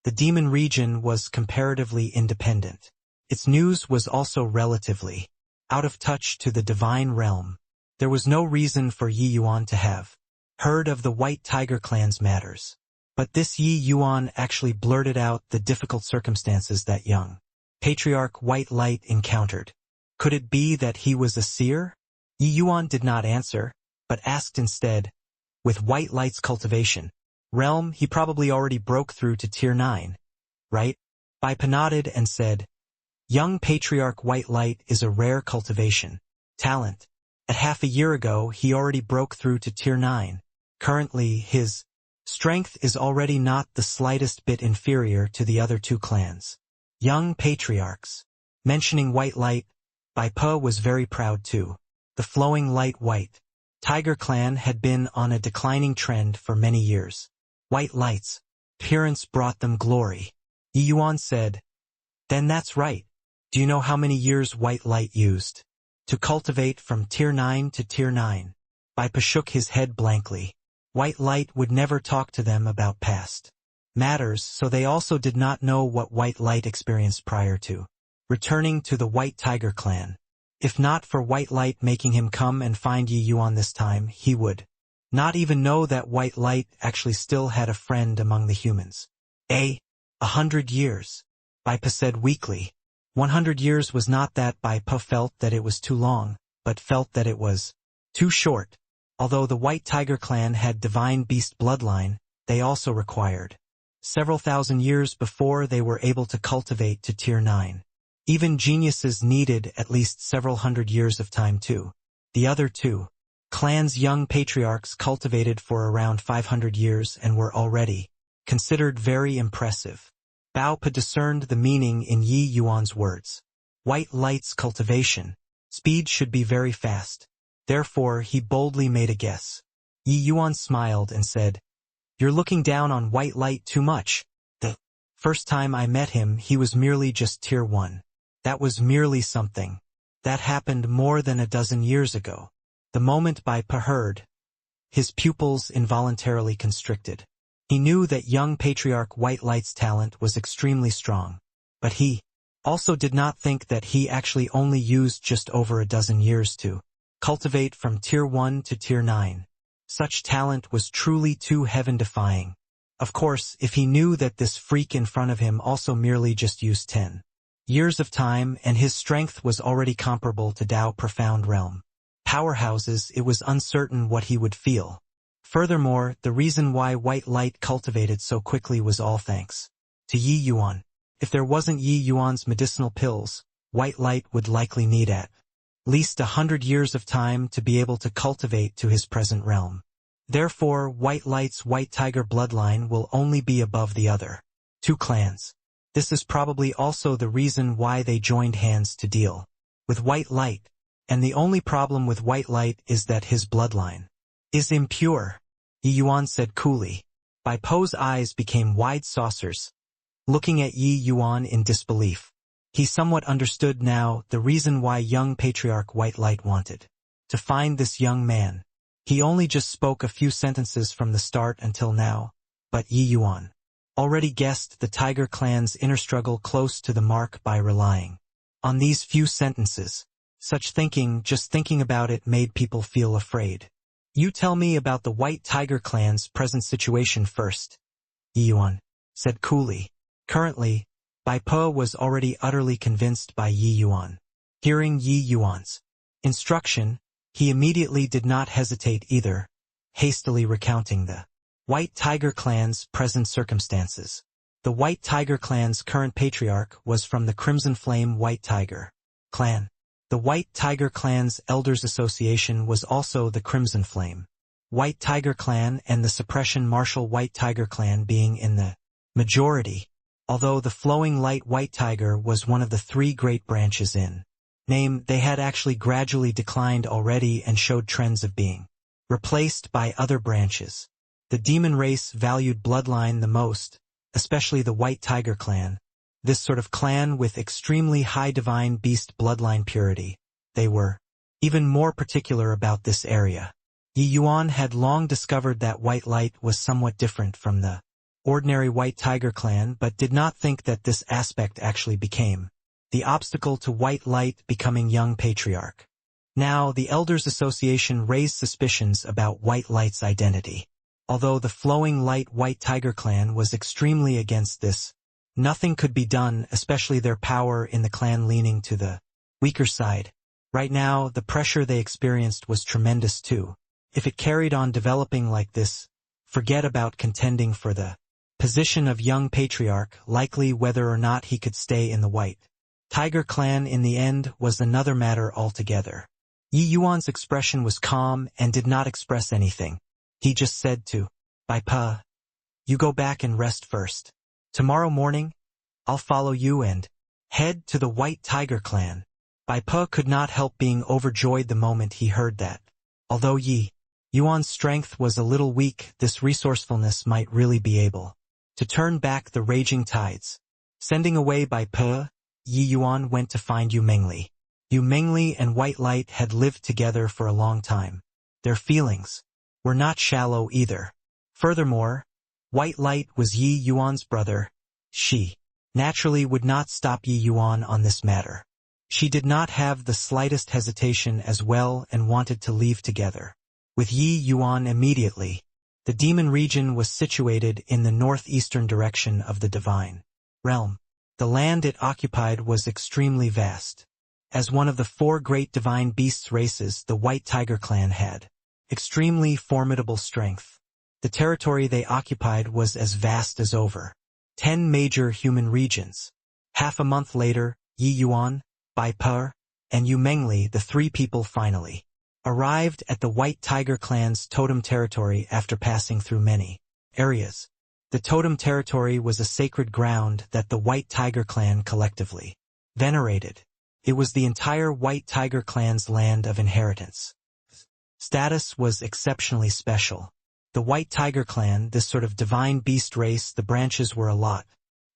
The demon region was comparatively independent. Its news was also relatively out of touch to the divine realm. There was no reason for Yi Yuan to have heard of the White Tiger clan's matters. But this Yi Yuan actually blurted out the difficult circumstances that young Patriarch White Light encountered. Could it be that he was a seer? Yi Yuan did not answer, but asked instead, "With White Light's cultivation realm, he probably already broke through to Tier 9, right?" Bai Po nodded and said, "Young Patriarch White Light is a rare cultivation talent. At half a year ago, he already broke through to Tier 9. Currently, his strength is already not the slightest bit inferior to the other 2 clans. Young Patriarchs." Mentioning White Light, Bai Po was very proud too. The Flowing Light White Tiger clan had been on a declining trend for many years. White Light's appearance brought them glory. Yi Yuan said, "Then that's right. Do you know how many years White Light used to cultivate from Tier 9 to Tier 9? Bai Po shook his head blankly. White Light would never talk to them about past matters, so they also did not know what White Light experienced prior to returning to the White Tiger clan. If not for White Light making him come and find Yi Yuan this time, he would not even know that White Light actually still had a friend among the humans. 100 years. Bai Pa said weakly. 100 years was not that. Bai Pa felt that it was too long, but felt that it was too short. Although the White Tiger clan had divine beast bloodline, they also required several thousand years before they were able to cultivate to tier 9. Even geniuses needed at least several hundred years of time too. The other two clans' young patriarchs cultivated for around 500 years and were already considered very impressive. Bao Pa discerned the meaning in Yi Yuan's words. White Light's cultivation speed should be very fast. Therefore, he boldly made a guess. Yi Yuan smiled and said, "You're looking down on White Light too much. The first time I met him, he was merely just tier 1. That was merely something that happened more than a dozen years ago." The moment Bai Pa heard, his pupils involuntarily constricted. He knew that young patriarch White Light's talent was extremely strong, but he also did not think that he actually only used just over a dozen years to cultivate from tier 1 to tier 9. Such talent was truly too heaven-defying. Of course, if he knew that this freak in front of him also merely just used 10 years of time and his strength was already comparable to Tao Profound Realm powerhouses, it was uncertain what he would feel. Furthermore, the reason why White Light cultivated so quickly was all thanks to Yi Yuan. If there wasn't Yi Yuan's medicinal pills, White Light would likely need at least 100 years of time to be able to cultivate to his present realm. Therefore, White Light's White Tiger bloodline will only be above the other two clans. This is probably also the reason why they joined hands to deal with White Light, and the only problem with White Light is that his bloodline is impure, Yi Yuan said coolly. Bai Pa's eyes became wide saucers, looking at Yi Yuan in disbelief. He somewhat understood now the reason why young patriarch White Light wanted to find this young man. He only just spoke a few sentences from the start until now, but Yi Yuan already guessed the Tiger clan's inner struggle close to the mark by relying on these few sentences. Such thinking, just thinking about it, made people feel afraid. You tell me about the White Tiger clan's present situation first, Yi Yuan said coolly. Currently, Bai Pa was already utterly convinced by Yi Yuan. Hearing Yi Yuan's instruction, he immediately did not hesitate either, hastily recounting the White Tiger clan's present circumstances. The White Tiger clan's current patriarch was from the Crimson Flame White Tiger clan. The White Tiger clan's Elders Association was also the Crimson Flame White Tiger clan, and the Suppression Martial White Tiger clan being in the majority, although the Flowing Light White Tiger was one of the 3 great branches in name. They had actually gradually declined already and showed trends of being replaced by other branches. The demon race valued bloodline the most, especially the White Tiger clan. This sort of clan with extremely high divine beast bloodline purity. They were even more particular about this area. Yi Yuan had long discovered that White Light was somewhat different from the ordinary White Tiger clan, but did not think that this aspect actually became the obstacle to White Light becoming young patriarch. Now, the Elders Association raised suspicions about White Light's identity. Although the Flowing Light White Tiger clan was extremely against this, nothing could be done, especially their power in the clan leaning to the weaker side. Right now, the pressure they experienced was tremendous too. If it carried on developing like this, forget about contending for the position of young patriarch, likely whether or not he could stay in the White Tiger clan in the end was another matter altogether. Yi Yuan's expression was calm and did not express anything. He just said to Bai Pa, "You go back and rest first. Tomorrow morning, I'll follow you and head to the White Tiger clan." Bai Pa could not help being overjoyed the moment he heard that. Although Yi Yuan's strength was a little weak, this resourcefulness might really be able to turn back the raging tides. Sending away Bai Pa, Yi Yuan went to find Yu Mengli. Yu Mengli and White Light had lived together for a long time. Their feelings were not shallow either. Furthermore, White Light was Yi Yuan's brother. She naturally would not stop Yi Yuan on this matter. She did not have the slightest hesitation as well and wanted to leave together with Yi Yuan immediately. The demon region was situated in the northeastern direction of the divine realm. The land it occupied was extremely vast. As one of the 4 great divine beasts races, the White Tiger clan had extremely formidable strength. The territory they occupied was as vast as over 10 major human regions. Half a month later, Yi Yuan, Bai Per, and Yu Mengli, the 3 people finally arrived at the White Tiger clan's totem territory after passing through many areas. The totem territory was a sacred ground that the White Tiger clan collectively venerated. It was the entire White Tiger clan's land of inheritance. Status was exceptionally special. The White Tiger clan, this sort of divine beast race, the branches were a lot.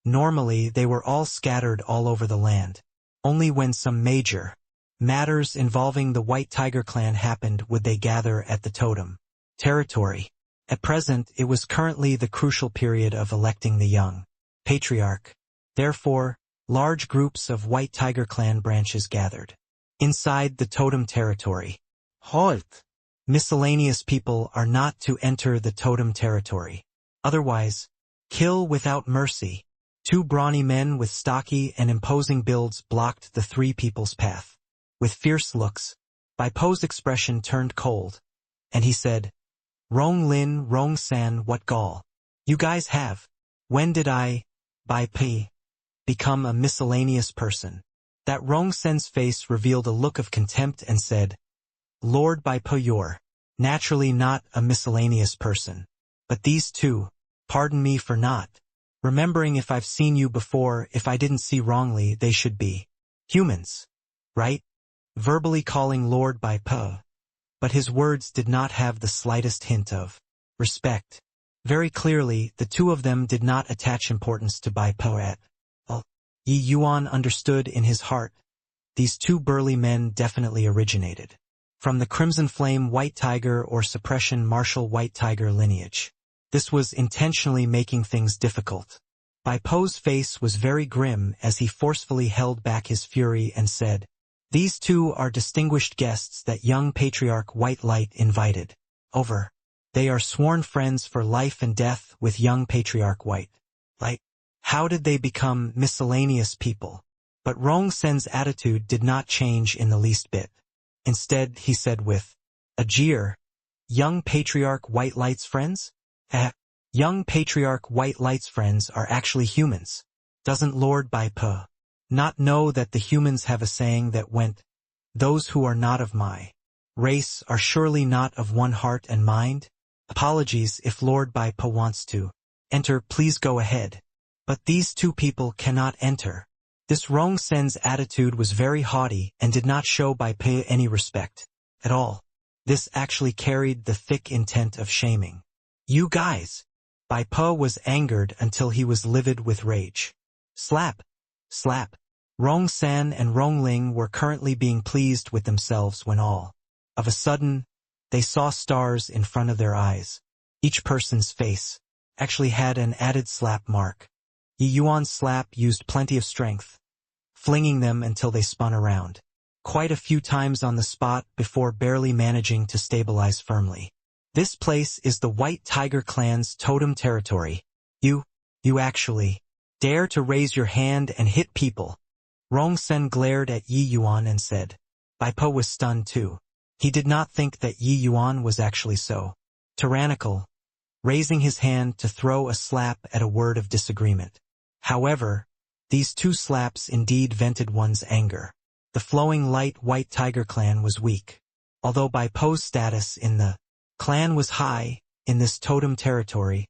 Normally, they were all scattered all over the land. Only when some major matters involving the White Tiger clan happened would they gather at the totem territory. At present, it was currently the crucial period of electing the young patriarch. Therefore, large groups of White Tiger clan branches gathered inside the totem territory. Halt! Miscellaneous people are not to enter the totem territory. Otherwise, kill without mercy. 2 brawny men with stocky and imposing builds blocked the 3 people's path. With fierce looks, Bai Po's expression turned cold, and he said, "Rong Lin, Rong San, what gall you guys have? When did I, Bai Pe, become a miscellaneous person?" That Rong Sen's face revealed a look of contempt and said, "Lord Bai Pe, you're naturally not a miscellaneous person. But these 2, pardon me for not remembering if I've seen you before, if I didn't see wrongly, they should be humans, right?" Verbally calling Lord Bai Pe, but his words did not have the slightest hint of respect. Very clearly, the 2 of them did not attach importance to Bai Pe at all. Yi Yuan understood in his heart, these 2 burly men definitely originated from the Crimson Flame White Tiger or Suppression Martial White Tiger lineage. This was intentionally making things difficult. Bai Po's face was very grim as he forcefully held back his fury and said, "These 2 are distinguished guests that young Patriarch White Light invited over. They are sworn friends for life and death with young Patriarch White Light. How did they become miscellaneous people?" But Rong Sen's attitude did not change in the least bit. Instead, he said with a jeer, "Young Patriarch White Light's friends? Young Patriarch White Light's friends are actually humans. Doesn't Lord Bai Pe not know that the humans have a saying that went, 'Those who are not of my race are surely not of one heart and mind'? Apologies if Lord Bai Pe wants to enter, please go ahead. But these 2 people cannot enter." This Rong Sen's attitude was very haughty and did not show Bai Pe any respect at all. This actually carried the thick intent of shaming. "You guys!" Bai Pe was angered until he was livid with rage. Slap! Slap! Rong San and Rong Ling were currently being pleased with themselves when all of a sudden, they saw stars in front of their eyes. Each person's face actually had an added slap mark. Yi Yuan's slap used plenty of strength, flinging them until they spun around quite a few times on the spot before barely managing to stabilize firmly. "This place is the White Tiger clan's totem territory. You actually dare to raise your hand and hit people?" Rong Sen glared at Yi Yuan and said. Bai Pe was stunned too. He did not think that Yi Yuan was actually so tyrannical, raising his hand to throw a slap at a word of disagreement. However, these 2 slaps indeed vented one's anger. The flowing light White Tiger clan was weak. Although Bai Pe's status in the clan was high, in this totem territory,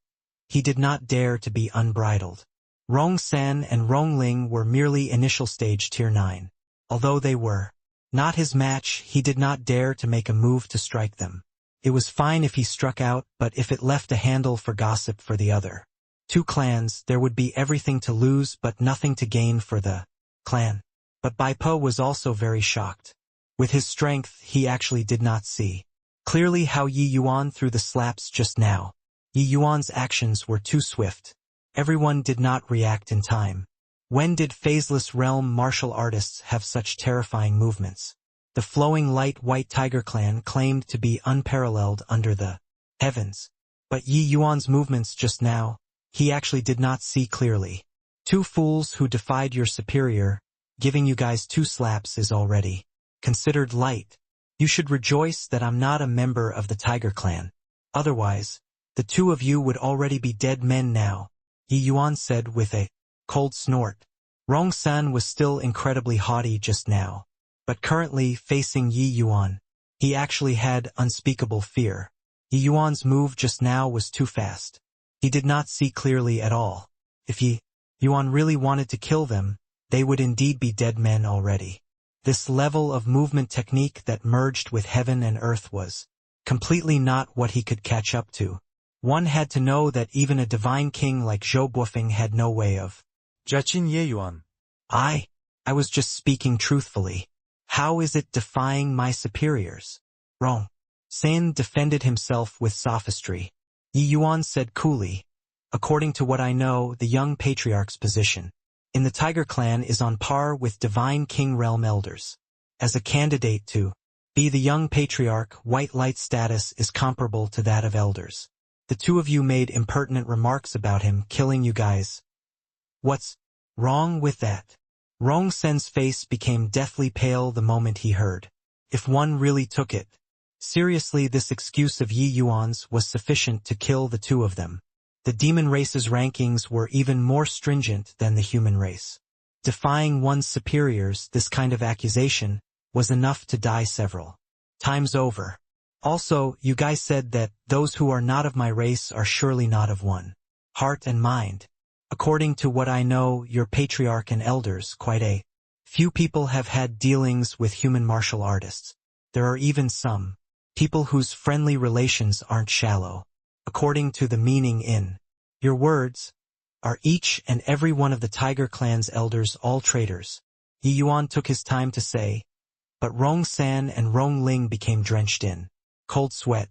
he did not dare to be unbridled. Rong San and Rong Ling were merely initial stage tier 9. Although they were not his match, he did not dare to make a move to strike them. It was fine if he struck out, but if it left a handle for gossip for the other 2 clans, there would be everything to lose but nothing to gain for the clan. But Bai Pe was also very shocked. With his strength, he actually did not see clearly how Yi Yuan threw the slaps just now. Yi Yuan's actions were too swift. Everyone did not react in time. When did phaseless realm martial artists have such terrifying movements? The flowing light white tiger clan claimed to be unparalleled under the heavens. But Yi Yuan's movements just now, he actually did not see clearly. Two fools who defied your superior, giving you guys 2 slaps is already considered light. You should rejoice that I'm not a member of the tiger clan. Otherwise, the 2 of you would already be dead men now, Yi Yuan said with a cold snort. Rong San was still incredibly haughty just now, but currently facing Yi Yuan, he actually had unspeakable fear. Yi Yuan's move just now was too fast. He did not see clearly at all. If Yi Yuan really wanted to kill them, they would indeed be dead men already. This level of movement technique that merged with heaven and earth was completely not what he could catch up to. One had to know that even a divine king like Zhou Buofeng had no way of Jachin Ye Yuan. I was just speaking truthfully. How is it defying my superiors? Rong San defended himself with sophistry. Yi Yuan said coolly, according to what I know, the young patriarch's position in the Tiger Clan is on par with divine king realm elders. As a candidate to be the young patriarch, white light status is comparable to that of elders. The 2 of you made impertinent remarks about him killing you guys. What's wrong with that? Rong Sen's face became deathly pale the moment he heard. If one really took it seriously, this excuse of Yi Yuan's was sufficient to kill the 2 of them. The demon race's rankings were even more stringent than the human race. Defying one's superiors, this kind of accusation, was enough to die several times over. Also, you guys said that those who are not of my race are surely not of one heart and mind. According to what I know, your patriarch and elders, quite a few people have had dealings with human martial artists. There are even some people whose friendly relations aren't shallow. According to the meaning in your words, are each and every one of the Tiger Clan's elders all traitors? Yi Yuan took his time to say, but Rong San and Rong Ling became drenched in cold sweat.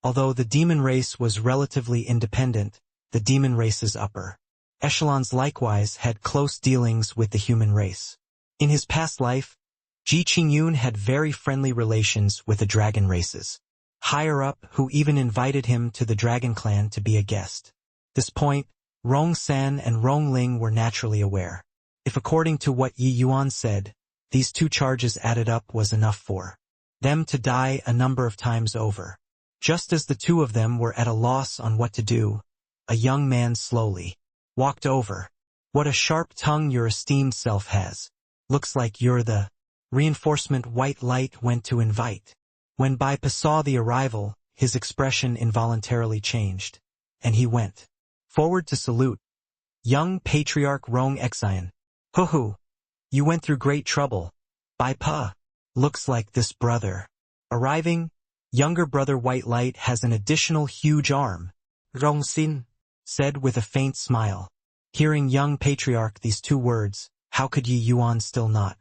Although the demon race was relatively independent, the demon race's upper echelons likewise had close dealings with the human race. In his past life, Ji Qingyun had very friendly relations with the dragon races higher up, who even invited him to the Dragon Clan to be a guest. This point, Rong San and Rong Ling were naturally aware. If according to what Yi Yuan said, these 2 charges added up was enough for them to die a number of times over. Just as the 2 of them were at a loss on what to do, a young man slowly walked over. What a sharp tongue your esteemed self has. Looks like you're the reinforcement white light went to invite. When Bai Pa saw the arrival, his expression involuntarily changed, and he went forward to salute. Young patriarch Rong Xian. Hoo-hoo. You went through great trouble. Bai Pa. Looks like this brother arriving. Younger brother White Light has an additional huge arm. Rong Xin said with a faint smile. Hearing young patriarch these 2 words, how could Yi Yuan still not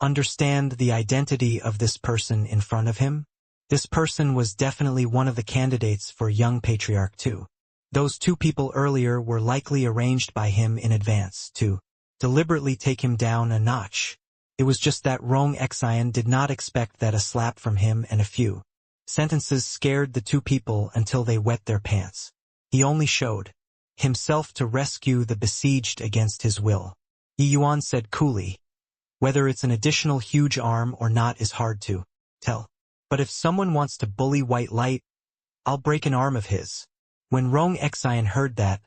understand the identity of this person in front of him? This person was definitely one of the candidates for young patriarch too. Those 2 people earlier were likely arranged by him in advance to deliberately take him down a notch. It was just that Rong Xian did not expect that a slap from him and a few sentences scared the 2 people until they wet their pants. He only showed himself to rescue the besieged against his will. Yi Yuan said coolly, whether it's an additional huge arm or not is hard to tell. But if someone wants to bully White Light, I'll break an arm of his. When Rong Xian heard that,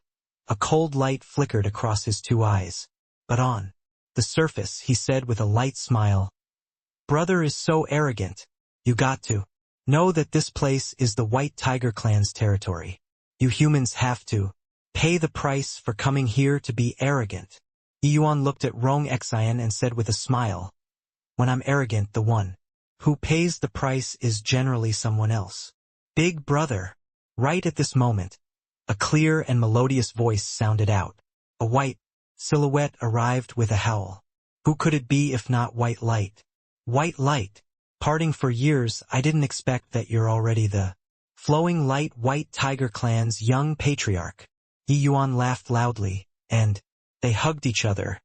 a cold light flickered across his 2 eyes. But on the surface, he said with a light smile, brother is so arrogant. You got to know that this place is the White Tiger Clan's territory. You humans have to pay the price for coming here to be arrogant. Yi Yuan looked at Rong Xian and said with a smile, when I'm arrogant, the one who pays the price is generally someone else. Big brother. Right at this moment, a clear and melodious voice sounded out. A white silhouette arrived with a howl. Who could it be if not White Light? White Light. Parting for years, I didn't expect that you're already the Flowing Light White Tiger Clan's young patriarch. Yi Yuan laughed loudly, and they hugged each other,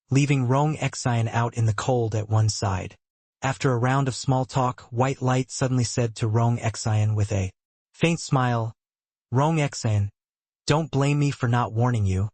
leaving Rong Xian out in the cold at one side. After a round of small talk, White Light suddenly said to Rong Xian with a faint smile, "Rong Xian, don't blame me for not warning you.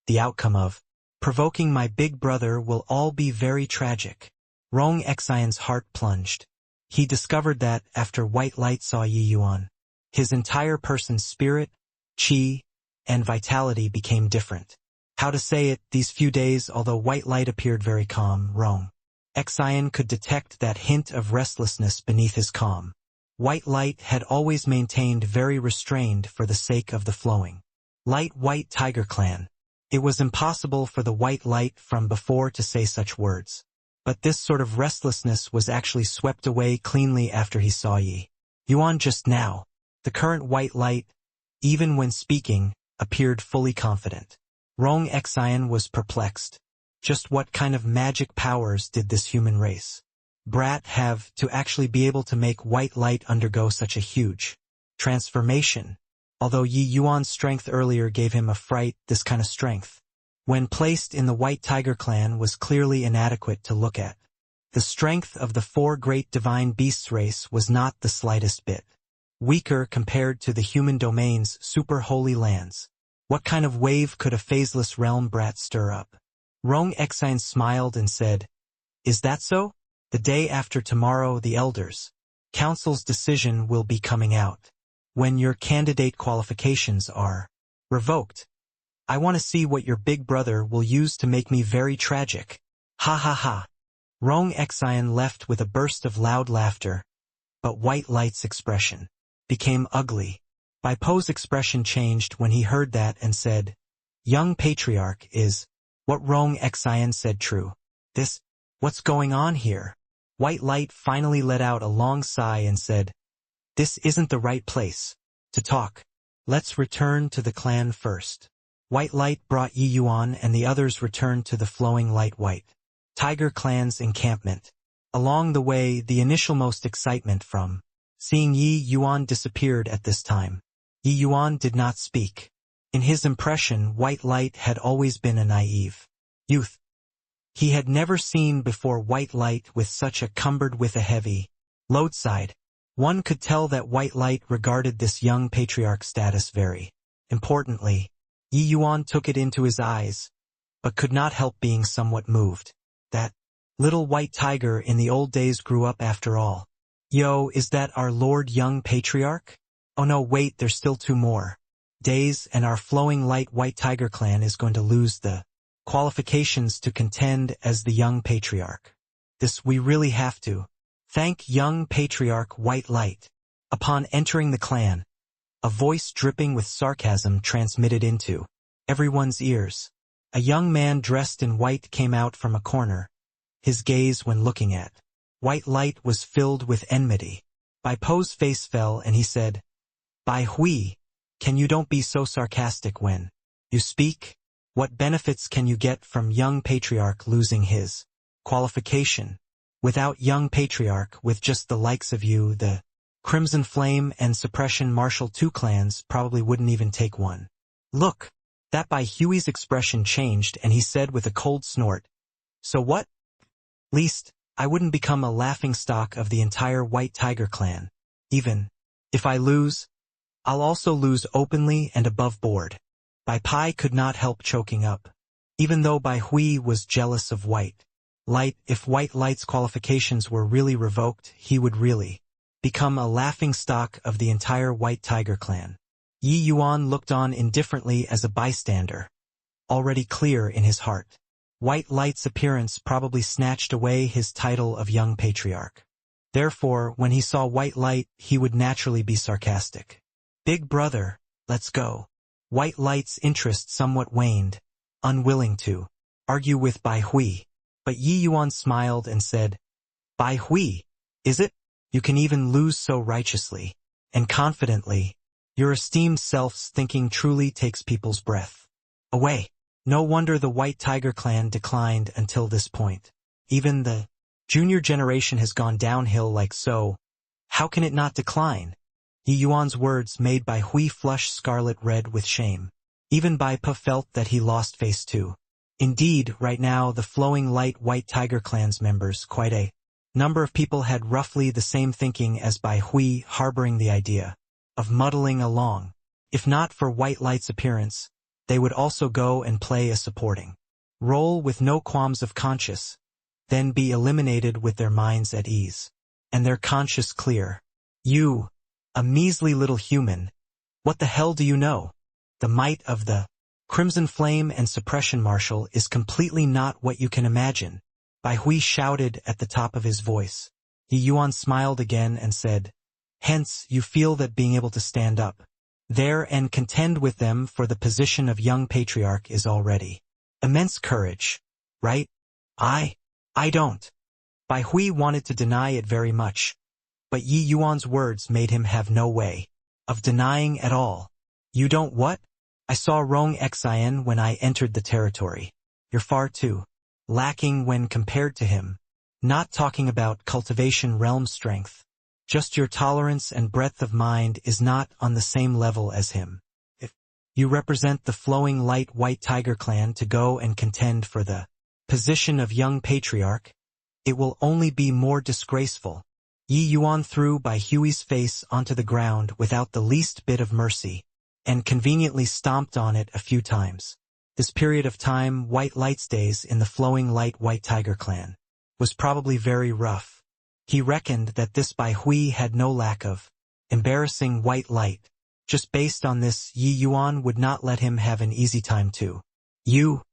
The outcome of provoking my big brother will all be very tragic." Rong Xian's heart plunged. He discovered that, after White Light saw Yi Yuan, his entire person's spirit, qi, and vitality became different. How to say it, these few days, although White Light appeared very calm, Rong Xian could detect that hint of restlessness beneath his calm. White Light had always maintained very restrained for the sake of the flowing Light White Tiger Clan. It was impossible for the White Light from before to say such words. But this sort of restlessness was actually swept away cleanly after he saw Yi Yuan just now. The current White Light, even when speaking, appeared fully confident. Rong Xian was perplexed. Just what kind of magic powers did this human race brat have to actually be able to make White Light undergo such a huge transformation? Although Yi Yuan's strength earlier gave him a fright, this kind of strength, when placed in the White Tiger Clan, was clearly inadequate to look at. The strength of the four great divine beasts race was not the slightest bit weaker compared to the human domain's super holy lands. What kind of wave could a phaseless realm brat stir up? Rong Xian smiled and said, "Is that so? The day after tomorrow the Elders' Council's decision will be coming out. When your candidate qualifications are revoked, I want to see what your big brother will use to make me very tragic." Ha ha ha. Rong Xian left with a burst of loud laughter, but White Light's expression became ugly. Bai Po's expression changed when he heard that and said, "Young Patriarch, is what Rong Xian said true? What's going on here?" White Light finally let out a long sigh and said, "This isn't the right place to talk. Let's return to the clan first." White Light brought Yi Yuan and the others returned to the flowing Light White Tiger Clan's encampment. Along the way, the initial most excitement from seeing Yi Yuan disappeared at this time. Yi Yuan did not speak. In his impression, White Light had always been a naive youth. He had never seen before White Light with such a cumbered with a heavy load side. One could tell that White Light regarded this young patriarch status very importantly. Yi Yuan took it into his eyes, but could not help being somewhat moved. That little white tiger in the old days grew up after all. Yo, is that our Lord Young Patriarch? Oh no, wait, there's still 2 more days and our flowing Light White Tiger Clan is going to lose the qualifications to contend as the Young Patriarch. This we really have to thank Young Patriarch White Light. Upon entering the clan, a voice dripping with sarcasm transmitted into everyone's ears. A young man dressed in white came out from a corner. His gaze when looking at White Light was filled with enmity. Bai Po's face fell and he said, "Bai Hui, can you don't be so sarcastic when you speak? What benefits can you get from Young Patriarch losing his qualification? Without Young Patriarch, with just the likes of you, the Crimson Flame and Suppression Martial 2 clans probably wouldn't even take one look." That Bai Hui's expression changed and he said with a cold snort, "So what? Least, I wouldn't become a laughingstock of the entire White Tiger Clan. Even if I lose, I'll also lose openly and above board." Bai Pai could not help choking up. Even though Bai Hui was jealous of White Light, if White Light's qualifications were really revoked, he would really become a laughingstock of the entire White Tiger Clan. Yi Yuan looked on indifferently as a bystander, already clear in his heart. White Light's appearance probably snatched away his title of Young Patriarch. Therefore, when he saw White Light, he would naturally be sarcastic. "Big brother, let's go." White Light's interest somewhat waned, unwilling to argue with Bai Hui. But Yi Yuan smiled and said, "Bai Hui, is it? You can even lose so righteously and confidently. Your esteemed self's thinking truly takes people's breath away." No wonder the White Tiger Clan declined until this point. Even the junior generation has gone downhill like so. How can it not decline? Yi Yuan's words made Bai Hui flush scarlet red with shame. Even Bai Pa felt that he lost face too. Indeed, right now the flowing light White Tiger Clan's members, quite a number of people had roughly the same thinking as Bai Hui, harboring the idea of muddling along. If not for White Light's appearance, they would also go and play a supporting role with no qualms of conscience, then be eliminated with their minds at ease, and their conscience clear. You, a measly little human, what the hell do you know? The might of the Crimson Flame and Suppression Marshal is completely not what you can imagine. Bai Hui shouted at the top of his voice. Yi Yuan smiled again and said, hence you feel that being able to stand up there and contend with them for the position of young patriarch is already immense courage, right? I don't. Bai Hui wanted to deny it very much, but Yi Yuan's words made him have no way of denying at all. You don't what? I saw Rong Xin when I entered the territory. You're far too lacking when compared to him. Not talking about cultivation realm strength. Just your tolerance and breadth of mind is not on the same level as him. If you represent the flowing light White Tiger Clan to go and contend for the position of young patriarch, it will only be more disgraceful. Yi Yuan threw Bai Hui's face onto the ground without the least bit of mercy, and conveniently stomped on it a few times. This period of time, White Light's days in the flowing light White Tiger Clan, was probably very rough. He reckoned that this Bai Hui had no lack of embarrassing white light. Just based on this, Yi Yuan would not let him have an easy time too. You!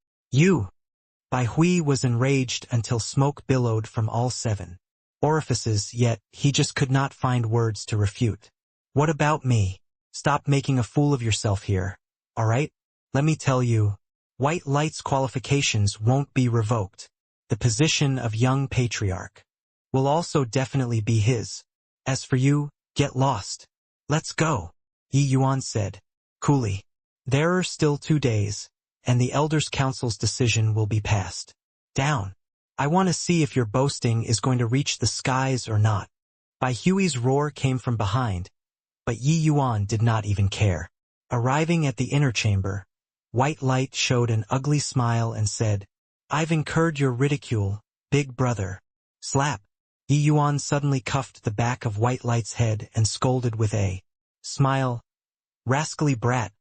Bai Hui was enraged until smoke billowed from all 7 orifices, yet he just could not find words to refute. What about me? Stop making a fool of yourself here, alright? Let me tell you, White Light's qualifications won't be revoked. The position of young patriarch will also definitely be his. As for you, get lost. Let's go, Yi Yuan said coolly. There are still 2 days, and the Elders' Council's decision will be passed down. I want to see if your boasting is going to reach the skies or not. Bai Hui's roar came from behind, but Yi Yuan did not even care. Arriving at the inner chamber, White Light showed an ugly smile and said, I've incurred your ridicule, big brother. Slap. Yi Yuan suddenly cuffed the back of White Light's head and scolded with a smile. Rascally brat.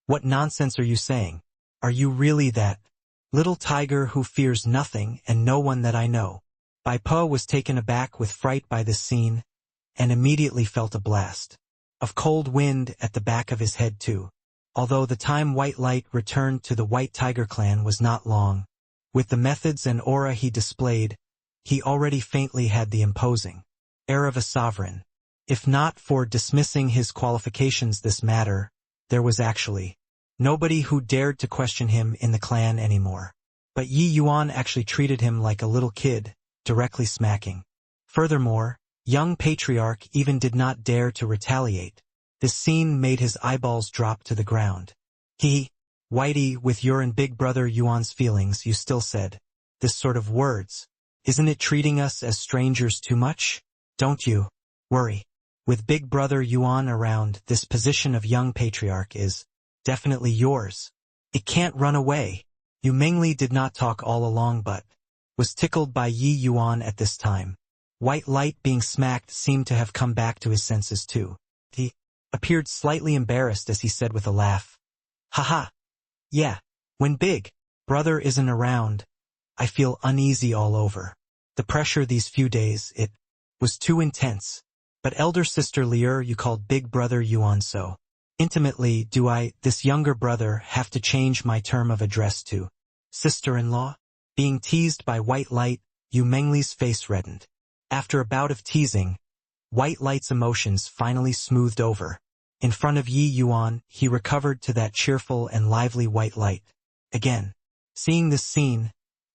What nonsense are you saying? Are you really that little tiger who fears nothing and no one that I know? Bai Pa was taken aback with fright by this scene, and immediately felt a blast of cold wind at the back of his head too. Although the time White Light returned to the White Tiger Clan was not long, with the methods and aura he displayed, he already faintly had the imposing air of a sovereign. If not for dismissing his qualifications this matter, there was actually nobody who dared to question him in the clan anymore. But Yi Yuan actually treated him like a little kid, directly smacking. Furthermore, young patriarch even did not dare to retaliate. This scene made his eyeballs drop to the ground. Whitey, with your and big brother Yuan's feelings, you still said this sort of words. Isn't it treating us as strangers too much? Don't you worry. With big brother Yuan around, this position of young patriarch is definitely yours. It can't run away. Yu Mengli did not talk all along but was tickled by Yi Yuan at this time. White Light being smacked seemed to have come back to his senses too. He appeared slightly embarrassed as he said with a laugh, Haha. Yeah, when big brother isn't around, I feel uneasy all over. The pressure these few days, it was too intense. But elder sister Lier, you called big brother Yuan so intimately, do I, this younger brother, have to change my term of address to sister-in-law? Being teased by White Light, Yu Mengli's face reddened. After a bout of teasing, White Light's emotions finally smoothed over. In front of Yi Yuan, he recovered to that cheerful and lively White Light. Again, seeing this scene,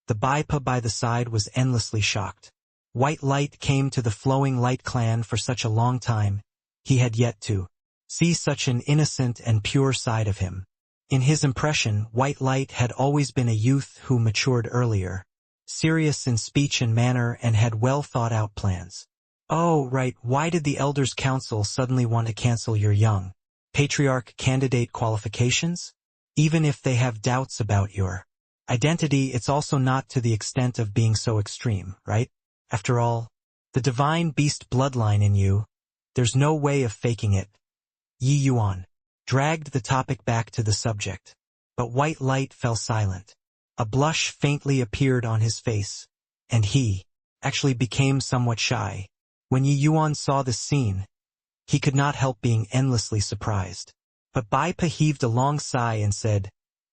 the Bai Pa by the side was endlessly shocked. White Light came to the flowing light clan for such a long time, he had yet to see such an innocent and pure side of him. In his impression, White Light had always been a youth who matured earlier, serious in speech and manner and had well thought out plans. Oh, right, why did the Elders' Council suddenly want to cancel your young patriarch candidate qualifications? Even if they have doubts about your identity, it's also not to the extent of being so extreme, right? After all, the divine beast bloodline in you, there's no way of faking it. Yi Yuan dragged the topic back to the subject, but White Light fell silent. A blush faintly appeared on his face, and he actually became somewhat shy. When Yi Yuan saw this scene, he could not help being endlessly surprised. But Bai Pa heaved a long sigh and said,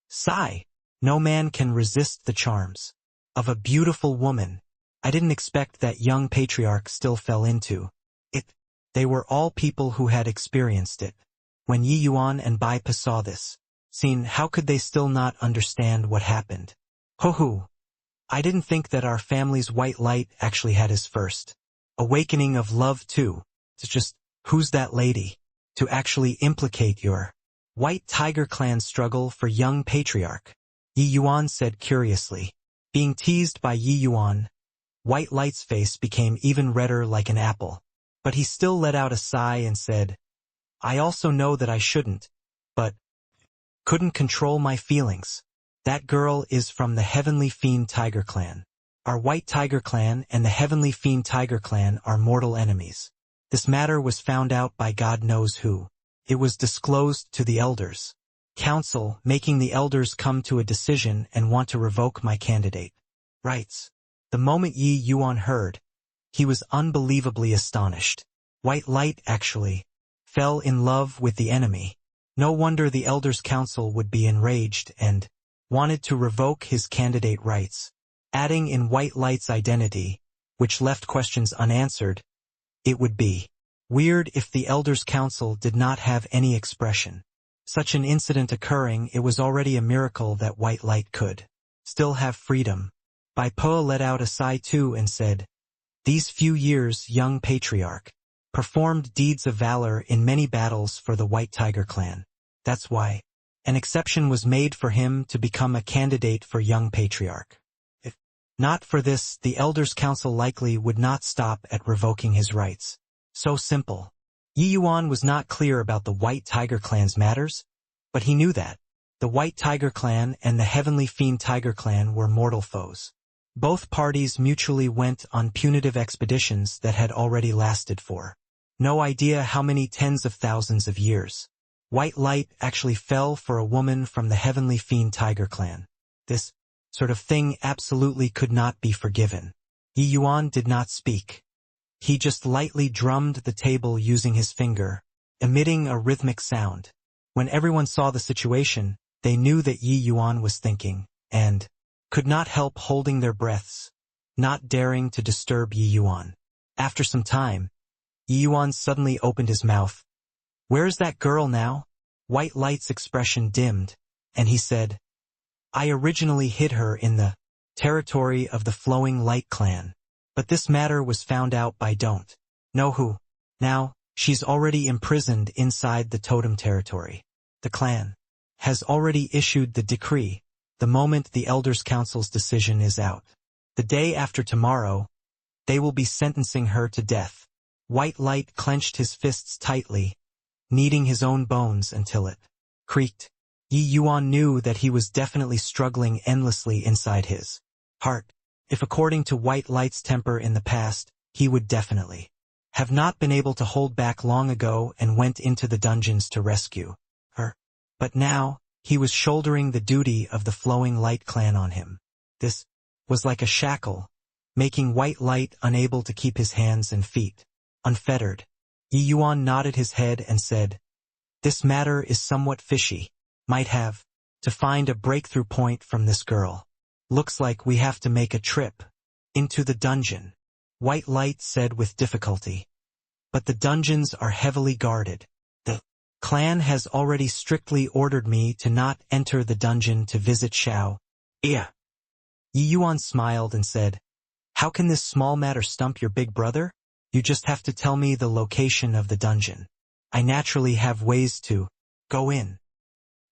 "Sigh, no man can resist the charms of a beautiful woman. I didn't expect that young patriarch still fell into it." They were all people who had experienced it. When Yi Yuan and Bai Pa saw this scene, how could they still not understand what happened? Ho-hoo! I didn't think that our family's White Light actually had his first awakening of love too. It's just, who's that lady? To actually implicate your White Tiger Clan struggle for young patriarch? Yi Yuan said curiously. Being teased by Yi Yuan, White Light's face became even redder like an apple. But he still let out a sigh and said, "I also know that I shouldn't, but couldn't control my feelings. That girl is from the Heavenly Fiend Tiger Clan. Our White Tiger Clan and the Heavenly Fiend Tiger Clan are mortal enemies. This matter was found out by God knows who. It was disclosed to the Elders' Council, making the Elders come to a decision and want to revoke my candidate rights." The moment Yi Yuan heard, he was unbelievably astonished. White Light actually fell in love with the enemy. No wonder the Elders' Council would be enraged and wanted to revoke his candidate rights. Adding in White Light's identity, which left questions unanswered, it would be weird if the Elders' Council did not have any expression. Such an incident occurring, it was already a miracle that White Light could still have freedom. Bai Pa let out a sigh too and said, "These few years, young patriarch performed deeds of valor in many battles for the White Tiger Clan. That's why an exception was made for him to become a candidate for young patriarch. If not for this, the Elders' Council likely would not stop at revoking his rights. So simple." Yi Yuan was not clear about the White Tiger Clan's matters, but he knew that the White Tiger Clan and the Heavenly Fiend Tiger Clan were mortal foes. Both parties mutually went on punitive expeditions that had already lasted for no idea how many tens of thousands of years. White Light actually fell for a woman from the Heavenly Fiend Tiger Clan. This sort of thing absolutely could not be forgiven. Yi Yuan did not speak. He just lightly drummed the table using his finger, emitting a rhythmic sound. When everyone saw the situation, they knew that Yi Yuan was thinking, and could not help holding their breaths, not daring to disturb Yi Yuan. After some time, Yi Yuan suddenly opened his mouth. "Where is that girl now?" White Light's expression dimmed, and he said, "I originally hid her in the territory of the Flowing Light Clan, but this matter was found out by don't know who. Now, she's already imprisoned inside the totem territory. The clan has already issued the decree. The moment the Elders' Council's decision is out, the day after tomorrow, they will be sentencing her to death." White Light clenched his fists tightly, kneading his own bones until it creaked. Yi Yuan knew that he was definitely struggling endlessly inside his heart. If according to White Light's temper in the past, he would definitely have not been able to hold back long ago and went into the dungeons to rescue her. But now, he was shouldering the duty of the Flowing Light Clan on him. This was like a shackle, making White Light unable to keep his hands and feet unfettered. Yi Yuan nodded his head and said, "This matter is somewhat fishy. Might have to find a breakthrough point from this girl. Looks like we have to make a trip into the dungeon," White Light said with difficulty. "But the dungeons are heavily guarded. The clan has already strictly ordered me to not enter the dungeon to visit Xiao." "Yeah." Yi Yuan smiled and said, "How can this small matter stump your big brother? You just have to tell me the location of the dungeon. I naturally have ways to go in."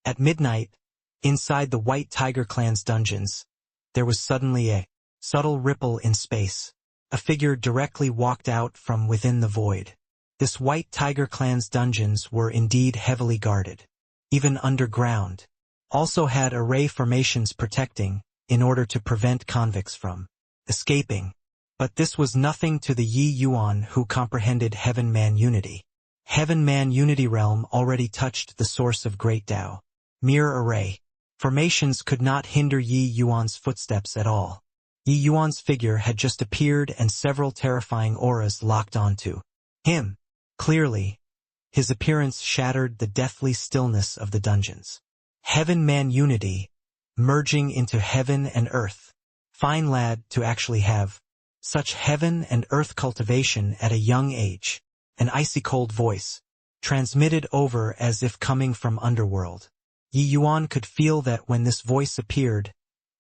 At midnight, inside the White Tiger Clan's dungeons, there was suddenly a subtle ripple in space. a figure directly walked out from within the void. This White Tiger Clan's dungeons were indeed heavily guarded. Even underground. Also had array formations protecting, in order to prevent convicts from escaping. But this was nothing to the Yi Yuan who comprehended Heaven-Man unity. Heaven-Man unity realm already touched the source of Great Tao. Mere array formations could not hinder Yi Yuan's footsteps at all. Yi Yuan's figure had just appeared and several terrifying auras locked onto him. Clearly, his appearance shattered the deathly stillness of the dungeons. Heaven-Man unity, merging into heaven and earth. Fine lad to actually have such heaven and earth cultivation at a young age. An icy cold voice, transmitted over as if coming from underworld. Yi Yuan could feel that when this voice appeared,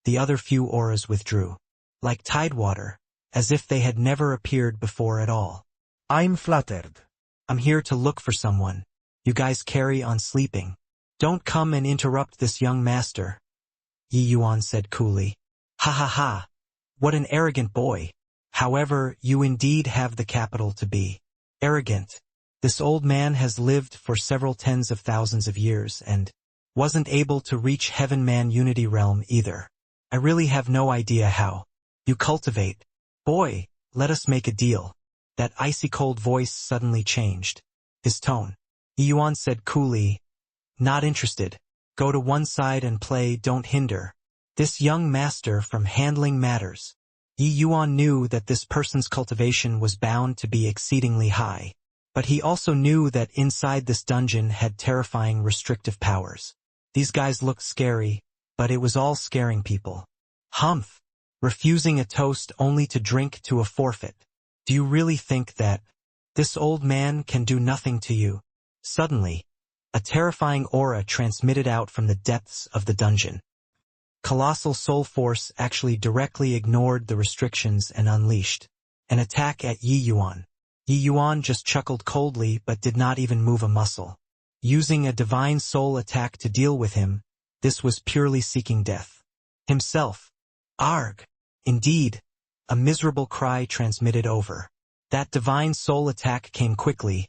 the other few auras withdrew. Like tidewater, as if they had never appeared before at all. I'm flattered. I'm here to look for someone. You guys carry on sleeping. Don't come and interrupt this young master. Yi Yuan said coolly. Ha ha ha. What an arrogant boy. However, you indeed have the capital to be arrogant. This old man has lived for several tens of thousands of years and wasn't able to reach Heaven-Man unity realm either. I really have no idea how. You cultivate. Boy, let us make a deal. That icy cold voice suddenly changed. His tone. Yi Yuan said coolly, not interested. Go to one side and play, don't hinder this young master from handling matters. Yi Yuan knew that this person's cultivation was bound to be exceedingly high, but he also knew that inside this dungeon had terrifying restrictive powers. These guys looked scary, but it was all scaring people. Humph! Refusing a toast only to drink to a forfeit. Do you really think that this old man can do nothing to you? Suddenly, a terrifying aura transmitted out from the depths of the dungeon. Colossal soul force actually directly ignored the restrictions and unleashed an attack at Yi Yuan. Yi Yuan just chuckled coldly but did not even move a muscle. Using a divine soul attack to deal with him, this was purely seeking death. Himself. Arg! Indeed, a miserable cry transmitted over. That divine soul attack came quickly,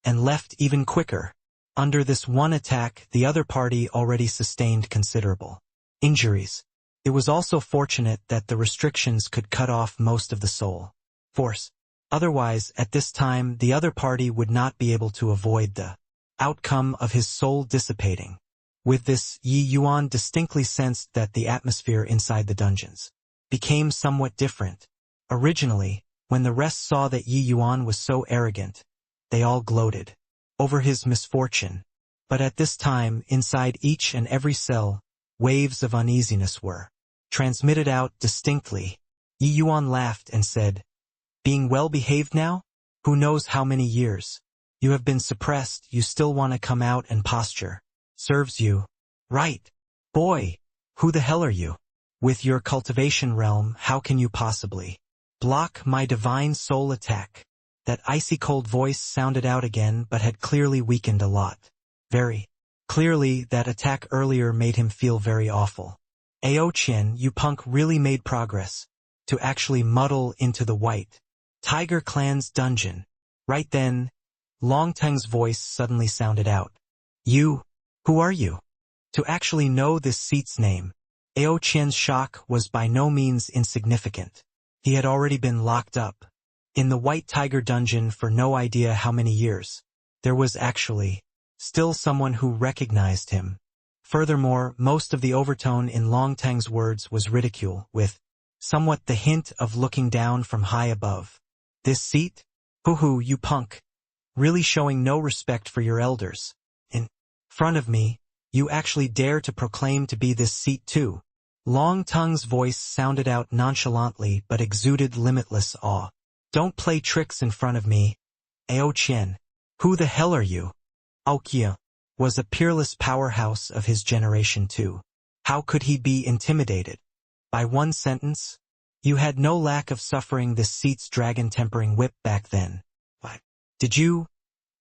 and left even quicker. Under this one attack, the other party already sustained considerable injuries. It was also fortunate that the restrictions could cut off most of the soul force. Otherwise, at this time, the other party would not be able to avoid the outcome of his soul dissipating. With this, Yi Yuan distinctly sensed that the atmosphere inside the dungeons became somewhat different. Originally, when the rest saw that Yi Yuan was so arrogant, they all gloated over his misfortune. But at this time, inside each and every cell, waves of uneasiness were transmitted out distinctly. Yi Yuan laughed and said, being well behaved now? Who knows how many years? You have been suppressed, you still want to come out and posture. Serves you. Right. Boy, who the hell are you? With your cultivation realm, how can you possibly block my divine soul attack? That icy cold voice sounded out again but had clearly weakened a lot. Very clearly, that attack earlier made him feel very awful. Ao Qian, you punk really made progress to actually muddle into the White Tiger Clan's dungeon. Right then, Long Teng's voice suddenly sounded out. You, who are you? To actually know this seat's name. Ao Qian's shock was by no means insignificant. He had already been locked up in the White Tiger dungeon for no idea how many years. There was actually still someone who recognized him. Furthermore, most of the overtone in Long Teng's words was ridicule, with somewhat the hint of looking down from high above. This seat? Hoo-hoo, you punk. Really showing no respect for your elders. In front of me, you actually dare to proclaim to be this seat too. Long Teng's voice sounded out nonchalantly but exuded limitless awe. Don't play tricks in front of me. Ao Qian. Who the hell are you? Ao Qian was a peerless powerhouse of his generation too. How could he be intimidated? By one sentence? You had no lack of suffering this seat's dragon-tempering whip back then. But did you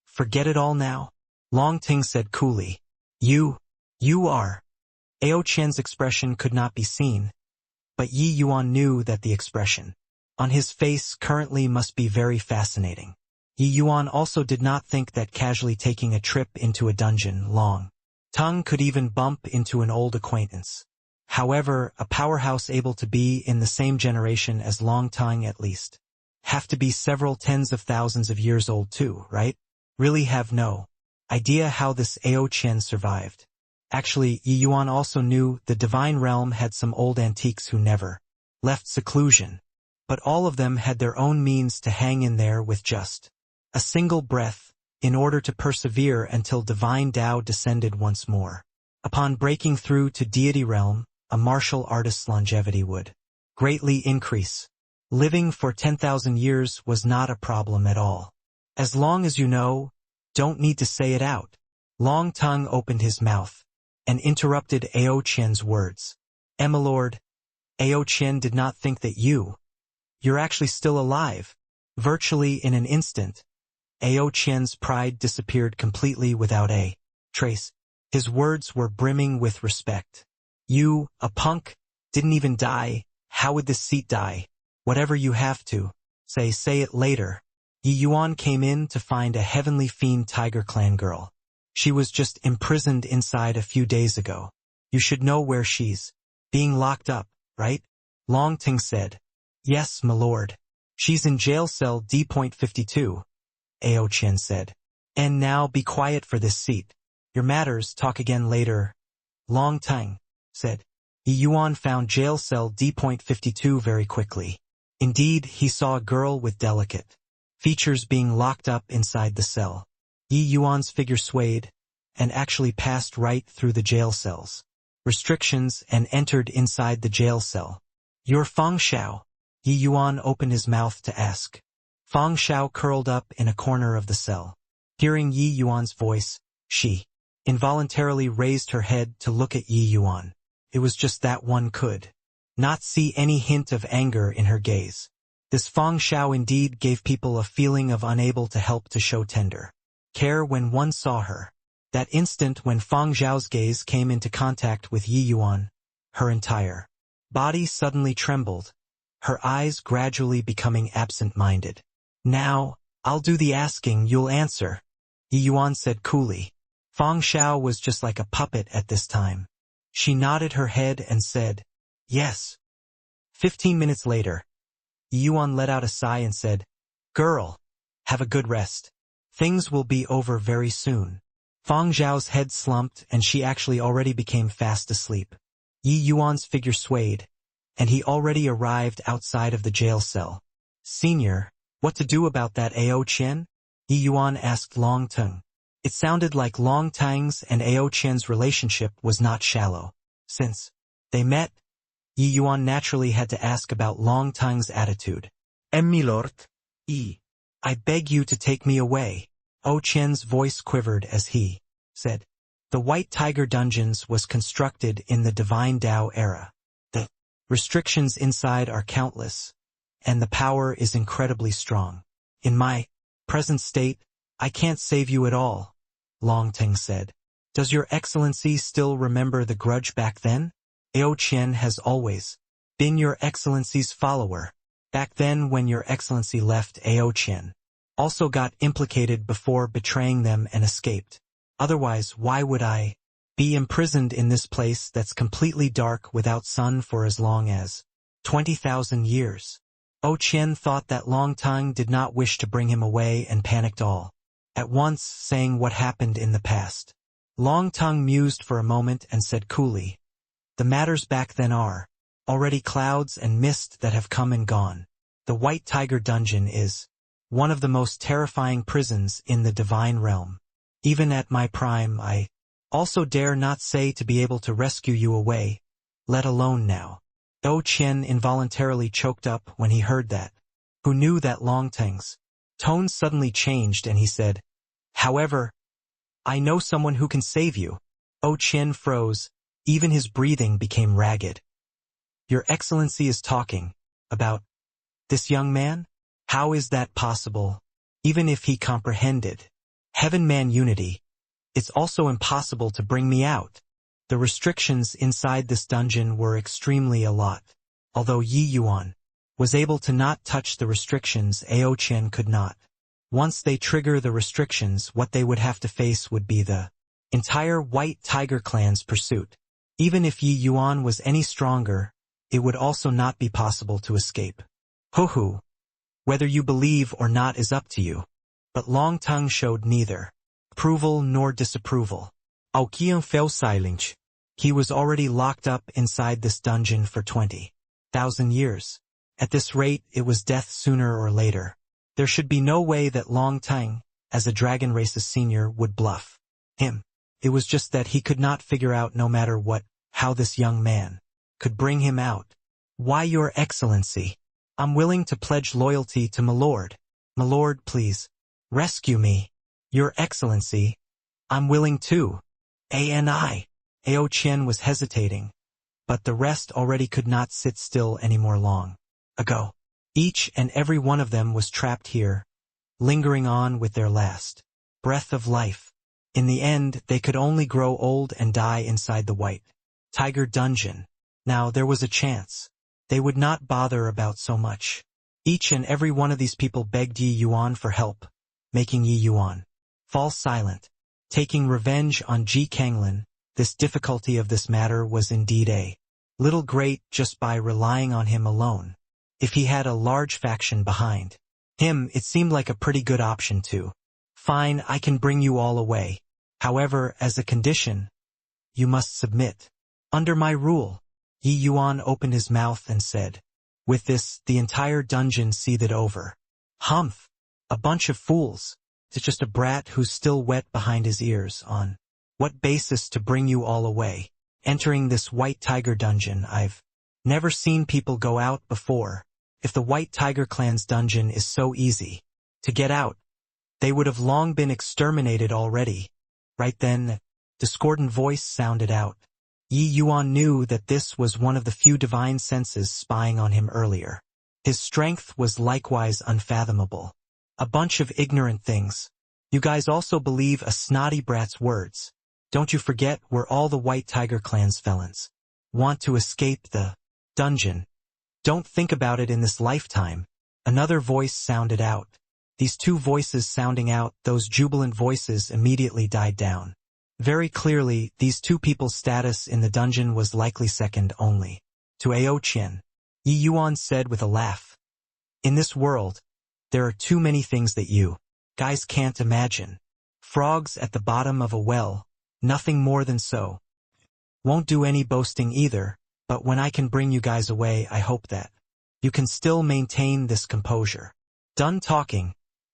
forget it all now? Long Teng said coolly. You are. Ao Qian's expression could not be seen, but Yi Yuan knew that the expression On his face currently must be very fascinating. Yi Yuan also did not think that casually taking a trip into a dungeon long Tongue could even bump into an old acquaintance. However, a powerhouse able to be in the same generation as Long Tongue at least. Have to be several tens of thousands of years old too, right? Really have no idea how this Ao Qian survived. Actually, Yi Yuan also knew the divine realm had some old antiques who never left seclusion. But all of them had their own means to hang in there with just a single breath, in order to persevere until divine Tao descended once more. Upon breaking through to deity realm, a martial artist's longevity would greatly increase. Living for 10,000 years was not a problem at all. As long as you know, don't need to say it out. Long Tongue opened his mouth and interrupted Ao Qian's words. My lord, Ao Qian did not think that you're actually still alive. Virtually in an instant, Ao Qian's pride disappeared completely without a trace. His words were brimming with respect. You, a punk, didn't even die. How would this seat die? Whatever you have to say it later. Yi Yuan came in to find a heavenly fiend Tiger Clan girl. She was just imprisoned inside a few days ago. You should know where she's being locked up, right? Long Ting said. Yes, my lord. She's in jail cell D.52. Ao Qian said. And now be quiet for this seat. Your matters talk again later. Long Tang said. Yi Yuan found jail cell D.52 very quickly. Indeed, he saw a girl with delicate features being locked up inside the cell. Yi Yuan's figure swayed and actually passed right through the jail cells. Restrictions and entered inside the jail cell. You're Feng Shao? Yi Yuan opened his mouth to ask. Feng Shao curled up in a corner of the cell. Hearing Yi Yuan's voice, she involuntarily raised her head to look at Yi Yuan. It was just that one could not see any hint of anger in her gaze. This Feng Shao indeed gave people a feeling of unable to help to show tender care when one saw her. That instant when Feng Zhao's gaze came into contact with Yi Yuan, her entire body suddenly trembled, her eyes gradually becoming absent-minded. Now, I'll do the asking, you'll answer, Yi Yuan said coolly. Feng Shao was just like a puppet at this time. She nodded her head and said, yes. 15 minutes later, Yi Yuan let out a sigh and said, girl, have a good rest. Things will be over very soon. Feng Zhao's head slumped and she actually already became fast asleep. Yi Yuan's figure swayed, and he already arrived outside of the jail cell. Senior, what to do about that Ao Qian? Yi Yuan asked Long Tung. It sounded like Long Tang's and Ao Qian's relationship was not shallow. Since they met, Yi Yuan naturally had to ask about Long Tang's attitude. My lord, I beg you to take me away. Ao Qian's voice quivered as he said. The White Tiger Dungeons was constructed in the Divine Tao era. The restrictions inside are countless, and the power is incredibly strong. In my present state, I can't save you at all, Long Ting said. Does your excellency still remember the grudge back then? Ao Qian has always been your excellency's follower. Back then when your excellency left, Ao Qian also got implicated before betraying them and escaped. Otherwise, why would I be imprisoned in this place that's completely dark without sun for as long as 20,000 years? Ao Qian thought that Long Tang did not wish to bring him away and panicked all at once, saying what happened in the past. Long Tang mused for a moment and said coolly, the matters back then are already clouds and mist that have come and gone. The White Tiger Dungeon is one of the most terrifying prisons in the divine realm. Even at my prime, I also dare not say to be able to rescue you away, let alone now. Ao Qian involuntarily choked up when he heard that. Who knew that Long Tang's tone suddenly changed and he said, however, I know someone who can save you. Ao Qian froze, even his breathing became ragged. Your Excellency is talking about this young man? How is that possible? Even if he comprehended Heaven-Man unity, it's also impossible to bring me out. The restrictions inside this dungeon were extremely a lot. Although Yi Yuan was able to not touch the restrictions Aochen could not. Once they trigger the restrictions, what they would have to face would be the entire White Tiger clan's pursuit. Even if Yi Yuan was any stronger, it would also not be possible to escape. Hoo-hoo. Whether you believe or not is up to you. But Long Tongue showed neither approval nor disapproval. Aoqian fell silent. He was already locked up inside this dungeon for 20,000 years. At this rate, it was death sooner or later. There should be no way that Long Tongue, as a Dragon Race's senior, would bluff him. It was just that he could not figure out, no matter what, how this young man could bring him out. Why, Your Excellency, I'm willing to pledge loyalty to Milord. Milord, please, rescue me. Your Excellency, I'm willing too. ANI. Ao Qian was hesitating, but the rest already could not sit still any more long ago. Each and every one of them was trapped here, lingering on with their last breath of life. In the end, they could only grow old and die inside the White Tiger dungeon. Now there was a chance. They would not bother about so much. Each and every one of these people begged Yi Yuan for help, making Yi Yuan fall silent. Taking revenge on Ji Kanglin, this difficulty of this matter was indeed a little great just by relying on him alone. If he had a large faction behind him, it seemed like a pretty good option too. Fine, I can bring you all away. However, as a condition, you must submit. Under my rule. Yi Yuan opened his mouth and said. With this, the entire dungeon seethed over. Humph! A bunch of fools. It's just a brat who's still wet behind his ears. On what basis to bring you all away? Entering this White Tiger dungeon, I've never seen people go out before. If the White Tiger clan's dungeon is so easy to get out, they would have long been exterminated already. Right then, a discordant voice sounded out. Yi Yuan knew that this was one of the few divine senses spying on him earlier. His strength was likewise unfathomable. A bunch of ignorant things. You guys also believe a snotty brat's words. Don't you forget we're all the White Tiger clan's felons. Want to escape the dungeon. Don't think about it in this lifetime. Another voice sounded out. These two voices sounding out, those jubilant voices immediately died down. Very clearly, these two people's status in the dungeon was likely second only to Ao Qian. Yi Yuan said with a laugh. In this world, there are too many things that you guys can't imagine. Frogs at the bottom of a well, nothing more than so. Won't do any boasting either, but when I can bring you guys away, I hope that you can still maintain this composure. Done talking,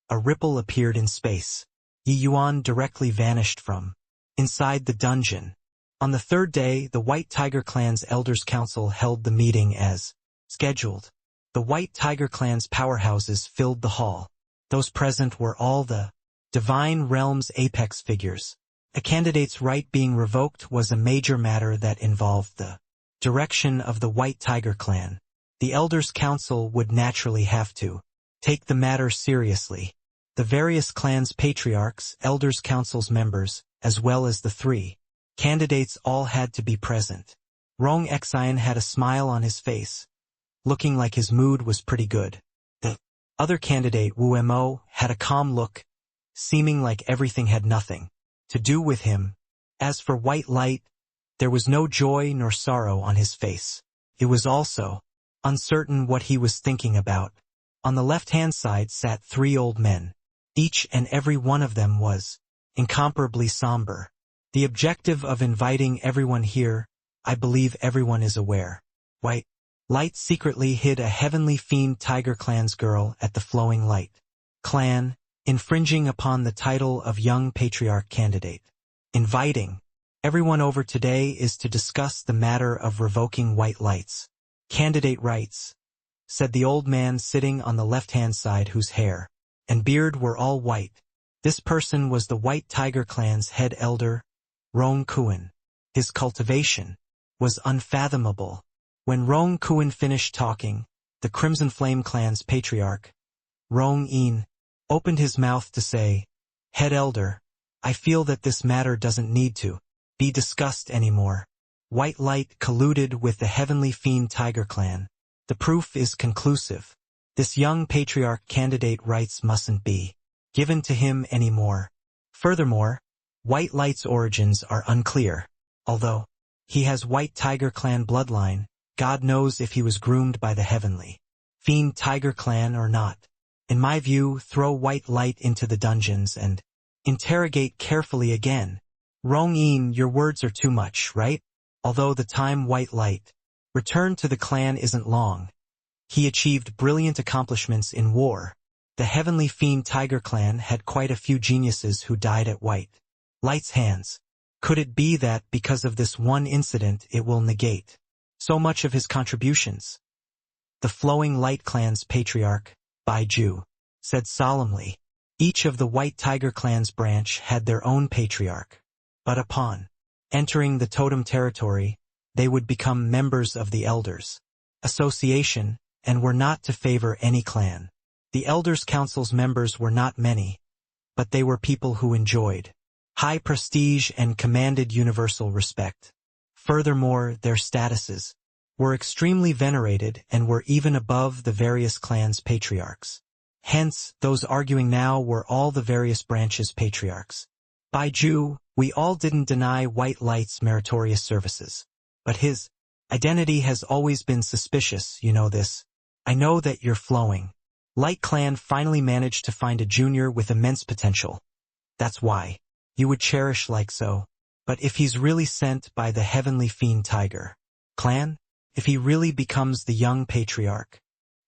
a ripple appeared in space. Yi Yuan directly vanished from inside the dungeon. On the third day, the White Tiger clan's Elders Council held the meeting as scheduled. The White Tiger clan's powerhouses filled the hall. Those present were all the Divine Realm's apex figures. A candidate's right being revoked was a major matter that involved the direction of the White Tiger clan. The Elders Council would naturally have to take the matter seriously. The various clans' patriarchs, Elders Council's members, as well as the three candidates all had to be present. Rong Xian had a smile on his face, looking like his mood was pretty good. The other candidate, Wu Mo, had a calm look, seeming like everything had nothing to do with him. As for White Light, there was no joy nor sorrow on his face. It was also uncertain what he was thinking about. On the left-hand side sat three old men. Each and every one of them was incomparably somber. The objective of inviting everyone here, I believe everyone is aware. White Light secretly hid a heavenly fiend Tiger clan's girl at the Flowing Light clan, infringing upon the title of young patriarch candidate. Inviting everyone over today is to discuss the matter of revoking White Light's candidate rights, said the old man sitting on the left-hand side, whose hair and beard were all white. This person was the White Tiger clan's head elder, Rong Kuan. His cultivation was unfathomable. When Rong Kuan finished talking, the Crimson Flame clan's patriarch, Rong Yin, opened his mouth to say, Head elder, I feel that this matter doesn't need to be discussed anymore. White Light colluded with the Heavenly Fiend Tiger clan. The proof is conclusive. This young patriarch candidate rights mustn't be given to him anymore. Furthermore, White Light's origins are unclear. Although he has White Tiger Clan bloodline, God knows if he was groomed by the Heavenly Fiend Tiger Clan or not. In my view, throw White Light into the dungeons and interrogate carefully again. Rong-in, your words are too much, right? Although the time White Light returned to the clan isn't long, he achieved brilliant accomplishments in war. The Heavenly Fiend Tiger Clan had quite a few geniuses who died at White Light's hands. Could it be that because of this one incident it will negate so much of his contributions? The Flowing Light Clan's patriarch, Baiju, said solemnly, each of the White Tiger Clan's branch had their own patriarch. But upon entering the totem territory, they would become members of the Elders Association and were not to favor any clan. The Elders Council's members were not many, but they were people who enjoyed high prestige and commanded universal respect. Furthermore, their statuses were extremely venerated and were even above the various clans' patriarchs. Hence, those arguing now were all the various branches' patriarchs. Baiju, we all didn't deny White Light's meritorious services. But his identity has always been suspicious, you know this. I know that your Flowing Light Clan finally managed to find a junior with immense potential. That's why you would cherish like so. But if he's really sent by the Heavenly Fiend Tiger Clan, if he really becomes the young patriarch,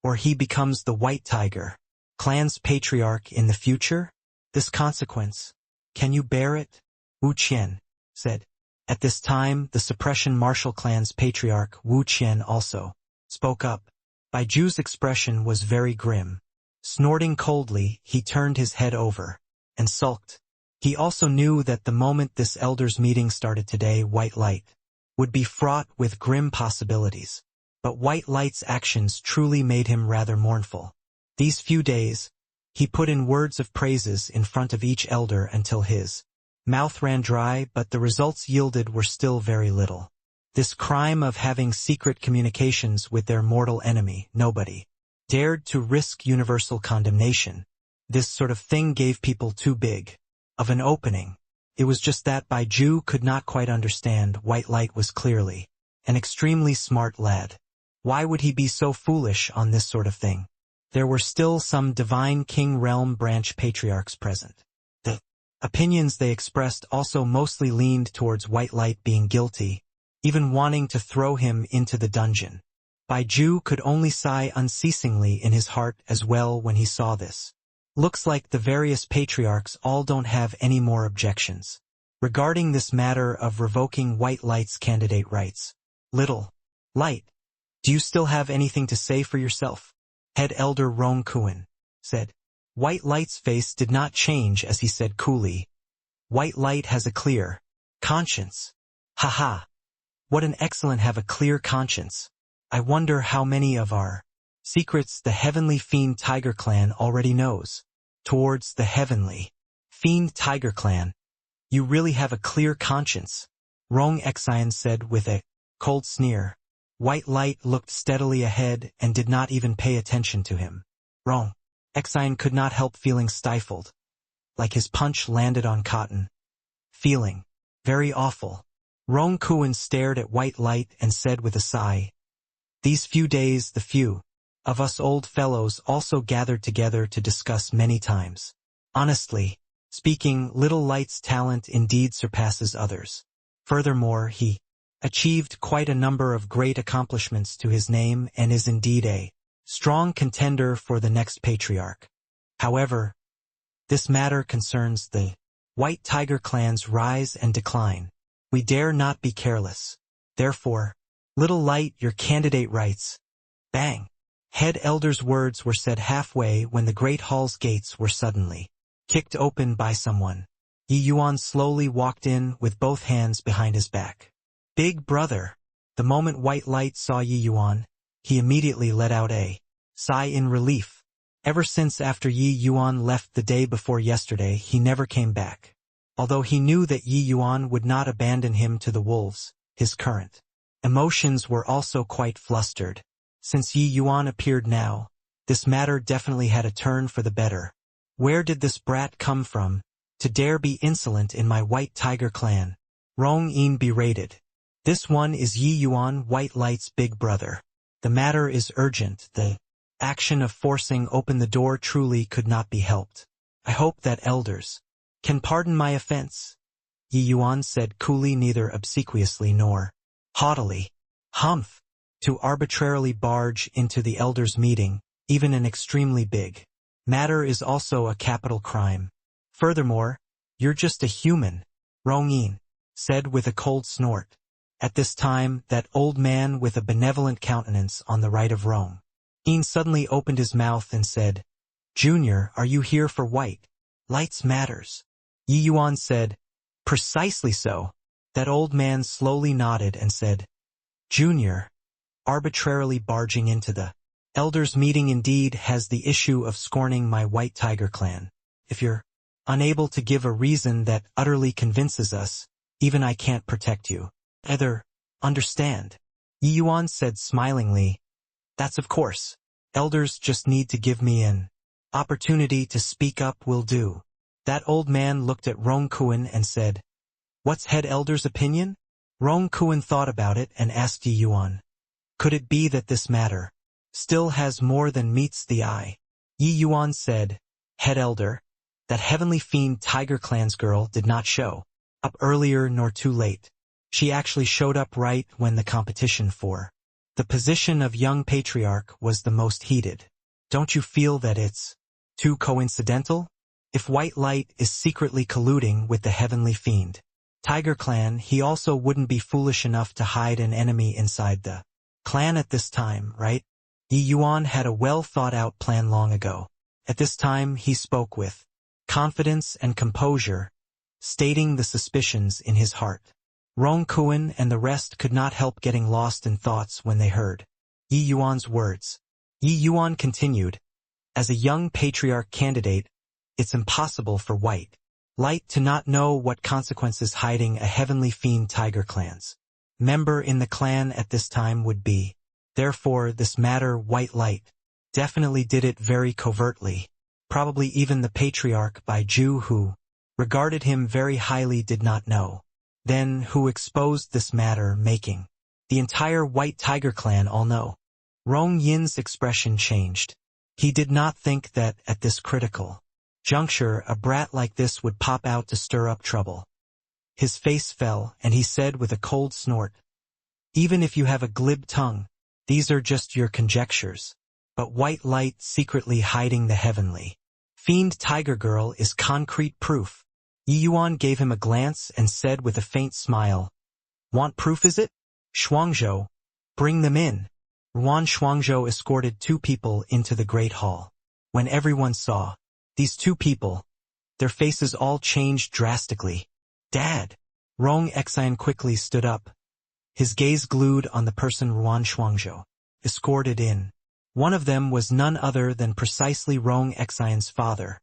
or he becomes the White Tiger Clan's patriarch in the future, this consequence, can you bear it? Wu Qian said. At this time, the Suppression Martial Clan's patriarch Wu Qian also spoke up. Baiju's expression was very grim. Snorting coldly, he turned his head over and sulked. He also knew that the moment this elders' meeting started today, White Light would be fraught with grim possibilities. But White Light's actions truly made him rather mournful. These few days, he put in words of praises in front of each elder until his mouth ran dry, but the results yielded were still very little. This crime of having secret communications with their mortal enemy, nobody dared to risk universal condemnation. This sort of thing gave people too big of an opening. It was just that Baiju could not quite understand. White Light was clearly an extremely smart lad. Why would he be so foolish on this sort of thing? There were still some Divine King Realm branch patriarchs present. The opinions they expressed also mostly leaned towards White Light being guilty, even wanting to throw him into the dungeon. Baiju could only sigh unceasingly in his heart as well when he saw this. Looks like the various patriarchs all don't have any more objections regarding this matter of revoking White Light's candidate rights. Little Light, do you still have anything to say for yourself? Head Elder Rong Kuan said. White Light's face did not change as he said coolly, White Light has a clear conscience. Haha. What an excellent have a clear conscience. I wonder how many of our secrets the Heavenly Fiend Tiger Clan already knows. Towards the Heavenly Fiend Tiger Clan, you really have a clear conscience, Rong Xian said with a cold sneer. White Light looked steadily ahead and did not even pay attention to him. Rong Xian could not help feeling stifled, like his punch landed on cotton. Feeling very awful. Rong Kuan stared at White Light and said with a sigh, these few days the few of us old fellows also gathered together to discuss many times. Honestly speaking, Little Light's talent indeed surpasses others. Furthermore, he achieved quite a number of great accomplishments to his name and is indeed a strong contender for the next patriarch. However, this matter concerns the White Tiger Clan's rise and decline. We dare not be careless. Therefore, Little Light, your candidate rights. Bang! Head Elder's words were said halfway when the Great Hall's gates were suddenly kicked open by someone. Yi Yuan slowly walked in with both hands behind his back. Big brother! The moment White Light saw Yi Yuan, he immediately let out a sigh in relief. Ever since after Yi Yuan left the day before yesterday, he never came back. Although he knew that Yi Yuan would not abandon him to the wolves, his current emotions were also quite flustered. Since Yi Yuan appeared now, this matter definitely had a turn for the better. Where did this brat come from, to dare be insolent in my White Tiger clan? Rong Yin berated. This one is Yi Yuan, White Light's big brother. The matter is urgent. The action of forcing open the door truly could not be helped. I hope that elders can pardon my offense, Yi Yuan said coolly, neither obsequiously nor haughtily. Humph! To arbitrarily barge into the elders' meeting, even an extremely big matter, is also a capital crime. Furthermore, you're just a human, Rong Yin said with a cold snort. At this time, that old man with a benevolent countenance on the right of Rong Yin suddenly opened his mouth and said, "Junior, are you here for White Light's matters?" Yi Yuan said, "Precisely so." That old man slowly nodded and said, "Junior, arbitrarily barging into the elders' meeting indeed has the issue of scorning my White Tiger clan. If you're unable to give a reason that utterly convinces us, even I can't protect you. Either understand." Yi Yuan said smilingly, "That's of course. Elders just need to give me an opportunity to speak up will do." That old man looked at Rong Kuan and said, "What's head elder's opinion?" Rong Kuan thought about it and asked Yi Yuan, "Could it be that this matter still has more than meets the eye?" Yi Yuan said, "Head elder, that heavenly fiend Tiger Clan's girl did not show up earlier nor too late. She actually showed up right when the competition for the position of young patriarch was the most heated. Don't you feel that it's too coincidental? If White Light is secretly colluding with the heavenly fiend Tiger Clan, he also wouldn't be foolish enough to hide an enemy inside the clan at this time, right?" Yi Yuan had a well-thought-out plan long ago. At this time he spoke with confidence and composure, stating the suspicions in his heart. Rong Kuan and the rest could not help getting lost in thoughts when they heard Yi Yuan's words. Yi Yuan continued, "As a young patriarch candidate, it's impossible for White Light to not know what consequences hiding a heavenly fiend Tiger Clan's member in the clan at this time would be. Therefore, this matter White Light definitely did it very covertly. Probably even the patriarch Bai Ju, who regarded him very highly, did not know. Then who exposed this matter, making the entire White Tiger clan all know?" Rong Yin's expression changed. He did not think that, at this critical juncture, a brat like this would pop out to stir up trouble. His face fell, and he said with a cold snort, "Even if you have a glib tongue, these are just your conjectures. But White Light secretly hiding the heavenly fiend Tiger Girl is concrete proof." Yi Yuan gave him a glance and said with a faint smile, "Want proof, is it? Shuangzhou, bring them in." Ruan Shuangzhou escorted two people into the great hall. When everyone saw these two people, their faces all changed drastically. "Dad!" Rong Xian quickly stood up, his gaze glued on the person Ruan Shuangzhou escorted in. One of them was none other than precisely Rong Xian's father,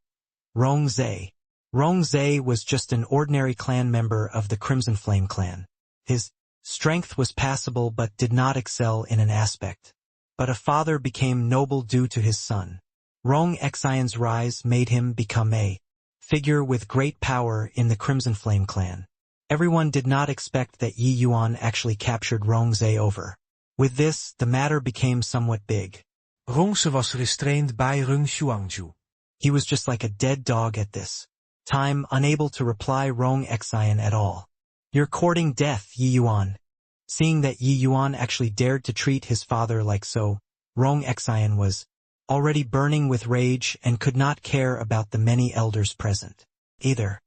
Rong Zhe. Rong Zhe was just an ordinary clan member of the Crimson Flame clan. His strength was passable but did not excel in an aspect. But a father became noble due to his son. Rong Xian's rise made him become a figure with great power in the Crimson Flame clan. Everyone did not expect that Yi Yuan actually captured Rong Zhe over. With this, the matter became somewhat big. Rongse was restrained by Rong Xuangzhu. He was just like a dead dog at this time, unable to reply Rong Xian at all. "You're courting death, Yi Yuan." Seeing that Yi Yuan actually dared to treat his father like so, Rong Xian was already burning with rage and could not care about the many elders present either.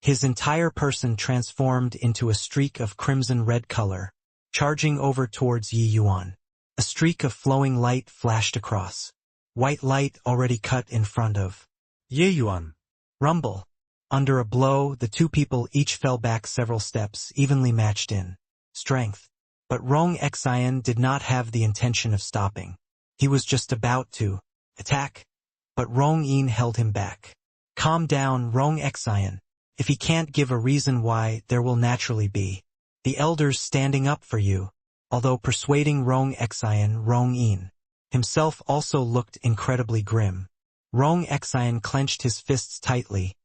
His entire person transformed into a streak of crimson-red color, charging over towards Yi Yuan. A streak of flowing light flashed across. White Light already cut in front of Yi Yuan. Rumble. Under a blow, the two people each fell back several steps, evenly matched in strength. But Rong Xian did not have the intention of stopping. He was just about to attack, but Rong Yin held him back. "Calm down, Rong Xian. If he can't give a reason why, there will naturally be the elders standing up for you. although persuading Rong Xian Rong Yin himself also looked incredibly grim. Rong Xian clenched his fists tightly,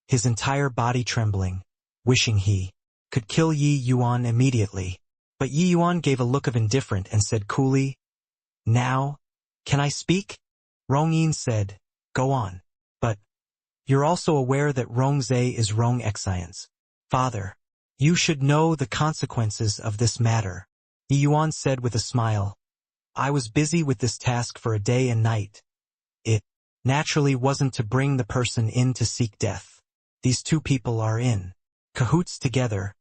his entire body trembling, wishing he could kill Yi Yuan immediately. But Yi Yuan gave a look of indifference and said coolly, "Now, can I speak?" Rong Yin said, "Go on. But you're also aware that Rong Zhe is Rong Xian's father. You should know the consequences of this matter." Yi Yuan said with a smile, "I was busy with this task for a day and night. It naturally wasn't to bring the person in to seek death. These two people are in cahoots together,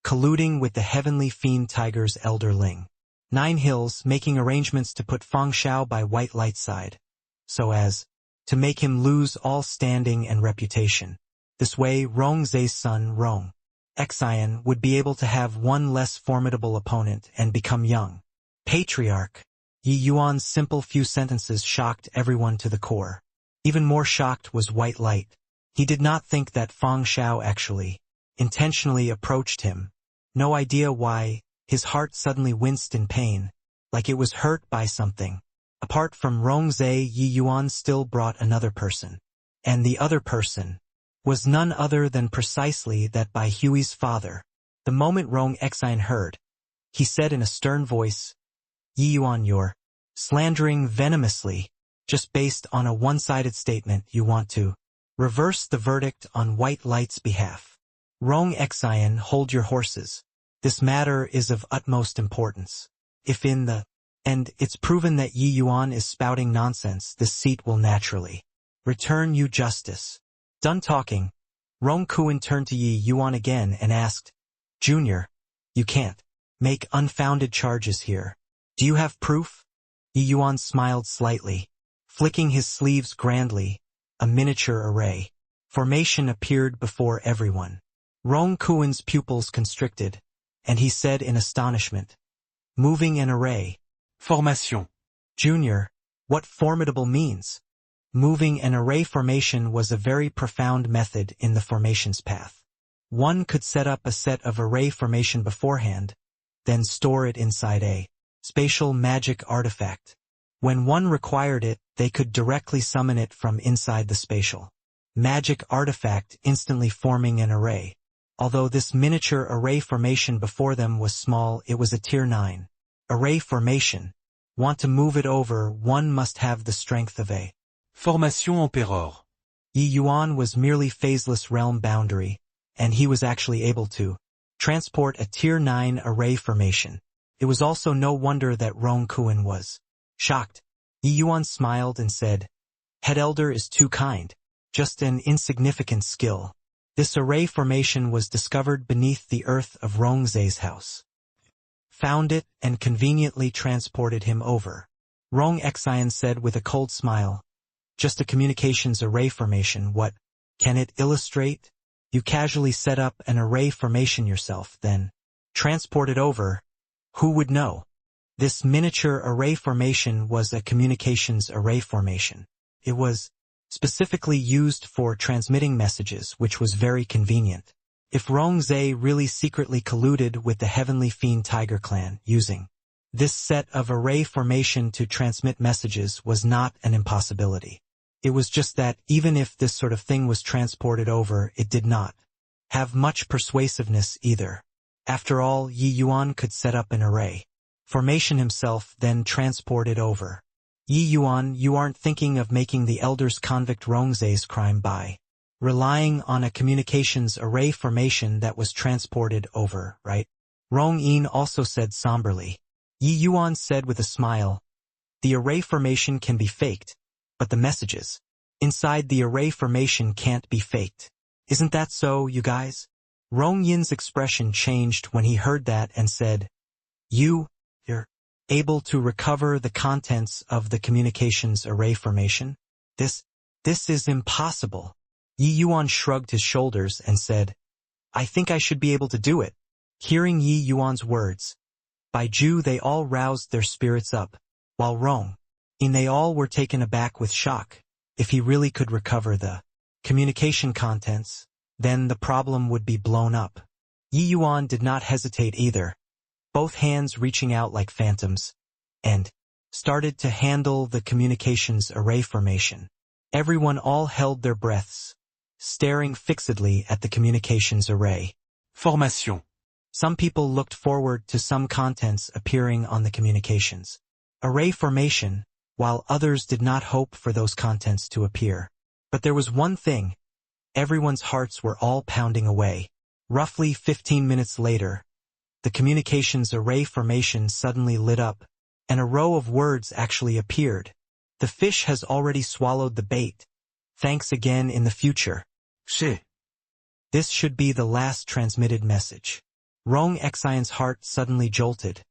colluding with the heavenly fiend Tiger's elder Ling. Nine Hills making arrangements to put Feng Shao by White Light's side, so as to make him lose all standing and reputation. This way Rong Zhe's son Rong Xian would be able to have one less formidable opponent and become young patriarch." Yi Yuan's simple few sentences shocked everyone to the core. Even more shocked was White Light. He did not think that Feng Shao actually intentionally approached him. No idea why, his heart suddenly winced in pain, like it was hurt by something. Apart from Rong Zhe, Yi Yuan still brought another person. And the other person was none other than precisely that by Huey's father. The moment Rong Xian heard, he said in a stern voice, "Yi Yuan, you're slandering venomously. Just based on a one-sided statement you want to reverse the verdict on White Light's behalf. Rong Xian, hold your horses. This matter is of utmost importance. If in the end it's proven that Yi Yuan is spouting nonsense, this seat will naturally return you justice." Done talking, Rong Kuan turned to Yi Yuan again and asked, "Junior, you can't make unfounded charges here. Do you have proof?" Yi Yuan smiled slightly, flicking his sleeves grandly. A miniature array formation appeared before everyone. Rong Kuan's pupils constricted, and he said in astonishment, "Moving an array. Formation. Junior, what formidable means?" Moving an array formation was a very profound method in the formations path. One could set up a set of array formation beforehand, then store it inside a spatial magic artifact. When one required it, they could directly summon it from inside the spatial magic artifact, instantly forming an array. Although this miniature array formation before them was small, it was a tier 9 array formation. Want to move it over, one must have the strength of a Formation Emperor. Yi Yuan was merely phaseless realm boundary, and he was actually able to transport a tier 9 array formation. It was also no wonder that Rong Kuan was shocked. Yi Yuan smiled and said, "Head Elder is too kind. Just an insignificant skill. This array formation was discovered beneath the earth of Rong Zhe's house. Found it and conveniently transported him over." Rong Xian said with a cold smile, "Just a communications array formation. What can it illustrate? You casually set up an array formation yourself, then transport it over. Who would know?" This miniature array formation was a communications array formation. It was specifically used for transmitting messages, which was very convenient. If Rong Zhe really secretly colluded with the Heavenly Fiend Tiger clan, using this set of array formation to transmit messages was not an impossibility. It was just that even if this sort of thing was transported over, it did not have much persuasiveness either. After all, Yi Yuan could set up an array formation himself, then transport it over. Yi Yuan, you aren't thinking of making the Elder's convict Rong Zhe's crime by relying on a communications array formation that was transported over, right? Rong Yin also said somberly. Yi Yuan said with a smile, "The array formation can be faked, but the messages inside the array formation can't be faked. Isn't that so, you guys?" Rong Yin's expression changed when he heard that and said, You're able to recover the contents of the communications array formation? This is impossible." Yi Yuan shrugged his shoulders and said, "I think I should be able to do it." Hearing Yi Yuan's words, by Ju they all roused their spirits up, while Rong Yin they all were taken aback with shock. If he really could recover the communication contents, then the problem would be blown up. Yi Yuan did not hesitate either. both hands reaching out like phantoms, and started to handle the communications array formation. Everyone all held their breaths, staring fixedly at the communications array. Formation. Some people looked forward to some contents appearing on the communications array formation, while others did not hope for those contents to appear. But there was one thing. Everyone's hearts were all pounding away. Roughly 15 minutes later, the communications array formation suddenly lit up, and a row of words actually appeared. The fish has already swallowed the bait. Thanks again in the future. She. This should be the last transmitted message. Rong Xian's heart suddenly jolted,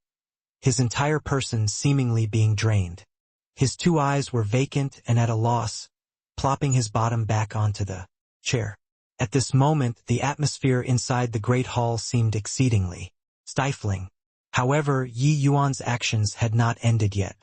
his entire person seemingly being drained. His two eyes were vacant and at a loss, plopping his bottom back onto the chair. At this moment, the atmosphere inside the great hall seemed exceedingly stifling. However, Yi Yuan's actions had not ended yet.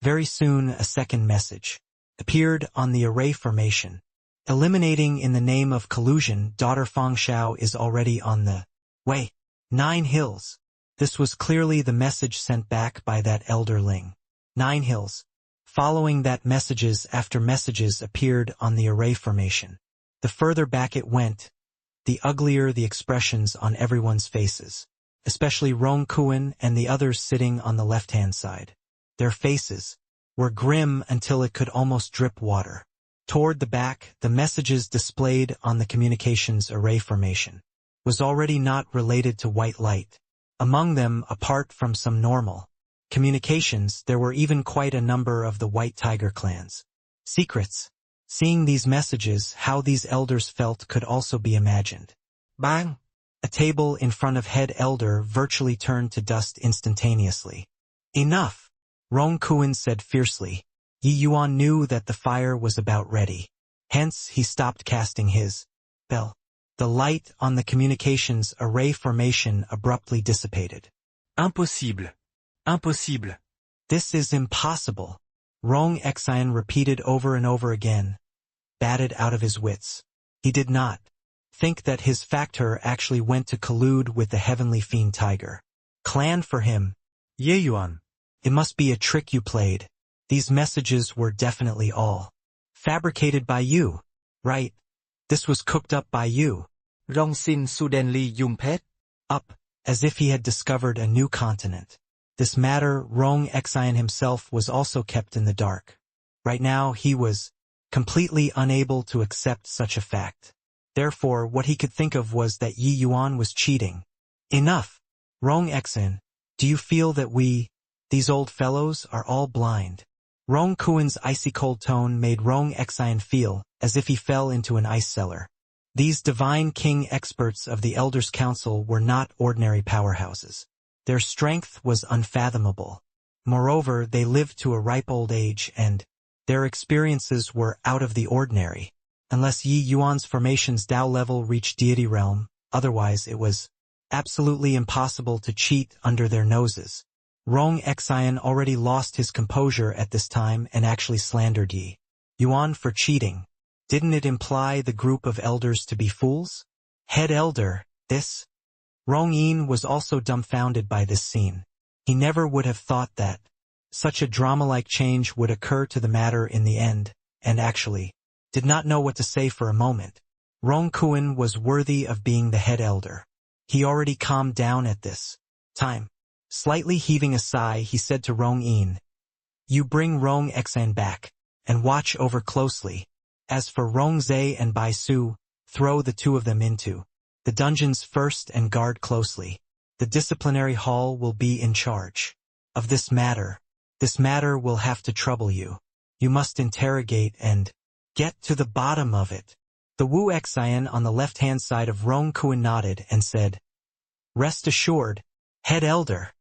Very soon, a second message appeared on the array formation. Eliminating in the name of collusion, daughter Fang Xiao is already on the way. 9 hills. This was clearly the message sent back by that elder Ling. 9 hills. Following that, messages after messages appeared on the array formation. The further back it went, the uglier the expressions on everyone's faces, especially Rong Kuan and the others sitting on the left-hand side. Their faces were grim until it could almost drip water. Toward the back, the messages displayed on the communications array formation was already not related to white light. Among them, apart from some normal communications, there were even quite a number of the White Tiger clans. Secrets. Seeing these messages, how these elders felt could also be imagined. Bang! A table in front of head elder virtually turned to dust instantaneously. Enough! Rong Kuan said fiercely. Yi Yuan knew that the fire was about ready. Hence, he stopped casting his spell. The light on the communications array formation abruptly dissipated. Impossible. Impossible. This is impossible. Rong Xian repeated over and over again, batted out of his wits. He did not think that his factor actually went to collude with the heavenly fiend tiger clan for him. Ye Yuan. It must be a trick you played. These messages were definitely all fabricated by you, right? This was cooked up by you. Rong Xin suddenly jumped up, as if he had discovered a new continent. This matter, Rong Xian himself was also kept in the dark. Right now, he was completely unable to accept such a fact. Therefore, what he could think of was that Yi Yuan was cheating. Enough! Rong Xian, do you feel that these old fellows, are all blind? Rong Kuan's icy cold tone made Rong Xian feel as if he fell into an ice cellar. These divine king experts of the Elders' Council were not ordinary powerhouses. Their strength was unfathomable. Moreover, they lived to a ripe old age and their experiences were out of the ordinary. Unless Yi Yuan's formation's Tao level reached deity realm, otherwise it was absolutely impossible to cheat under their noses. Rong Xian already lost his composure at this time and actually slandered Yi Yuan for cheating. Didn't it imply the group of elders to be fools? Head elder, this? Rong Yin was also dumbfounded by this scene. He never would have thought that such a drama-like change would occur to the matter in the end, and actually did not know what to say for a moment. Rong Kuan was worthy of being the head elder. He already calmed down at this time. Slightly heaving a sigh, he said to Rong Yin, "You bring Rong Xian back, and watch over closely. As for Rong Zhe and Bai Su, throw the two of them into the dungeons first and guard closely. The disciplinary hall will be in charge of this matter. This matter will have to trouble you. You must interrogate and get to the bottom of it." The Wu Xian on the left-hand side of Rong Kuan nodded and said, "Rest assured, head elder."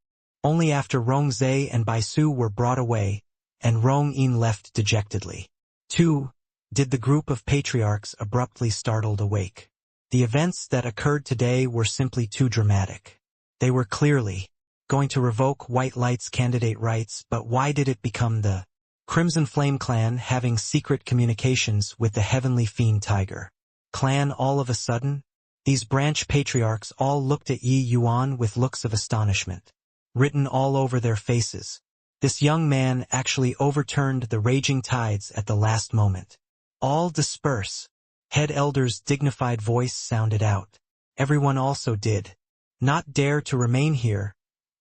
Only after Rong Zhe and Bai Su were brought away, and Rong Yin left dejectedly. 2. Did the group of patriarchs abruptly startled awake. The events that occurred today were simply too dramatic. They were clearly going to revoke White Light's candidate rights, but why did it become the Crimson Flame clan having secret communications with the Heavenly Fiend Tiger clan all of a sudden? These branch patriarchs all looked at Yi Yuan with looks of astonishment. written all over their faces. This young man actually overturned the raging tides at the last moment. All disperse. Head elder's dignified voice sounded out. Everyone also did. Not dare to remain here,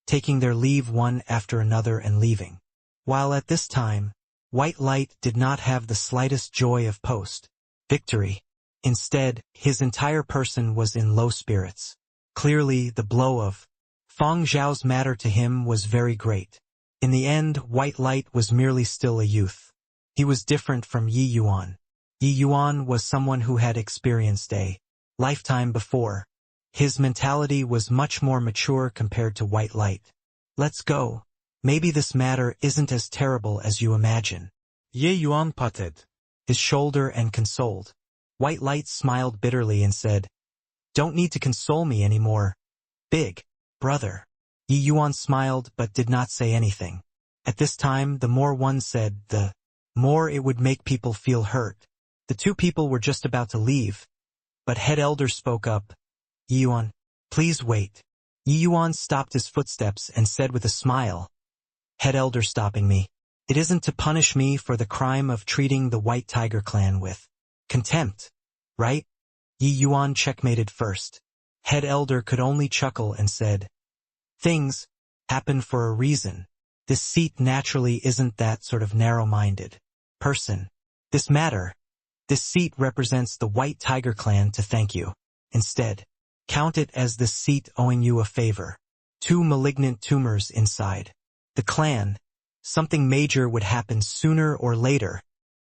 taking their leave one after another and leaving. While at this time, White Light did not have the slightest joy of post-victory. Instead, his entire person was in low spirits. Clearly, the blow of Feng Zhao's matter to him was very great. In the end, White Light was merely still a youth. He was different from Yi Yuan. Yi Yuan was someone who had experienced a lifetime before. His mentality was much more mature compared to White Light. Let's go. Maybe this matter isn't as terrible as you imagine. Ye Yuan patted His shoulder and consoled. White Light smiled bitterly and said, "Don't need to console me anymore, big brother." Yi Yuan smiled but did not say anything. At this time, the more one said, the more it would make people feel hurt. The two people were just about to leave, but Head Elder spoke up. "Yi Yuan, please wait." Yi Yuan stopped his footsteps and said with a smile, "Head Elder stopping me. It isn't to punish me for the crime of treating the White Tiger clan with contempt, right?" Yi Yuan checkmated first. Head Elder could only chuckle and said, "Things happen for a reason. This seat naturally isn't that sort of narrow-minded person. This seat represents the White Tiger clan to thank you. Instead, count it as the seat owing you a favor. 2 malignant tumors inside the clan. Something major would happen sooner or later."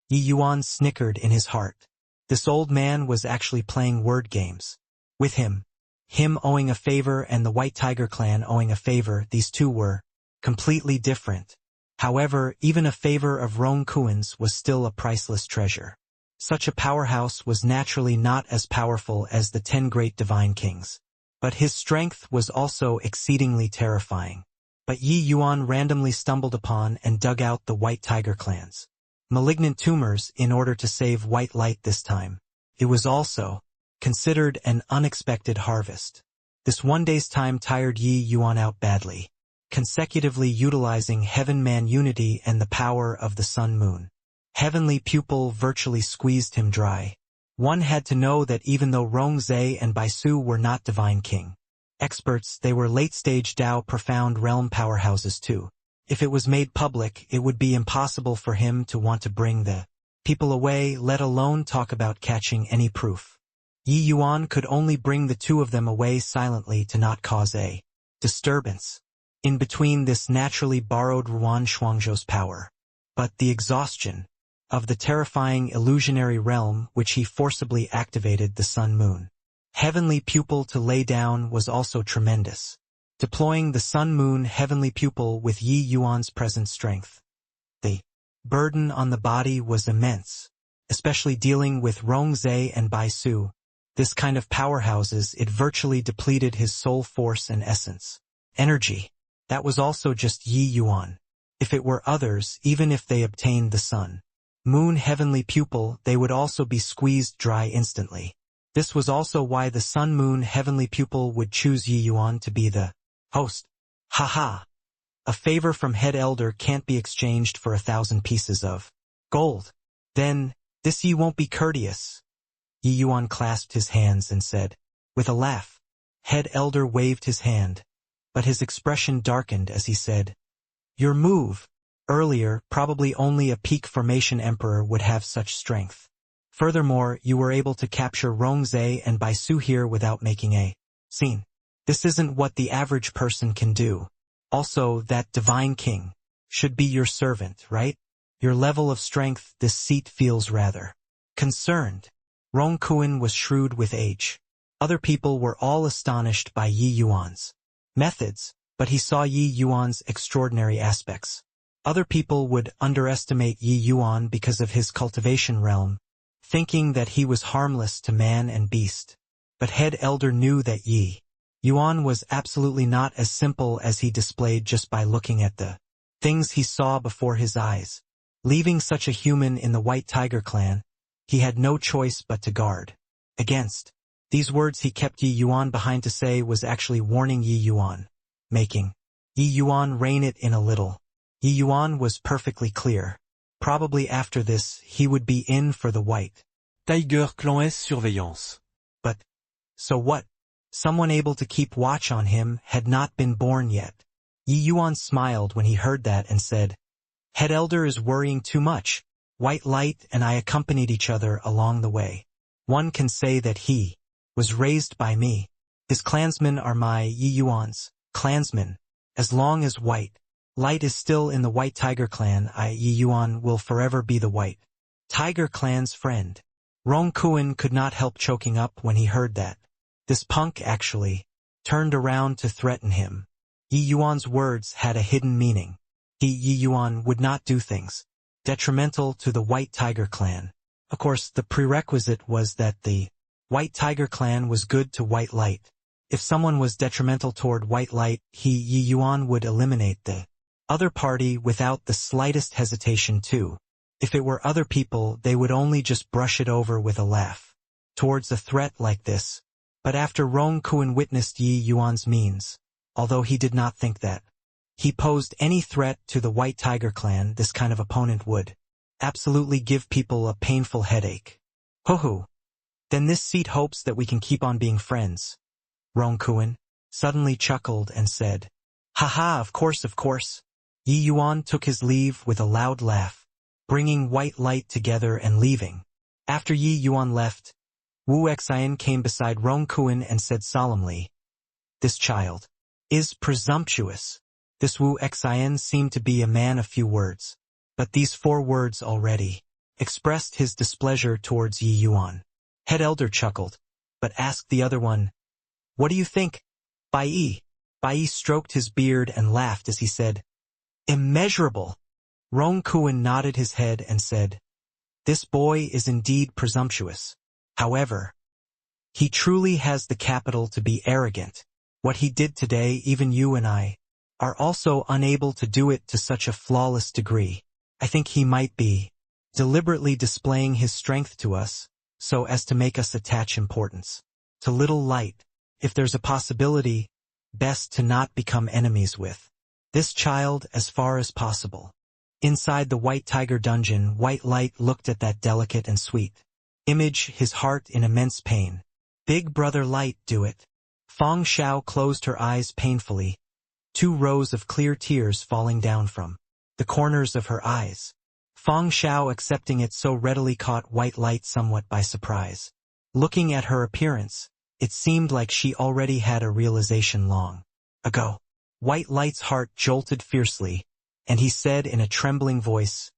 Yi Yuan snickered in his heart. This old man was actually playing word games with him. Him owing a favor and the White Tiger clan owing a favor, these two were completely different. However, even a favor of Rong Kuen's was still a priceless treasure. Such a powerhouse was naturally not as powerful as the 10 great divine kings. But his strength was also exceedingly terrifying. But Yi Yuan randomly stumbled upon and dug out the White Tiger clan's malignant tumors in order to save White Light this time. It was also considered an unexpected harvest. This one day's time tired Yi Yuan out badly, consecutively utilizing Heaven-Man unity and the power of the Sun-Moon. Heavenly Pupil virtually squeezed him dry. One had to know that even though Rongzhe and Baisu were not Divine King experts, they were late-stage Dao Profound Realm powerhouses too. If it was made public, it would be impossible for him to want to bring the people away, let alone talk about catching any proof. Yi Yuan could only bring the two of them away silently to not cause a disturbance in between this naturally borrowed Ruan Shuangzhou's power. But the exhaustion of the terrifying illusionary realm which he forcibly activated the Sun-Moon Heavenly Pupil to lay down was also tremendous. Deploying the Sun-Moon Heavenly Pupil with Yi Yuan's present strength, the burden on the body was immense, especially dealing with Rongzhe and Baisu. This kind of powerhouses, it virtually depleted his soul force and essence. Energy. That was also just Yi Yuan. If it were others, even if they obtained the Sun-Moon Heavenly Pupil, they would also be squeezed dry instantly. This was also why the Sun-Moon Heavenly Pupil would choose Yi Yuan to be the host. Haha. A favor from Head Elder can't be exchanged for 1,000 pieces of gold. Then, this Yi won't be courteous. Yi Yuan clasped his hands and said, with a laugh. Head Elder waved his hand, but his expression darkened as he said, "Your move. Earlier, probably only a peak formation emperor would have such strength. Furthermore, you were able to capture Rongzhe and Baisu here without making a scene. This isn't what the average person can do. Also, that Divine King should be your servant, right? Your level of strength, this seat feels rather concerned." Rong Kuen was shrewd with age. Other people were all astonished by Yi Yuan's methods, but he saw Yi Yuan's extraordinary aspects. Other people would underestimate Yi Yuan because of his cultivation realm, thinking that he was harmless to man and beast. But Head Elder knew that Yi Yuan was absolutely not as simple as he displayed just by looking at the things he saw before his eyes. Leaving such a human in the White Tiger clan, he had no choice but to guard against. These words he kept Yi Yuan behind to say was actually warning Yi Yuan, making Yi Yuan rein it in a little. Yi Yuan was perfectly clear. Probably after this he would be in for the white. Tiger Clan S surveillance. But, so what? Someone able to keep watch on him had not been born yet. Yi Yuan smiled when he heard that and said, Head Elder is worrying too much. White Light and I accompanied each other along the way. One can say that he was raised by me. His clansmen are my Yi Yuan's clansmen. As long as White Light is still in the White Tiger clan, Yi Yuan will forever be the White Tiger clan's friend. Rong Kuan could not help choking up when he heard that. This punk actually turned around to threaten him. Yi Yuan's words had a hidden meaning. Yi Yuan would not do things detrimental to the White Tiger clan. Of course, the prerequisite was that the White Tiger clan was good to White Light. If someone was detrimental toward White Light, Yi Yuan would eliminate the other party without the slightest hesitation too. If it were other people, they would only just brush it over with a laugh towards a threat like this. But after Rong Kuan witnessed Yi Yuan's means, although he did not think that he posed any threat to the White Tiger clan, this kind of opponent would absolutely give people a painful headache. Ho-ho. Then this seat hopes that we can keep on being friends. Rong Kuan suddenly chuckled and said, Ha-ha, of course, of course. Yi Yuan took his leave with a loud laugh, bringing White Light together and leaving. After Yi Yuan left, Wu Xian came beside Rong Kuan and said solemnly, This child is presumptuous. This Wu Xian seemed to be a man of few words, but these 4 words already expressed his displeasure towards Yi Yuan. Head Elder chuckled, but asked the other one, What do you think? Bai Yi. Bai Yi stroked his beard and laughed as he said, Immeasurable. Rong Kuan nodded his head and said, This boy is indeed presumptuous. However, he truly has the capital to be arrogant. What he did today, even you and I are also unable to do it to such a flawless degree. I think he might be deliberately displaying his strength to us, so as to make us attach importance to little Light. If there's a possibility, best to not become enemies with this child as far as possible. Inside the White Tiger dungeon, White Light looked at that delicate and sweet image, his heart in immense pain. Big brother Light, do it. Feng Shao closed her eyes painfully, 2 rows of clear tears falling down from the corners of her eyes. Feng Shao, accepting it so readily, caught White Light somewhat by surprise. Looking at her appearance, it seemed like she already had a realization long ago. White Light's heart jolted fiercely, and he said in a trembling voice,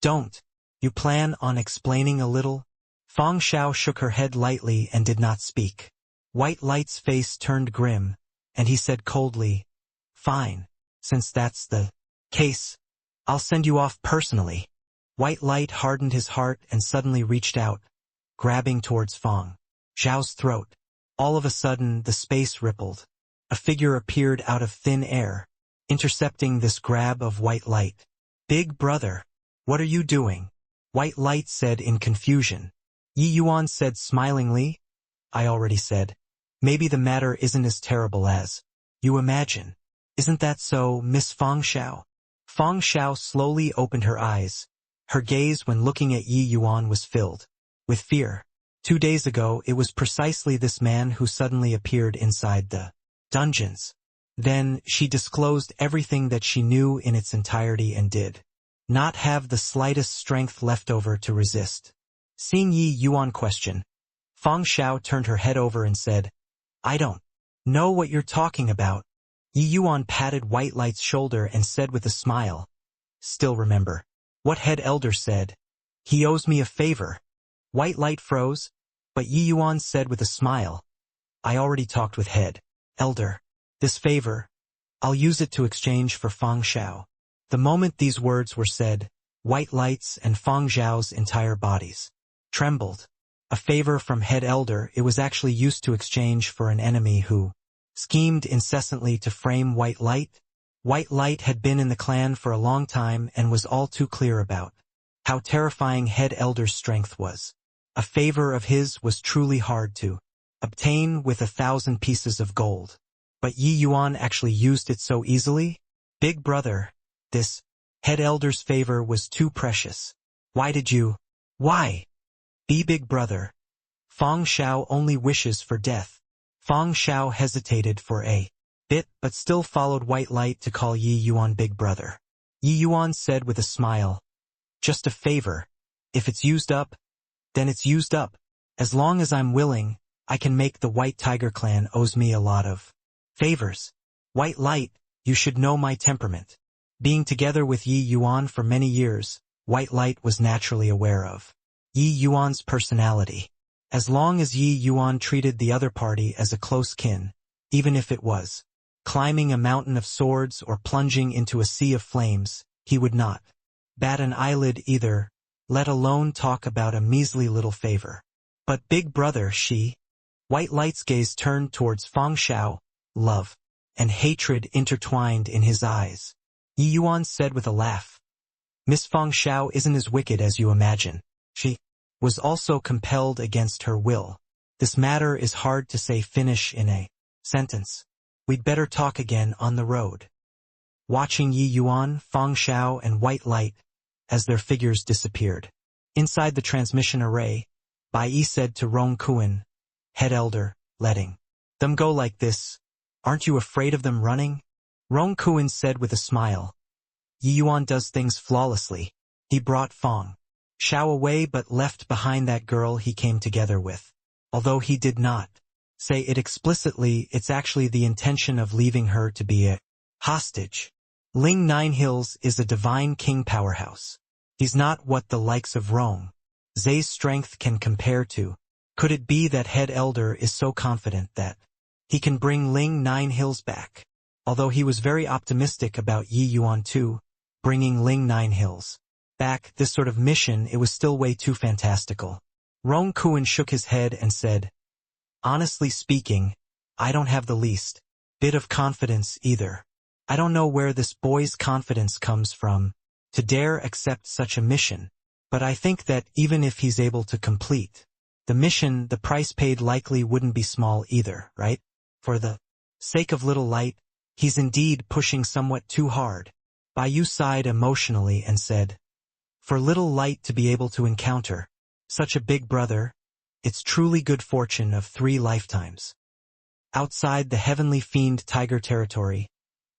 Don't you plan on explaining a little? Feng Shao shook her head lightly and did not speak. White Light's face turned grim, and he said coldly, Fine, since that's the case, I'll send you off personally. White Light hardened his heart and suddenly reached out, grabbing towards Feng Zhao's throat. All of a sudden, the space rippled. A figure appeared out of thin air, intercepting this grab of White Light. Big brother, what are you doing? White Light said in confusion. Yi Yuan said smilingly, I already said. Maybe the matter isn't as terrible as you imagine. Isn't that so, Miss Feng Shao? Feng Shao slowly opened her eyes. Her gaze when looking at Yi Yuan was filled with fear. 2 days ago, it was precisely this man who suddenly appeared inside the dungeons. Then she disclosed everything that she knew in its entirety and did not have the slightest strength left over to resist. Seeing Yi Yuan question, Feng Shao turned her head over and said, I don't know what you're talking about. Yi Yuan patted White Light's shoulder and said with a smile, Still remember what Head Elder said. He owes me a favor. White Light froze, but Yi Yuan said with a smile, I already talked with Head Elder. This favor, I'll use it to exchange for Feng Shao. The moment these words were said, White Light's and Feng Zhao's entire bodies trembled. A favor from Head Elder, it was actually used to exchange for an enemy who schemed incessantly to frame White Light. White Light had been in the clan for a long time and was all too clear about how terrifying Head Elder's strength was. A favor of his was truly hard to obtain with 1,000 pieces of gold. But Yi Yuan actually used it so easily? Big brother, this head elder's favor was too precious. Why did you? Why? Be big brother. Fang Xiao only wishes for death. Fang Xiao hesitated for a bit but still followed white light to call Yi Yuan big brother. Yi Yuan said with a smile, just a favor. If it's used up, then it's used up. As long as I'm willing, I can make the White Tiger clan owes me a lot of favors. White light, you should know my temperament. Being together with Yi Yuan for many years, White Light was naturally aware of Yi Yuan's personality. As long as Yi Yuan treated the other party as a close kin, even if it was climbing a mountain of swords or plunging into a sea of flames, he would not bat an eyelid either, let alone talk about a measly little favor. But big brother, White Light's gaze turned towards Fang Xiao, love and hatred intertwined in his eyes. Yi Yuan said with a laugh, Miss Fang Xiao isn't as wicked as you imagine. She was also compelled against her will. This matter is hard to say finish in a sentence. We'd better talk again on the road. Watching Yi Yuan, Fang Xiao and White Light as their figures disappeared. Inside the transmission array, Bai Yi said to Rong Kuan, head elder, letting them go like this, aren't you afraid of them running? Rong Kuan said with a smile, Yi Yuan does things flawlessly. He brought Fang Xiao away but left behind that girl he came together with. Although he did not say it explicitly, it's actually the intention of leaving her to be a hostage. Ling Nine Hills is a divine king powerhouse. He's not what the likes of Rong Zay's strength can compare to. Could it be that head elder is so confident that he can bring Ling Nine Hills back? Although he was very optimistic about Yi Yuan too, bringing Ling Nine Hills back, this sort of mission, it was still way too fantastical. Rong Kuan shook his head and said, honestly speaking, I don't have the least bit of confidence either. I don't know where this boy's confidence comes from to dare accept such a mission, but I think that even if he's able to complete the mission, the price paid likely wouldn't be small either, right? For the sake of little light, he's indeed pushing somewhat too hard. Bai Yu sighed emotionally and said, for little light to be able to encounter such a big brother, it's truly good fortune of 3 lifetimes. Outside the heavenly fiend tiger territory,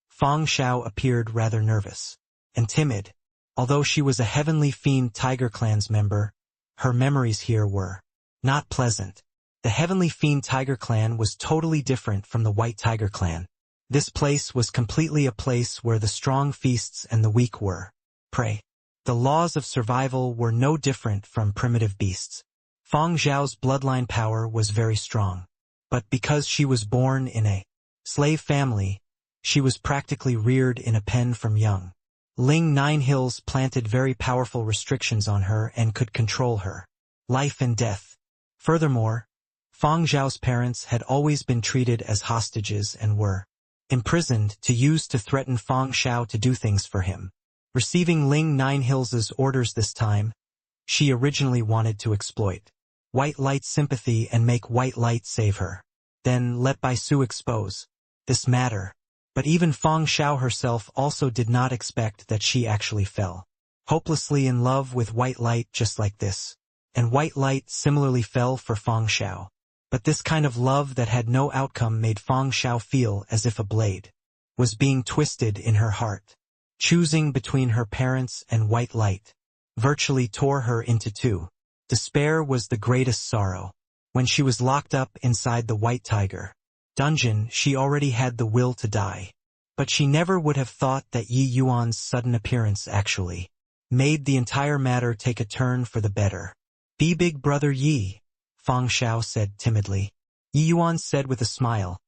Fang Xiao appeared rather nervous and timid. Although she was a heavenly fiend tiger clan's member, her memories here were not pleasant. The heavenly fiend tiger clan was totally different from the white tiger clan. This place was completely a place where the strong feasts and the weak were prey. The laws of survival were no different from primitive beasts. Fang Xiao's bloodline power was very strong. But because she was born in a slave family, she was practically reared in a pen from young. Ling Nine Hills planted very powerful restrictions on her and could control her life and death. Furthermore, Fang Xiao's parents had always been treated as hostages and were imprisoned to use to threaten Fang Xiao to do things for him. Receiving Ling Nine Hills' orders this time, she originally wanted to exploit White Light's sympathy and make White Light save her. Then let Bai Su expose this matter. But even Fang Xiao herself also did not expect that she actually fell hopelessly in love with White Light just like this. And White Light similarly fell for Fang Xiao. But this kind of love that had no outcome made Fang Xiao feel as if a blade was being twisted in her heart. Choosing between her parents and White Light virtually tore her into two. Despair was the greatest sorrow. When she was locked up inside the White Tiger dungeon, she already had the will to die. But she never would have thought that Yi Yuan's sudden appearance actually made the entire matter take a turn for the better. Be big brother Yi, Fang Xiao said timidly. Yi Yuan said with a smile,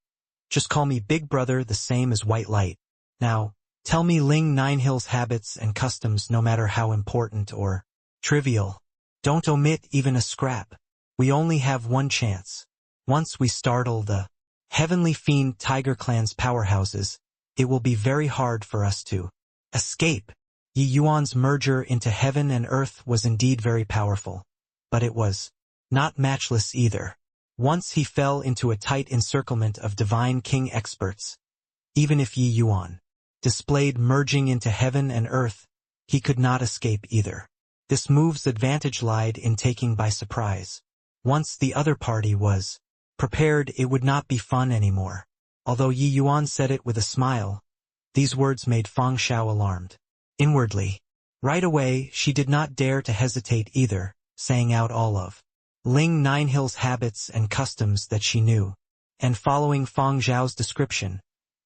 just call me big brother the same as White Light. Now, tell me Ling Nine Hills' habits and customs no matter how important or trivial. Don't omit even a scrap. We only have one chance. Once we startle the heavenly fiend tiger clan's powerhouses, it will be very hard for us to escape. Yi Yuan's merger into heaven and earth was indeed very powerful. But it was not matchless either. Once he fell into a tight encirclement of divine king experts. Even if Yi Yuan displayed merging into heaven and earth, he could not escape either. This move's advantage lied in taking by surprise. Once the other party was prepared, it would not be fun anymore. Although Yi Yuan said it with a smile, these words made Fang Xiao alarmed. Inwardly, right away, she did not dare to hesitate either, saying out all of Ling Ninehill's habits and customs that she knew, and following Fang Xiao's description,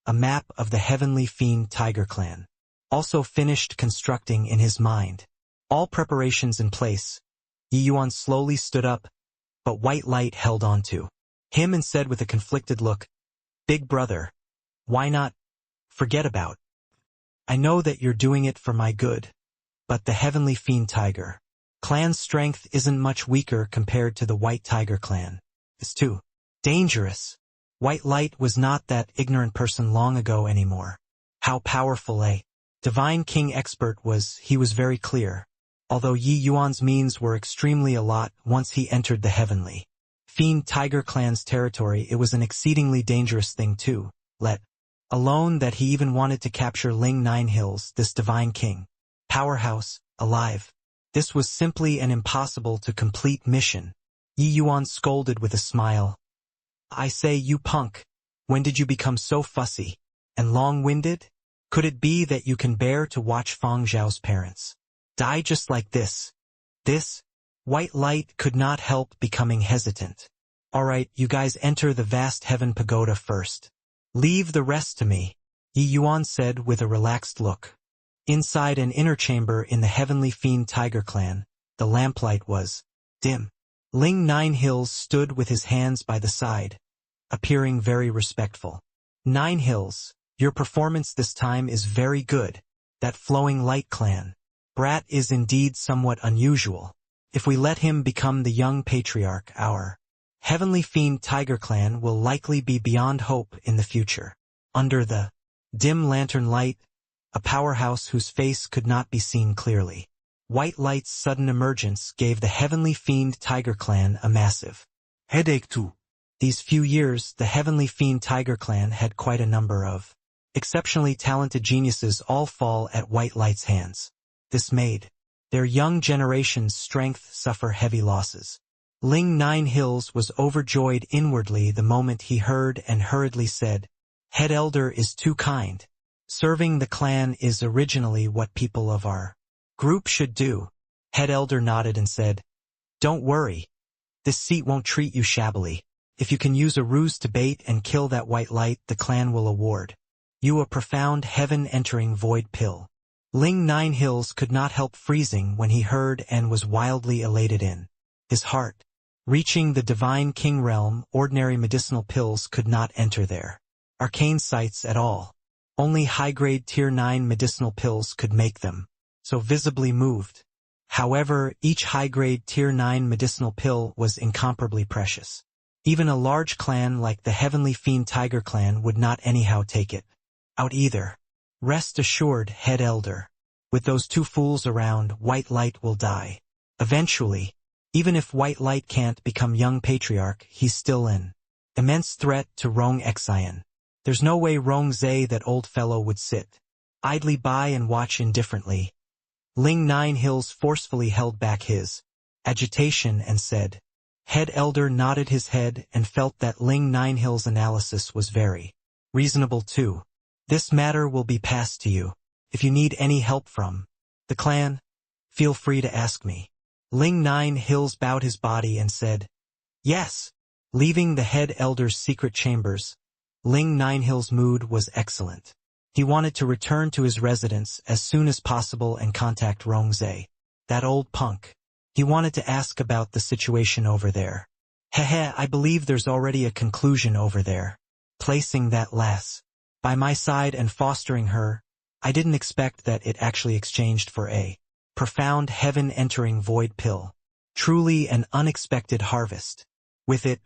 a map of the heavenly fiend tiger clan. Also finished constructing in his mind. All preparations in place, Yi Yuan slowly stood up, but white light held on to him and said with a conflicted look, "Big brother, why not forget about? I know that you're doing it for my good, but the heavenly fiend tiger clan's strength isn't much weaker compared to the white tiger clan. It's too dangerous." White light was not that ignorant person long ago anymore. How powerful a divine king expert was, he was very clear. Although Yi Yuan's means were extremely a lot once he entered the heavenly fiend tiger clan's territory, it was an exceedingly dangerous thing too, let alone that he even wanted to capture Ling Ninehills, this divine king powerhouse, alive. This was simply an impossible to complete mission. Yi Yuan scolded with a smile. "I say, you punk, when did you become so fussy and long-winded? Could it be that you can bear to watch Fang Zhao's parents die just like this?" This white light could not help becoming hesitant. "All right, you guys enter the vast heaven pagoda first. Leave the rest to me," Yi Yuan said with a relaxed look. Inside an inner chamber in the heavenly fiend tiger clan, the lamplight was dim. Ling Ninehills stood with his hands by the side, appearing very respectful. "Ninehills, your performance this time is very good. That flowing light clan brat is indeed somewhat unusual. If we let him become the young patriarch, our heavenly fiend tiger clan will likely be beyond hope in the future." Under the dim lantern light, a powerhouse whose face could not be seen clearly. White light's sudden emergence gave the heavenly fiend tiger clan a massive headache too. These few years, the heavenly fiend tiger clan had quite a number of exceptionally talented geniuses all fall at white light's hands. This made their young generation's strength suffer heavy losses. Ling Ninehills was overjoyed inwardly the moment he heard and hurriedly said, "Head elder is too kind. Serving the clan is originally what people of our group should do." Head elder nodded and said, "Don't worry. This seat won't treat you shabbily. If you can use a ruse to bait and kill that white light, the clan will award you a profound heaven-entering void pill." Ling Ninehills could not help freezing when he heard and was wildly elated in his heart. Reaching the divine king realm, ordinary medicinal pills could not enter there. Arcane sites at all. Only high-grade Tier 9 medicinal pills could make them so visibly moved. However, each high-grade Tier 9 medicinal pill was incomparably precious. Even a large clan like the Heavenly Fiend Tiger clan would not anyhow take it out either. "Rest assured, Head Elder. With those two fools around, White Light will die. Eventually. Even if White Light can't become young patriarch, he's still an immense threat to Rong Xian. There's no way Rong Zhe, that old fellow, would sit idly by and watch indifferently." Ling Ninehills forcefully held back his agitation and said. Head Elder nodded his head and felt that Ling Ninehills' analysis was very reasonable too. "This matter will be passed to you. If you need any help from the clan, feel free to ask me." Ling Ninehills bowed his body and said, "Yes." Leaving the Head Elder's secret chambers, Ling Ninehills' mood was excellent. He wanted to return to his residence as soon as possible and contact Rong Zhe, that old punk. He wanted to ask about the situation over there. "Heh, I believe there's already a conclusion over there. Placing that lass by my side and fostering her, I didn't expect that it actually exchanged for a profound heaven-entering void pill. Truly an unexpected harvest. With it,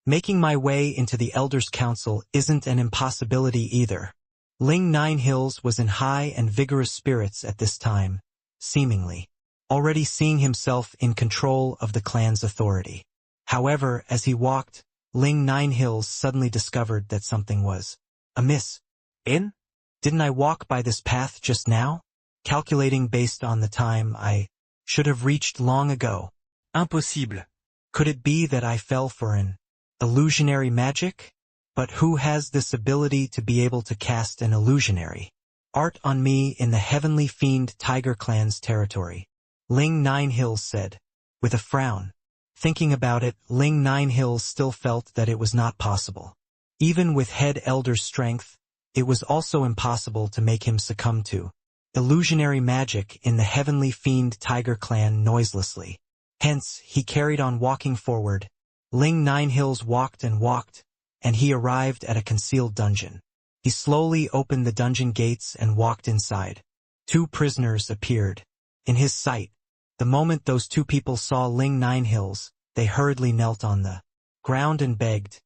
making my way into the Elders' Council isn't an impossibility either." Ling Ninehills was in high and vigorous spirits at this time, seemingly already seeing himself in control of the clan's authority. However, as he walked, Ling Nine Hills suddenly discovered that something was amiss. In? Didn't I walk by this path just now? Calculating based on the time I should have reached long ago. Impossible. Could it be that I fell for an illusionary magic? But who has this ability to be able to cast an illusionary art on me in the heavenly fiend Tiger Clan's territory? Ling Nine Hills said, with a frown. Thinking about it, Ling Nine Hills still felt that it was not possible. Even with Head Elder's strength, it was also impossible to make him succumb to illusionary magic in the heavenly fiend Tiger Clan noiselessly. Hence, he carried on walking forward. Ling Nine Hills walked, and he arrived at a concealed dungeon. He slowly opened the dungeon gates and walked inside. 2 prisoners appeared in his sight. The moment those 2 people saw Ling Nine Hills, they hurriedly knelt on the ground and begged,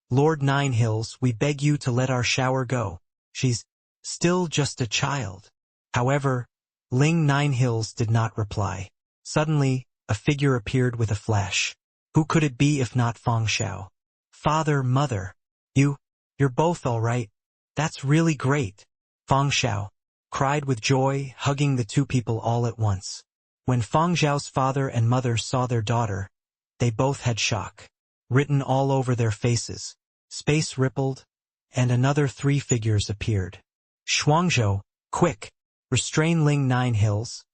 "Lord Nine Hills, we beg you to let our shower go. She's still just a child." However, Ling Nine Hills did not reply. Suddenly, a figure appeared with a flash. Who could it be if not Feng Xiao? "Father, Mother, you're both all right. That's really great." Feng Xiao cried with joy, hugging the 2 people all at once. When Feng Xiao's father and mother saw their daughter, they both had shock written all over their faces. Space rippled, and another 3 figures appeared. "Shuangzhou, quick, restrain Ling Nine Hills.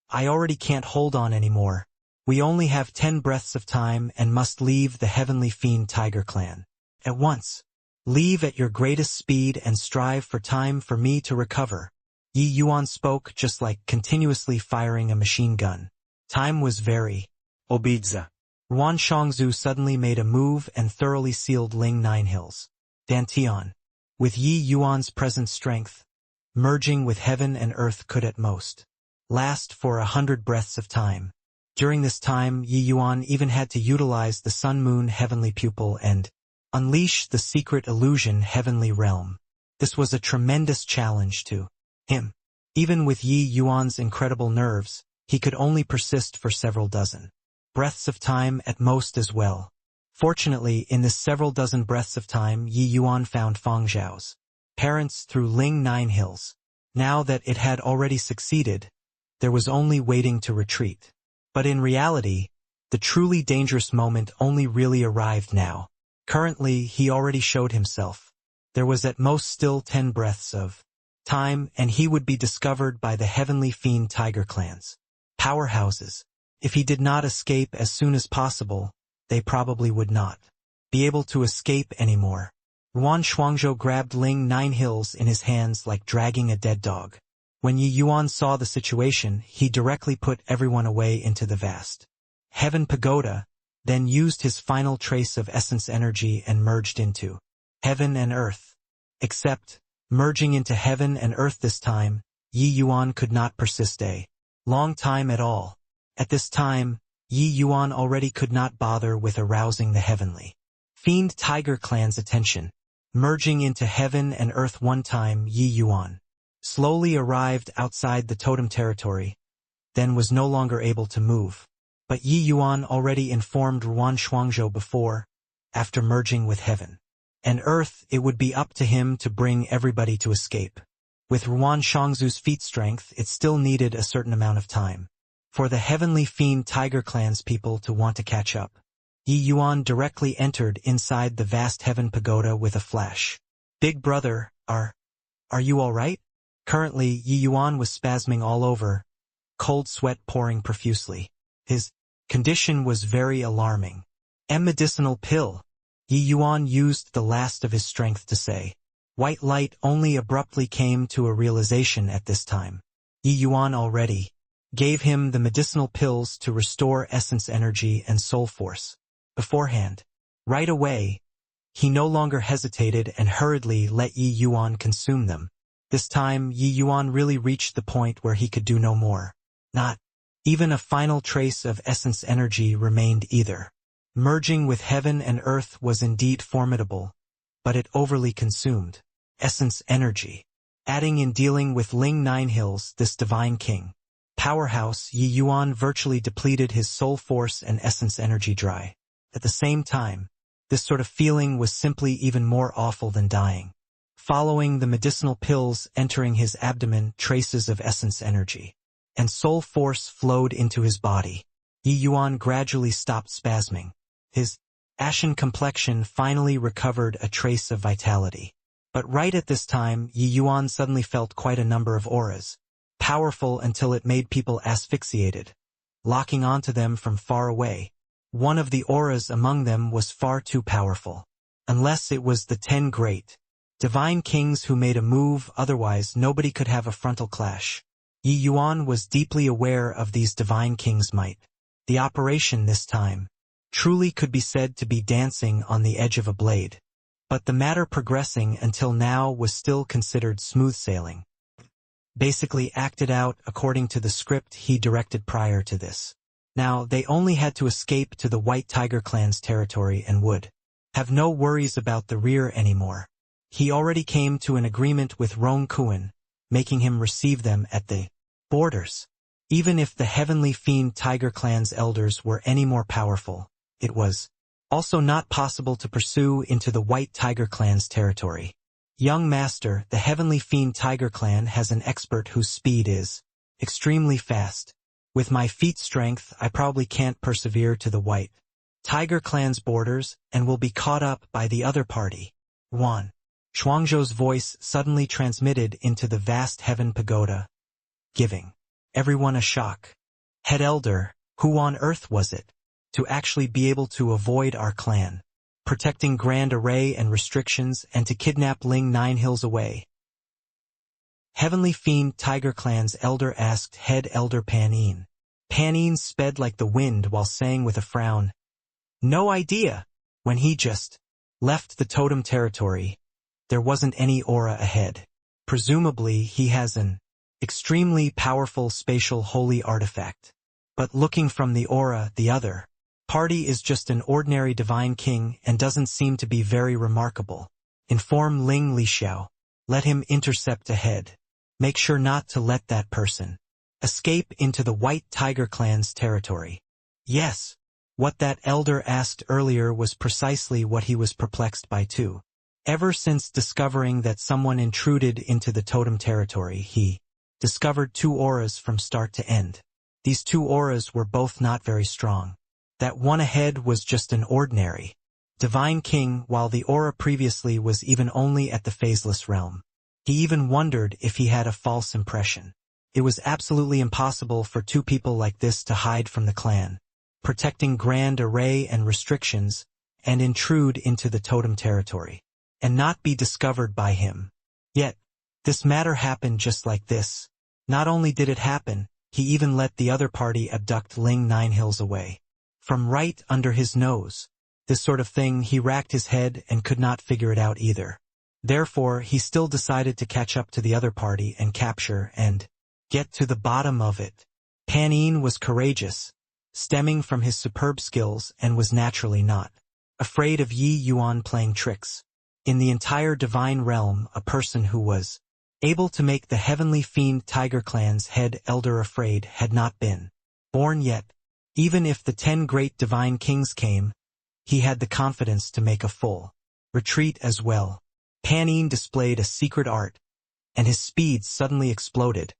I already can't hold on anymore. We only have 10 breaths of time and must leave the heavenly fiend Tiger Clan at once. Leave at your greatest speed and strive for time for me to recover." Yi Yuan spoke just like continuously firing a machine gun. Time was very Obidza. Ruan Shangzu suddenly made a move and thoroughly sealed Ling Nine Hills. Dantian, with Yi Yuan's present strength, merging with heaven and earth could at most last for 100 breaths of time. During this time, Yi Yuan even had to utilize the Sun-Moon Heavenly Pupil and unleash the secret illusion Heavenly Realm. This was a tremendous challenge to him. Even with Yi Yuan's incredible nerves, he could only persist for several dozen breaths of time at most as well. Fortunately, in this several dozen breaths of time, Yi Yuan found Feng Xiao's parents through Ling Nine Hills. Now that it had already succeeded, there was only waiting to retreat. But in reality, the truly dangerous moment only really arrived now. Currently, he already showed himself. There was at most still 10 breaths of time, and he would be discovered by the heavenly fiend Tiger Clans powerhouses. If he did not escape as soon as possible, they probably would not be able to escape anymore. Ruan Shuangzhou grabbed Ling Nine Hills in his hands like dragging a dead dog. When Yi Yuan saw the situation, he directly put everyone away into the vast Heaven Pagoda, then used his final trace of essence energy and merged into heaven and earth. Except, merging into heaven and earth this time, Yi Yuan could not persist a long time at all. At this time, Yi Yuan already could not bother with arousing the heavenly fiend Tiger Clan's attention. Merging into heaven and earth one time, Yi Yuan slowly arrived outside the totem territory, then was no longer able to move. But Yi Yuan already informed Ruan Shuangzhou before, after merging with heaven and earth, it would be up to him to bring everybody to escape. With Ruan Shangzu's feat strength, it still needed a certain amount of time for the heavenly fiend Tiger Clan's people to want to catch up. Yi Yuan directly entered inside the vast heaven pagoda with a flash. "Big brother, are you all right?" Currently, Yi Yuan was spasming all over, cold sweat pouring profusely. His condition was very alarming. "A medicinal pill," Yi Yuan used the last of his strength to say. White light only abruptly came to a realization at this time. Yi Yuan already gave him the medicinal pills to restore essence energy and soul force beforehand. Right away, he no longer hesitated and hurriedly let Yi Yuan consume them. This time, Yi Yuan really reached the point where he could do no more. Not even a final trace of essence energy remained either. Merging with heaven and earth was indeed formidable, but it overly consumed essence energy. Adding in dealing with Ling Nine Hills, this divine king powerhouse, Yi Yuan virtually depleted his soul force and essence energy dry. At the same time, This sort of feeling was simply even more awful than dying. Following the medicinal pills entering his abdomen, traces of essence energy and soul force flowed into his body. Yi Yuan gradually stopped spasming. His ashen complexion finally recovered a trace of vitality. But right at this time, Yi Yuan suddenly felt quite a number of auras, powerful until it made people asphyxiated, locking onto them from far away. One of the auras among them was far too powerful. Unless it was the 10 great divine kings who made a move, otherwise nobody could have a frontal clash. Yi Yuan was deeply aware of these divine kings' might. The operation this time truly could be said to be dancing on the edge of a blade. But the matter progressing until now was still considered smooth sailing. Basically acted out according to the script he directed prior to this. Now they only had to escape to the White Tiger clan's territory and would have no worries about the rear anymore. He already came to an agreement with Rong Kuan, making him receive them at the borders. Even if the Heavenly Fiend Tiger clan's elders were any more powerful, it was also not possible to pursue into the White Tiger clan's territory. Young Master, the Heavenly Fiend Tiger clan has an expert whose speed is extremely fast. With my feet strength, I probably can't persevere to the White Tiger clan's borders and will be caught up by the other party. Yuan Shuangzhou's voice suddenly transmitted into the vast heaven pagoda, giving everyone a shock. Head Elder, who on earth was it to actually be able to avoid our clan, protecting Grand Array and restrictions, and to kidnap Ling 9 hills away? Heavenly Fiend Tiger clan's elder asked Head Elder Panin. Panin sped like the wind while saying with a frown, "No idea. When he just left the totem territory, there wasn't any aura ahead. Presumably he has an extremely powerful spatial holy artifact. But looking from the aura, the other party is just an ordinary divine king and doesn't seem to be very remarkable. Inform Ling Lixiao. Let him intercept ahead. Make sure not to let that person escape into the White Tiger clan's territory." Yes, what that elder asked earlier was precisely what he was perplexed by too. Ever since discovering that someone intruded into the totem territory, he discovered 2 auras from start to end. These 2 auras were both not very strong. That one ahead was just an ordinary divine king, while the aura previously was even only at the phaseless realm. He even wondered if he had a false impression. It was absolutely impossible for 2 people like this to hide from the clan, protecting Grand Array and restrictions, and intrude into the totem territory, and not be discovered by him. Yet, this matter happened just like this. Not only did it happen, he even let the other party abduct Ling 9 hills away. From right under his nose. This sort of thing, he racked his head and could not figure it out either. Therefore, he still decided to catch up to the other party and capture and get to the bottom of it. Panin was courageous, stemming from his superb skills, and was naturally not afraid of Yi Yuan playing tricks. In the entire divine realm, a person who was able to make the Heavenly Fiend Tiger clan's head elder afraid had not been born yet. Even if the 10 great divine kings came, he had the confidence to make a full retreat as well. Panin displayed a secret art, and his speed suddenly exploded,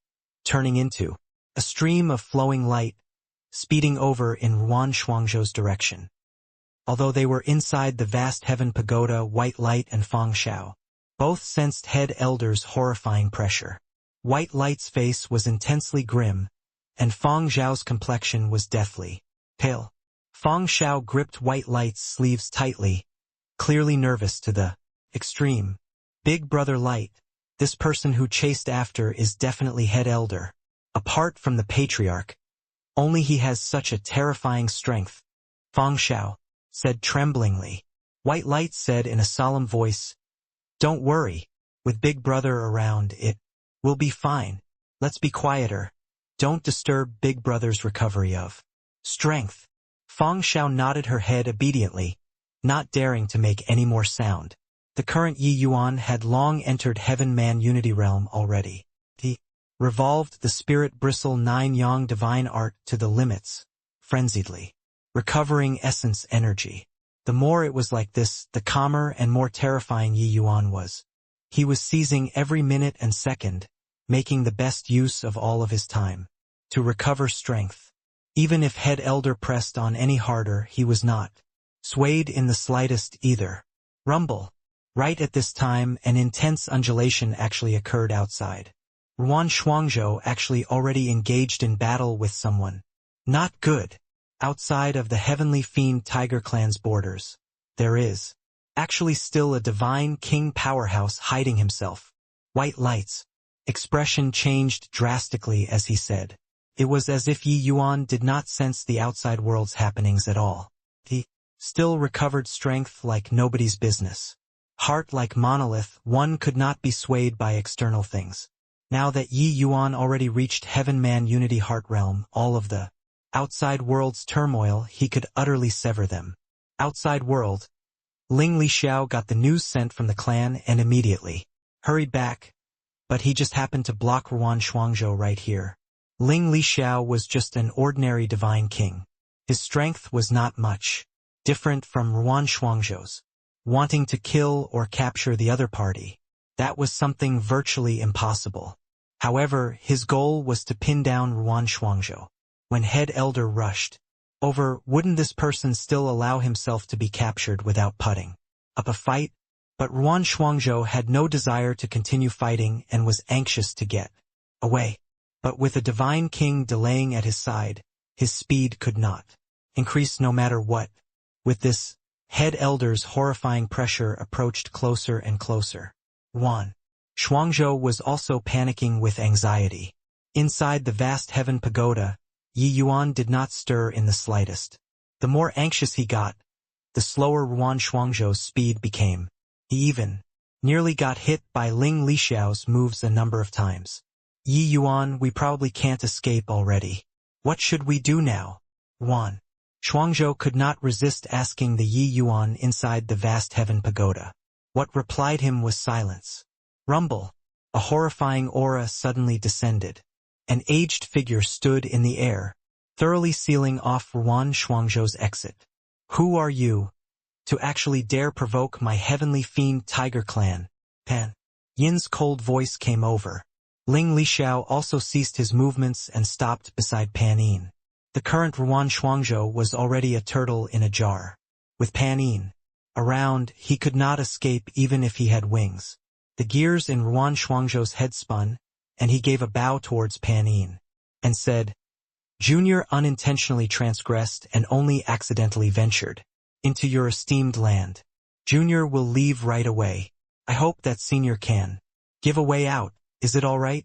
turning into a stream of flowing light, speeding over in Yuan Shuangzhou's direction. Although they were inside the vast heaven pagoda, White Light and Feng Shao both sensed Head Elder's horrifying pressure. White Light's face was intensely grim, and Feng Zhao's complexion was deathly pale. Feng Shao gripped White Light's sleeves tightly, clearly nervous to the extreme. Big Brother Light, this person who chased after is definitely Head Elder. Apart from the Patriarch, only he has such a terrifying strength, Feng Shao said tremblingly. White Light said in a solemn voice, "Don't worry, with Big Brother around, it will be fine. Let's be quieter. Don't disturb Big Brother's recovery of strength." Feng Shao nodded her head obediently, not daring to make any more sound. The current Yi Yuan had long entered Heaven-Man Unity Realm already. He revolved the Spirit Bristle 9 Yang divine art to the limits, frenziedly recovering essence energy. The more it was like this, the calmer and more terrifying Yi Yuan was. He was seizing every minute and second, making the best use of all of his time. To recover strength. Even if head elder pressed on any harder, he was not swayed in the slightest either. Rumble. Right at this time, an intense undulation actually occurred outside. Ruan Shuangzhou actually already engaged in battle with someone. Not good. Outside of the Heavenly Fiend Tiger Clan's borders, there is actually still a divine king powerhouse hiding himself. White lights. Expression changed drastically as he said. It was as if Yi Yuan did not sense the outside world's happenings at all. He still recovered strength like nobody's business. Heart like monolith, one could not be swayed by external things. Now that Yi Yuan already reached Heaven-Man Unity Heart Realm, all of the outside world's turmoil, he could utterly sever them. Outside world. Ling Li Xiao got the news sent from the clan and immediately hurried back, but he just happened to block Ruan Shuangzhou right here. Ling Li Xiao was just an ordinary divine king. His strength was not much different from Ruan Shuangzhou's. Wanting to kill or capture the other party, that was something virtually impossible. However, his goal was to pin down Ruan Shuangzhou. When head elder rushed over, wouldn't this person still allow himself to be captured without putting up a fight? But Ruan Shuangzhou had no desire to continue fighting and was anxious to get away. But with a divine king delaying at his side, his speed could not increase no matter what. With this, head elder's horrifying pressure approached closer and closer. Ruan Shuangzhou was also panicking with anxiety. Inside the vast heaven pagoda, Yi Yuan did not stir in the slightest. The more anxious he got, the slower Ruan Shuangzhou's speed became. He even nearly got hit by Ling Li Xiao's moves a number of times. Yi Yuan, we probably can't escape already. What should we do now? Ruan Shuangzhou could not resist asking the Yi Yuan inside the vast heaven pagoda. What replied him was silence. Rumble. A horrifying aura suddenly descended. An aged figure stood in the air, thoroughly sealing off Ruan Shuangzhou's exit. Who are you, to actually dare provoke my heavenly fiend tiger clan? Pan Yin's cold voice came over. Ling Li Xiao also ceased his movements and stopped beside Pan Yin. The current Ruan Shuangzhou was already a turtle in a jar. With Pan Yin around, he could not escape even if he had wings. The gears in Ruan Shuangzhou's head spun, and he gave a bow towards Pan Yin, and said, Junior unintentionally transgressed and only accidentally ventured into your esteemed land. Junior will leave right away. I hope that Senior can give a way out. Is it all right?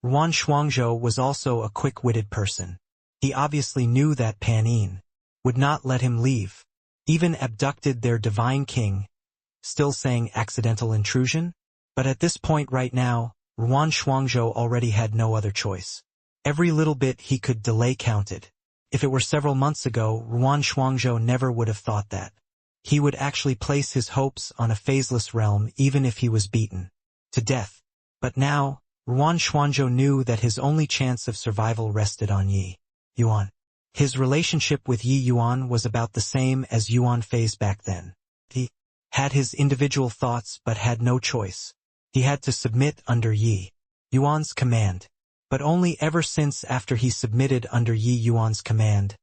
Ruan Shuangzhou was also a quick-witted person. He obviously knew that Pan Yin would not let him leave. Even abducted their divine king, still saying accidental intrusion? But at this point right now, Ruan Shuangzhou already had no other choice. Every little bit he could delay counted. If it were several months ago, Ruan Shuangzhou never would have thought that. He would actually place his hopes on a phaseless realm even if he was beaten to death. But now, Ruan Shuangzhou knew that his only chance of survival rested on Yi Yuan. His relationship with Yi Yuan was about the same as Yuan Fei's back then. He had his individual thoughts but had no choice. He had to submit under Yi Yuan's command. But only ever since after he submitted under Yi Yuan's command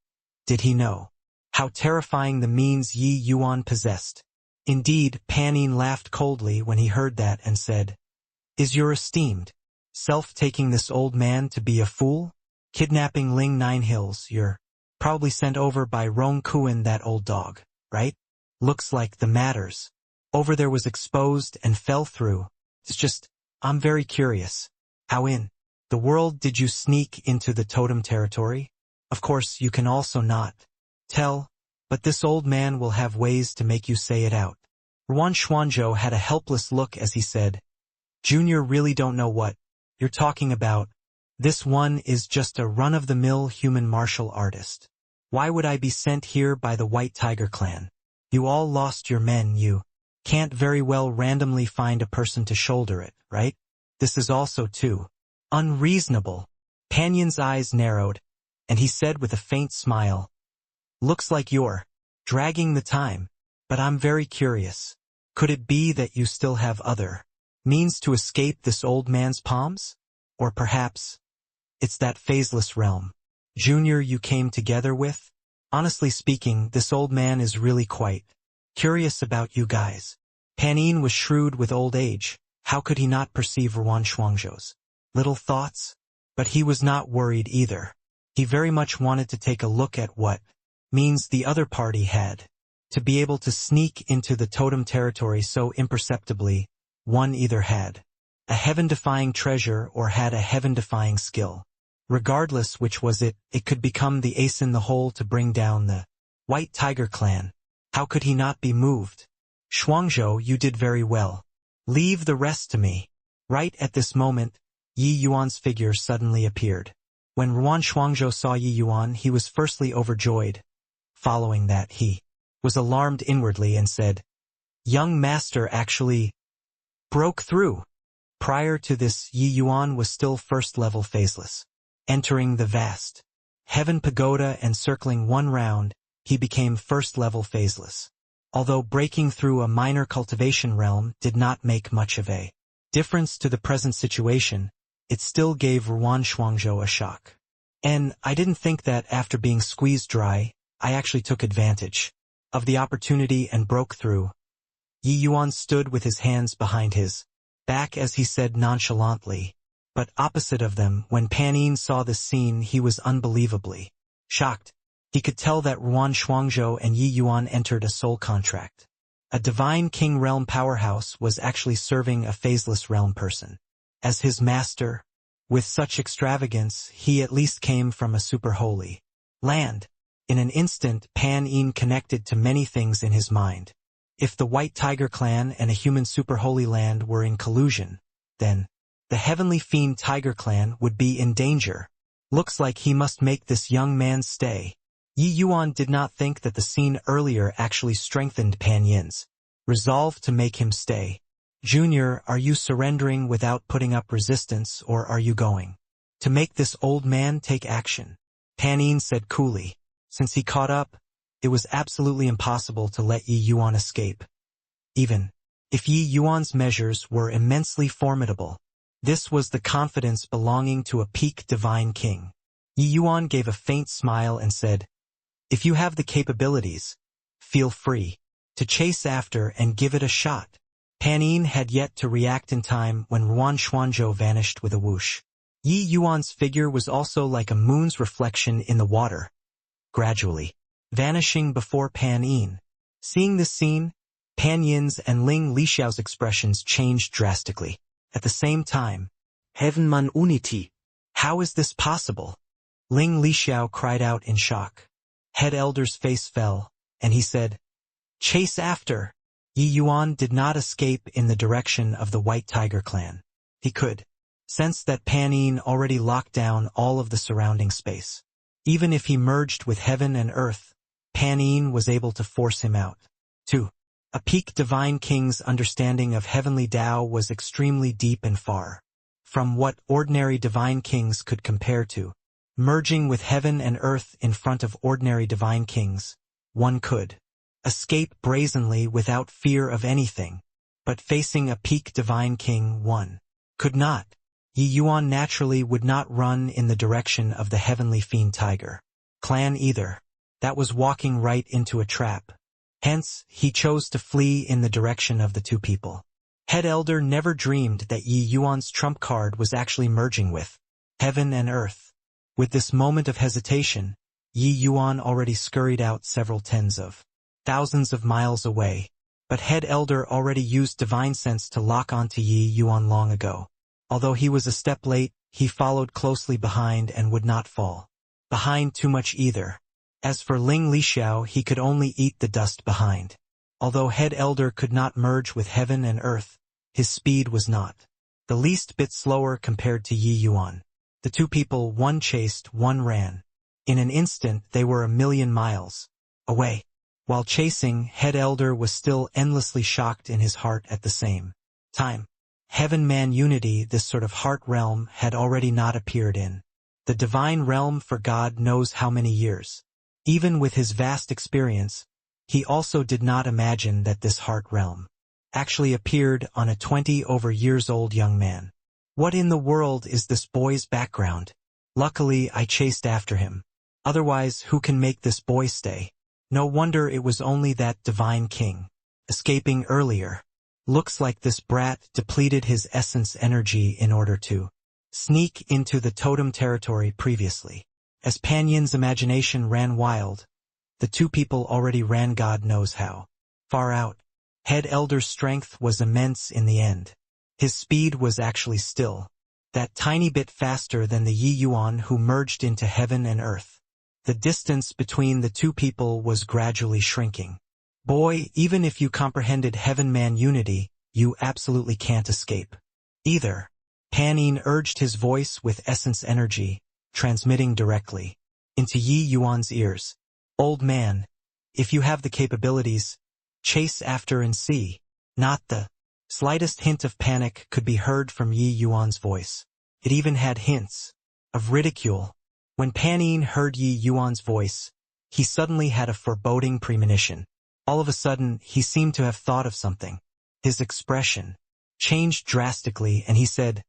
did he know how terrifying the means Yi Yuan possessed. Indeed, Pan Yin laughed coldly when he heard that and said, Is your esteemed self taking this old man to be a fool? Kidnapping Ling Nine Hills, you're probably sent over by Rong Kuan, that old dog, right? Looks like the matters over there was exposed and fell through. It's just, I'm very curious. How in the world did you sneak into the totem territory? Of course, you can also not tell, but this old man will have ways to make you say it out. Ruan Shuangzhou had a helpless look as he said, Junior really don't know what you're talking about. This one is just a run-of-the-mill human martial artist. Why would I be sent here by the White Tiger clan? You all lost your men, you can't very well randomly find a person to shoulder it, right? This is also too unreasonable. Pan Yin's eyes narrowed, and he said with a faint smile, Looks like you're dragging the time. But I'm very curious. Could it be that you still have other means to escape this old man's palms? Or perhaps it's that phaseless realm, Junior, you came together with? Honestly speaking, this old man is really quite curious about you guys. Pan Yin was shrewd with old age. How could he not perceive Ruan Shuangzhou's little thoughts? But he was not worried either. He very much wanted to take a look at what means the other party had. To be able to sneak into the totem territory so imperceptibly, one either had a heaven-defying treasure or had a heaven-defying skill. Regardless which was it, it could become the ace in the hole to bring down the White Tiger clan. How could he not be moved? Shuangzhou, you did very well. Leave the rest to me. Right at this moment, Yi Yuan's figure suddenly appeared. When Ruan Shuangzhou saw Yi Yuan, he was firstly overjoyed. Following that, he was alarmed inwardly and said, "Young master actually broke through." Prior to this, Yi Yuan was still first-level phaseless. Entering the vast heaven pagoda and circling one round, he became first-level phaseless. Although breaking through a minor cultivation realm did not make much of a difference to the present situation, it still gave Ruan Shuangzhou a shock. And I didn't think that after being squeezed dry, I actually took advantage of the opportunity and broke through. Yi Yuan stood with his hands behind his back as he said nonchalantly. But opposite of them, when Pan Yin saw this scene, he was unbelievably shocked. He could tell that Ruan Shuangzhou and Yi Yuan entered a soul contract. A divine king realm powerhouse was actually serving a phaseless realm person as his master. With such extravagance, he at least came from a super holy land. In an instant, Pan Yin connected to many things in his mind. If the White Tiger clan and a human super holy land were in collusion, then the Heavenly Fiend Tiger clan would be in danger. Looks like he must make this young man stay. Yi Yuan did not think that the scene earlier actually strengthened Pan Yin's resolve to make him stay. Junior, are you surrendering without putting up resistance, or are you going to make this old man take action? Pan Yin said coolly. Since he caught up, it was absolutely impossible to let Yi Yuan escape. Even if Yi Yuan's measures were immensely formidable, this was the confidence belonging to a peak divine king. Yi Yuan gave a faint smile and said, "If you have the capabilities, feel free to chase after and give it a shot." Pan Yin had yet to react in time when Ruan Shuangzhou vanished with a whoosh. Yi Yuan's figure was also like a moon's reflection in the water, gradually vanishing before Pan Yin. Seeing this scene, Pan Yin's and Ling Lixiao's expressions changed drastically. At the same time, Heavenman Unity. how is this possible? Ling Lixiao cried out in shock. Head Elder's face fell, and he said, "Chase after." Yi Yuan did not escape in the direction of the White Tiger clan. He could sense that Pan Yin already locked down all of the surrounding space. Even if he merged with heaven and earth, Pan Yin was able to force him out. 2. A peak divine king's understanding of heavenly Tao was extremely deep and far from what ordinary divine kings could compare to. Merging with heaven and earth in front of ordinary divine kings, one could escape brazenly without fear of anything, but facing a peak divine king, one could not. Yi Yuan naturally would not run in the direction of the Heavenly Fiend Tiger clan either. That was walking right into a trap. Hence, he chose to flee in the direction of the two people. Head Elder never dreamed that Yi Yuan's trump card was actually merging with heaven and earth. With this moment of hesitation, Yi Yuan already scurried out several tens of thousands of miles away. But Head Elder already used divine sense to lock onto Yi Yuan long ago. Although he was a step late, he followed closely behind and would not fall behind too much either. As for Ling Lixiao, he could only eat the dust behind. Although Head Elder could not merge with heaven and earth, his speed was not the least bit slower compared to Yi Yuan. The two people, one chased, one ran. In an instant, they were 1,000,000 miles away. While chasing, Head Elder was still endlessly shocked in his heart at the same time. Heaven-man unity, this sort of heart realm, had already not appeared in the divine realm for God knows how many years. Even with his vast experience, He also did not imagine that this heart realm actually appeared on a 20-over-years-old young man. What in the world is this boy's background? Luckily, I chased after him. Otherwise, who can make this boy stay? No wonder it was only that divine king escaping earlier. Looks like this brat depleted his essence energy in order to sneak into the totem territory previously. As Panyin's imagination ran wild, the two people already ran God knows how far out. Head Elder's strength was immense in the end. His speed was actually still that tiny bit faster than the Yi Yuan who merged into heaven and earth. The distance between the two people was gradually shrinking. Boy, even if you comprehended heaven-man unity, you absolutely can't escape either. Panyin urged his voice with essence energy, transmitting directly into Yi Yuan's ears. Old man, if you have the capabilities, chase after and see. Not the slightest hint of panic could be heard from Yi Yuan's voice. It even had hints of ridicule. When Panyin heard Yi Yuan's voice, he suddenly had a foreboding premonition. All of a sudden, he seemed to have thought of something. His expression changed drastically and he said,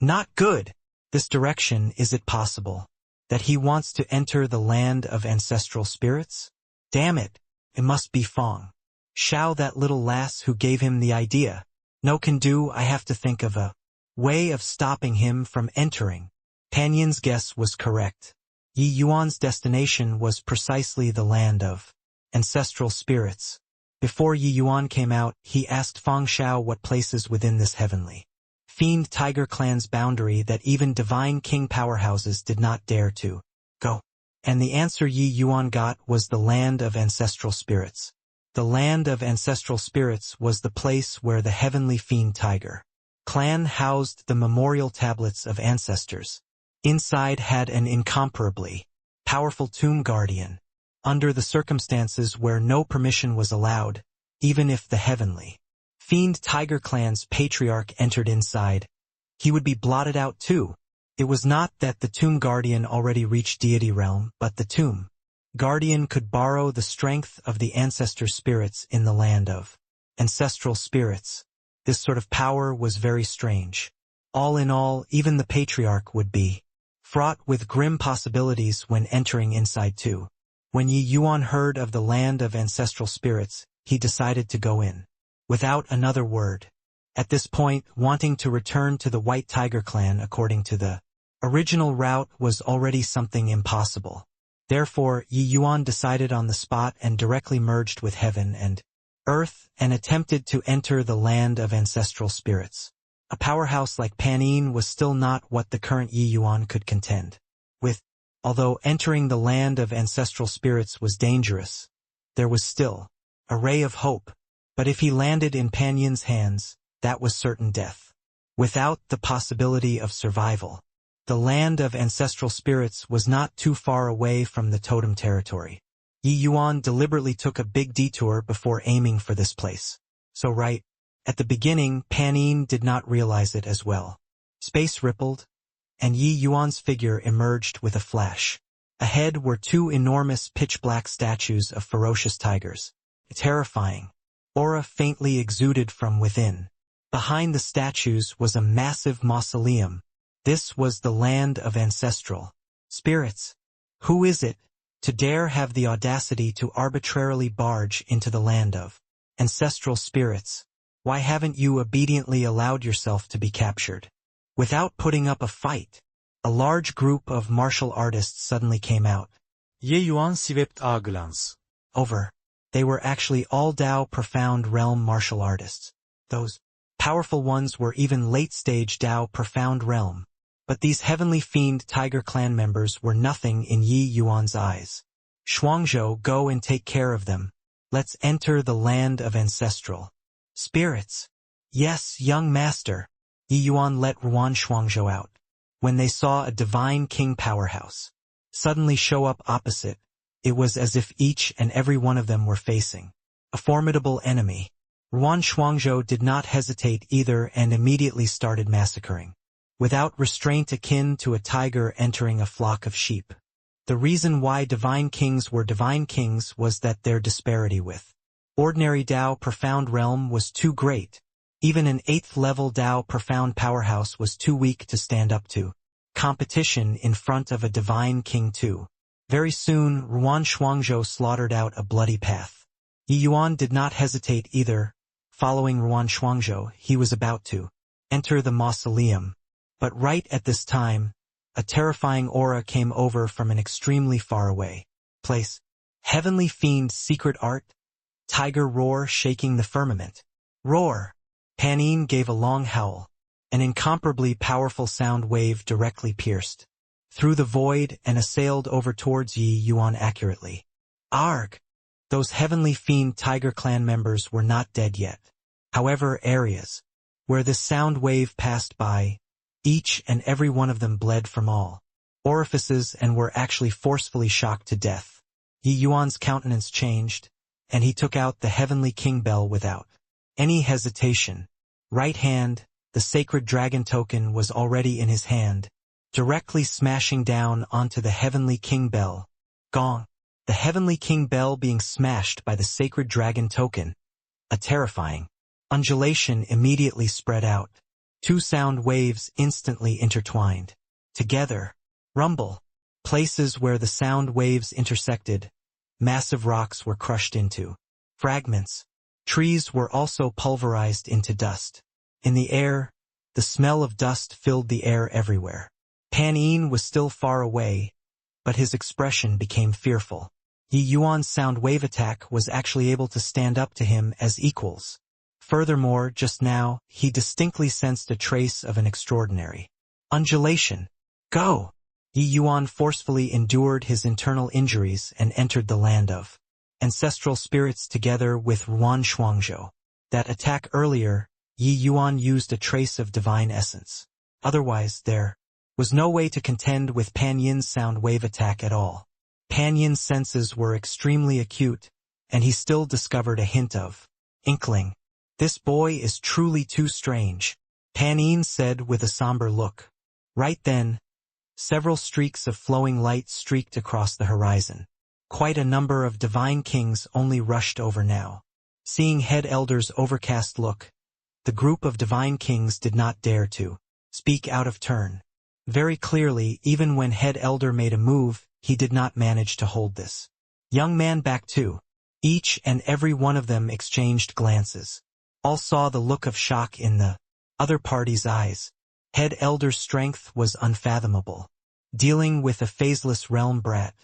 "Not good. This direction, is it possible that he wants to enter the land of ancestral spirits? Damn it, it must be Fong Shao, that little lass who gave him the idea. No can do, I have to think of a way of stopping him from entering." Panyin's guess was correct. Yi Yuan's destination was precisely the land of ancestral spirits. Before Yi Yuan came out, he asked Fong Shao what places within this heavenly fiend tiger clan's boundary that even divine king powerhouses did not dare to go. And the answer Yi Yuan got was the land of ancestral spirits. The land of ancestral spirits was the place where the heavenly fiend tiger clan housed the memorial tablets of ancestors. Inside had an incomparably powerful tomb guardian. Under the circumstances where no permission was allowed, even if the heavenly fiend tiger clan's patriarch entered inside, he would be blotted out too. It was not that the tomb guardian already reached deity realm, but the tomb guardian could borrow the strength of the ancestor spirits in the land of ancestral spirits. This sort of power was very strange. All in all, even the patriarch would be fraught with grim possibilities when entering inside too. When Yi Yuan heard of the land of ancestral spirits, he decided to go in without another word. At this point, wanting to return to the White Tiger clan according to the original route was already something impossible. Therefore, Yi Yuan decided on the spot and directly merged with heaven and earth and attempted to enter the land of ancestral spirits. A powerhouse like Panyin was still not what the current Yi Yuan could contend with. Although entering the land of ancestral spirits was dangerous, there was still a ray of hope. But if he landed in Panyin's hands, that was certain death, without the possibility of survival. The land of ancestral spirits was not too far away from the totem territory. Yi Yuan deliberately took a big detour before aiming for this place. So right at the beginning, Panyin did not realize it as well. Space rippled, and Yi Yuan's figure emerged with a flash. Ahead were two enormous pitch-black statues of ferocious tigers. A terrifying aura faintly exuded from within. Behind the statues was a massive mausoleum. This was the land of ancestral spirits. Who is it to dare have the audacity to arbitrarily barge into the land of ancestral spirits? Why haven't you obediently allowed yourself to be captured without putting up a fight? A large group of martial artists suddenly came out. Ye Yuan swept a glance over. They were actually all Dao Profound Realm martial artists. Those powerful ones were even late-stage Dao Profound Realm. But these heavenly fiend tiger clan members were nothing in Yi Yuan's eyes. Shuangzhou, go and take care of them. Let's enter the land of ancestral spirits. Yes, young master. Yi Yuan let Ruan Shuangzhou out. When they saw a divine king powerhouse suddenly show up opposite, it was as if each and every one of them were facing a formidable enemy. Ruan Shuangzhou did not hesitate either and immediately started massacring, without restraint akin to a tiger entering a flock of sheep. The reason why divine kings were divine kings was that their disparity with ordinary Tao profound realm was too great. Even an 8th level Tao profound powerhouse was too weak to stand up to competition in front of a divine king too. Very soon, Ruan Shuangzhou slaughtered out a bloody path. Yi Yuan did not hesitate either. Following Ruan Shuangzhou, he was about to enter the mausoleum. But right at this time, a terrifying aura came over from an extremely far away place. Heavenly fiend secret art? Tiger roar shaking the firmament. Roar! Panin gave a long howl. An incomparably powerful sound wave directly pierced through the void and assailed over towards Yi Yuan accurately. Arg! Those heavenly fiend tiger clan members were not dead yet. However, areas where this sound wave passed by, each and every one of them bled from all orifices and were actually forcefully shocked to death. Yi Yuan's countenance changed, and he took out the heavenly king bell without any hesitation. Right hand, the sacred dragon token was already in his hand, directly smashing down onto the heavenly king bell. Gong! The heavenly king bell being smashed by the sacred dragon token. A terrifying undulation immediately spread out. Two sound waves instantly intertwined. Together. Rumble. Places where the sound waves intersected, massive rocks were crushed into fragments. Trees were also pulverized into dust. In the air, the smell of dust filled the air everywhere. Panin was still far away, but his expression became fearful. Yi Yuan's sound wave attack was actually able to stand up to him as equals. Furthermore, just now, he distinctly sensed a trace of an extraordinary undulation. Go! Yi Yuan forcefully endured his internal injuries and entered the land of ancestral spirits together with Ruan Shuangzhou. That attack earlier, Yi Yuan used a trace of divine essence. Otherwise, there was no way to contend with Pan Yin's sound wave attack at all. Pan Yin's senses were extremely acute, and he still discovered a hint of inkling. This boy is truly too strange, Pan Yin said with a somber look. Right then, several streaks of flowing light streaked across the horizon. Quite a number of divine kings only rushed over now. Seeing Head Elder's overcast look, the group of divine kings did not dare to speak out of turn. Very clearly, even when Head Elder made a move, he did not manage to hold this young man back too. Each and every one of them exchanged glances. All saw the look of shock in the other party's eyes. Head Elder's strength was unfathomable. Dealing with a phaseless realm brat,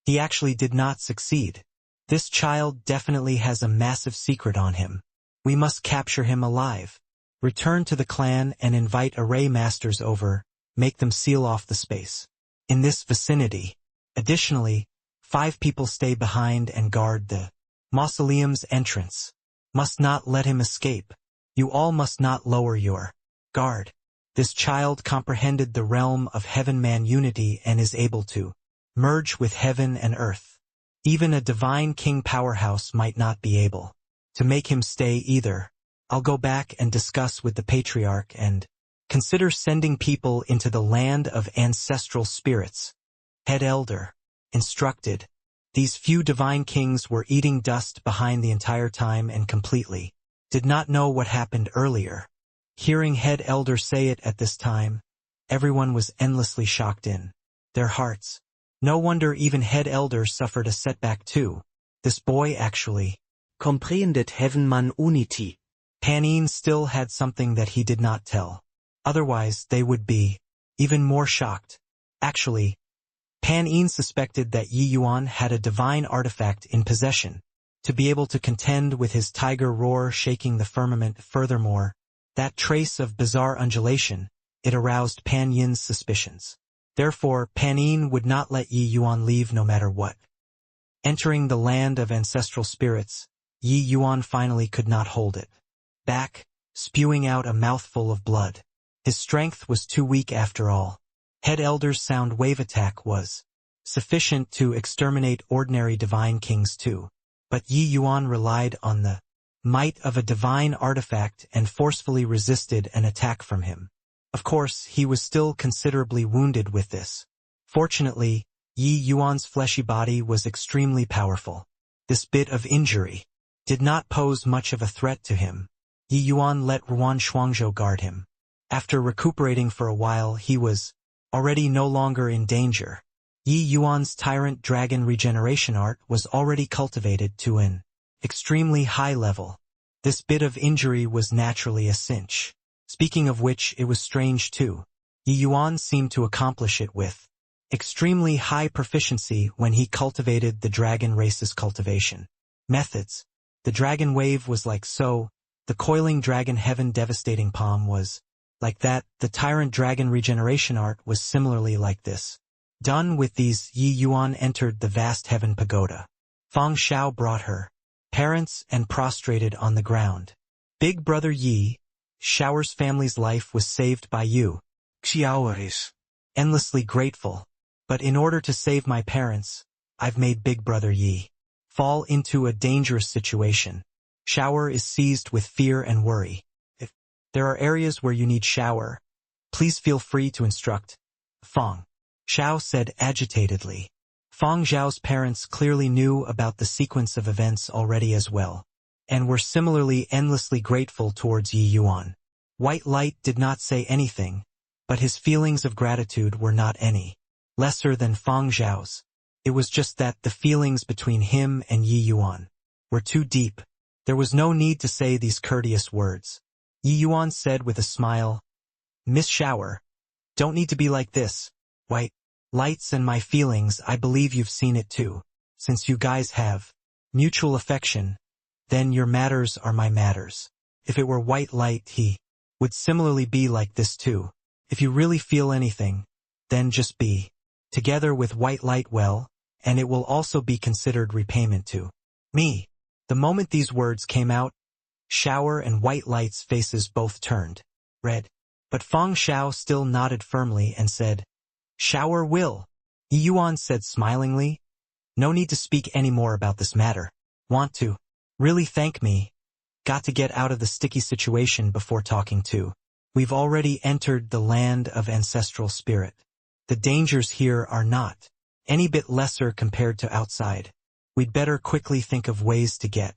he actually did not succeed. This child definitely has a massive secret on him. We must capture him alive. Return to the clan and invite array masters over, make them seal off the space in this vicinity. Additionally, 5 people stay behind and guard the mausoleum's entrance. Must not let him escape. You all must not lower your guard. This child comprehended the realm of heaven-man unity and is able to merge with heaven and earth. Even a divine king powerhouse might not be able to make him stay either. I'll go back and discuss with the patriarch and consider sending people into the land of ancestral spirits. Head Elder instructed. These few divine kings were eating dust behind the entire time and completely did not know what happened earlier. Hearing Head Elder say it at this time, everyone was endlessly shocked in their hearts. No wonder even Head Elder suffered a setback too. This boy actually comprehended heaven-man unity. Panin still had something that he did not tell. Otherwise, they would be even more shocked. Actually, Pan Yin suspected that Yi Yuan had a divine artifact in possession, to be able to contend with his tiger roar shaking the firmament. Furthermore, that trace of bizarre undulation, it aroused Pan Yin's suspicions. Therefore, Pan Yin would not let Yi Yuan leave no matter what. Entering the land of ancestral spirits, Yi Yuan finally could not hold it back, spewing out a mouthful of blood. His strength was too weak after all. Head Elder's sound wave attack was sufficient to exterminate ordinary divine kings too. But Yi Yuan relied on the might of a divine artifact and forcefully resisted an attack from him. Of course, he was still considerably wounded with this. Fortunately, Yi Yuan's fleshy body was extremely powerful. This bit of injury did not pose much of a threat to him. Yi Yuan let Ruan Shuangzhou guard him. After recuperating for a while, he was already no longer in danger. Yi Yuan's tyrant dragon regeneration art was already cultivated to an extremely high level. This bit of injury was naturally a cinch. Speaking of which, it was strange too. Yi Yuan seemed to accomplish it with extremely high proficiency when he cultivated the dragon race's cultivation methods. The dragon wave was like so, the coiling dragon heaven devastating palm was like that, the tyrant dragon regeneration art was similarly like this. Done with these, Yi Yuan entered the vast heaven pagoda. Fang Xiao brought her parents and prostrated on the ground. Big brother Yi, Xiao's family's life was saved by you. Xiao is Endlessly grateful. But in order to save my parents, I've made big brother Yi fall into a dangerous situation. Xiao is seized with fear and worry. If there are areas where you need Xiao, please feel free to instruct. Fang Xiao said agitatedly. Fang Xiao's parents clearly knew about the sequence of events already as well, and were similarly endlessly grateful towards Yi Yuan. White Light did not say anything, but his feelings of gratitude were not any lesser than Fang Xiao's. It was just that the feelings between him and Yi Yuan were too deep. There was no need to say these courteous words. Yi Yuan said with a smile, Miss Xiao, don't need to be like this. White Lights and my feelings, I believe you've seen it too. Since you guys have mutual affection, then your matters are my matters. If it were White Light, he would similarly be like this too. If you really feel anything, then just be together with White Light well, and it will also be considered repayment to me. The moment these words came out, Xiao and White Light's faces both turned red. But Fang Xiao still nodded firmly and said, Xiao will. Yi Yuan said smilingly, no need to speak any more about this matter. Want to really thank me? Got to get out of the sticky situation before talking to. We've already entered the land of ancestral spirit. The dangers here are not any bit lesser compared to outside. We'd better quickly think of ways to get.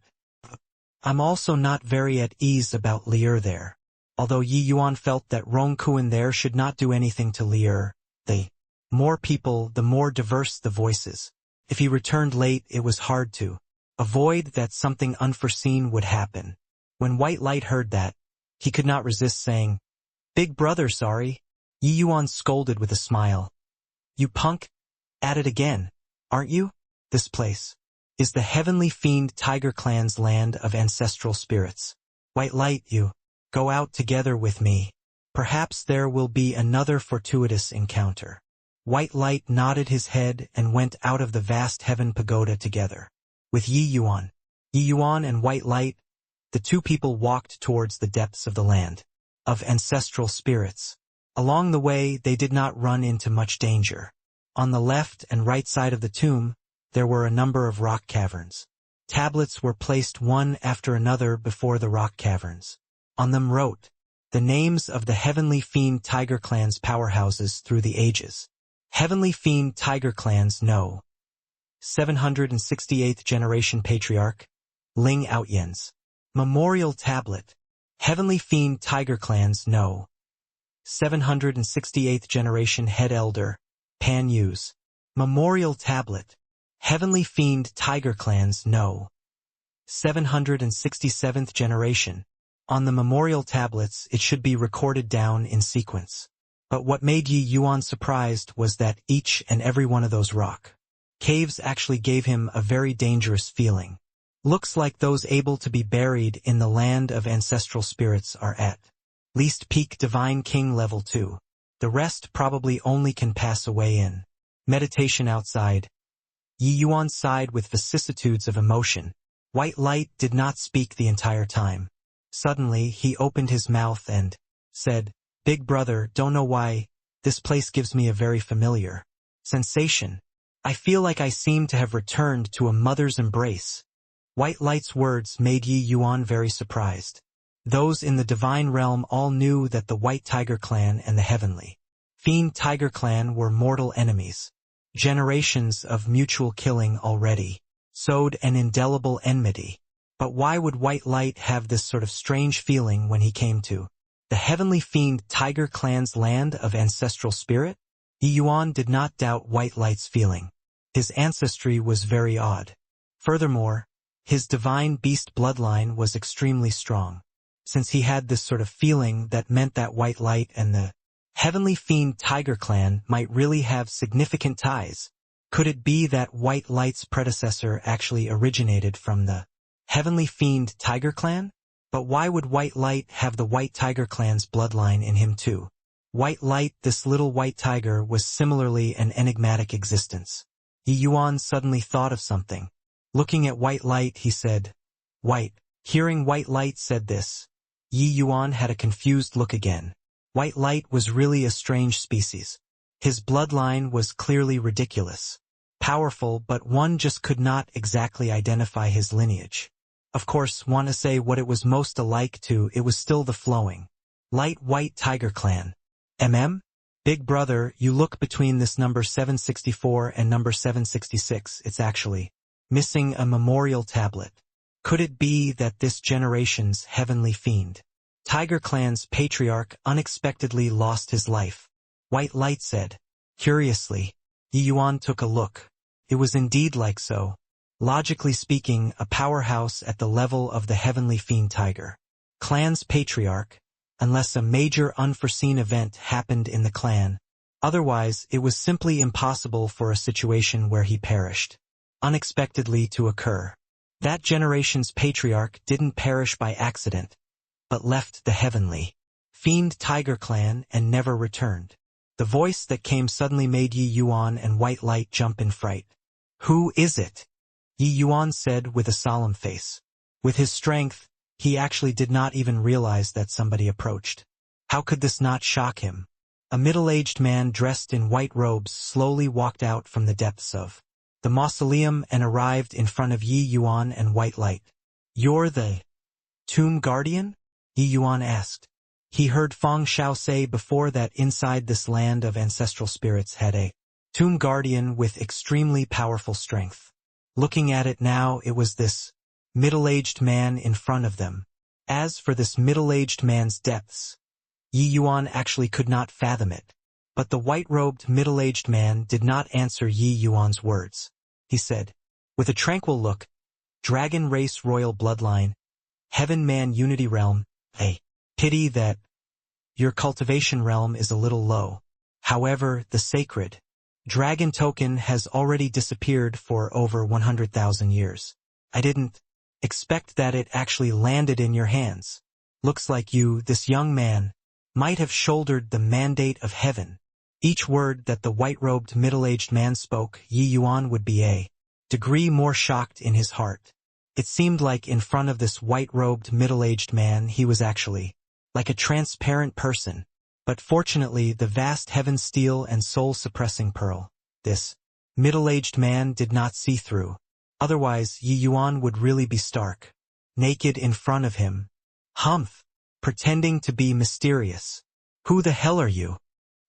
I'm also not very at ease about Lier there. Although Yi Yuan felt that Rong Kuan there should not do anything to Lier, the more people, the more diverse the voices. If he returned late, it was hard to avoid that something unforeseen would happen. When White Light heard that, he could not resist saying, Big brother, sorry. Yi Yuan scolded with a smile. You punk? At it again, aren't you? This place is the heavenly fiend Tiger Clan's land of ancestral spirits. White Light, you go out together with me. Perhaps there will be another fortuitous encounter. White Light nodded his head and went out of the vast heaven pagoda together with Yi Yuan. Yi Yuan and White Light, the two people walked towards the depths of the land of ancestral spirits. Along the way, they did not run into much danger. On the left and right side of the tomb, there were a number of rock caverns. Tablets were placed one after another before the rock caverns. On them wrote the names of the Heavenly Fiend Tiger Clan's powerhouses through the ages. Heavenly Fiend Tiger Clans No. 768th Generation Patriarch, Ling Outyen's. Memorial Tablet. Heavenly Fiend Tiger Clans No. 768th Generation Head Elder, Pan Yu's. Memorial Tablet. Heavenly Fiend Tiger Clans No. 767th Generation. On the memorial tablets, it should be recorded down in sequence. But what made Yi Yuan surprised was that each and every one of those rock caves actually gave him a very dangerous feeling. Looks like those able to be buried in the land of ancestral spirits are at least peak Divine King level 2. The rest probably only can pass away in meditation outside. Yi Yuan sighed with vicissitudes of emotion. White Light did not speak the entire time. Suddenly, he opened his mouth and said, Big brother, don't know why, this place gives me a very familiar sensation. I feel like I seem to have returned to a mother's embrace. White Light's words made Yi Yuan very surprised. Those in the divine realm all knew that the White Tiger Clan and the Heavenly Fiend Tiger Clan were mortal enemies. Generations of mutual killing already sowed an indelible enmity. But why would White Light have this sort of strange feeling when he came to the heavenly fiend Tiger Clan's land of ancestral spirit? Yi Yuan did not doubt White Light's feeling. His ancestry was very odd. Furthermore, his divine beast bloodline was extremely strong. Since he had this sort of feeling, that meant that White Light and the heavenly fiend Tiger Clan might really have significant ties. Could it be that White Light's predecessor actually originated from the heavenly fiend Tiger Clan? But why would White Light have the White Tiger Clan's bloodline in him too? White Light, this little white tiger, was similarly an enigmatic existence. Yi Yuan suddenly thought of something. Looking at White Light, he said, "White." Hearing White Light said this, Yi Yuan had a confused look again. White Light was really a strange species. His bloodline was clearly ridiculous. Powerful, but one just could not exactly identify his lineage. Of course, want to say what it was most alike to, it was still the flowing light white tiger clan. Big brother, you look between this number 764 and number 766, it's actually missing a memorial tablet. Could it be that this generation's heavenly fiend Tiger Clan's patriarch unexpectedly lost his life? White Light said. Curiously, Yi Yuan took a look. It was indeed like so. Logically speaking, a powerhouse at the level of the heavenly fiend Tiger Clan's patriarch, unless a major unforeseen event happened in the clan. Otherwise, it was simply impossible for a situation where he perished unexpectedly to occur. That generation's patriarch didn't perish by accident, but left the heavenly fiend Tiger Clan and never returned. The voice that came suddenly made Yi Yuan and White Light jump in fright. "Who is it?" Yi Yuan said with a solemn face. With his strength, he actually did not even realize that somebody approached. How could this not shock him? A middle-aged man dressed in white robes slowly walked out from the depths of the mausoleum and arrived in front of Yi Yuan and White Light. "You're the tomb guardian?" Yi Yuan asked. He heard Feng Shao say before that inside this land of ancestral spirits had a tomb guardian with extremely powerful strength. Looking at it now, it was this middle-aged man in front of them. As for this middle-aged man's depths, Yi Yuan actually could not fathom it. But the white-robed middle-aged man did not answer Yi Yuan's words. He said, with a tranquil look, "Dragon race royal bloodline, heaven man unity realm, a pity that your cultivation realm is a little low. However, the sacred dragon token has already disappeared for over 100,000 years. I didn't expect that it actually landed in your hands. Looks like you, this young man, might have shouldered the mandate of heaven." Each word that the white-robed middle-aged man spoke, Yi Yuan would be a degree more shocked in his heart. It seemed like in front of this white-robed middle-aged man he was actually like a transparent person. But fortunately, the vast heaven steel and soul-suppressing pearl, this middle-aged man did not see through. Otherwise, Yi Yuan would really be stark naked in front of him. Humph! Pretending to be mysterious. "Who the hell are you?"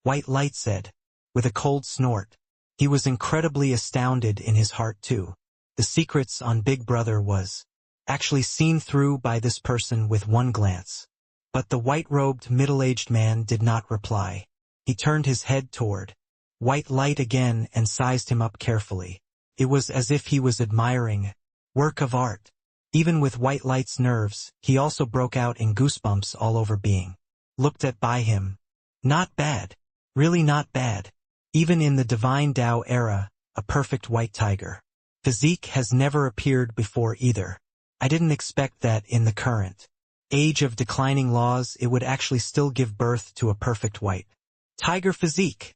White Light said, with a cold snort. He was incredibly astounded in his heart too. The secrets on Big Brother was actually seen through by this person with one glance. But the white-robed middle-aged man did not reply. He turned his head toward White Light again and sized him up carefully. It was as if he was admiring work of art. Even with White Light's nerves, he also broke out in goosebumps all over being looked at by him. Not bad. Really not bad. Even in the Divine Tao era, a perfect white tiger physique has never appeared before either. I didn't expect that in the current age of declining laws it would actually still give birth to a perfect white tiger physique.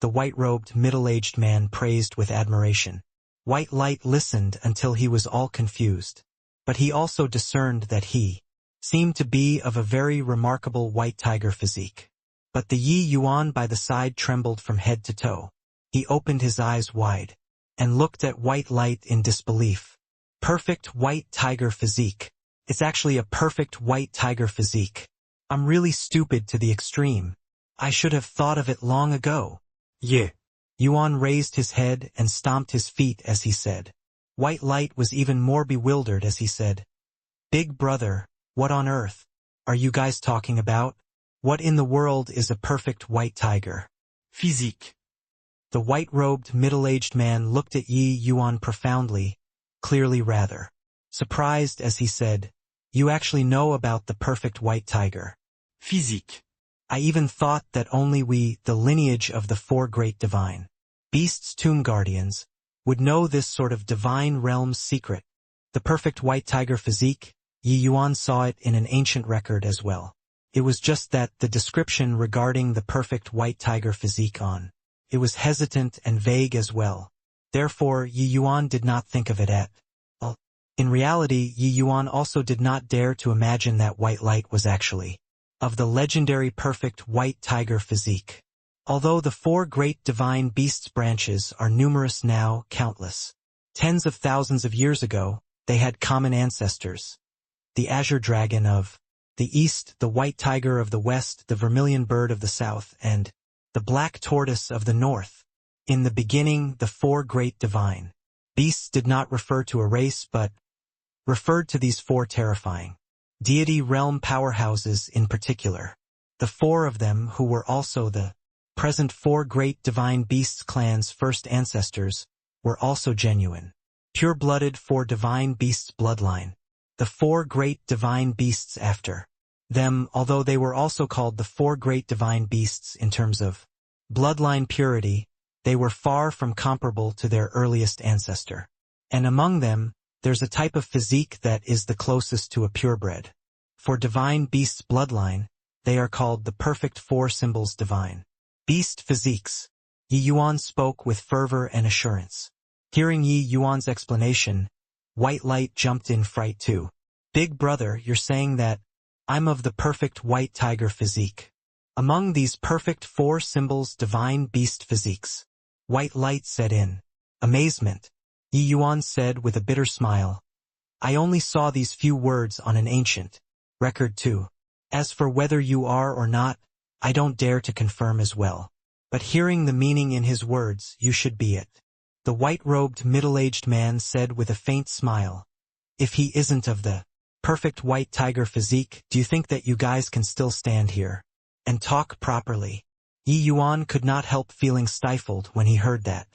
The white-robed middle-aged man praised with admiration. White Light listened until he was all confused. But he also discerned that he seemed to be of a very remarkable white tiger physique. But the Yi Yuan by the side trembled from head to toe. He opened his eyes wide and looked at White Light in disbelief. Perfect white tiger physique. It's actually a perfect white tiger physique. I'm really stupid to the extreme. I should have thought of it long ago. Yeah. Yuan raised his head and stomped his feet as he said. White Light was even more bewildered as he said, "Big brother, what on earth are you guys talking about? What in the world is a perfect white tiger?" Physique. The white-robed middle-aged man looked at Yi Yuan profoundly, clearly rather surprised as he said, "You actually know about the perfect white tiger?" Physique. "I even thought that only we, the lineage of the four great divine beasts tomb guardians, would know this sort of divine realm's secret. The perfect white tiger physique, Yi Yuan saw it in an ancient record as well. It was just that the description regarding the perfect white tiger physique it was hesitant and vague as well. Therefore, Yi Yuan did not think of it at all. In reality, Yi Yuan also did not dare to imagine that White Light was actually of the legendary perfect white tiger physique. Although the four great divine beasts branches are numerous now, countless. Tens of thousands of years ago, they had common ancestors. The azure dragon of the east, the white tiger of the west, the vermilion bird of the south, and the black tortoise of the north. In the beginning, the four great divine beasts did not refer to a race but referred to these four terrifying deity realm powerhouses in particular. The four of them who were also the present four great divine beasts clans' first ancestors were also genuine, pure-blooded four divine beasts bloodline. The four great divine beasts after them, although they were also called the four great divine beasts in terms of bloodline purity, they were far from comparable to their earliest ancestor. And among them, there's a type of physique that is the closest to a purebred. For divine beasts bloodline, they are called the perfect four symbols divine beast physiques. Yi Yuan spoke with fervor and assurance. Hearing Yi Yuan's explanation, White Light jumped in fright too. "Big brother, you're saying that I'm of the perfect white tiger physique. Among these perfect four symbols divine beast physiques." White Light said in amazement. Yi Yuan said with a bitter smile, "I only saw these few words on an ancient record too. As for whether you are or not, I don't dare to confirm as well. But hearing the meaning in his words, you should be it." The white-robed middle-aged man said with a faint smile, "If he isn't of the perfect white tiger physique, do you think that you guys can still stand here and talk properly?" Yi Yuan could not help feeling stifled when he heard that.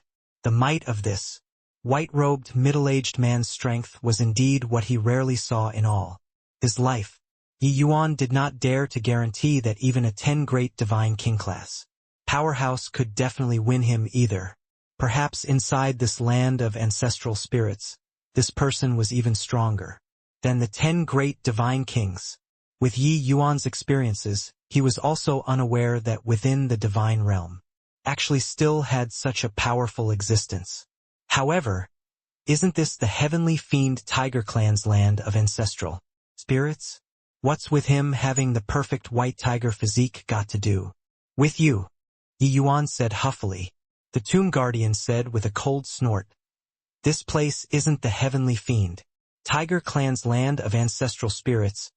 The might of this white-robed middle-aged man's strength was indeed what he rarely saw in all his life. Yi Yuan did not dare to guarantee that even a 10 great divine king class powerhouse could definitely win him either. Perhaps inside this land of ancestral spirits, this person was even stronger than the 10 great divine kings. With Yi Yuan's experiences, he was also unaware that within the divine realm actually still had such a powerful existence. However, isn't this the heavenly fiend Tiger Clan's land of ancestral spirits? What's with him having the perfect white tiger physique got to do with you? Yi Yuan said huffily. The tomb guardian said with a cold snort, "This place isn't the heavenly fiend Tiger Clan's land of ancestral spirits,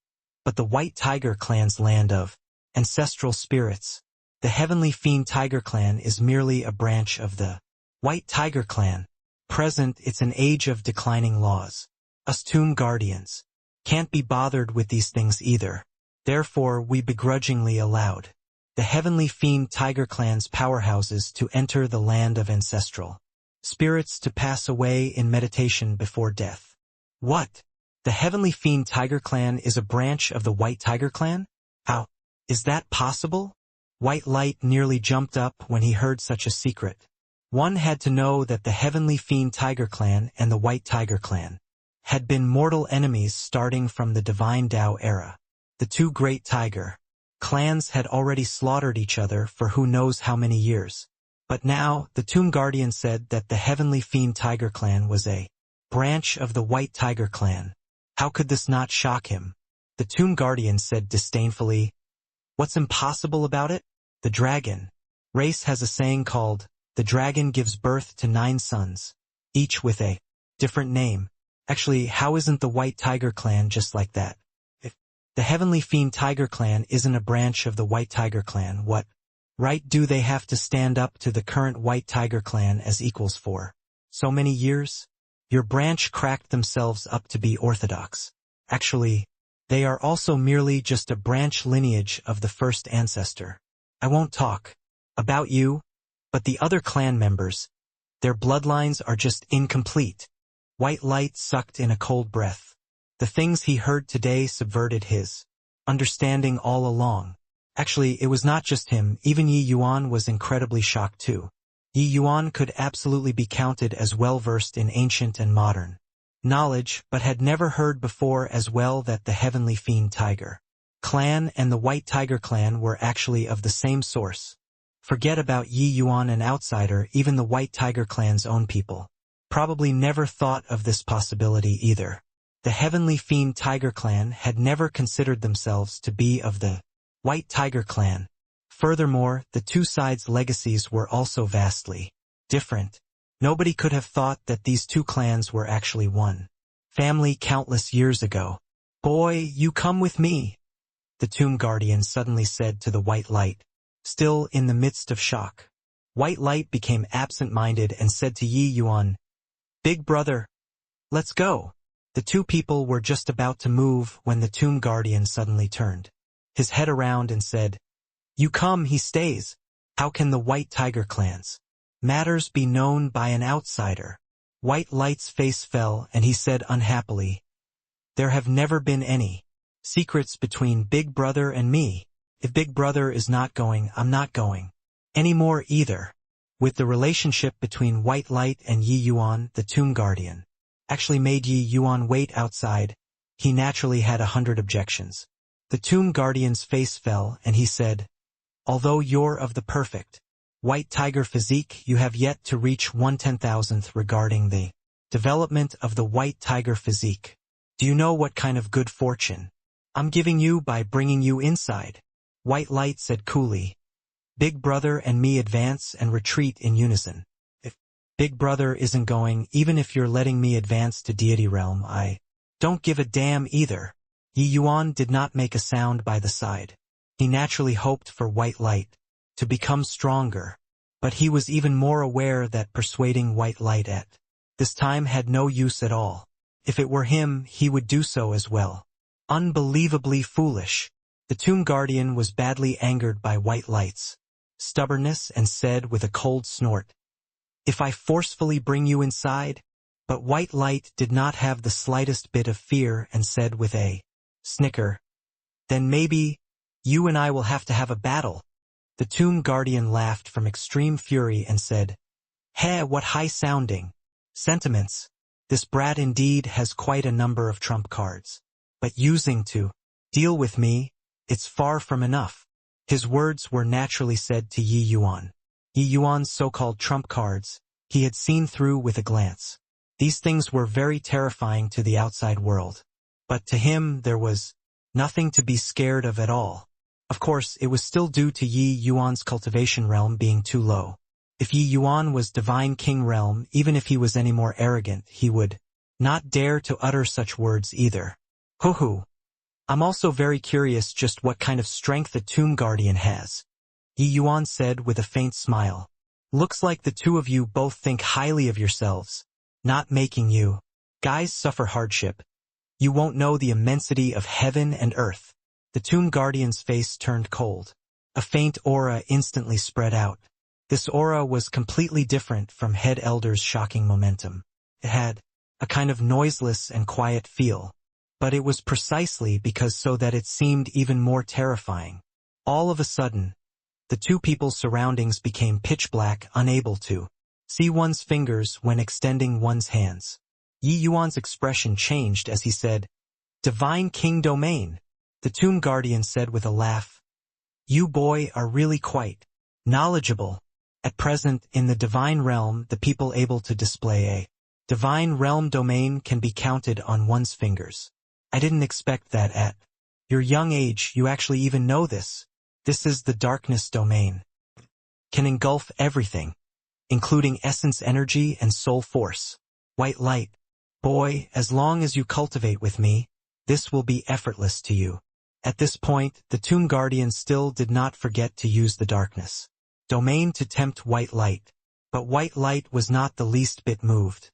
but the white tiger clan's land of ancestral spirits. The heavenly fiend Tiger Clan is merely a branch of the white tiger clan. Present, it's an age of declining laws. Us tomb guardians can't be bothered with these things either. Therefore, we begrudgingly allowed the heavenly fiend Tiger Clan's powerhouses to enter the land of ancestral spirits to pass away in meditation before death." "What? The heavenly fiend Tiger Clan is a branch of the white tiger clan? How is that possible?" White Light nearly jumped up when he heard such a secret. One had to know that the heavenly fiend Tiger Clan and the white tiger clan had been mortal enemies starting from the divine Tao era. The two great tiger clans had already slaughtered each other for who knows how many years. But now, the tomb guardian said that the heavenly fiend Tiger Clan was a branch of the white tiger clan. How could this not shock him? The tomb guardian said disdainfully, "What's impossible about it? The dragon race has a saying called, 'The dragon gives birth to 9 sons, each with a different name.' Actually, how isn't the white tiger clan just like that? If the heavenly fiend Tiger Clan isn't a branch of the white tiger clan, what Right do they have to stand up to the current White Tiger clan as equals for so many years? Your branch cracked themselves up to be orthodox. Actually, they are also merely just a branch lineage of the first ancestor. I won't talk about you, but the other clan members, their bloodlines are just incomplete. White Light sucked in a cold breath. The things he heard today subverted his understanding all along. Actually, it was not just him, even Yi Yuan was incredibly shocked too. Yi Yuan could absolutely be counted as well-versed in ancient and modern knowledge, but had never heard before as well that the Heavenly Fiend Tiger clan and the White Tiger clan were actually of the same source. Forget about Yi Yuan, an outsider, even the White Tiger clan's own people probably never thought of this possibility either. The Heavenly Fiend Tiger clan had never considered themselves to be of the White Tiger clan. Furthermore, the two sides' legacies were also vastly different. Nobody could have thought that these two clans were actually one family countless years ago. "Boy, you come with me," the Tomb Guardian suddenly said to the White Light, still in the midst of shock. White Light became absent-minded and said to Yi Yuan, "Big brother, let's go." The two people were just about to move when the Tomb Guardian suddenly turned his head around and said, "You come, he stays. How can the White Tiger clans matters be known by an outsider?" White Light's face fell and he said unhappily, "There have never been any secrets between Big Brother and me. If Big Brother is not going, I'm not going anymore either." With the relationship between White Light and Yi Yuan, the Tomb Guardian actually made Yi Yuan wait outside. He naturally had 100 objections. The Tomb Guardian's face fell and he said, "Although you're of the perfect White Tiger physique, you have yet to reach 1/10,000th regarding the development of the White Tiger physique. Do you know what kind of good fortune I'm giving you by bringing you inside?" White Light said coolly, "Big Brother and me advance and retreat in unison. If Big Brother isn't going, even if you're letting me advance to Deity Realm, I don't give a damn either." Yi Yuan did not make a sound by the side. He naturally hoped for White Light to become stronger, but he was even more aware that persuading White Light at this time had no use at all. If it were him, he would do so as well. Unbelievably foolish. The Tomb Guardian was badly angered by White Light's stubbornness and said with a cold snort, "If I forcefully bring you inside?" But White Light did not have the slightest bit of fear and said with a snicker, "Then maybe you and I will have to have a battle." The Tomb Guardian laughed from extreme fury and said, "Heh, what high-sounding sentiments. This brat indeed has quite a number of trump cards. But using to deal with me, it's far from enough." His words were naturally said to Yi Yuan. Yi Yuan's so-called trump cards, he had seen through with a glance. These things were very terrifying to the outside world. But to him there was nothing to be scared of at all. Of course, it was still due to Yi Yuan's cultivation realm being too low. If Yi Yuan was Divine King realm, even if he was any more arrogant, he would not dare to utter such words either. Hoo-hoo. I'm also very curious just what kind of strength the Tomb Guardian has, Yi Yuan said with a faint smile. Looks like the two of you both think highly of yourselves, not making you guys suffer hardship. You won't know the immensity of heaven and earth. The Tomb Guardian's face turned cold. A faint aura instantly spread out. This aura was completely different from Head Elder's shocking momentum. It had a kind of noiseless and quiet feel. But it was precisely because so that it seemed even more terrifying. All of a sudden, the two people's surroundings became pitch black, unable to see one's fingers when extending one's hands. Yi Yuan's expression changed as he said, "Divine King Domain." The Tomb Guardian said with a laugh, "You boy are really quite knowledgeable. At present, in the Divine Realm, the people able to display a Divine Realm domain can be counted on one's fingers. I didn't expect that at your young age you actually even know this. This is the Darkness domain. Can engulf everything, including essence energy and soul force. White Light. Boy, as long as you cultivate with me, this will be effortless to you. At this point, the Tomb Guardian still did not forget to use the darkness domain to tempt White Light, but White Light was not the least bit moved.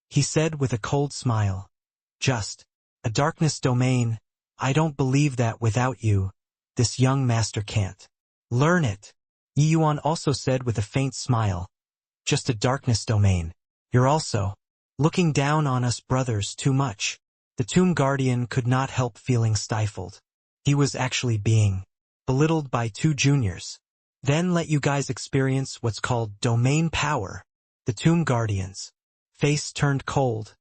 He said with a cold smile, "Just a darkness domain, I don't believe that without you, this young master can't learn it." Yi Yuan also said with a faint smile, "Just a darkness domain. You're also looking down on us brothers too much." The Tomb Guardian could not help feeling stifled. He was actually being belittled by two juniors. "Then let you guys experience what's called domain power." The Tomb Guardian's face turned cold,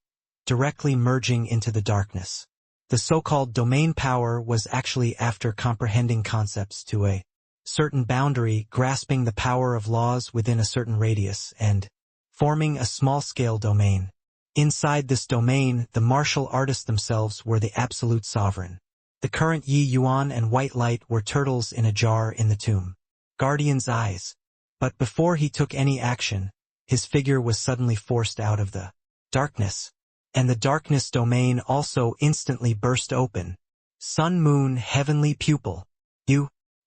directly merging into the darkness. The so-called domain power was actually after comprehending concepts to a certain boundary, grasping the power of laws within a certain radius, and forming a small-scale domain. Inside this domain, the martial artists themselves were the absolute sovereign. The current Yi Yuan and White Light were turtles in a jar in the Tomb Guardian's eyes. But before he took any action, his figure was suddenly forced out of the darkness, and the darkness domain also instantly burst open. Sun Moon Heavenly Pupil.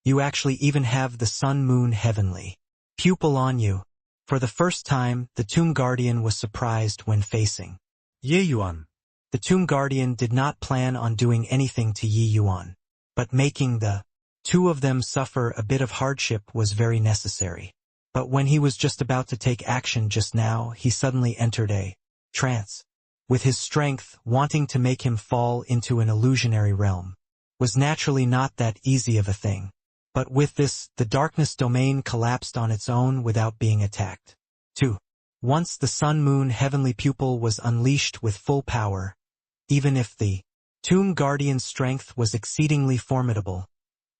You actually even have the Sun Moon Heavenly Pupil on you. For the first time, the Tomb Guardian was surprised when facing Yi Yuan. The Tomb Guardian did not plan on doing anything to Yi Yuan, but making the two of them suffer a bit of hardship was very necessary. But when he was just about to take action just now, he suddenly entered a trance. With his strength, wanting to make him fall into an illusionary realm was naturally not that easy of a thing. But with this, the darkness domain collapsed on its own without being attacked. 2. Once the Sun Moon Heavenly Pupil was unleashed with full power, even if the Tomb Guardian's strength was exceedingly formidable,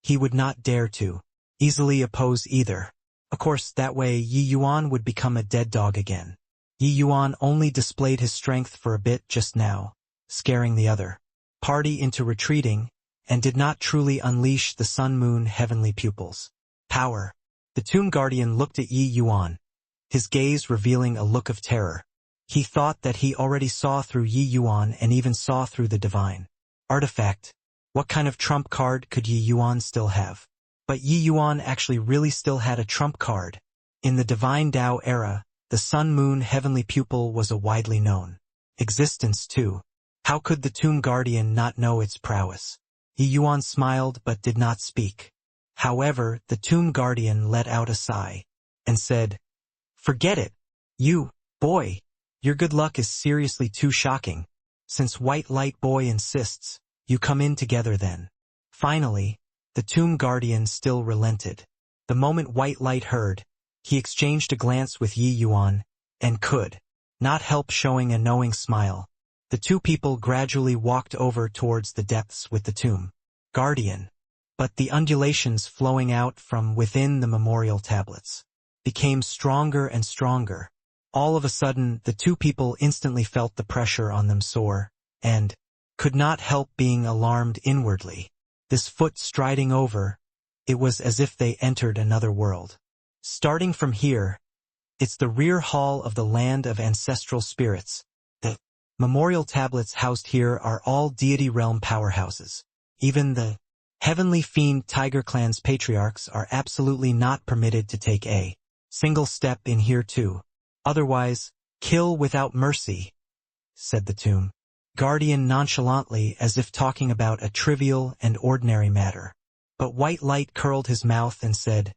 he would not dare to easily oppose either. Of course, that way Yi Yuan would become a dead dog again. Yi Yuan only displayed his strength for a bit just now, scaring the other party into retreating, and did not truly unleash the Sun Moon Heavenly Pupil's power. The Tomb Guardian looked at Yi Yuan, his gaze revealing a look of terror. He thought that he already saw through Yi Yuan and even saw through the divine artifact. What kind of trump card could Yi Yuan still have? But Yi Yuan actually really still had a trump card. In the Divine Tao era, the Sun Moon Heavenly Pupil was a widely known existence too. How could the Tomb Guardian not know its prowess? Yi Yuan smiled but did not speak. However, the Tomb Guardian let out a sigh and said, "Forget it. You, boy. Your good luck is seriously too shocking. Since White Light Boy insists, you come in together then." Finally, the Tomb Guardian still relented. The moment White Light heard, he exchanged a glance with Yi Yuan, and could not help showing a knowing smile. The two people gradually walked over towards the depths with the Tomb Guardian, but the undulations flowing out from within the memorial tablets became stronger and stronger. All of a sudden, the two people instantly felt the pressure on them soar, and could not help being alarmed inwardly. This foot striding over, it was as if they entered another world. Starting from here, it's the rear hall of the land of ancestral spirits. The memorial tablets housed here are all deity realm powerhouses. Even the Heavenly Fiend Tiger Clan's patriarchs are absolutely not permitted to take a single step in here too. Otherwise, kill without mercy, said the Tomb Guardian nonchalantly as if talking about a trivial and ordinary matter. But White Light curled his mouth and said,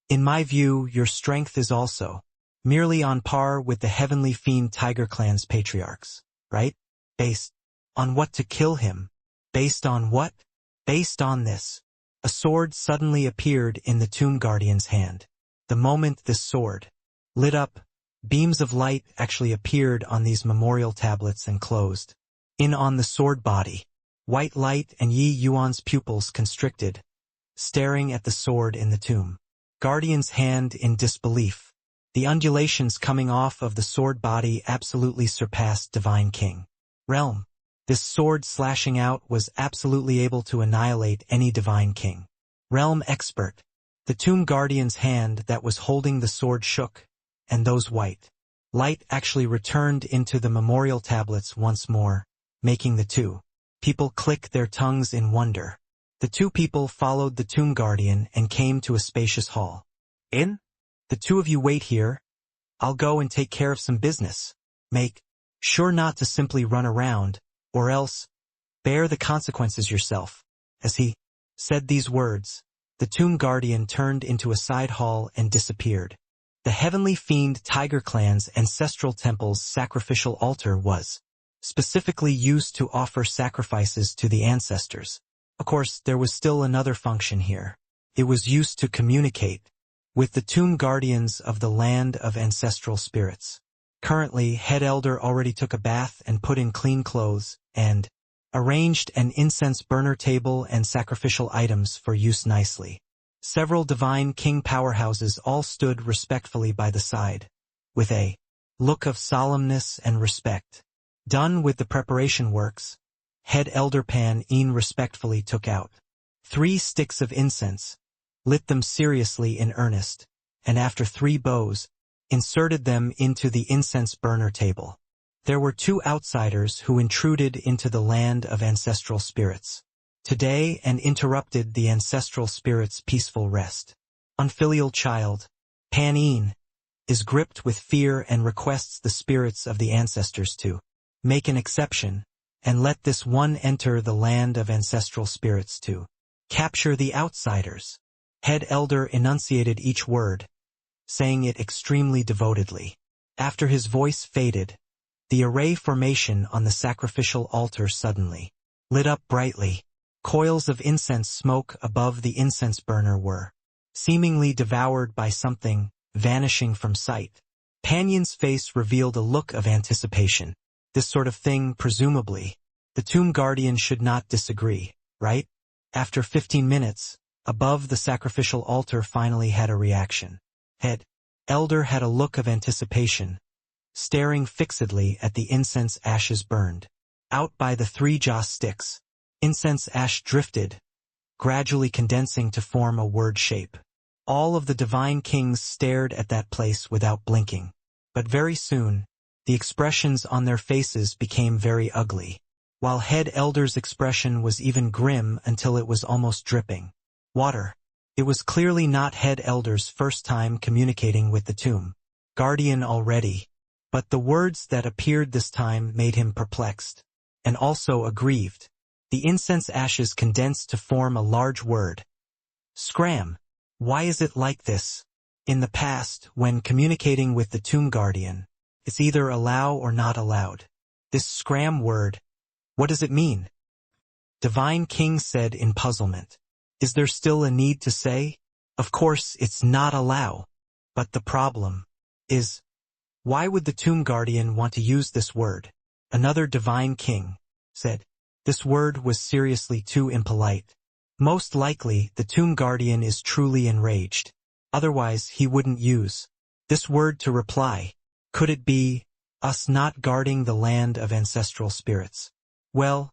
"In my view, your strength is also merely on par with the Heavenly Fiend Tiger Clan's patriarchs, right? Based on what to kill him? Based on what? Based on this." A sword suddenly appeared in the Tomb Guardian's hand. The moment this sword lit up, beams of light actually appeared on these memorial tablets and closed in on the sword body. White Light and Yi Yuan's pupils constricted, staring at the sword in the Tomb Guardian's hand in disbelief. The undulations coming off of the sword body absolutely surpassed Divine King realm. This sword slashing out was absolutely able to annihilate any Divine King realm expert. The Tomb Guardian's hand that was holding the sword shook, and those White Light actually returned into the memorial tablets once more, making the two people click their tongues in wonder. The two people followed the tomb guardian and came to a spacious hall. In? The two of you wait here. I'll go and take care of some business. Make sure not to simply run around, or else bear the consequences yourself. As he said these words, the tomb guardian turned into a side hall and disappeared. The heavenly fiend Tiger Clan's ancestral temple's sacrificial altar was specifically used to offer sacrifices to the ancestors. Of course, there was still another function here. It was used to communicate with the tomb guardians of the land of ancestral spirits. Currently, Head Elder already took a bath and put in clean clothes, and arranged an incense burner table and sacrificial items for use nicely. Several divine king powerhouses all stood respectfully by the side, with a look of solemnness and respect. Done with the preparation works, Head Elder Pan Een respectfully took out 3 sticks of incense, lit them seriously in earnest, and after 3 bows, inserted them into the incense burner table. There were 2 outsiders who intruded into the land of ancestral spirits today and interrupted the ancestral spirits' peaceful rest. Unfilial child, Pan Een, is gripped with fear and requests the spirits of the ancestors to make an exception and let this one enter the land of ancestral spirits to capture the outsiders. Head Elder enunciated each word, saying it extremely devotedly. After his voice faded, the array formation on the sacrificial altar suddenly lit up brightly. Coils of incense smoke above the incense burner were seemingly devoured by something vanishing from sight. Pan Een's face revealed a look of anticipation. This sort of thing, presumably, the tomb guardian should not disagree, right? After 15 minutes, above the sacrificial altar finally had a reaction. Head Elder had a look of anticipation, staring fixedly at the incense ashes burned. Out by the 3 joss sticks, incense ash drifted, gradually condensing to form a word shape. All of the divine kings stared at that place without blinking. But very soon, the expressions on their faces became very ugly, while Head Elder's expression was even grim until it was almost dripping water. It was clearly not Head Elder's first time communicating with the tomb guardian already, but the words that appeared this time made him perplexed, and also aggrieved. The incense ashes condensed to form a large word. Scram. Why is it like this? In the past, when communicating with the tomb guardian, it's either allow or not allowed. This scram word, what does it mean? Divine King said in puzzlement. Is there still a need to say? Of course, it's not allow. But the problem is, why would the tomb guardian want to use this word? Another Divine King said. This word was seriously too impolite. Most likely, the tomb guardian is truly enraged. Otherwise, he wouldn't use this word to reply. Could it be us not guarding the land of ancestral spirits? Well,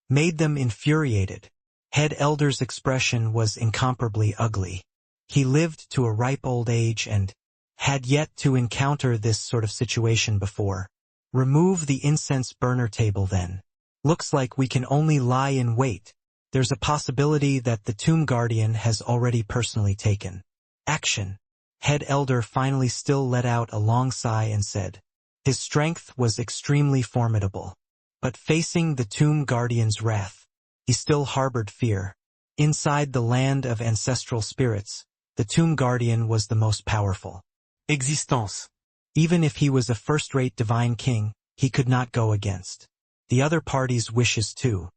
made them infuriated. Head Elder's expression was incomparably ugly. He lived to a ripe old age and had yet to encounter this sort of situation before. Remove the incense burner table then. Looks like we can only lie in wait. There's a possibility that the tomb guardian has already personally taken action. Head Elder finally still let out a long sigh and said, his strength was extremely formidable. But facing the tomb guardian's wrath, he still harbored fear. Inside the land of ancestral spirits, the tomb guardian was the most powerful existence. Even if he was a first-rate divine king, he could not go against the other party's wishes too.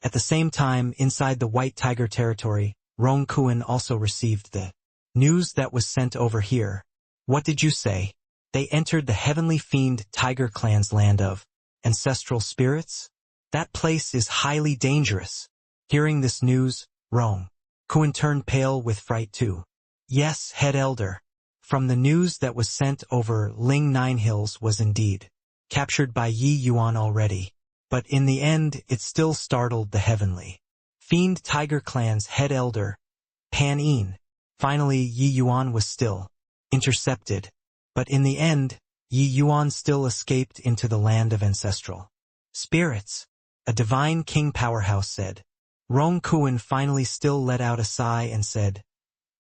At the same time, inside the White Tiger territory, Rong Kuan also received the news that was sent over here. What did you say? They entered the heavenly fiend Tiger Clan's land of ancestral spirits? That place is highly dangerous. Hearing this news, Rong Kuan turned pale with fright too. Yes, Head Elder. From the news that was sent over Ling Nine Hills was indeed captured by Yi Yuan already. But in the end, it still startled the heavenly fiend Tiger Clan's Head Elder, Pan Een. Finally, Yi Yuan was still intercepted. But in the end, Yi Yuan still escaped into the land of ancestral spirits. A divine king powerhouse said. Rong Kuan finally still let out a sigh and said,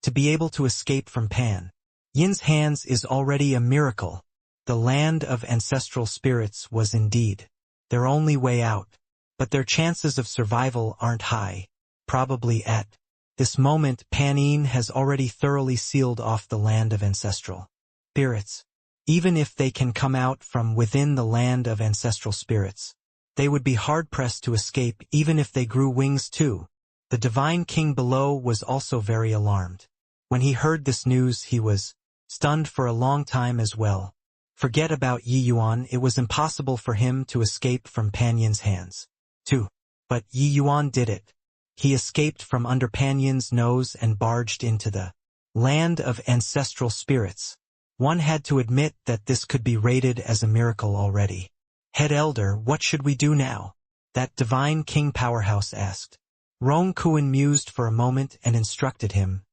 "To be able to escape from Pan Yin's hands is already a miracle. The land of ancestral spirits was indeed their only way out, but their chances of survival aren't high. Probably at this moment Pan Yin has already thoroughly sealed off the land of ancestral spirits. Even if they can come out from within the land of ancestral spirits, they would be hard-pressed to escape even if they grew wings too." The divine king below was also very alarmed. When he heard this news he was stunned for a long time as well. Forget about Yi Yuan, it was impossible for him to escape from Pan Yin's hands, too. But Yi Yuan did it. He escaped from under Pan Yin's nose and barged into the land of ancestral spirits. One had to admit that this could be rated as a miracle already. "Head Elder, what should we do now?" that divine king powerhouse asked. Rong Kuan mused for a moment and instructed him,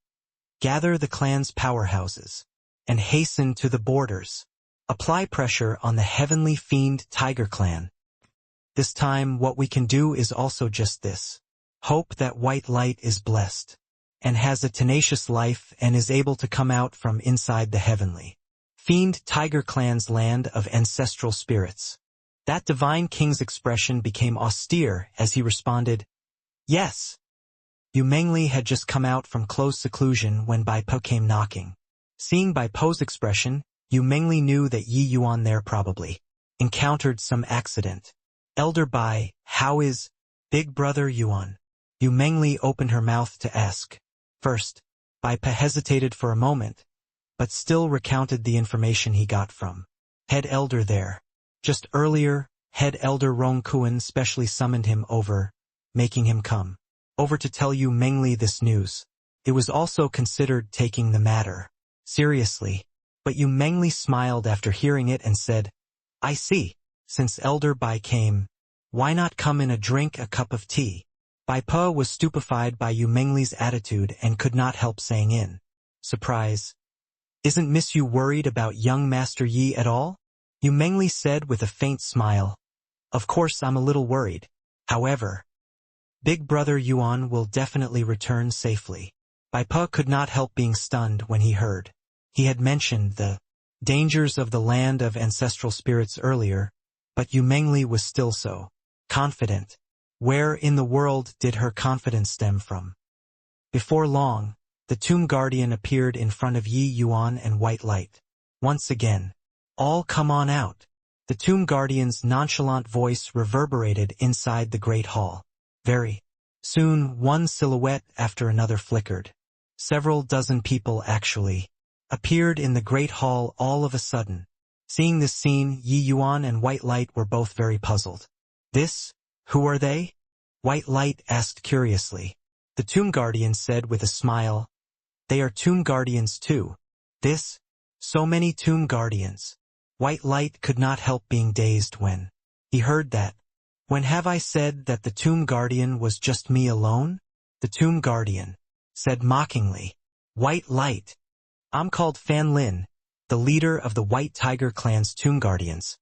"Gather the clan's powerhouses and hasten to the borders. Apply pressure on the heavenly fiend Tiger Clan. This time what we can do is also just this. Hope that white light is blessed and has a tenacious life and is able to come out from inside the heavenly fiend Tiger Clan's land of ancestral spirits." That divine king's expression became austere as he responded, "Yes." Yu Mengli had just come out from close seclusion when Bai Po came knocking. Seeing Bai Po's expression, Yu Mengli knew that Yi Yuan there probably encountered some accident. "Elder Bai, how is Big Brother Yuan?" Yu Mengli opened her mouth to ask. First, Bai Po hesitated for a moment, but still recounted the information he got from Head Elder there. Just earlier, Head Elder Rong Kuan specially summoned him over, making him come over to tell Yu Mengli this news. It was also considered taking the matter seriously, but Yu Mengli smiled after hearing it and said, "I see. Since Elder Bai came, why not come in and drink a cup of tea?" Bai Po was stupefied by Yu Mengli's attitude and could not help saying in surprise, "Isn't Miss Yu worried about young Master Yi at all?" Yu Mengli said with a faint smile, "Of course I'm a little worried. However, Big Brother Yuan will definitely return safely." Bai Po could not help being stunned when he heard he had mentioned the dangers of the land of ancestral spirits earlier, but Yu Mengli was still so confident. Where in the world did her confidence stem from? Before long, the Tomb Guardian appeared in front of Yi Yuan and White Light. Once again, "All come on out." The Tomb Guardian's nonchalant voice reverberated inside the great hall. Very soon one silhouette after another flickered. Several dozen people actually appeared in the great hall all of a sudden. Seeing this scene, Yi Yuan and White Light were both very puzzled. Who are they?" White Light asked curiously. The Tomb Guardian said with a smile, "They are Tomb Guardians too." So many Tomb Guardians. White Light could not help being dazed when he heard that. "When have I said that the Tomb Guardian was just me alone?" The Tomb Guardian said mockingly. "White Light. I'm called Fan Lin, the leader of the White Tiger Clan's Tomb Guardians.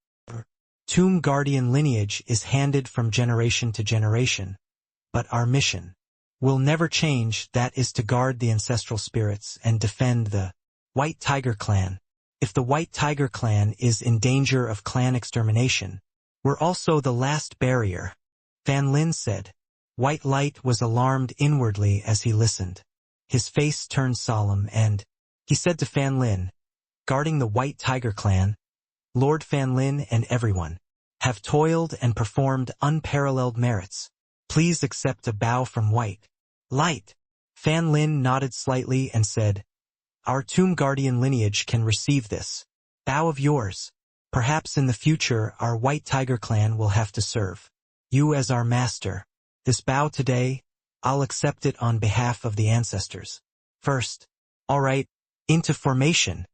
Tomb Guardian lineage is handed from generation to generation, but our mission will never change, that is to guard the ancestral spirits and defend the White Tiger Clan. If the White Tiger Clan is in danger of clan extermination, we're also the last barrier," Fan Lin said. White Light was alarmed inwardly as he listened. His face turned solemn and he said to Fan Lin, "Guarding the White Tiger Clan, Lord Fan Lin and everyone have toiled and performed unparalleled merits. Please accept a bow from White Light." Fan Lin nodded slightly and said, "Our Tomb Guardian lineage can receive this bow of yours. Perhaps in the future our White Tiger Clan will have to serve you as our master. This bow today, I'll accept it on behalf of the ancestors. First, all right, into formation."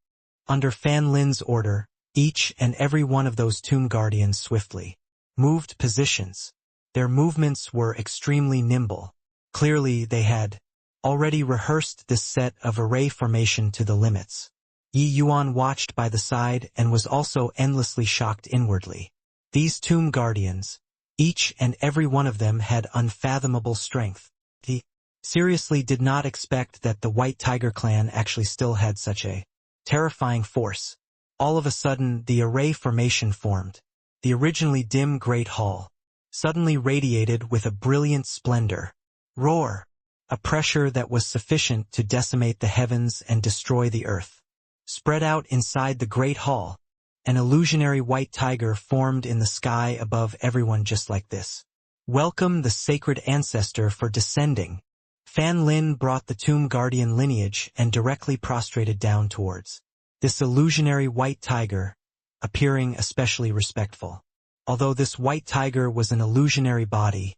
Under Fan Lin's order, each and every one of those Tomb Guardians swiftly moved positions. Their movements were extremely nimble. Clearly they had already rehearsed this set of array formation to the limits. Yi Yuan watched by the side and was also endlessly shocked inwardly. These Tomb Guardians, each and every one of them had unfathomable strength. He seriously did not expect that the White Tiger clan actually still had such a terrifying force. All of a sudden, the array formation formed. The originally dim Great Hall suddenly radiated with a brilliant splendor. Roar! A pressure that was sufficient to decimate the heavens and destroy the earth. Spread out inside the Great Hall, an illusionary white tiger formed in the sky above everyone just like this. Welcome the sacred ancestor for descending. Fan Lin brought the tomb guardian lineage and directly prostrated down towards this illusionary white tiger, appearing especially respectful. Although this white tiger was an illusionary body,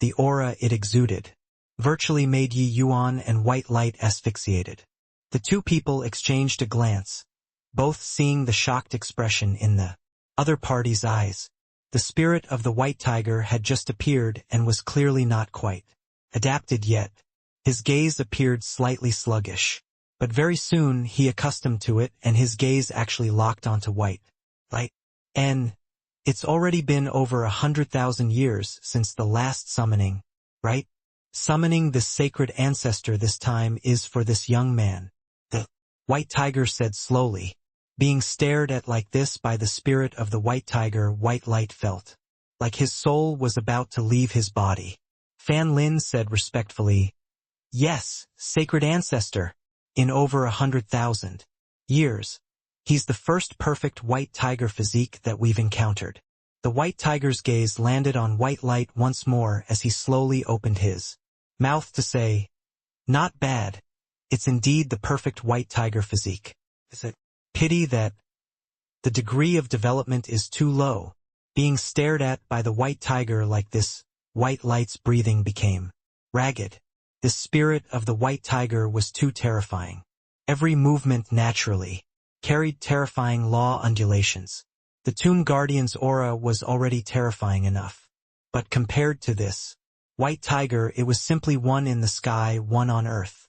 the aura it exuded virtually made Yi Yuan and White Light asphyxiated. The two people exchanged a glance, both seeing the shocked expression in the other party's eyes. The spirit of the white tiger had just appeared and was clearly not quite adapted yet. His gaze appeared slightly sluggish, but very soon he accustomed to it and his gaze actually locked onto White Light. And it's already been over 100,000 years since the last summoning, right? Summoning the sacred ancestor this time is for this young man. The white tiger said slowly. Being stared at like this by the spirit of the white tiger, White Light felt like his soul was about to leave his body. Fan Lin said respectfully, "Yes, sacred ancestor. In over 100,000 years, he's the first perfect white tiger physique that we've encountered." The white tiger's gaze landed on White Light once more as he slowly opened his mouth to say, "Not bad. It's indeed the perfect white tiger physique. Is it pity that the degree of development is too low?" Being stared at by the white tiger like this, White Light's breathing became ragged. The spirit of the white tiger was too terrifying. Every movement naturally carried terrifying law undulations. The Tomb Guardian's aura was already terrifying enough. But compared to this white tiger, it was simply one in the sky, one on earth.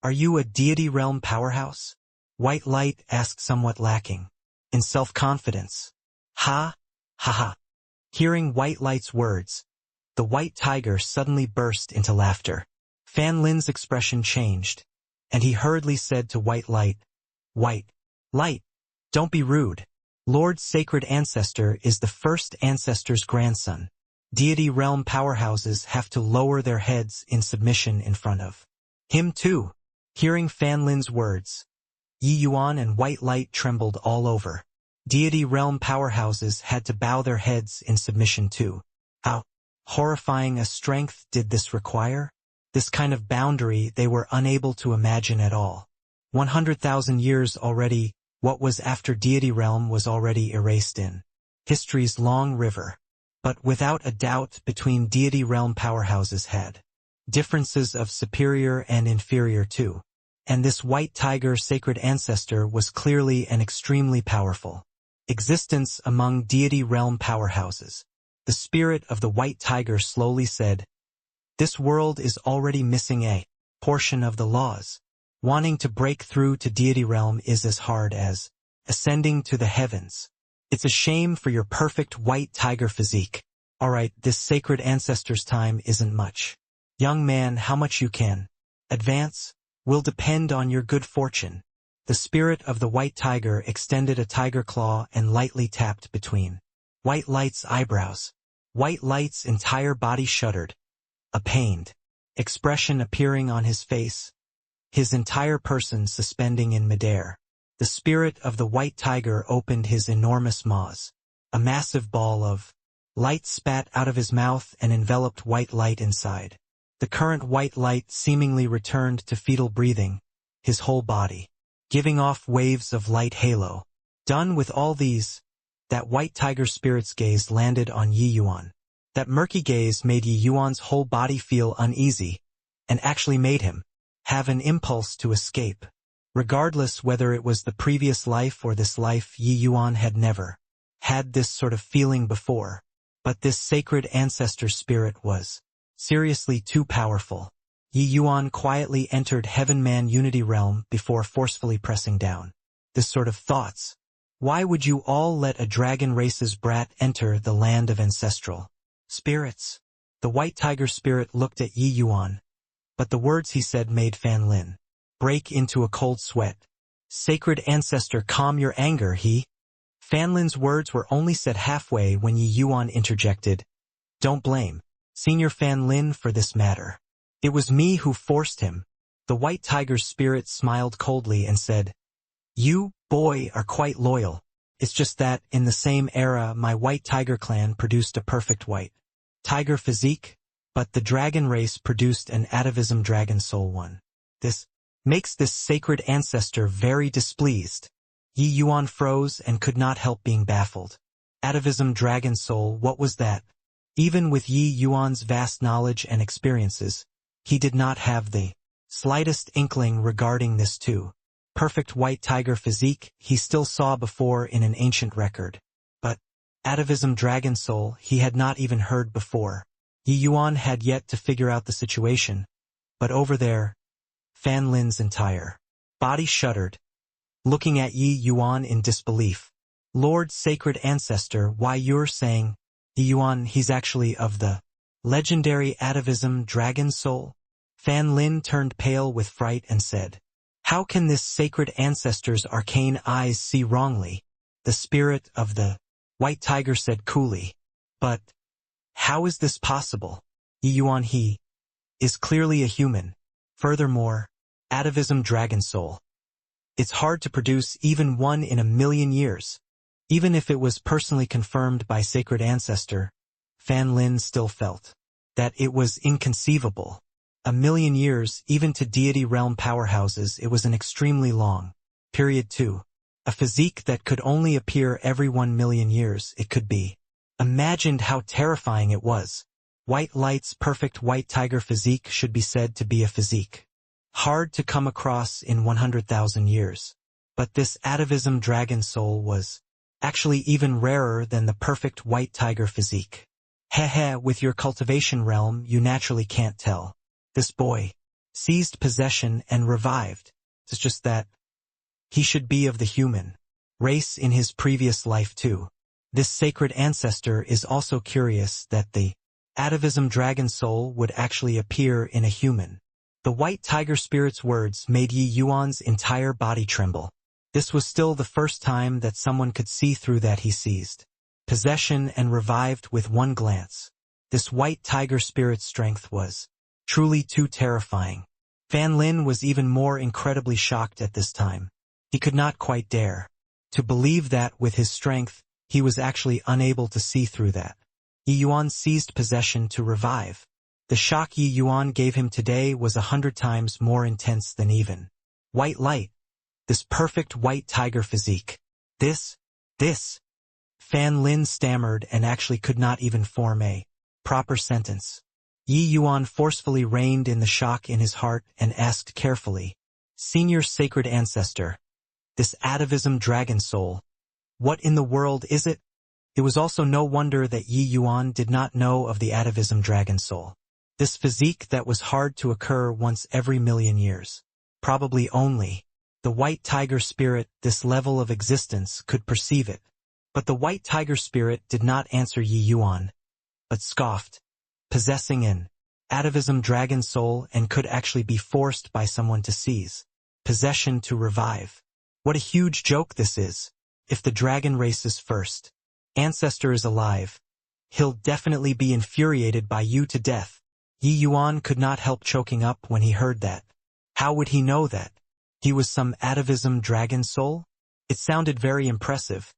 Are you a deity realm powerhouse?" White Light asked, somewhat lacking in self-confidence. Ha, ha ha. Hearing White Light's words, the white tiger suddenly burst into laughter. Fan Lin's expression changed, and he hurriedly said to White Light, "White Light, don't be rude. Lord Sacred Ancestor is the first ancestor's grandson. Deity realm powerhouses have to lower their heads in submission in front of him too." Hearing Fan Lin's words, Yi Yuan and White Light trembled all over. Deity realm powerhouses had to bow their heads in submission too. How horrifying a strength did this require? This kind of boundary they were unable to imagine at all. 100,000 years already, what was after deity realm was already erased in history's long river. But without a doubt, between deity realm powerhouses had differences of superior and inferior too. And this white tiger sacred ancestor was clearly an extremely powerful existence among deity realm powerhouses. The spirit of the white tiger slowly said, "This world is already missing a portion of the laws. Wanting to break through to deity realm is as hard as ascending to the heavens. It's a shame for your perfect white tiger physique. Alright, this sacred ancestor's time isn't much. Young man, how much you can advance will depend on your good fortune." The spirit of the white tiger extended a tiger claw and lightly tapped between White Light's eyebrows. White Light's entire body shuddered, a pained expression appearing on his face, his entire person suspending in midair. The spirit of the white tiger opened his enormous maws. A massive ball of light spat out of his mouth and enveloped White Light inside. The current White Light seemingly returned to fetal breathing, his whole body giving off waves of light halo. Done with all these, that white tiger spirit's gaze landed on Yi Yuan. That murky gaze made Yi Yuan's whole body feel uneasy, and actually made him have an impulse to escape. Regardless whether it was the previous life or this life, Yi Yuan had never had this sort of feeling before. But this sacred ancestor spirit was seriously too powerful. Yi Yuan quietly entered Heaven Man Unity Realm before forcefully pressing down this sort of thoughts. Why would you all let a dragon race's brat enter the land of ancestral spirits? The white tiger spirit looked at Yi Yuan, but the words he said made Fan Lin break into a cold sweat. Sacred ancestor, calm your anger, he. Fan Lin's words were only said halfway when Yi Yuan interjected, don't blame Senior Fan Lin for this matter. It was me who forced him. The white tiger's spirit smiled coldly and said, you, boy, are quite loyal. It's just that, in the same era, my white tiger clan produced a perfect white tiger physique, but the dragon race produced an atavism dragon soul one. This makes this sacred ancestor very displeased. Yi Yuan froze and could not help being baffled. Atavism dragon soul, what was that? Even with Yi Yuan's vast knowledge and experiences, he did not have the slightest inkling regarding this too. Perfect white tiger physique he still saw before in an ancient record. But atavism dragon soul he had not even heard before. Yi Yuan had yet to figure out the situation. But over there, Fan Lin's entire body shuddered, looking at Yi Yuan in disbelief. Lord Sacred Ancestor, why you're saying, Yi Yuan, he's actually of the legendary atavism dragon soul? Fan Lin turned pale with fright and said, how can this sacred ancestor's arcane eyes see wrongly? The spirit of the white tiger said coolly. But how is this possible? Yi Yuan, he is clearly a human. Furthermore, atavism dragon soul. It's hard to produce even one in 1,000,000 years. Even if it was personally confirmed by sacred ancestor, Fan Lin still felt that it was inconceivable. 1,000,000 years, even to deity realm powerhouses, it was an extremely long period too. A physique that could only appear every 1,000,000 years, it could be imagined how terrifying it was. White Light's perfect white tiger physique should be said to be a physique hard to come across in 100,000 years. But this atavism dragon soul was actually even rarer than the perfect white tiger physique. Heh, with your cultivation realm you naturally can't tell. This boy seized possession and revived. It's just that he should be of the human race in his previous life too. This sacred ancestor is also curious that the atavism dragon soul would actually appear in a human. The white tiger spirit's words made Yi Yuan's entire body tremble. This was still the first time that someone could see through that he seized possession and revived with one glance. This white tiger spirit's strength was truly too terrifying. Fan Lin was even more incredibly shocked at this time. He could not quite dare to believe that with his strength, he was actually unable to see through that. Yi Yuan seized possession to revive. The shock Yi Yuan gave him today was 100 times more intense than even white light. This perfect white tiger physique. This. Fan Lin stammered and actually could not even form a proper sentence. Yi Yuan forcefully reined in the shock in his heart and asked carefully, Senior Sacred Ancestor, this atavism dragon soul, what in the world is it? It was also no wonder that Yi Yuan did not know of the atavism dragon soul. This physique that was hard to occur once every 1,000,000 years. Probably only the white tiger spirit, this level of existence, could perceive it. But the white tiger spirit did not answer Yi Yuan, but scoffed, possessing an atavism dragon soul and could actually be forced by someone to seize possession to revive. What a huge joke this is. If the dragon race's first ancestor is alive, he'll definitely be infuriated by you to death. Yi Yuan could not help choking up when he heard that. How would he know that he was some atavism dragon soul? It sounded very impressive,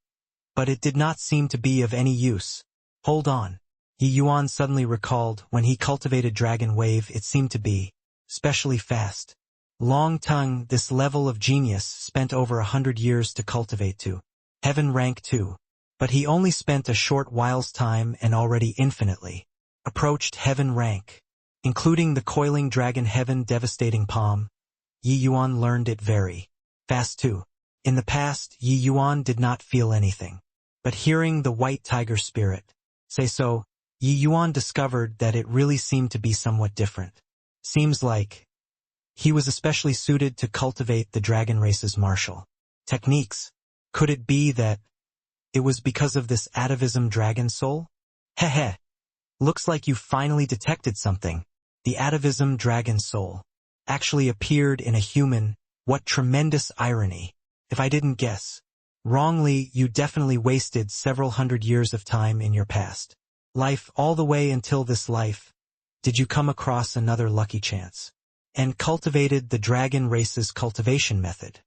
but it did not seem to be of any use. Hold on. Yi Yuan suddenly recalled when he cultivated Dragon Wave it seemed to be especially fast. Long Tongue, this level of genius, spent over 100 years to cultivate to Heaven rank 2. But he only spent a short while's time and already infinitely approached Heaven rank. Including the coiling dragon Heaven devastating palm, Yi Yuan learned it very fast too. In the past, Yi Yuan did not feel anything. But hearing the white tiger spirit say so, Yi Yuan discovered that it really seemed to be somewhat different. Seems like he was especially suited to cultivate the dragon race's martial techniques. Could it be that it was because of this atavism dragon soul? Heh. Looks like you finally detected something. The atavism dragon soul actually appeared in a human. What tremendous irony. If I didn't guess wrongly, you definitely wasted several hundred years of time in your past life all the way until this life. Did you come across another lucky chance? And cultivated the dragon race's cultivation method,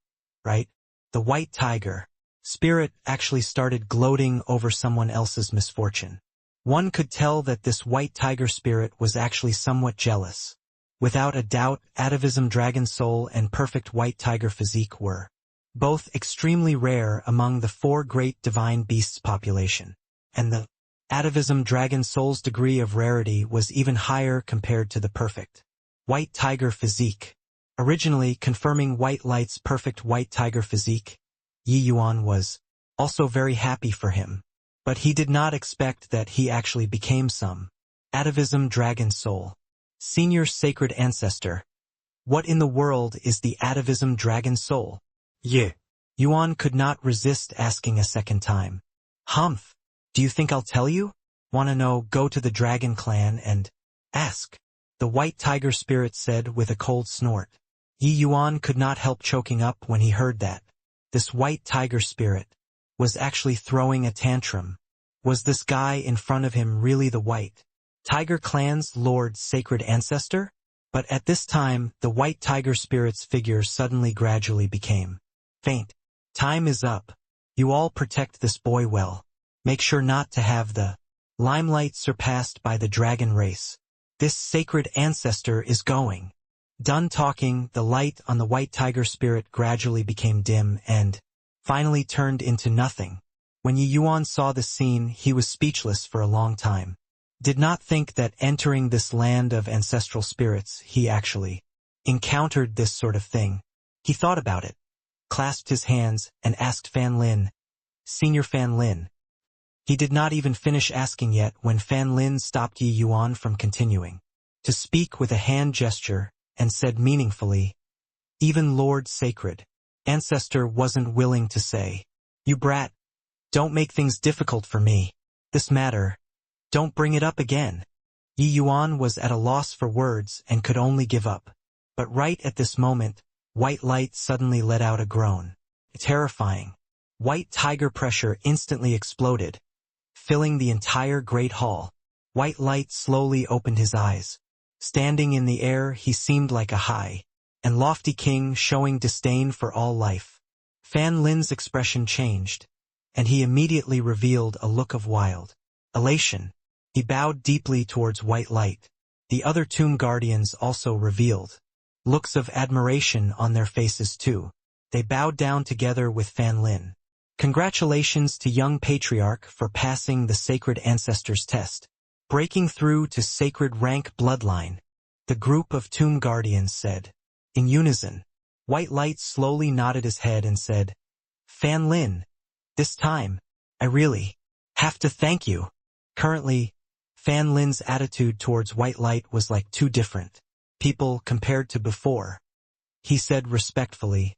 right? The white tiger spirit actually started gloating over someone else's misfortune. One could tell that this white tiger spirit was actually somewhat jealous. Without a doubt, atavism dragon soul and perfect white tiger physique were both extremely rare among the 4 great divine beasts population, and the atavism dragon soul's degree of rarity was even higher compared to the perfect white tiger physique. Originally confirming White Light's perfect white tiger physique, Yi Yuan was also very happy for him, but he did not expect that he actually became some atavism dragon soul. Senior Sacred Ancestor. What in the world is the atavism dragon soul? Yeah. Yuan could not resist asking a second time. Humph. Do you think I'll tell you? Wanna know? Go to the dragon clan and ask. The white tiger spirit said with a cold snort. Yi Yuan could not help choking up when he heard that. This white tiger spirit was actually throwing a tantrum. Was this guy in front of him really the white tiger clan's Lord Sacred Ancestor? But at this time, the white tiger spirit's figure suddenly gradually became faint. Time is up. You all protect this boy well. Make sure not to have the limelight surpassed by the dragon race. This sacred ancestor is going. Done talking, the light on the white tiger spirit gradually became dim and finally turned into nothing. When Yi Yuan saw the scene, he was speechless for a long time. Did not think that entering this land of ancestral spirits, he actually encountered this sort of thing. He thought about it, clasped his hands, and asked Fan Lin, Senior Fan Lin. He did not even finish asking yet when Fan Lin stopped Yi Yuan from continuing to speak with a hand gesture and said meaningfully, even Lord Sacred Ancestor wasn't willing to say, You brat, don't make things difficult for me. This matter, don't bring it up again. Yi Yuan was at a loss for words and could only give up. But right at this moment, White Light suddenly let out a groan. Terrifying. White tiger pressure instantly exploded, filling the entire great hall. White Light slowly opened his eyes. Standing in the air, he seemed like a high and lofty king showing disdain for all life. Fan Lin's expression changed, and he immediately revealed a look of wild elation. He bowed deeply towards White Light. The other tomb guardians also revealed looks of admiration on their faces too. They bowed down together with Fan Lin. Congratulations to young patriarch for passing the Sacred Ancestors test. Breaking through to Sacred Rank Bloodline, the group of tomb guardians said. In unison, White Light slowly nodded his head and said, Fan Lin, this time, I really have to thank you. Currently, Fan Lin's attitude towards White Light was like two different people compared to before. He said respectfully,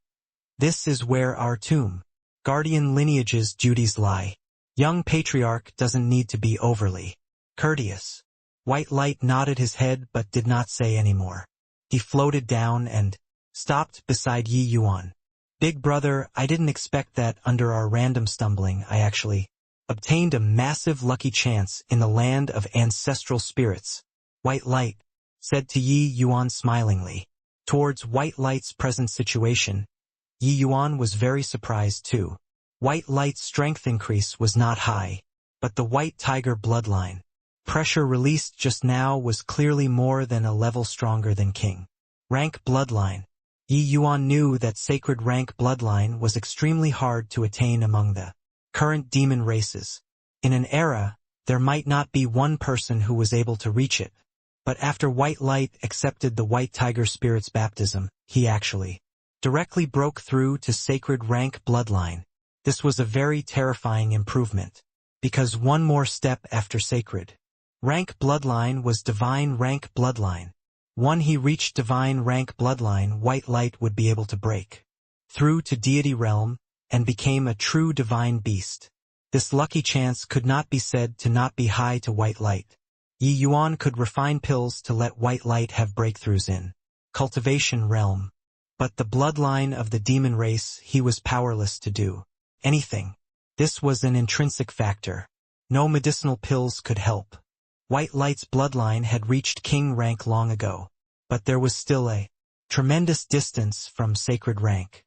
This is where our tomb guardian lineage's duties lie. Young patriarch doesn't need to be overly courteous. White Light nodded his head but did not say any more. He floated down and stopped beside Yi Yuan. Big brother, I didn't expect that under our random stumbling I actually obtained a massive lucky chance in the land of ancestral spirits. White Light said to Yi Yuan smilingly. Towards White Light's present situation, Yi Yuan was very surprised too. White Light's strength increase was not high, but the white tiger bloodline pressure released just now was clearly more than a level stronger than King Rank bloodline. Yi Yuan knew that sacred rank bloodline was extremely hard to attain among the current demon races. In an era, there might not be one person who was able to reach it, but after White Light accepted the white tiger spirit's baptism, he actually directly broke through to sacred rank bloodline. This was a very terrifying improvement, because one more step after sacred rank bloodline was divine rank bloodline. When he reached divine rank bloodline, White Light would be able to break through to deity realm and became a true divine beast. This lucky chance could not be said to not be high to White Light. Yi Yuan could refine pills to let white light have breakthroughs in cultivation realm. But the bloodline of the demon race, he was powerless to do anything. This was an intrinsic factor. No medicinal pills could help. White light's bloodline had reached king rank long ago, but there was still a tremendous distance from sacred rank.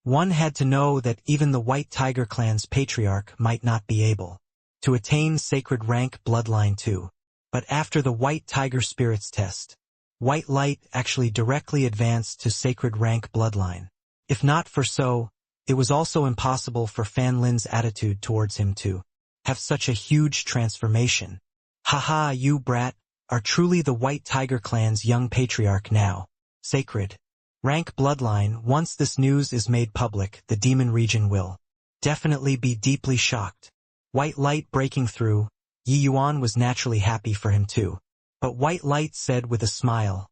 One had to know that even the White Tiger clan's patriarch might not be able to attain sacred rank bloodline too. But after the White Tiger spirits test, white light actually directly advanced to sacred rank bloodline. If not for so, it was also impossible for Fan Lin's attitude towards him to have such a huge transformation. Haha, you brat, are truly the White Tiger clan's young patriarch now. Sacred rank bloodline. Once this news is made public, the demon region will definitely be deeply shocked. White light breaking through, Yi Yuan was naturally happy for him too. But White Light said with a smile,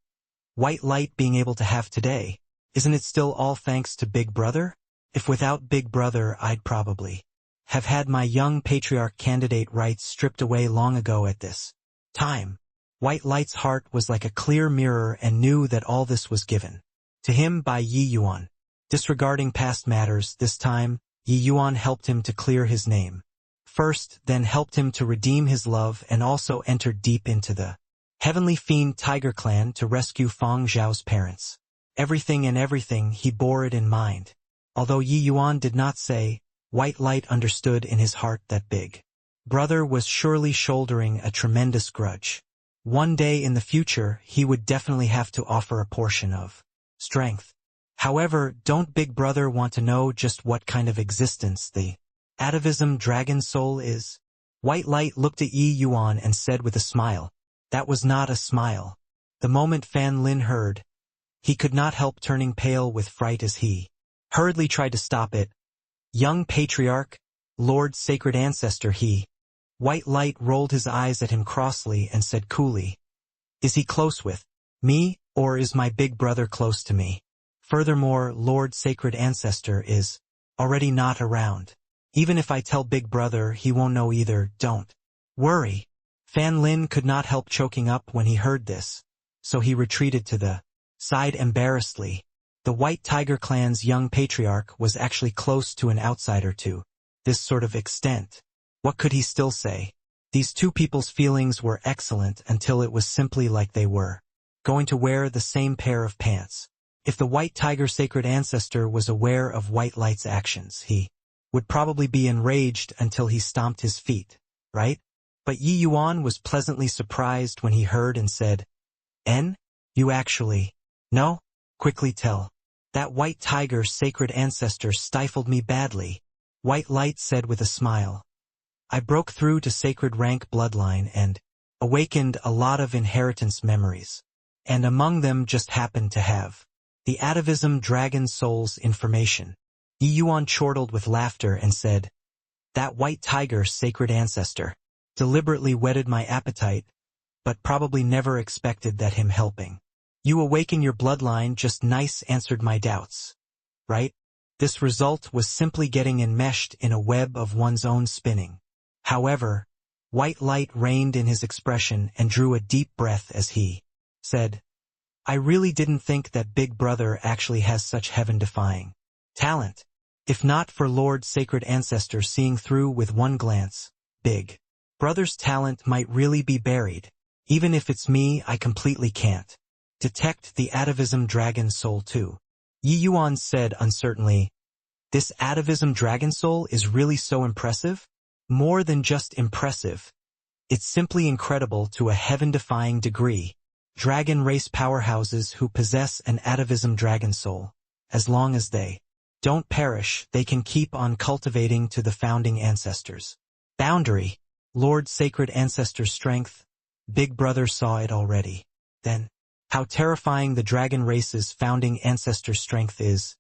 White Light being able to have today, isn't it still all thanks to Big Brother? If without Big Brother I'd probably have had my young patriarch candidate rights stripped away long ago at this time. White Light's heart was like a clear mirror and knew that all this was given to him by Yi Yuan. Disregarding past matters, this time, Yi Yuan helped him to clear his name. First, then helped him to redeem his love and also entered deep into the Heavenly Fiend Tiger Clan to rescue Feng Zhao's parents. Everything he bore it in mind. Although Yi Yuan did not say, White Light understood in his heart that Big Brother was surely shouldering a tremendous grudge. One day in the future he would definitely have to offer a portion of strength. However, don't Big Brother want to know just what kind of existence the atavism dragon soul is? White Light looked at Yi Yuan and said with a smile, that was not a smile. The moment Fan Lin heard, he could not help turning pale with fright as he hurriedly tried to stop it. Young patriarch, Lord Sacred Ancestor White Light rolled his eyes at him crossly and said coolly, is he close with me, or is my big brother close to me? Furthermore, Lord Sacred Ancestor is already not around. Even if I tell Big Brother, he won't know either. Don't worry. Fan Lin could not help choking up when he heard this, so he retreated to the side embarrassedly. The White Tiger clan's young patriarch was actually close to an outsider to this sort of extent. What could he still say? These two people's feelings were excellent until it was simply like they were going to wear the same pair of pants. If the White Tiger Sacred Ancestor was aware of White Light's actions, he would probably be enraged until he stomped his feet, right? But Yi Yuan was pleasantly surprised when he heard and said, You actually know? Quickly tell. That White Tiger Sacred Ancestor stifled me badly. White Light said with a smile. I broke through to sacred rank bloodline and awakened a lot of inheritance memories. And among them just happened to have the atavism dragon soul's information. Yi Yuan chortled with laughter and said, That White Tiger Sacred Ancestor deliberately whetted my appetite, but probably never expected that him helping you awaken your bloodline just nice answered my doubts. Right? This result was simply getting enmeshed in a web of one's own spinning. However, White Light reigned in his expression and drew a deep breath as he said, I really didn't think that Big Brother actually has such heaven-defying talent. If not for Lord Sacred Ancestor seeing through with one glance, Big Brother's talent might really be buried. Even if it's me, I completely can't detect the atavism dragon soul too. Yi Yuan said uncertainly, This atavism dragon soul is really so impressive? More than just impressive. It's simply incredible to a heaven-defying degree. Dragon race powerhouses who possess an atavism dragon soul, as long as they don't perish, they can keep on cultivating to the founding ancestors' boundary. Lord Sacred Ancestor's strength, Big Brother saw it already. Then, how terrifying the dragon race's founding ancestor's strength is.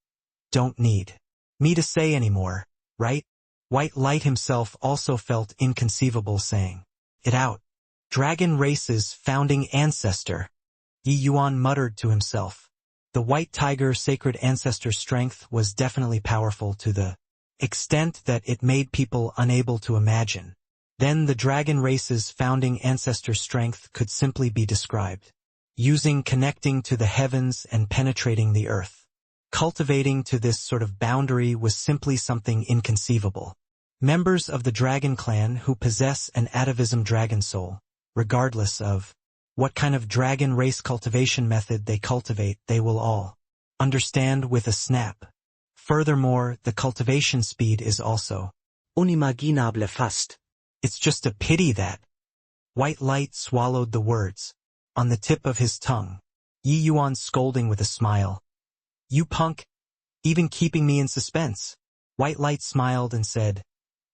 Don't need me to say anymore, right? White Light himself also felt inconceivable saying it out. Dragon race's founding ancestor. Yi Yuan muttered to himself. The White Tiger Sacred Ancestor's strength was definitely powerful to the extent that it made people unable to imagine. Then the dragon race's founding ancestor's strength could simply be described. Using connecting to the heavens and penetrating the earth. Cultivating to this sort of boundary was simply something inconceivable. Members of the dragon clan who possess an atavism dragon soul, regardless of what kind of dragon race cultivation method they cultivate, they will all understand with a snap. Furthermore, the cultivation speed is also unimaginable fast. It's just a pity that White Light swallowed the words on the tip of his tongue. Yi Yuan scolding with a smile. You punk, even keeping me in suspense. White Light smiled and said,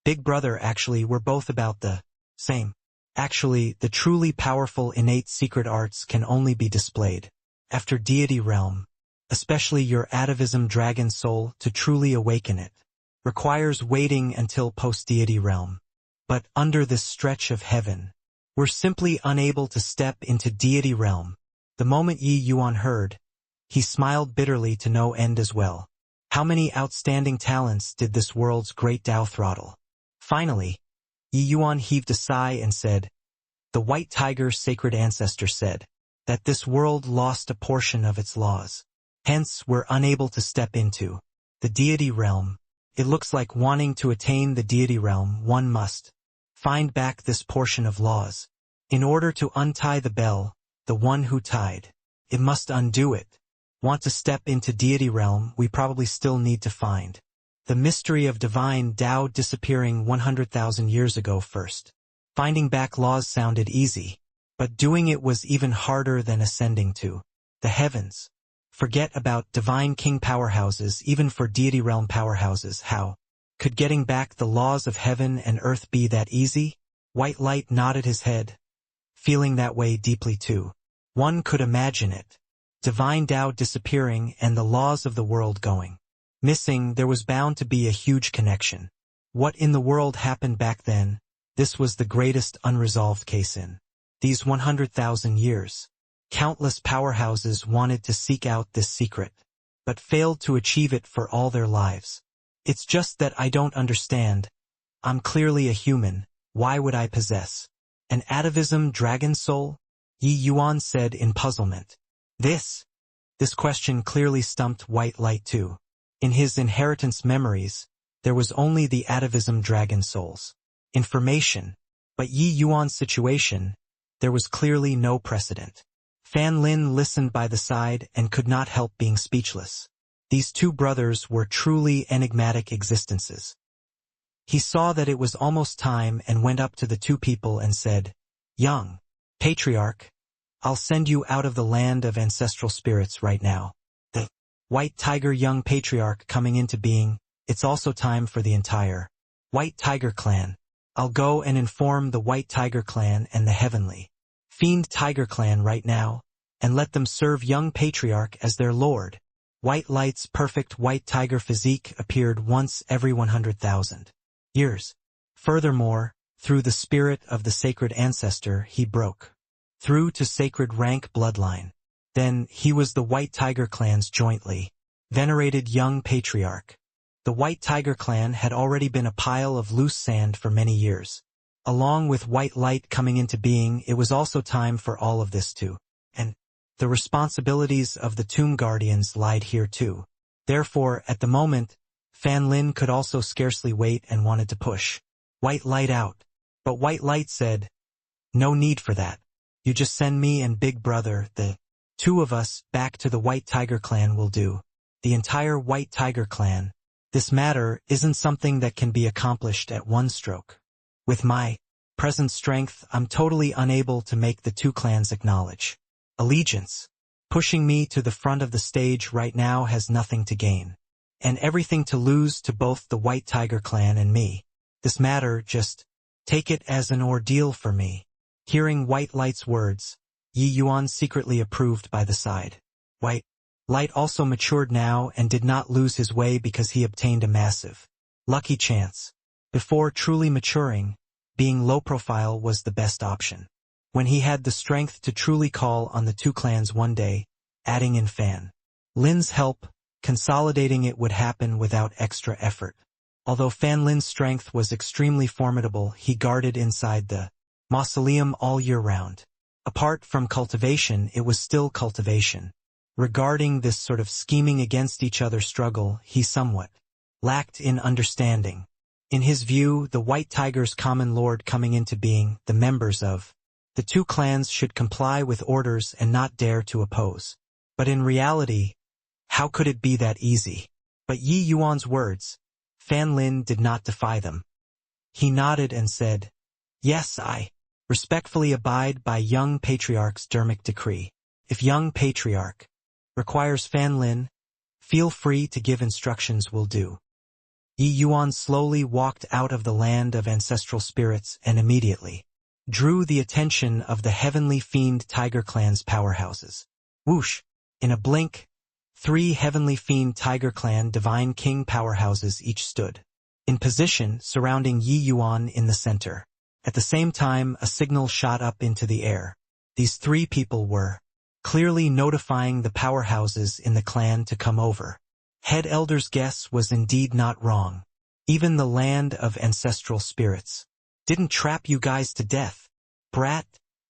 Big brother, actually we're both about the same. Actually, the truly powerful innate secret arts can only be displayed after deity realm, especially your atavism dragon soul to truly awaken it. Requires waiting until post-deity realm. But under this stretch of heaven, we're simply unable to step into deity realm. The moment Yi Yuan heard, he smiled bitterly to no end as well. How many outstanding talents did this world's great Tao throttle? Finally, Yi Yuan heaved a sigh and said, The White Tiger's sacred ancestor said that this world lost a portion of its laws. Hence, we're unable to step into the deity realm. It looks like wanting to attain the deity realm, one must find back this portion of laws. In order to untie the bell, the one who tied, it must undo it. Want to step into deity realm, we probably still need to find the mystery of divine Tao disappearing 100,000 years ago first. Finding back laws sounded easy, but doing it was even harder than ascending to the heavens. Forget about divine king powerhouses, even for deity realm powerhouses. How could getting back the laws of heaven and earth be that easy? White Light nodded his head, feeling that way deeply too. One could imagine it. Divine Tao disappearing and the laws of the world going missing, there was bound to be a huge connection. What in the world happened back then? This was the greatest unresolved case in these 100,000 years. Countless powerhouses wanted to seek out this secret, but failed to achieve it for all their lives. It's just that I don't understand. I'm clearly a human, why would I possess an atavism dragon soul? Yi Yuan said in puzzlement. This question clearly stumped White Light too. In his inheritance memories, there was only the atavism dragon soul's information, but Yi Yuan's situation, there was clearly no precedent. Fan Lin listened by the side and could not help being speechless. These two brothers were truly enigmatic existences. He saw that it was almost time and went up to the two people and said, Young Patriarch, I'll send you out of the land of ancestral spirits right now. The White Tiger young Patriarch coming into being, it's also time for the entire White Tiger clan. I'll go and inform the White Tiger clan and the Heavenly Fiend Tiger clan right now, and let them serve young Patriarch as their lord. White Light's perfect white tiger physique appeared once every 100,000 years. Furthermore, through the spirit of the sacred ancestor, he broke through to sacred rank bloodline. Then, he was the White Tiger clan's jointly venerated young Patriarch. The White Tiger clan had already been a pile of loose sand for many years. Along with White Light coming into being, it was also time for all of this too. And the responsibilities of the Tomb Guardians lied here too. Therefore, at the moment, Fan Lin could also scarcely wait and wanted to push White Light out. But White Light said, No need for that. You just send me and Big Brother, the two of us, back to the White Tiger clan will do. The entire White Tiger clan. This matter isn't something that can be accomplished at one stroke. With my present strength, I'm totally unable to make the two clans acknowledge allegiance. Pushing me to the front of the stage right now has nothing to gain, and everything to lose to both the White Tiger clan and me. This matter, just take it as an ordeal for me. Hearing White Light's words, Yi Yuan secretly approved by the side. White Light also matured now and did not lose his way because he obtained a massive, lucky chance. Before truly maturing, being low profile was the best option. When he had the strength to truly call on the two clans one day, adding in Fan Lin's help, consolidating it would happen without extra effort. Although Fan Lin's strength was extremely formidable, he guarded inside the mausoleum all year round. Apart from cultivation, it was still cultivation. Regarding this sort of scheming against each other struggle, he somewhat lacked in understanding. In his view, the White Tiger's common lord coming into being, the members of the two clans should comply with orders and not dare to oppose. But in reality, how could it be that easy? But Yi Yuan's words, Fan Lin did not defy them. He nodded and said, "Yes, I respectfully abide by young patriarch's dermic decree. If young patriarch requires Fan Lin, feel free to give instructions will do." Yi Yuan slowly walked out of the land of ancestral spirits and immediately drew the attention of the heavenly fiend Tiger Clan's powerhouses. Whoosh! In a blink, 3 heavenly fiend Tiger Clan Divine King powerhouses each stood in position surrounding Yi Yuan in the center. At the same time, a signal shot up into the air. These 3 people were clearly notifying the powerhouses in the clan to come over. Head Elder's guess was indeed not wrong. Even the land of ancestral spirits didn't trap you guys to death. Brat,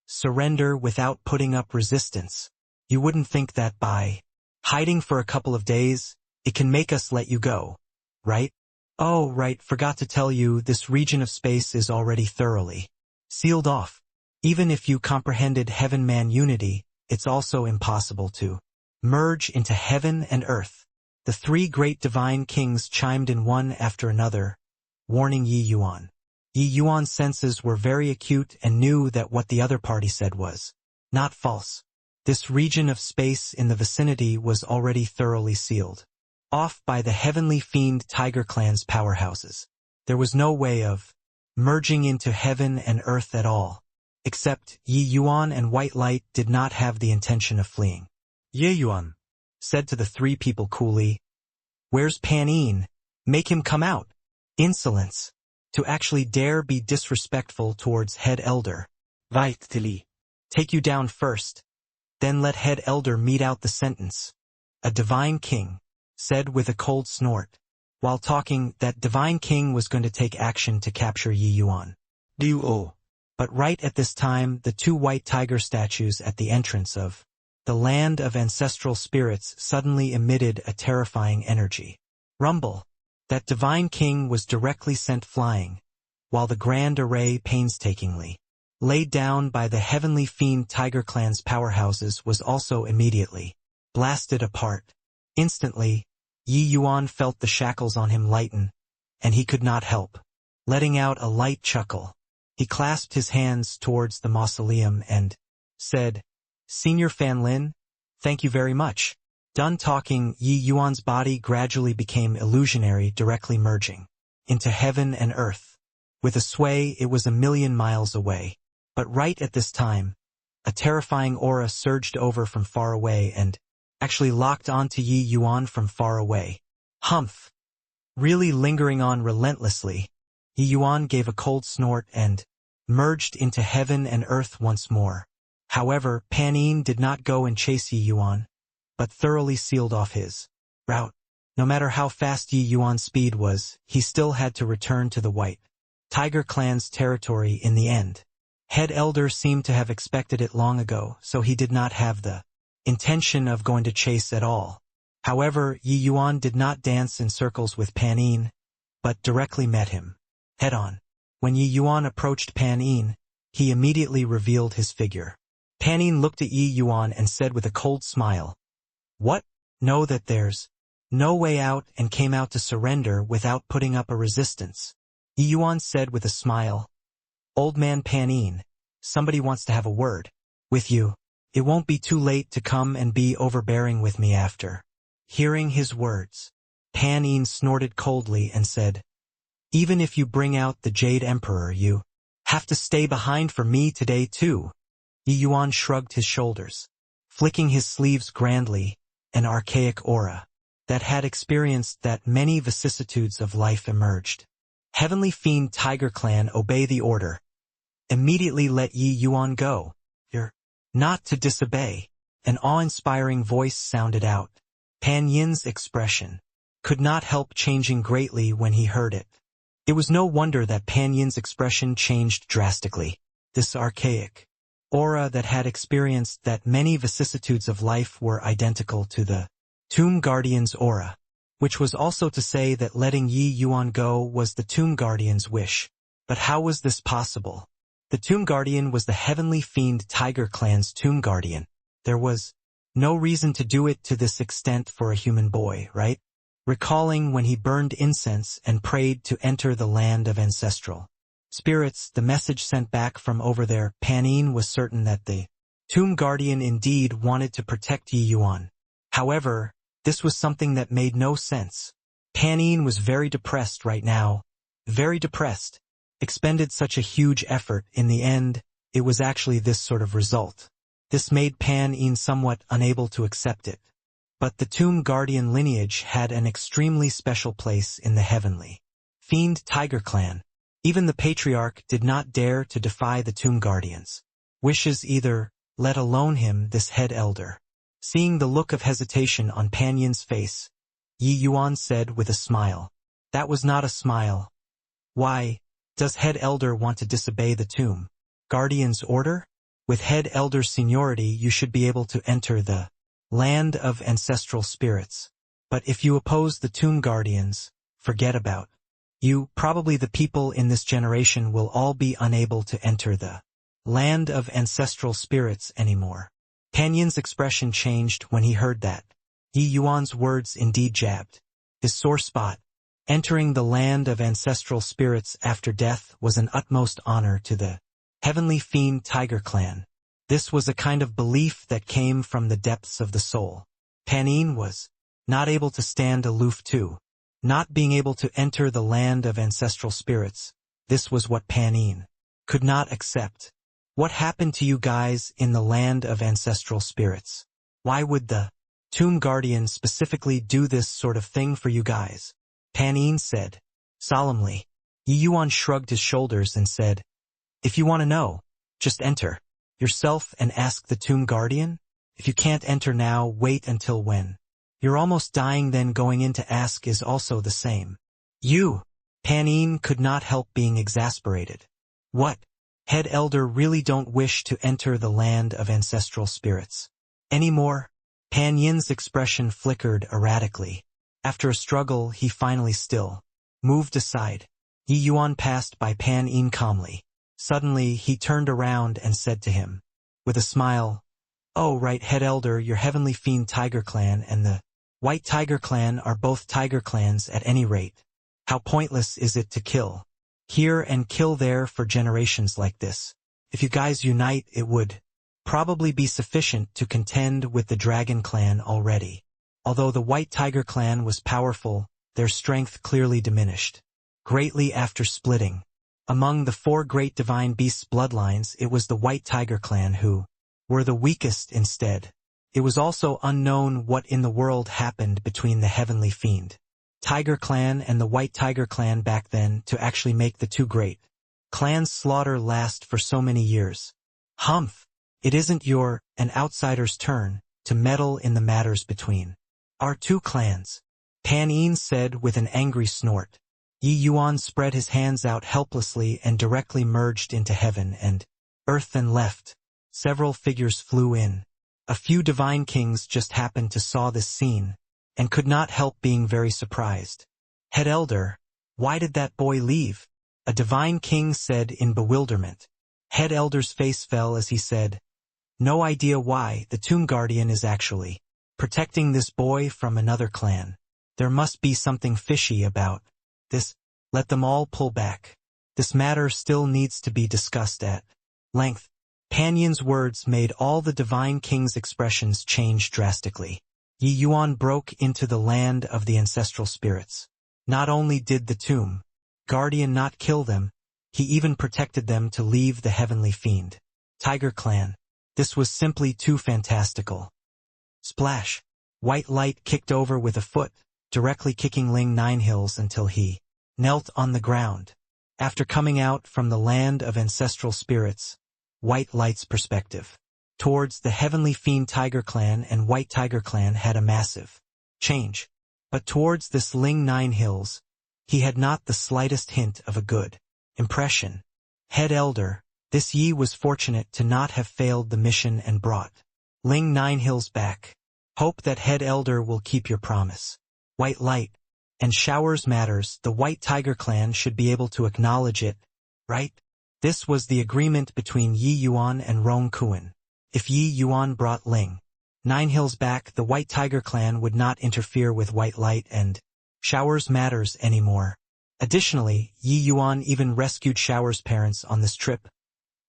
surrender without putting up resistance. You wouldn't think that by hiding for a couple of days, it can make us let you go, right? Oh, right, forgot to tell you, this region of space is already thoroughly sealed off. Even if you comprehended heaven-man unity, it's also impossible to merge into heaven and earth. The 3 great divine kings chimed in one after another, warning Yi Yuan. Yi Yuan's senses were very acute and knew that what the other party said was not false. This region of space in the vicinity was already thoroughly sealed off by the heavenly fiend Tiger Clan's powerhouses. There was no way of merging into heaven and earth at all, except Yi Yuan and White Light did not have the intention of fleeing. Ye Yuan Said to the 3 people coolly, "Where's Pan Yin? Make him come out." Insolence. To actually dare be disrespectful towards Head Elder. Weitli. Take you down first, then let Head Elder meet out the sentence. A divine king said with a cold snort. While talking, that divine king was going to take action to capture Yi Yuan. Duo. But right at this time, the 2 white tiger statues at the entrance of the land of ancestral spirits suddenly emitted a terrifying energy. Rumble. That divine king was directly sent flying, while the grand array painstakingly laid down by the heavenly fiend Tiger Clan's powerhouses was also immediately blasted apart. Instantly, Yi Yuan felt the shackles on him lighten, and he could not help letting out a light chuckle. He clasped his hands towards the mausoleum and said, "Senior Fan Lin, thank you very much." Done talking, Yi Yuan's body gradually became illusionary, directly merging into heaven and earth. With a sway, it was 1,000,000 miles away. But right at this time, a terrifying aura surged over from far away and actually locked onto Yi Yuan from far away. Humph! Really lingering on relentlessly, Yi Yuan gave a cold snort and merged into heaven and earth once more. However, Pan Yin did not go and chase Yi Yuan, but thoroughly sealed off his route. No matter how fast Yi Yuan's speed was, he still had to return to the White Tiger Clan's territory in the end. Head Elder seemed to have expected it long ago, so he did not have the intention of going to chase at all. However, Yi Yuan did not dance in circles with Pan Yin, but directly met him head-on. When Yi Yuan approached Pan Yin, he immediately revealed his figure. Pan Yin looked at Yi Yuan and said with a cold smile, "What? Know that there's no way out," and came out to surrender without putting up a resistance. Yi Yuan said with a smile, "Old man Pan Yin, somebody wants to have a word with you. It won't be too late to come and be overbearing with me after." Hearing his words, Pan Yin snorted coldly and said, "Even if you bring out the Jade Emperor, you have to stay behind for me today too." Yi Yuan shrugged his shoulders, flicking his sleeves grandly. An archaic aura that had experienced that many vicissitudes of life emerged. Heavenly Fiend Tiger Clan, obey the order. Immediately let Yi Yuan go. You're not to disobey. An awe-inspiring voice sounded out. Pan Yin's expression could not help changing greatly when he heard it. It was no wonder that Pan Yin's expression changed drastically. This archaic aura that had experienced that many vicissitudes of life were identical to the Tomb Guardian's aura, which was also to say that letting Yi Yuan go was the Tomb Guardian's wish. But how was this possible? The Tomb Guardian was the heavenly fiend Tiger Clan's Tomb Guardian. There was no reason to do it to this extent for a human boy, right? Recalling when he burned incense and prayed to enter the land of ancestral spirits, the message sent back from over there, Pan Yin was certain that the Tomb Guardian indeed wanted to protect Yi Yuan. However, this was something that made no sense. Pan Yin was very depressed right now. Very depressed. Expended such a huge effort. In the end, it was actually this sort of result. This made Pan Yin somewhat unable to accept it. But the Tomb Guardian lineage had an extremely special place in the heavenly fiend Tiger Clan. Even the patriarch did not dare to defy the Tomb Guardian's wishes either, let alone him, this head elder. Seeing the look of hesitation on Pan Yin's face, Yi Yuan said with a smile. That was not a smile. Why, does head elder want to disobey the Tomb Guardian's order? With head elder's seniority you should be able to enter the land of ancestral spirits. But if you oppose the Tomb Guardians, forget about you. Probably the people in this generation will all be unable to enter the land of ancestral spirits anymore. Pan Yin's expression changed when he heard that. Yi Yuan's words indeed jabbed his sore spot. Entering the land of ancestral spirits after death was an utmost honor to the heavenly fiend Tiger Clan. This was a kind of belief that came from the depths of the soul. Pan Yin was not able to stand aloof too. Not being able to enter the land of ancestral spirits, this was what Pan Yin could not accept. What happened to you guys in the land of ancestral spirits? Why would the Tomb Guardian specifically do this sort of thing for you guys? Pan Yin said solemnly. Yi Yuan shrugged his shoulders and said, if you want to know, just enter yourself and ask the Tomb Guardian. If you can't enter now, wait until when you're almost dying, then going in to ask is also the same. You, Pan Yin could not help being exasperated. What? Head elder really don't wish to enter the land of ancestral spirits anymore? Pan Yin's expression flickered erratically. After a struggle, he finally still moved aside. Yi Yuan passed by Pan Yin calmly. Suddenly, he turned around and said to him, with a smile, oh right, head elder, your heavenly fiend Tiger Clan and the White Tiger Clan are both tiger clans at any rate. How pointless is it to kill here and kill there for generations like this? If you guys unite, it would probably be sufficient to contend with the Dragon Clan already. Although the White Tiger Clan was powerful, their strength clearly diminished greatly after splitting. Among the 4 great divine beasts' bloodlines, it was the White Tiger Clan who were the weakest instead. It was also unknown what in the world happened between the heavenly fiend Tiger Clan and the White Tiger Clan back then to actually make the 2 great clans' slaughter last for so many years. Humph! It isn't an outsider's turn to meddle in the matters between our 2 clans, Pan Yin said with an angry snort. Yi Yuan spread his hands out helplessly and directly merged into heaven and earth and left. Several figures flew in. A few divine kings just happened to saw this scene and could not help being very surprised. Head elder, why did that boy leave? A divine king said in bewilderment. Head elder's face fell as he said, no idea why. The Tomb Guardian is actually protecting this boy from another clan. There must be something fishy about this. Let them all pull back. This matter still needs to be discussed at length. Pan Yin's words made all the divine king's expressions change drastically. Yi Yuan broke into the land of the ancestral spirits. Not only did the Tomb Guardian not kill them, he even protected them to leave the heavenly fiend Tiger Clan. This was simply too fantastical. Splash! White light kicked over with a foot, directly kicking Ling Nine Hills until he knelt on the ground. After coming out from the land of ancestral spirits, White Light's perspective towards the heavenly fiend Tiger Clan and White Tiger Clan had a massive change. But towards this Ling Nine Hills, he had not the slightest hint of a good impression. Head Elder, this Yi was fortunate to not have failed the mission and brought Ling Nine Hills back. Hope that Head Elder will keep your promise. White Light and Showers matters, the White Tiger clan should be able to acknowledge it, right? This was the agreement between Yi Yuan and Rong Kuan. If Yi Yuan brought Ling Nine Hills back, the White Tiger clan would not interfere with White Light and Showers matters anymore. Additionally, Yi Yuan even rescued Showers' parents on this trip,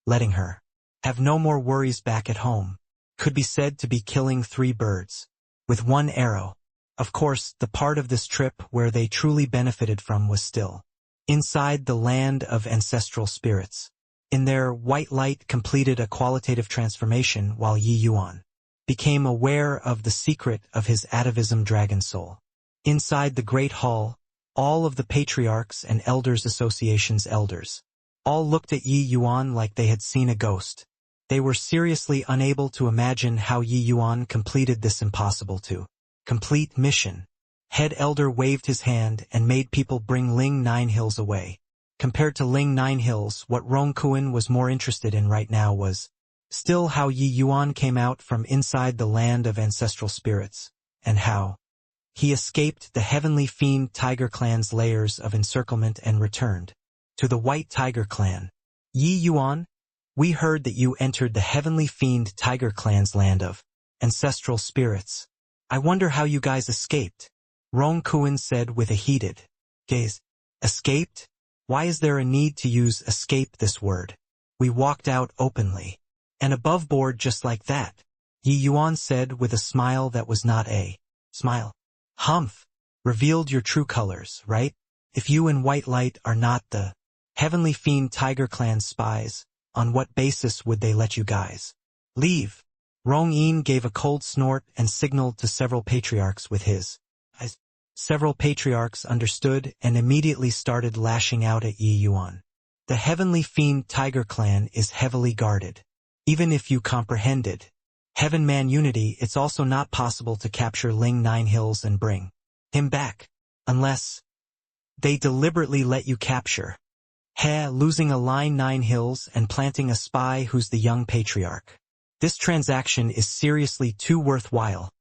letting her have no more worries back at home. Could be said to be killing 3 birds with 1 arrow. Of course, the part of this trip where they truly benefited from was still inside the land of ancestral spirits. In there, White Light completed a qualitative transformation while Yi Yuan became aware of the secret of his atavism dragon soul. Inside the Great Hall, all of the Patriarchs and Elders Association's elders all looked at Yi Yuan like they had seen a ghost. They were seriously unable to imagine how Yi Yuan completed this impossible to complete mission. Head Elder waved his hand and made people bring Ling Nine Hills away. Compared to Ling Nine Hills, what Rong Kuan was more interested in right now was still how Yi Yuan came out from inside the land of ancestral spirits, and how he escaped the Heavenly Fiend Tiger Clan's layers of encirclement and returned to the White Tiger Clan. Yi Yuan, we heard that you entered the Heavenly Fiend Tiger Clan's land of ancestral spirits. I wonder how you guys escaped. Rong Kuan said with a heated gaze. Escaped? Why is there a need to use escape this word? We walked out openly and above board just like that, Yi Yuan said with a smile that was not a smile. Humph. Revealed your true colors, right? If you and White Light are not the Heavenly Fiend Tiger Clan spies, on what basis would they let you guys leave? Rong Yin gave a cold snort and signaled to several patriarchs with his eyes. Several patriarchs understood and immediately started lashing out at Yi Yuan. The Heavenly Fiend Tiger Clan is heavily guarded. Even if you comprehended Heaven Man unity, it's also not possible to capture Ling Nine Hills and bring him back, unless they deliberately let you capture losing a Line Nine Hills and planting a spy who's the young patriarch. This transaction is seriously too worthwhile.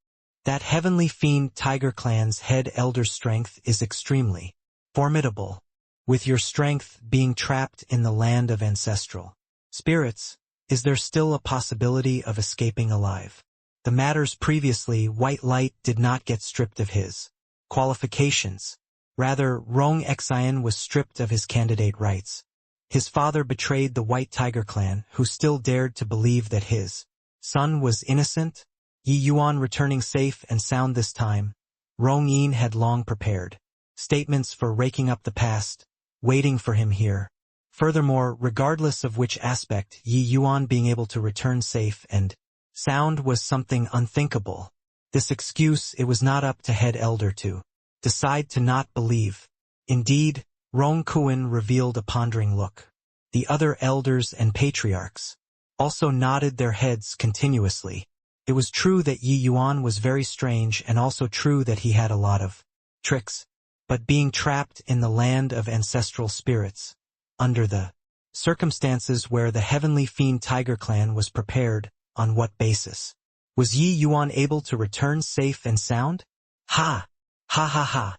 That Heavenly Fiend Tiger Clan's head elder's strength is extremely formidable. With your strength being trapped in the land of ancestral spirits, is there still a possibility of escaping alive? The matters previously, White Light did not get stripped of his qualifications. Rather, Rong Xian was stripped of his candidate rights. His father betrayed the White Tiger Clan, who still dared to believe that his son was innocent. Yi Yuan returning safe and sound this time. Rong Yin had long prepared statements for raking up the past, waiting for him here. Furthermore, regardless of which aspect, Yi Yuan being able to return safe and sound was something unthinkable. This excuse, it was not up to Head Elder to decide to not believe. Indeed, Rong Kuan revealed a pondering look. The other elders and patriarchs also nodded their heads continuously. It was true that Yi Yuan was very strange and also true that he had a lot of tricks. But being trapped in the land of ancestral spirits, under the circumstances where the Heavenly Fiend Tiger Clan was prepared, on what basis? Was Yi Yuan able to return safe and sound? Ha! Ha ha ha!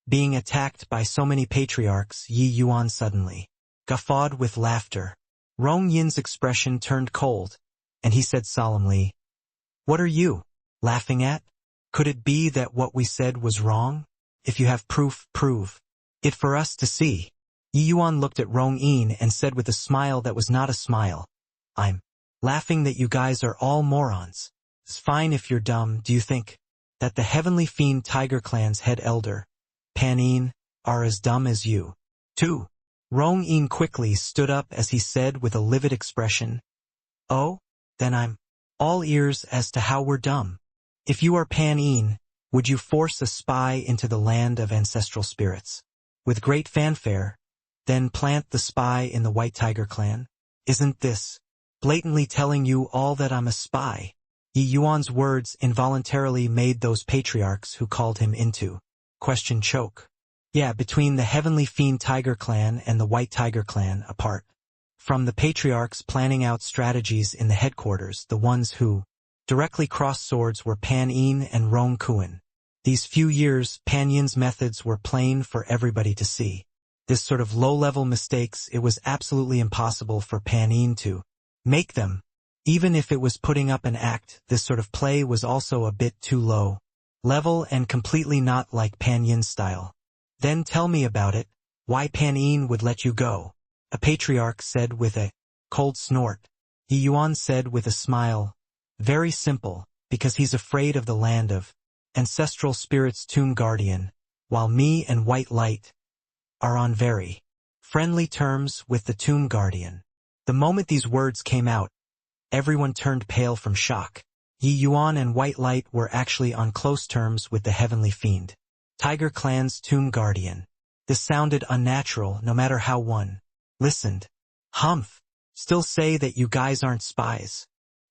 Being attacked by so many patriarchs, Yi Yuan suddenly guffawed with laughter. Rong Yin's expression turned cold, and he said solemnly, "What are you laughing at? Could it be that what we said was wrong? If you have proof, prove it for us to see." Yi Yuan looked at Rong Yin and said with a smile that was not a smile, "I'm laughing that you guys are all morons. It's fine if you're dumb. Do you think that the Heavenly Fiend Tiger Clan's head elder, Pan Yin, are as dumb as you, too?" Rong Yin quickly stood up as he said with a livid expression, "Oh, then I'm all ears as to how we're dumb. If you are Pan Yin, would you force a spy into the land of ancestral spirits with great fanfare, then plant the spy in the White Tiger Clan? Isn't this blatantly telling you all that I'm a spy?" Yi Yuan's words involuntarily made those patriarchs who called him into Question choke. Yeah, between the Heavenly Fiend Tiger Clan and the White Tiger Clan apart. From the patriarchs planning out strategies in the headquarters, the ones who directly crossed swords were Pan Yin and Rong Kuan. These few years, Pan Yin's methods were plain for everybody to see. This sort of low-level mistakes, it was absolutely impossible for Pan Yin to make them. Even if it was putting up an act, this sort of play was also a bit too low level and completely not like Pan Yin's style. Then tell me about it, why Pan Yin would let you go. A patriarch said with a cold snort. Yi Yuan said with a smile, very simple, because he's afraid of the land of ancestral spirits Tomb Guardian, while me and White Light are on very friendly terms with the Tomb Guardian. The moment these words came out, everyone turned pale from shock. Yi Yuan and White Light were actually on close terms with the Heavenly Fiend Tiger Clan's Tomb Guardian. This sounded unnatural no matter how one listened. Humph. Still say that you guys aren't spies.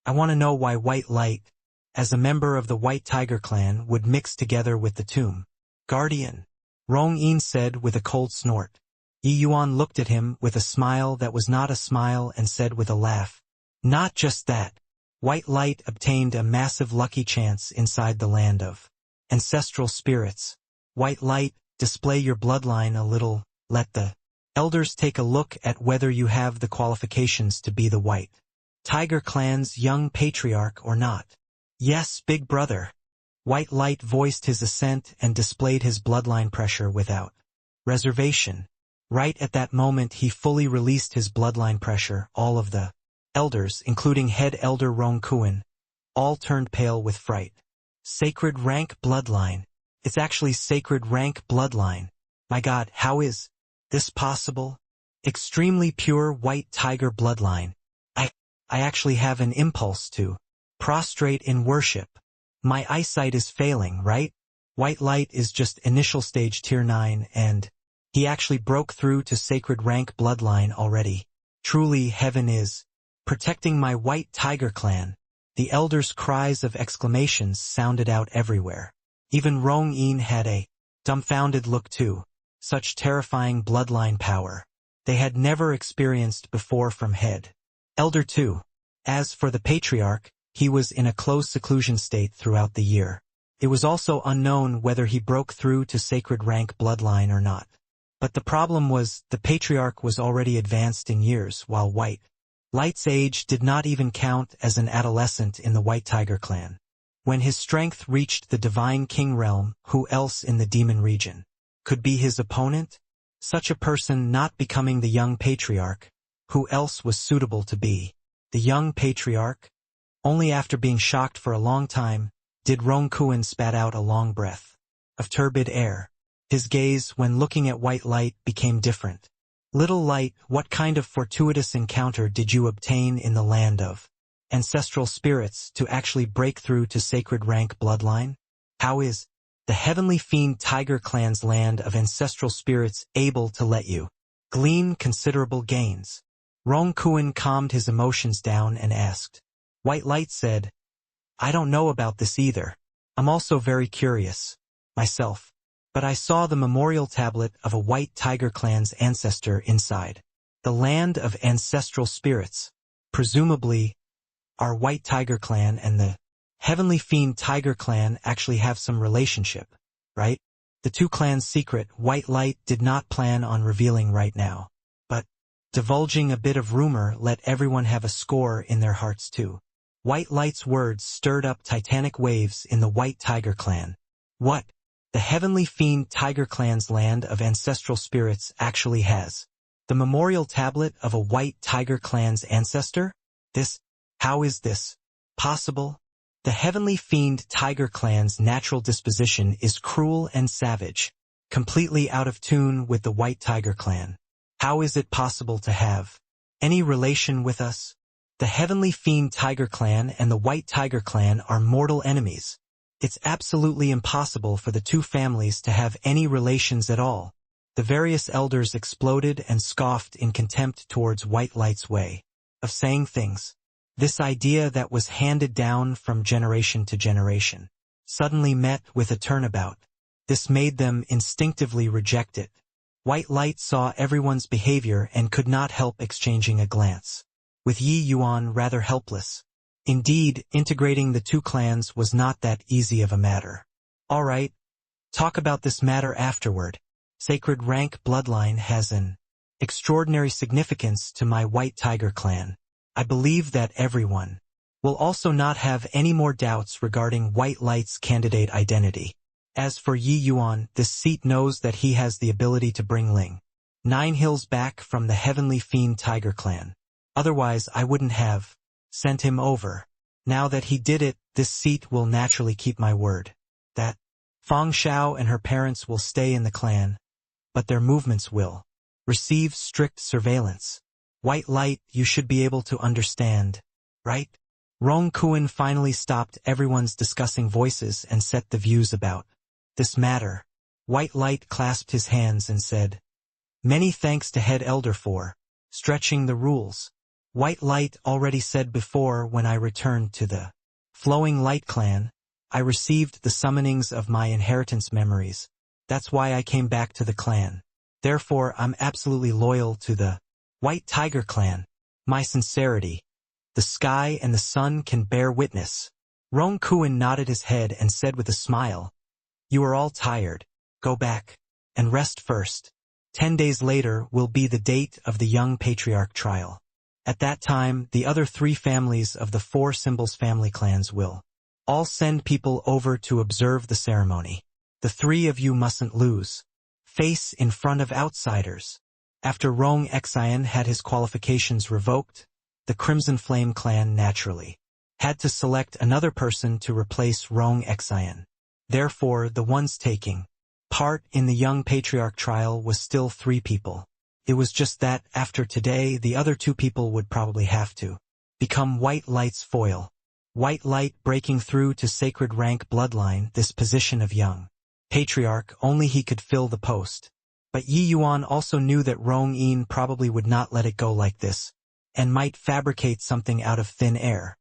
I want to know why White Light, as a member of the White Tiger Clan, would mix together with the Tomb Guardian. Rong Yin said with a cold snort. Yi Yuan looked at him with a smile that was not a smile and said with a laugh, not just that. White Light obtained a massive lucky chance inside the land of ancestral spirits. White Light, display your bloodline a little, let the elders take a look at whether you have the qualifications to be the White Tiger Clan's young patriarch or not. Yes, big brother. White Light voiced his assent and displayed his bloodline pressure without reservation. Right at that moment he fully released his bloodline pressure. All of the elders, including head elder Rong Kuan, all turned pale with fright. Sacred rank bloodline. It's actually sacred rank bloodline. My God, how is this possible? Extremely pure White Tiger bloodline. I actually have an impulse to prostrate in worship. My eyesight is failing, right? White Light is just initial stage tier 9 and he actually broke through to sacred rank bloodline already. Truly heaven is protecting my White Tiger Clan. The elders' cries of exclamations sounded out everywhere. Even Rong Yin had a dumbfounded look too. Such terrifying bloodline power they had never experienced before from head elder 2. As for the patriarch, he was in a close seclusion state throughout the year. It was also unknown whether he broke through to sacred rank bloodline or not. But the problem was, the patriarch was already advanced in years, while White Light's age did not even count as an adolescent in the White Tiger Clan. When his strength reached the Divine King realm, who else in the demon region could be his opponent? Such a person not becoming the young patriarch, who else was suitable to be the young patriarch? Only after being shocked for a long time, did Rong Kuan spat out a long breath of turbid air. His gaze, when looking at White Light, became different. Little Light, what kind of fortuitous encounter did you obtain in the land of ancestral spirits to actually break through to sacred rank bloodline? How is the Heavenly Fiend Tiger Clan's land of ancestral spirits able to let you glean considerable gains? Rong Kuan calmed his emotions down and asked. White Light said, I don't know about this either. I'm also very curious myself. But I saw the memorial tablet of a White Tiger Clan's ancestor inside the land of ancestral spirits. Presumably, our White Tiger Clan and the Heavenly Fiend Tiger Clan actually have some relationship, right? The two clans' secret, White Light did not plan on revealing right now. But divulging a bit of rumor let everyone have a score in their hearts too. White Light's words stirred up titanic waves in the White Tiger Clan. What? The Heavenly Fiend Tiger Clan's land of ancestral spirits actually has the memorial tablet of a White Tiger Clan's ancestor? How is this possible? The Heavenly Fiend Tiger Clan's natural disposition is cruel and savage, completely out of tune with the White Tiger Clan. How is it possible to have any relation with us? The Heavenly Fiend Tiger Clan and the White Tiger Clan are mortal enemies. It's absolutely impossible for the two families to have any relations at all. The various elders exploded and scoffed in contempt towards White Light's way of saying things. This idea that was handed down from generation to generation suddenly met with a turnabout. This made them instinctively reject it. White Light saw everyone's behavior and could not help exchanging a glance, with Yi Yuan rather helpless. Indeed, integrating the two clans was not that easy of a matter. All right, talk about this matter afterward. Sacred rank bloodline has an extraordinary significance to my White Tiger clan. I believe that everyone will also not have any more doubts regarding White Light's candidate identity. As for Yi Yuan, this seat knows that he has the ability to bring Ling 9 hills back from the Heavenly Fiend Tiger clan. Otherwise, I wouldn't have sent him over. Now that he did it, this seat will naturally keep my word. That Fang Xiao and her parents will stay in the clan, but their movements will receive strict surveillance. White Light, you should be able to understand, right? Rong Kuan finally stopped everyone's discussing voices and set the views about this matter. White Light clasped his hands and said, "Many thanks to Head Elder for stretching the rules. White Light already said before when I returned to the Flowing Light clan, I received the summonings of my inheritance memories. That's why I came back to the clan. Therefore, I'm absolutely loyal to the White Tiger clan. My sincerity. The sky and the sun can bear witness." Rong Kuan nodded his head and said with a smile, "You are all tired. Go back and rest first. 10 days later will be the date of the young patriarch trial. At that time, the other 3 families of the 4 Symbols family clans will all send people over to observe the ceremony. The 3 of you mustn't lose face in front of outsiders." After Rong Xian had his qualifications revoked, the Crimson Flame clan naturally had to select another person to replace Rong Xian. Therefore, the ones taking part in the young patriarch trial was still 3 people. It was just that, after today, the other 2 people would probably have to become White Light's foil. White Light breaking through to sacred rank bloodline, this position of young patriarch, only he could fill the post. But Yi Yuan also knew that Rong Yin probably would not let it go like this, and might fabricate something out of thin air.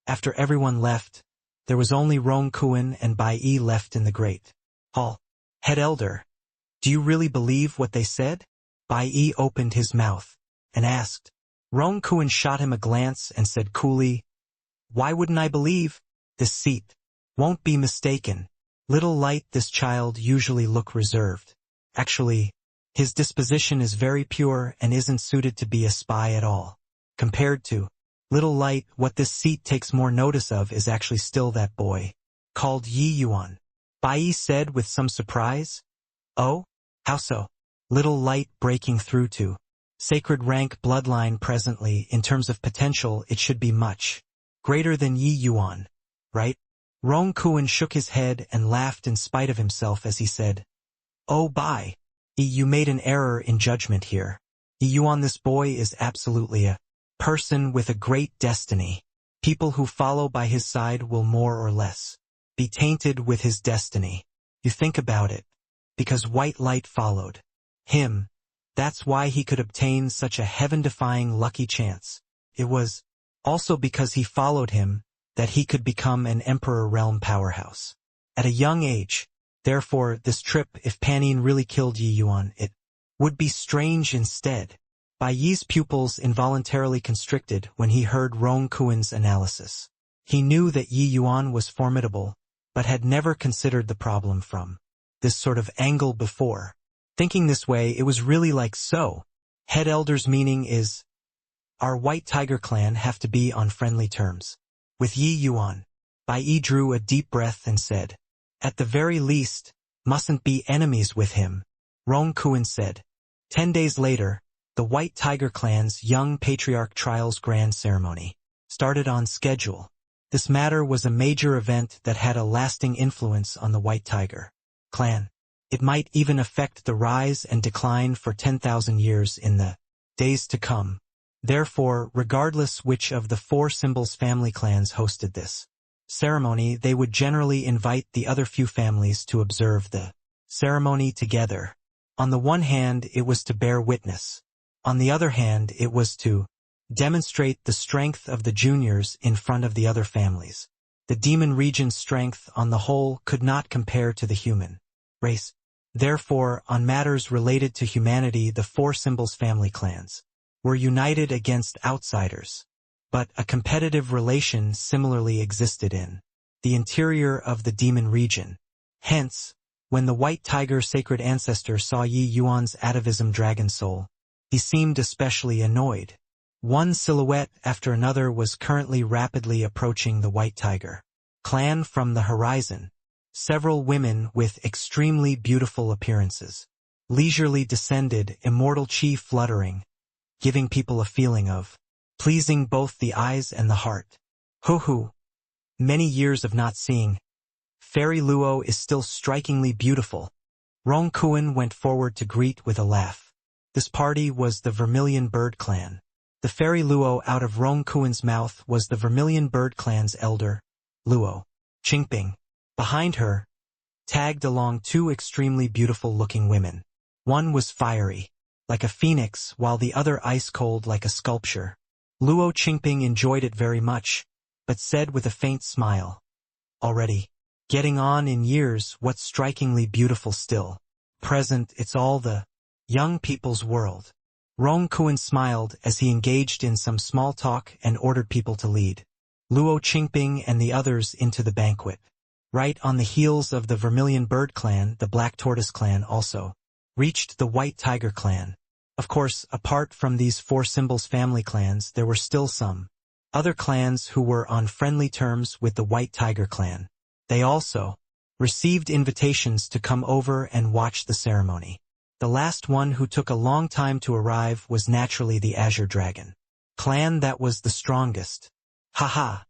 After everyone left, there was only Rong Kuan and Bai Yi left in the great hall. "Head Elder, do you really believe what they said?" Bai Yi opened his mouth and asked. Rong Kuan shot him a glance and said coolly, "Why wouldn't I believe? This seat won't be mistaken. Little Light, this child usually look reserved. Actually, his disposition is very pure and isn't suited to be a spy at all. Compared to Little Light, what this seat takes more notice of is actually still that boy called Yi Yuan." Bai Yi said with some surprise. "Oh? How so?" Little Light breaking through to sacred rank bloodline presently, in terms of potential, it should be much greater than Yi Yuan, right? Rong Kuan shook his head and laughed in spite of himself as he said, "Oh, Bai Yi, you made an error in judgment here. Yi Yuan, this boy is absolutely a person with a great destiny. People who follow by his side will more or less be tainted with his destiny. You think about it. Because White Light followed him, that's why he could obtain such a heaven-defying lucky chance. It was also because he followed him that he could become an Emperor Realm powerhouse at a young age. Therefore, this trip, if Panin really killed Yi Yuan, it would be strange instead." Bai Yi's pupils involuntarily constricted when he heard Rong Kuan's analysis. He knew that Yi Yuan was formidable, but had never considered the problem from this sort of angle before. Thinking this way, it was really like so. Head Elder's meaning is, our White Tiger clan have to be on friendly terms with Yi Yuan. Bai Yi drew a deep breath and said, "At the very least, mustn't be enemies with him." Rong Kuan said. 10 days later, the White Tiger clan's young patriarch trials grand ceremony started on schedule. This matter was a major event that had a lasting influence on the White Tiger clan. It might even affect the rise and decline for 10,000 years in the days to come. Therefore, regardless which of the 4 Symbols family clans hosted this ceremony, they would generally invite the other few families to observe the ceremony together. On the one hand, it was to bear witness. On the other hand, it was to demonstrate the strength of the juniors in front of the other families. The demon region's strength on the whole could not compare to the human race. Therefore, on matters related to humanity, the four symbols family clans were united against outsiders. But a competitive relation similarly existed in the interior of the demon region. Hence, when the white tiger sacred ancestor saw Yi Yuan's atavism dragon soul, he seemed especially annoyed. One silhouette after another was currently rapidly approaching the white tiger clan from the horizon. Several women with extremely beautiful appearances leisurely descended, immortal chi fluttering, giving people a feeling of pleasing both the eyes and the heart. Hoo-hoo. Many years of not seeing. Fairy Luo is still strikingly beautiful. Rong Kuan went forward to greet with a laugh. This party was the Vermilion Bird Clan. The Fairy Luo out of Rong Kuan's mouth was the Vermilion Bird Clan's elder, Luo Qingping. Behind her, tagged along two extremely beautiful-looking women. One was fiery, like a phoenix, while the other ice-cold like a sculpture. Luo Qingping enjoyed it very much, but said with a faint smile, "Already getting on in years, what's strikingly beautiful still. Present, it's all the young people's world." Rong Kuan smiled as he engaged in some small talk and ordered people to lead Luo Qingping and the others into the banquet. Right on the heels of the Vermilion Bird Clan, the Black Tortoise Clan also reached the White Tiger Clan. Of course, apart from these four symbols family clans, there were still some other clans who were on friendly terms with the White Tiger Clan. They also received invitations to come over and watch the ceremony. The last one who took a long time to arrive was naturally the Azure Dragon Clan. That was the strongest. Haha.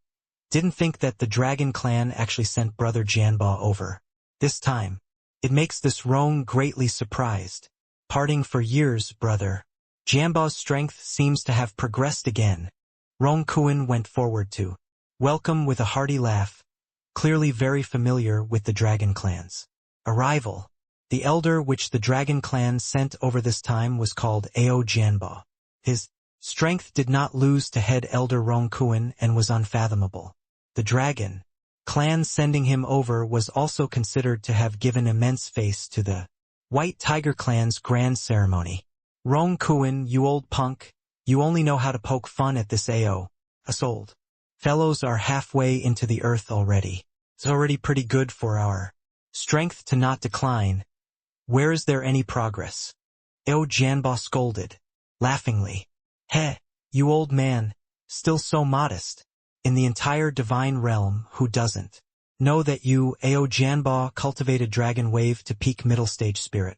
Didn't think that the Dragon Clan actually sent Brother Jianba over this time. It makes this Rong greatly surprised. Parting for years, brother. Jianba's strength seems to have progressed again. Rong Kuan went forward to welcome with a hearty laugh, clearly very familiar with the Dragon Clan's arrival. The elder which the Dragon Clan sent over this time was called Ao Jianba. His strength did not lose to head elder Rong Kuan and was unfathomable. The Dragon Clan sending him over was also considered to have given immense face to the White Tiger Clan's grand ceremony. Rong Kuan, you old punk, you only know how to poke fun at this AO. Us old fellows are halfway into the earth already. It's already pretty good for our strength to not decline. Where is there any progress? Ao Jianba scolded, laughingly. Heh, you old man, still so modest. In the entire divine realm, who doesn't know that you, Ao Jianba, cultivated dragon wave to peak middle stage spirit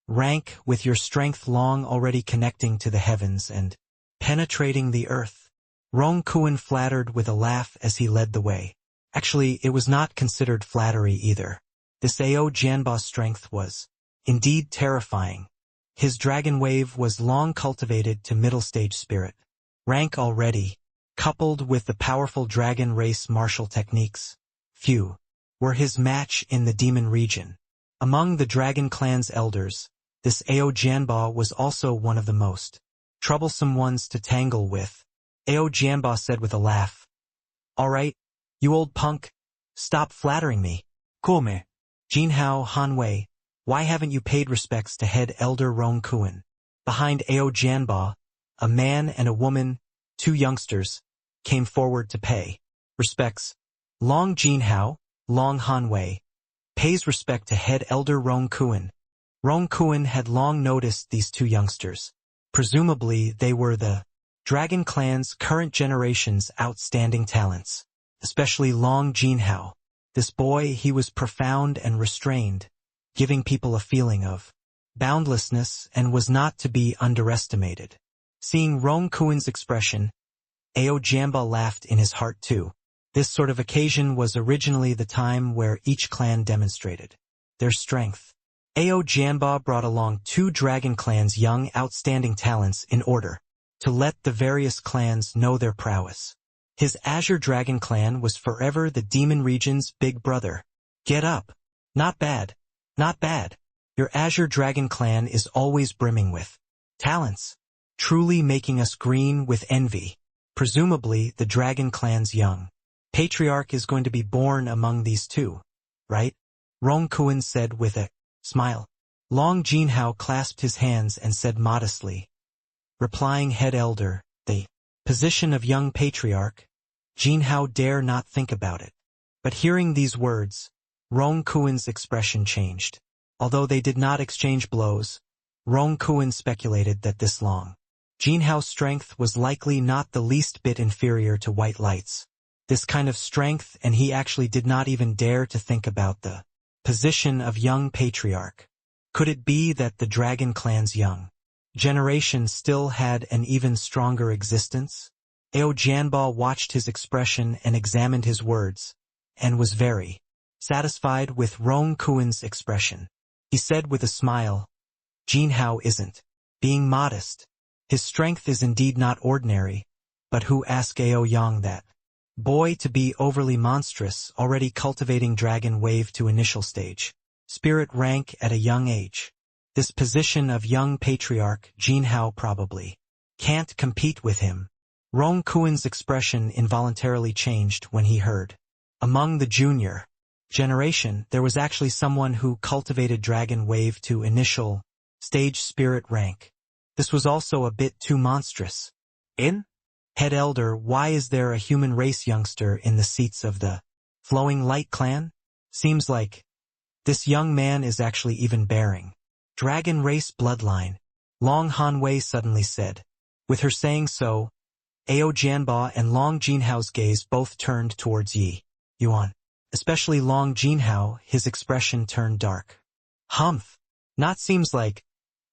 rank with your strength long already connecting to the heavens and penetrating the earth? Rong Kuan flattered with a laugh as he led the way. Actually, it was not considered flattery either. This Ao Jianba's strength was indeed terrifying. His dragon wave was long cultivated to middle stage spirit rank already, coupled with the powerful dragon race martial techniques. Few were his match in the demon region. Among the Dragon Clan's elders, this Ao Jianba was also one of the most troublesome ones to tangle with. Ao Jianba said with a laugh, "All right, you old punk, stop flattering me." Come, Jinhao Hanwei, why haven't you paid respects to head elder Rong Kuan? Behind Ao Jianba, a man and a woman, two youngsters, came forward to pay respects. Long Jinhao, Long Hanwei, pays respect to head elder Rong Kuan. Rong Kuan had long noticed these two youngsters. Presumably they were the Dragon Clan's current generation's outstanding talents, especially Long Jinhao. This boy, he was profound and restrained, giving people a feeling of boundlessness and was not to be underestimated. Seeing Rong Kuan's expression, Ao Jianba laughed in his heart too. This sort of occasion was originally the time where each clan demonstrated their strength. Ao Jianba brought along two Dragon Clan's young outstanding talents in order to let the various clans know their prowess. His Azure Dragon Clan was forever the demon region's big brother. Get up. Not bad. Not bad. Your Azure Dragon Clan is always brimming with talents, truly making us green with envy. Presumably, the Dragon Clan's young patriarch is going to be born among these two, right? Rong Kuan said with a Smile. Long Jinhao clasped his hands and said modestly, replying head elder, the position of young patriarch, Jinhao dare not think about it. But hearing these words, Rong Kuen's expression changed. Although they did not exchange blows, Rong Kuen speculated that this Long Jinhao's strength was likely not the least bit inferior to White Light's. This kind of strength, and he actually did not even dare to think about the position of young patriarch. Could it be that the Dragon Clan's young generation still had an even stronger existence? Ao Jianba watched his expression and examined his words, and was very satisfied with Rong Kuen's expression. He said with a smile, Jinhao isn't being modest. His strength is indeed not ordinary, but who asked Ao Yang that boy to be overly monstrous, already cultivating dragon wave to initial stage, spirit rank at a young age? This position of young patriarch, Jinhao probably can't compete with him. Rong Kuen's expression involuntarily changed when he heard, among the junior generation, there was actually someone who cultivated dragon wave to initial stage spirit rank. This was also a bit too monstrous. Head elder, why is there a human race youngster in the seats of the Flowing Light clan? Seems like this young man is actually even bearing dragon race bloodline, Long Hanwei suddenly said. With her saying so, Ao Jianba and Long Jinhao's gaze both turned towards Yi Yuan. Especially Long Jinhao, his expression turned dark. Humph. Not seems like.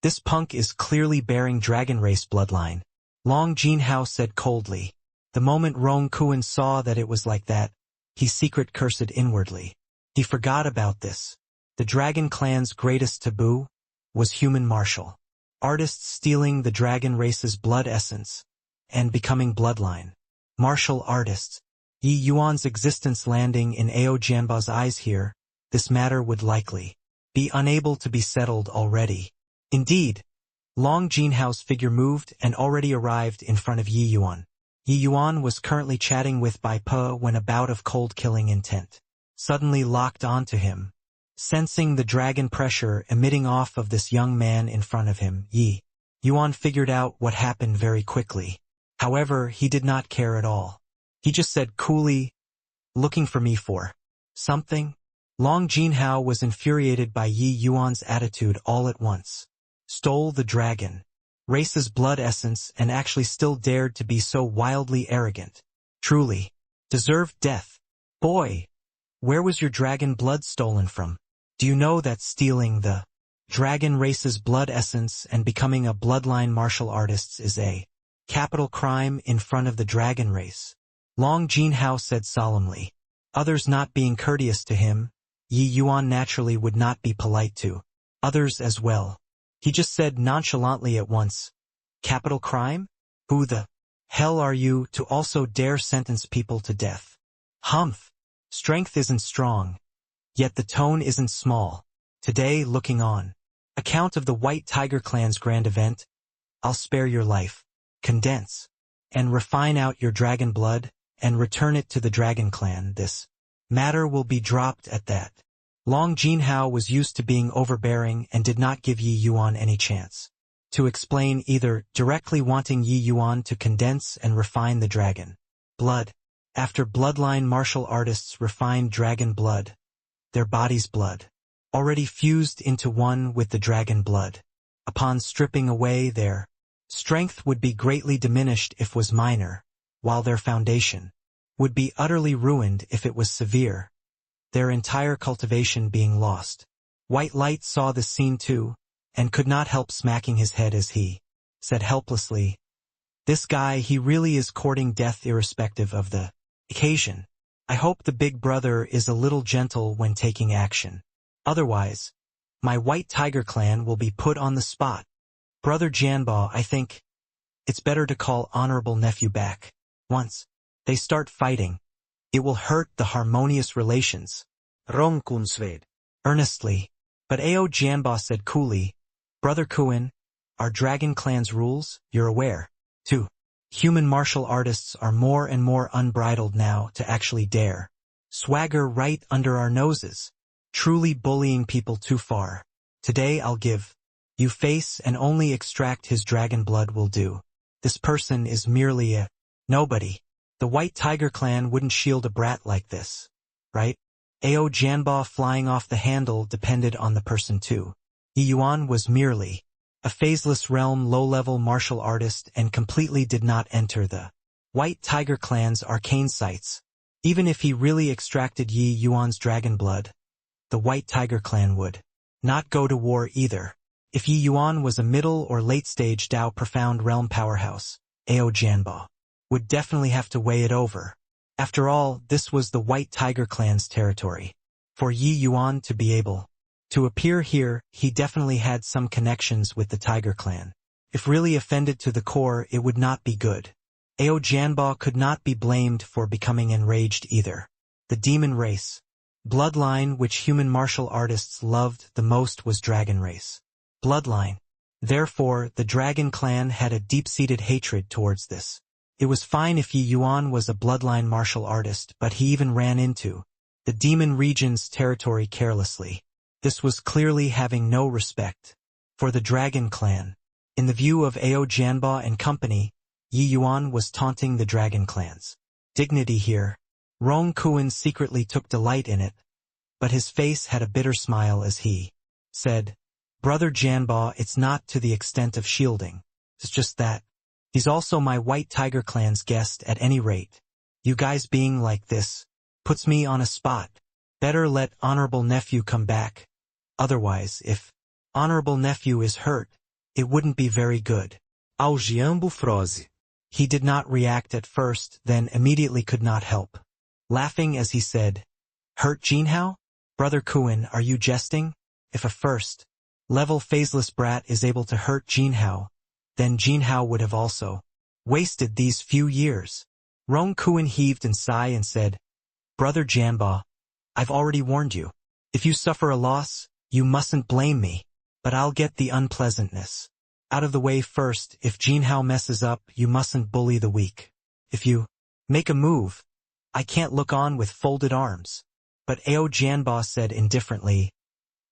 This punk is clearly bearing dragon race bloodline, Long Jinhao said coldly. The moment Rong Kuen saw that it was like that, he secret cursed inwardly. He forgot about this. The Dragon Clan's greatest taboo was human martial artists stealing the dragon race's blood essence and becoming bloodline martial artists. Yi Yuan's existence landing in Ao Jianba's eyes here, this matter would likely be unable to be settled already. Indeed, Long Jinhao's figure moved and already arrived in front of Yi Yuan. Yi Yuan was currently chatting with Bai Pe when a bout of cold-killing intent suddenly locked onto him. Sensing the dragon pressure emitting off of this young man in front of him, Yi Yuan figured out what happened very quickly. However, he did not care at all. He just said coolly, looking for me for something? Long Jinhao was infuriated by Yi Yuan's attitude all at once. Stole the dragon race's blood essence and actually still dared to be so wildly arrogant. Truly deserved death. Boy, where was your dragon blood stolen from? Do you know that stealing the dragon race's blood essence and becoming a bloodline martial artist is a capital crime in front of the dragon race? Long Jinhao said solemnly. Others not being courteous to him, Yi Yuan naturally would not be polite to others as well. He just said nonchalantly at once, capital crime? Who the hell are you to also dare sentence people to death? Humph. Strength isn't strong. Yet the tone isn't small. Today, looking on account of the White Tiger Clan's grand event, I'll spare your life, condense, and refine out your dragon blood, and return it to the Dragon Clan. This matter will be dropped at that. Long Jinhao was used to being overbearing and did not give Yi Yuan any chance to explain, either directly wanting Yi Yuan to condense and refine the dragon blood. After bloodline martial artists refined dragon blood, their body's blood already fused into one with the dragon blood. Upon stripping away, their strength would be greatly diminished if was minor, while their foundation would be utterly ruined if it was severe, their entire cultivation being lost. White Light saw this scene too, and could not help smacking his head as he said helplessly, this guy, he really is courting death irrespective of the occasion. I hope the big brother is a little gentle when taking action. Otherwise, my White Tiger Clan will be put on the spot. Brother Jianba, I think it's better to call honorable nephew back. Once they start fighting, it will hurt the harmonious relations. Rong Kun said Earnestly. But Ao Jianba said coolly, Brother Kuen, our Dragon Clan's rules, you're aware, too. Human martial artists are more and more unbridled now to actually dare swagger right under our noses, truly bullying people too far. Today I'll give you face and only extract his dragon blood will do. This person is merely a nobody. The White Tiger clan wouldn't shield a brat like this, right? Ao Janba flying off the handle depended on the person too. Yi Yuan was merely a phaseless realm low-level martial artist and completely did not enter the White Tiger clan's arcane sites. Even if he really extracted Yi Yuan's dragon blood, the White Tiger clan would not go to war either. If Yi Yuan was a middle or late-stage Dao profound realm powerhouse, Ao Janba would definitely have to weigh it over. After all, this was the White Tiger clan's territory. For Yi Yuan to be able to appear here, he definitely had some connections with the Tiger clan. If really offended to the core, it would not be good. Ao Janba could not be blamed for becoming enraged either. The demon race bloodline which human martial artists loved the most was dragon race bloodline. Therefore, the Dragon clan had a deep-seated hatred towards this. It was fine if Yi Yuan was a bloodline martial artist, but he even ran into the demon region's territory carelessly. This was clearly having no respect for the Dragon clan. In the view of Ao Janba and company, Yi Yuan was taunting the Dragon clan's dignity here. Rong Kuan secretly took delight in it, but his face had a bitter smile as he said, "Brother Janba, it's not to the extent of shielding. It's just that he's also my White Tiger clan's guest at any rate. You guys being like this puts me on a spot. Better let honorable nephew come back. Otherwise, if honorable nephew is hurt, it wouldn't be very good." Ao Jiambo Froze. He did not react at first, then immediately could not help laughing as he said, "Hurt Jinhao? Brother Kuan, are you jesting? If a first-level phaseless brat is able to hurt Jinhao, then Jinhao would have also wasted these few years." Rong Kuan heaved a sigh and said, "Brother Janba, I've already warned you. If you suffer a loss, you mustn't blame me, but I'll get the unpleasantness out of the way first. If Jinhao messes up, you mustn't bully the weak. If you make a move, I can't look on with folded arms." But Ao Janba said indifferently,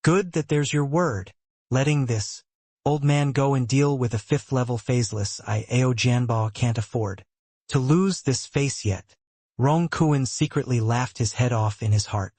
"Good that there's your word. Letting this old man go and deal with a fifth-level phaseless Ao Janba can't afford to lose this face yet." Rong Kuan secretly laughed his head off in his heart.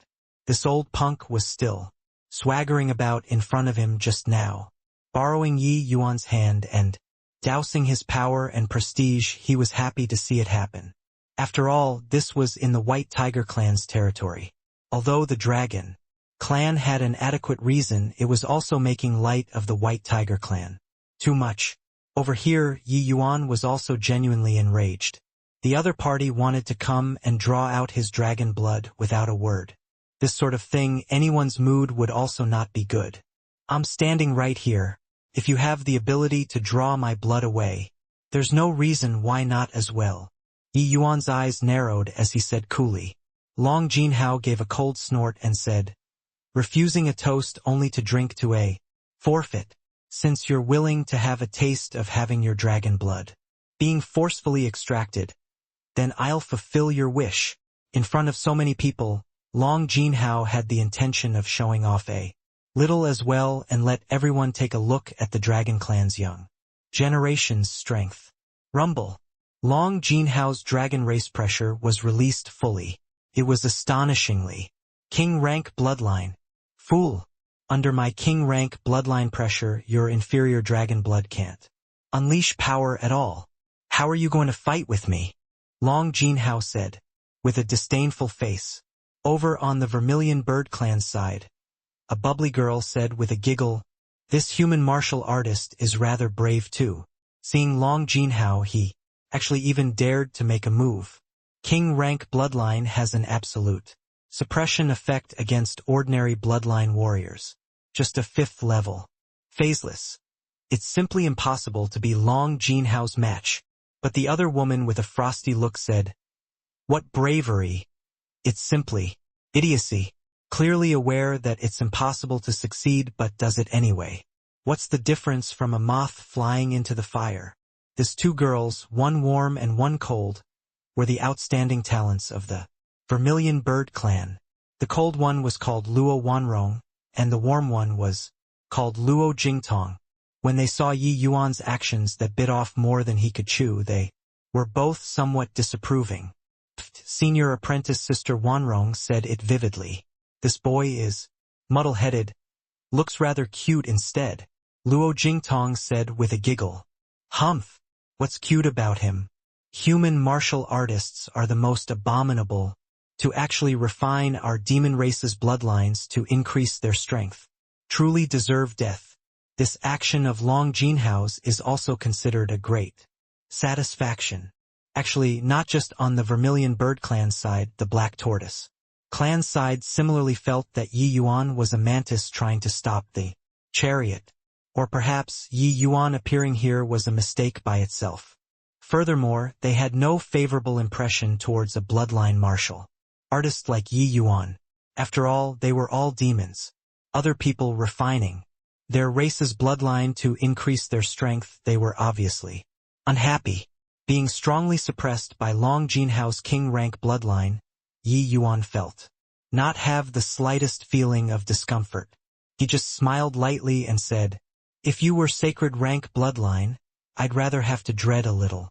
This old punk was still swaggering about in front of him just now, borrowing Yi Yuan's hand and dousing his power and prestige. He was happy to see it happen. After all, this was in the White Tiger clan's territory. Although the Dragon clan had an adequate reason, it was also making light of the White Tiger clan too much. Over here, Yi Yuan was also genuinely enraged. The other party wanted to come and draw out his dragon blood without a word. This sort of thing, anyone's mood would also not be good. "I'm standing right here. If you have the ability to draw my blood away, there's no reason why not as well." Yi Yuan's eyes narrowed as he said coolly. Long Jinhao gave a cold snort and said, "Refusing a toast only to drink to a forfeit. Since you're willing to have a taste of having your dragon blood being forcefully extracted, then I'll fulfill your wish." In front of so many people, Long Jinhao had the intention of showing off a little as well and let everyone take a look at the Dragon clan's young generation's strength. Rumble. Long Jinhao's dragon race pressure was released fully. It was astonishingly king rank bloodline. "Fool. Under my king rank bloodline pressure, your inferior dragon blood can't unleash power at all. How are you going to fight with me?" Long Jinhao said, with a disdainful face. Over on the Vermilion Bird clan's side, a bubbly girl said with a giggle, "This human martial artist is rather brave too." Seeing Long Jinhao, he actually even dared to make a move. King rank bloodline has an absolute suppression effect against ordinary bloodline warriors. Just a fifth level phaseless. It's simply impossible to be Long Jinhao's match. But the other woman with a frosty look said, "What bravery! It's simply idiocy." Clearly aware that it's impossible to succeed but does it anyway. What's the difference from a moth flying into the fire? These two girls, one warm and one cold, were the outstanding talents of the Vermilion Bird clan. The cold one was called Luo Wanrong, and the warm one was called Luo Jingtong. When they saw Yi Yuan's actions that bit off more than he could chew, they were both somewhat disapproving. Senior apprentice Sister Wanrong said it vividly. This boy is muddle-headed, looks rather cute instead. Luo Jingtong said with a giggle. Humph, what's cute about him? Human martial artists are the most abominable. To actually refine our demon race's bloodlines to increase their strength. Truly deserve death. This action of Long Jinhao's is also considered a great satisfaction. Actually, not just on the Vermilion Bird clan side, the Black Tortoise clan side similarly felt that Yi Yuan was a mantis trying to stop the chariot. Or perhaps Yi Yuan appearing here was a mistake by itself. Furthermore, they had no favorable impression towards a bloodline martial artist like Yi Yuan. After all, they were all demons. Other people refining their race's bloodline to increase their strength, they were obviously unhappy. Being strongly suppressed by Long Jinhao's king rank bloodline, Yi Yuan felt not have the slightest feeling of discomfort. He just smiled lightly and said, if you were sacred rank bloodline, I'd rather have to dread a little.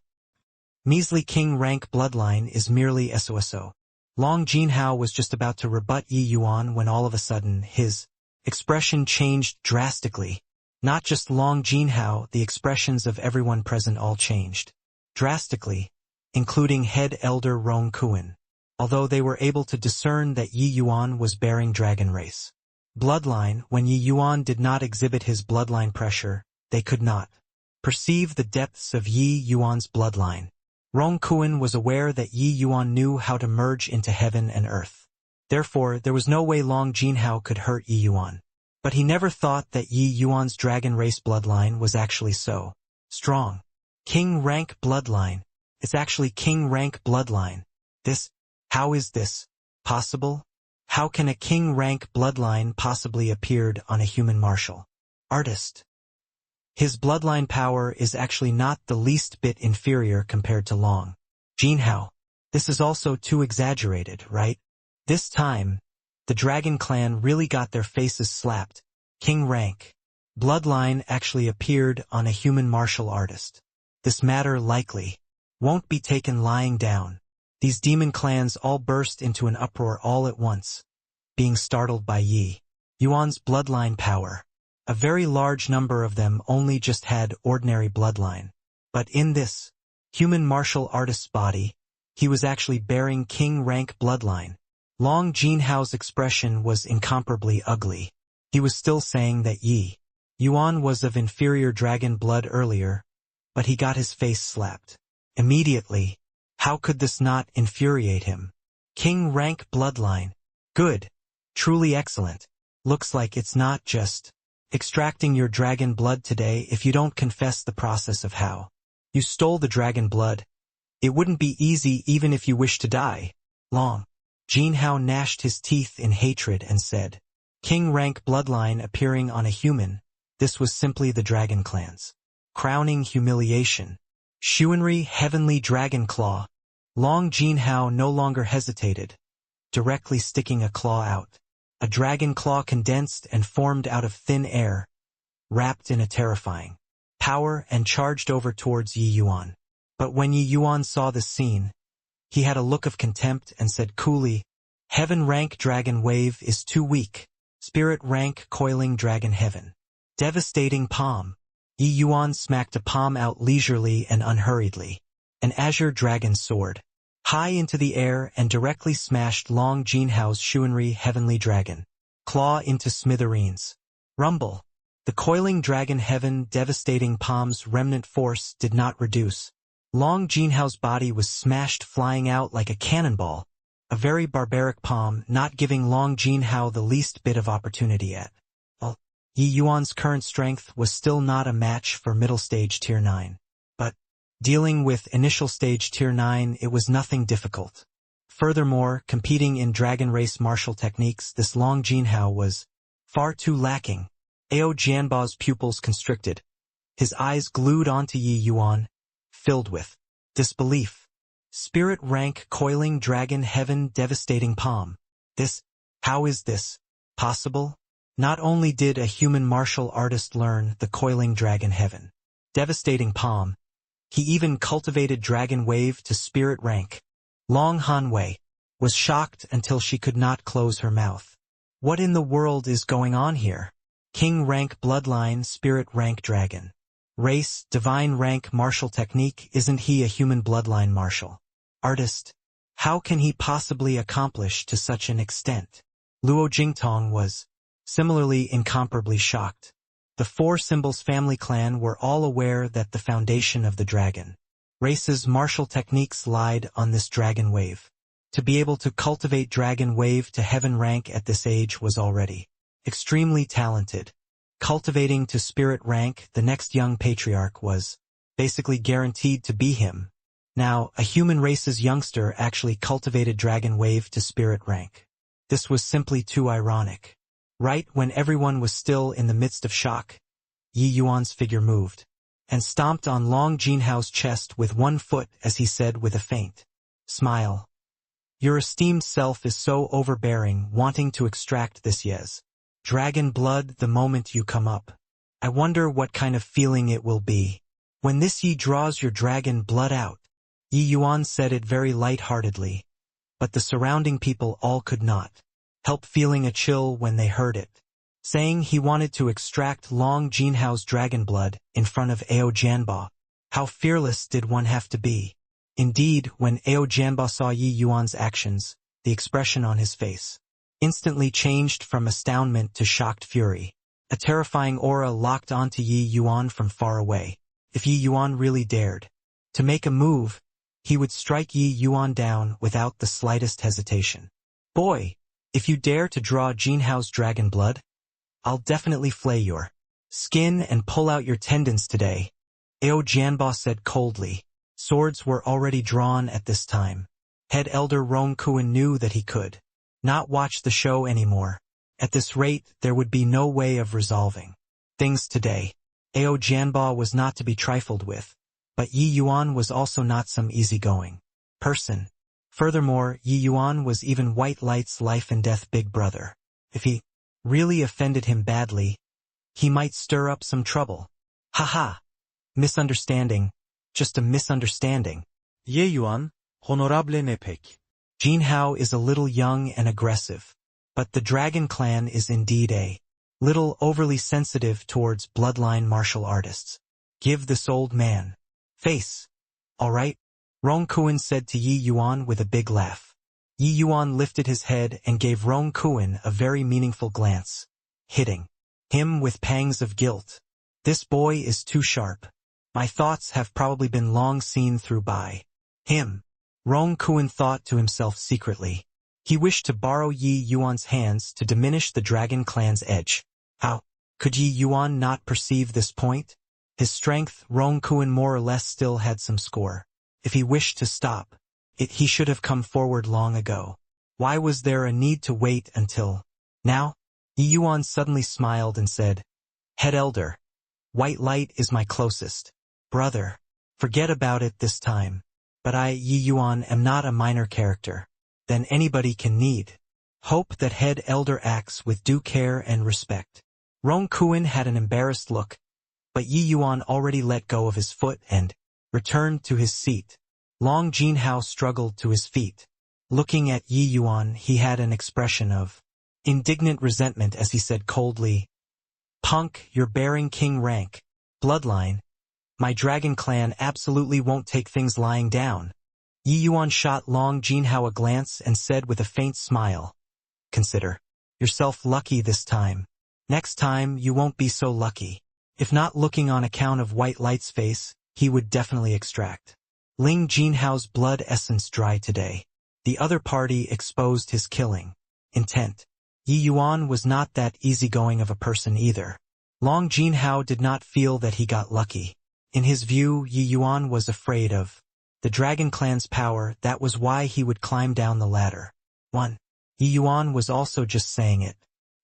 Measly king rank bloodline is merely SOSO. Long Jinhao was just about to rebut Yi Yuan when all of a sudden his expression changed drastically. Not just Long Jinhao, the expressions of everyone present all changed drastically, including head elder Rong Kuan. Although they were able to discern that Yi Yuan was bearing dragon race bloodline, when Yi Yuan did not exhibit his bloodline pressure, they could not perceive the depths of Yi Yuan's bloodline. Rong Kuan was aware that Yi Yuan knew how to merge into heaven and earth. Therefore, there was no way Long Jinhao could hurt Yi Yuan. But he never thought that Yi Yuan's dragon race bloodline was actually so strong. King rank bloodline. It's actually king rank bloodline. How is this possible? How can a king rank bloodline possibly appeared on a human martial artist? His bloodline power is actually not the least bit inferior compared to Long Jinhao. This is also too exaggerated, right? This time, the Dragon Clan really got their faces slapped. King rank bloodline actually appeared on a human martial artist. This matter likely won't be taken lying down. These demon clans all burst into an uproar all at once, being startled by Yi Yuan's bloodline power. A very large number of them only just had ordinary bloodline. But in this human martial artist's body, he was actually bearing king rank bloodline. Long Jinhao's expression was incomparably ugly. He was still saying that Yi Yuan was of inferior dragon blood earlier, but he got his face slapped immediately. How could this not infuriate him? King rank bloodline. Good. Truly excellent. Looks like it's not just extracting your dragon blood today if you don't confess the process of how you stole the dragon blood. It wouldn't be easy even if you wish to die. Long Jinhao gnashed his teeth in hatred and said, king rank bloodline appearing on a human, this was simply the dragon clan's crowning humiliation. Xuanri heavenly dragon claw. Long Jinhao no longer hesitated, directly sticking a claw out. A dragon claw condensed and formed out of thin air, wrapped in a terrifying power and charged over towards Yi Yuan. But when Yi Yuan saw this scene, he had a look of contempt and said coolly, heaven rank dragon wave is too weak. Spirit rank coiling dragon heaven. Devastating palm. Yi Yuan smacked a palm out leisurely and unhurriedly. An azure dragon soared high into the air and directly smashed Long Jinhao's Xuanri heavenly dragon claw into smithereens. Rumble. The coiling dragon heaven devastating palm's remnant force did not reduce. Long Jinhao's body was smashed flying out like a cannonball. A very barbaric palm, not giving Long Jinhao the least bit of opportunity at all. Yi Yuan's current strength was still not a match for middle stage tier 9. But dealing with initial stage tier 9, it was nothing difficult. Furthermore, competing in dragon race martial techniques, this Long Jinhao was far too lacking. Ao Jianbao's pupils constricted. His eyes glued onto Yi Yuan, filled with disbelief. Spirit rank coiling dragon heaven devastating palm. How is this possible? Not only did a human martial artist learn the coiling dragon heaven, devastating palm, he even cultivated dragon wave to spirit rank. Long Hanwei was shocked until she could not close her mouth. What in the world is going on here? King rank bloodline, spirit rank dragon. Race, divine rank martial technique, isn't he a human bloodline martial artist? How can he possibly accomplish to such an extent? Luo Jingtong was similarly incomparably shocked. The Four Symbols family clan were all aware that the foundation of the dragon race's martial techniques lied on this dragon wave. To be able to cultivate dragon wave to heaven rank at this age was already extremely talented. Cultivating to spirit rank, the next young patriarch was basically guaranteed to be him. Now, a human race's youngster actually cultivated dragon wave to spirit rank. This was simply too ironic. Right when everyone was still in the midst of shock, Yi Yuan's figure moved and stomped on Long Jinhao's chest with one foot as he said with a faint smile, "Your esteemed self is so overbearing, wanting to extract this dragon blood the moment you come up. I wonder what kind of feeling it will be when this Yi draws your dragon blood out." Yi Yuan said it very light-heartedly, but the surrounding people all could not help feeling a chill when they heard it, saying he wanted to extract Long Jinhao's dragon blood in front of Ao Jianba. How fearless did one have to be? Indeed, when Ao Jianba saw Yi Yuan's actions, the expression on his face instantly changed from astoundment to shocked fury. A terrifying aura locked onto Yi Yuan from far away. If Yi Yuan really dared to make a move, he would strike Yi Yuan down without the slightest hesitation. "Boy, if you dare to draw Jinhao's dragon blood, I'll definitely flay your skin and pull out your tendons today," Ao Jianba said coldly. Swords were already drawn at this time. Head Elder Rong Kuan knew that he could not watch the show anymore. At this rate, there would be no way of resolving things today. Ao Jianba was not to be trifled with, but Yi Yuan was also not some easygoing person. Furthermore, Yi Yuan was even White Light's life and death big brother. If he really offended him badly, he might stir up some trouble. Haha. Misunderstanding. Just a misunderstanding. Ye Yuan, honorable Nepek. Jinhao is a little young and aggressive, but the Dragon Clan is indeed a little overly sensitive towards bloodline martial artists. Give this old man face. All right? Rong Kuan said to Yi Yuan with a big laugh. Yi Yuan lifted his head and gave Rong Kuan a very meaningful glance, hitting him with pangs of guilt. This boy is too sharp. My thoughts have probably been long seen through by him. Rong Kuan thought to himself secretly. He wished to borrow Yi Yuan's hands to diminish the Dragon Clan's edge. How could Yi Yuan not perceive this point? His strength, Rong Kuan more or less still had some score. If he wished to stop it, he should have come forward long ago. Why was there a need to wait until now? Yi Yuan suddenly smiled and said, "Head Elder, White Light is my closest brother. Forget about it this time. But I, Yi Yuan, am not a minor character. Then anybody can need hope that Head Elder acts with due care and respect." Rong Kuan had an embarrassed look, but Yi Yuan already let go of his foot and returned to his seat. Long Jinhao struggled to his feet. Looking at Yi Yuan, he had an expression of indignant resentment as he said coldly, "Punk, you're bearing king rank. Bloodline. My Dragon Clan absolutely won't take things lying down." Yi Yuan shot Long Jinhao a glance and said with a faint smile, "Consider yourself lucky this time. Next time you won't be so lucky." If not looking on account of White Light's face, he would definitely extract Ling Jinhao's blood essence dry today. The other party exposed his killing intent. Yi Yuan was not that easygoing of a person either. Long Jinhao did not feel that he got lucky. In his view, Yi Yuan was afraid of the Dragon Clan's power. That was why he would climb down the ladder. 1. Yi Yuan was also just saying it.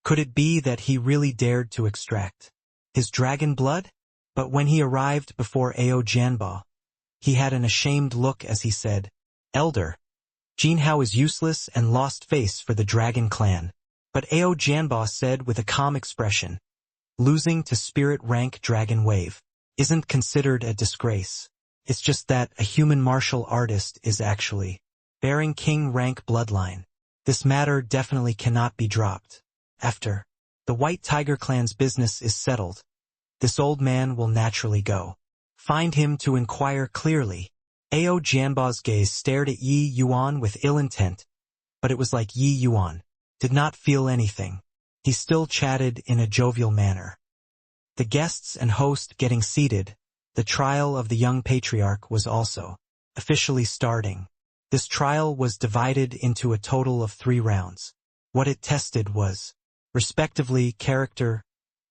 Could it be that he really dared to extract his dragon blood? But when he arrived before Ao Jianba, he had an ashamed look as he said, "Elder, Jinhao is useless and lost face for the Dragon Clan. But Ao Jianba said with a calm expression, losing to spirit rank dragon wave isn't considered a disgrace. It's just that a human martial artist is actually bearing king rank bloodline. This matter definitely cannot be dropped. After the White Tiger clan's business is settled, this old man will naturally go find him to inquire clearly. Ao Jianba's gaze stared at Yi Yuan with ill intent, but it was like Yi Yuan did not feel anything. He still chatted in a jovial manner. The guests and host getting seated, the trial of the young patriarch was also officially starting. This trial was divided into a total of 3 rounds. What it tested was, respectively, character,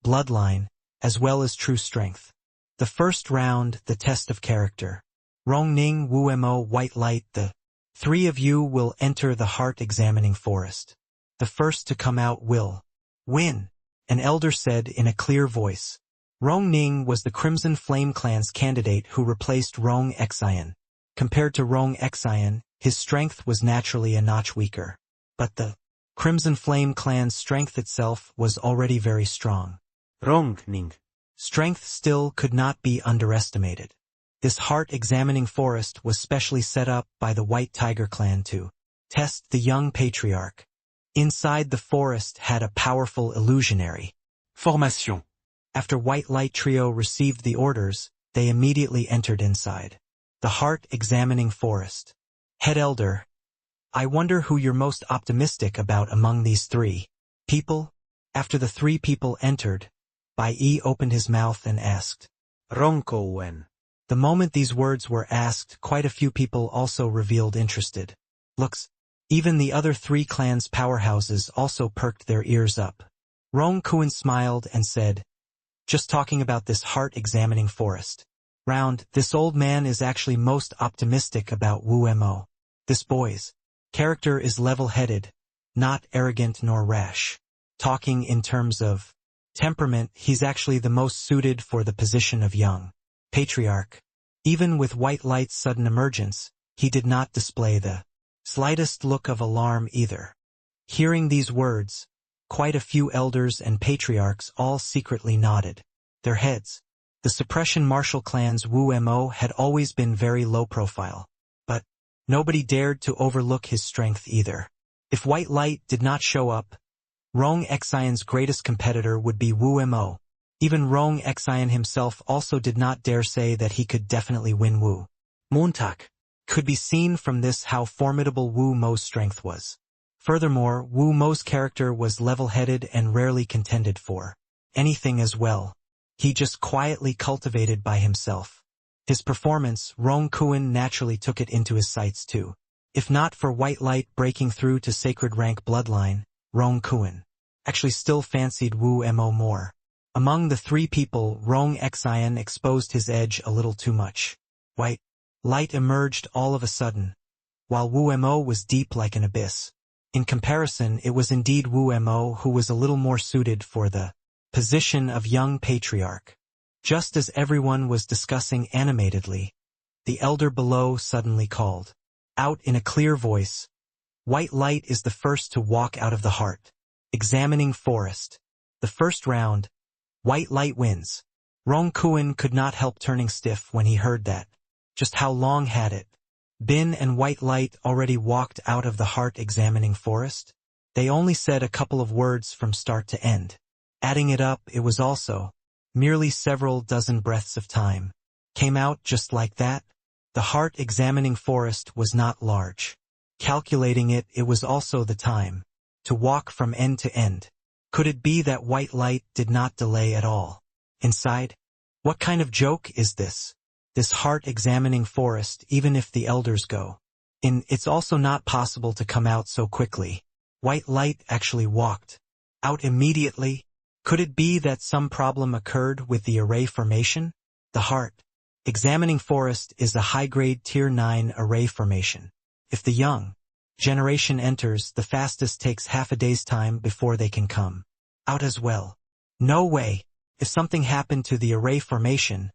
bloodline, as well as true strength. The first round, the test of character. Rongning, Wu-Mo, White Light, the 3 of you will enter the heart-examining forest. The first to come out will win, an elder said in a clear voice. Rongning was the Crimson Flame clan's candidate who replaced Rong Xian. Compared to Rong Xian, his strength was naturally a notch weaker. But the Crimson Flame clan's strength itself was already very strong. Rongning. Strength still could not be underestimated. This heart-examining forest was specially set up by the White Tiger clan to test the young patriarch. Inside the forest had a powerful illusionary Formation. After White Light Trio received the orders, they immediately entered inside the heart-examining forest. Head Elder, I wonder who you're most optimistic about among these 3 people? After the 3 people entered, Bai Yi opened his mouth and asked, Rongkowen. The moment these words were asked, quite a few people also revealed interested looks. Even the other 3 clans' powerhouses also perked their ears up. Rong Kuan smiled and said, just talking about this heart-examining forest round, this old man is actually most optimistic about Wu-Mo. This boy's character is level-headed, not arrogant nor rash. Talking in terms of temperament, he's actually the most suited for the position of young patriarch. Even with White Light's sudden emergence, he did not display the slightest look of alarm either. Hearing these words, quite a few elders and patriarchs all secretly nodded their heads. The suppression martial clan's Wu-Mo had always been very low profile, but nobody dared to overlook his strength either. If White Light did not show up, Rong Xian's greatest competitor would be Wu-Mo. Even Rong Xian himself also did not dare say that he could definitely win Wu. Montag. Could be seen from this how formidable Wu-Mo's strength was. Furthermore, Wu-Mo's character was level-headed and rarely contended for anything as well. He just quietly cultivated by himself. His performance, Rong Kuan naturally took it into his sights too. If not for White Light breaking through to sacred rank bloodline, Rong Kuan actually still fancied Wu-Mo more. Among the 3 people, Rong Xian exposed his edge a little too much. White Light emerged all of a sudden, while Wu-Mo was deep like an abyss. In comparison, it was indeed Wu-Mo who was a little more suited for the position of young patriarch. Just as everyone was discussing animatedly, the elder below suddenly called out in a clear voice, White Light is the first to walk out of the heart examining forest. The first round, White Light wins. Rong Kuan could not help turning stiff when he heard that. Just how long had it been and White Light already walked out of the heart-examining forest? They only said a couple of words from start to end. Adding it up, it was also merely several dozen breaths of time. Came out just like that? The heart-examining forest was not large. Calculating it, it was also the time to walk from end to end. Could it be that White Light did not delay at all? Inside? What kind of joke is this? This heart-examining forest, even if the elders go in, it's also not possible to come out so quickly. White Light actually walked out immediately. Could it be that some problem occurred with the array formation? The heart-examining forest is a high-grade Tier 9 array formation. If the young generation enters, the fastest takes half a day's time before they can come out as well. No way. If something happened to the array formation,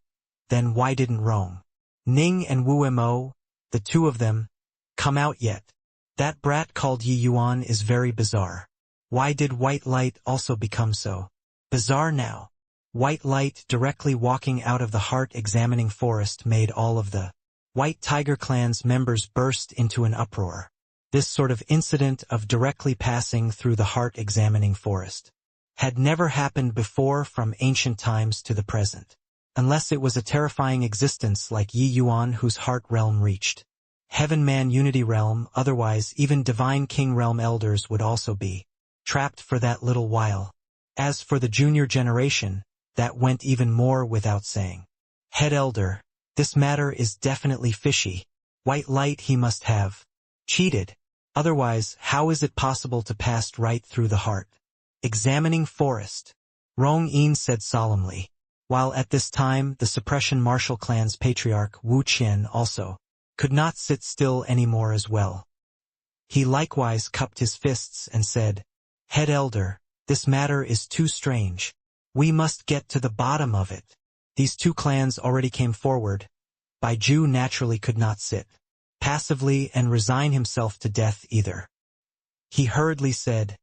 then why didn't Rong Ning and Wu-Mo, the 2 of them, come out yet? That brat called Yi Yuan is very bizarre. Why did white light also become so bizarre now? White light directly walking out of the heart-examining forest made all of the White Tiger Clan's members burst into an uproar. This sort of incident of directly passing through the heart-examining forest had never happened before from ancient times to the present, unless it was a terrifying existence like Yi Yuan whose heart realm reached Heaven-Man Unity Realm. Otherwise even Divine King Realm elders would also be trapped for that little while. As for the junior generation, that went even more without saying. Head Elder, this matter is definitely fishy. White light he must have cheated. Otherwise, how is it possible to pass right through the heart examining forest? Rong Yin said solemnly, while at this time the Suppression Martial Clan's patriarch Wu Qian also could not sit still anymore as well. He likewise cupped his fists and said, Head Elder, this matter is too strange. We must get to the bottom of it. These two clans already came forward. Baiju naturally could not sit passively and resign himself to death either. He hurriedly said,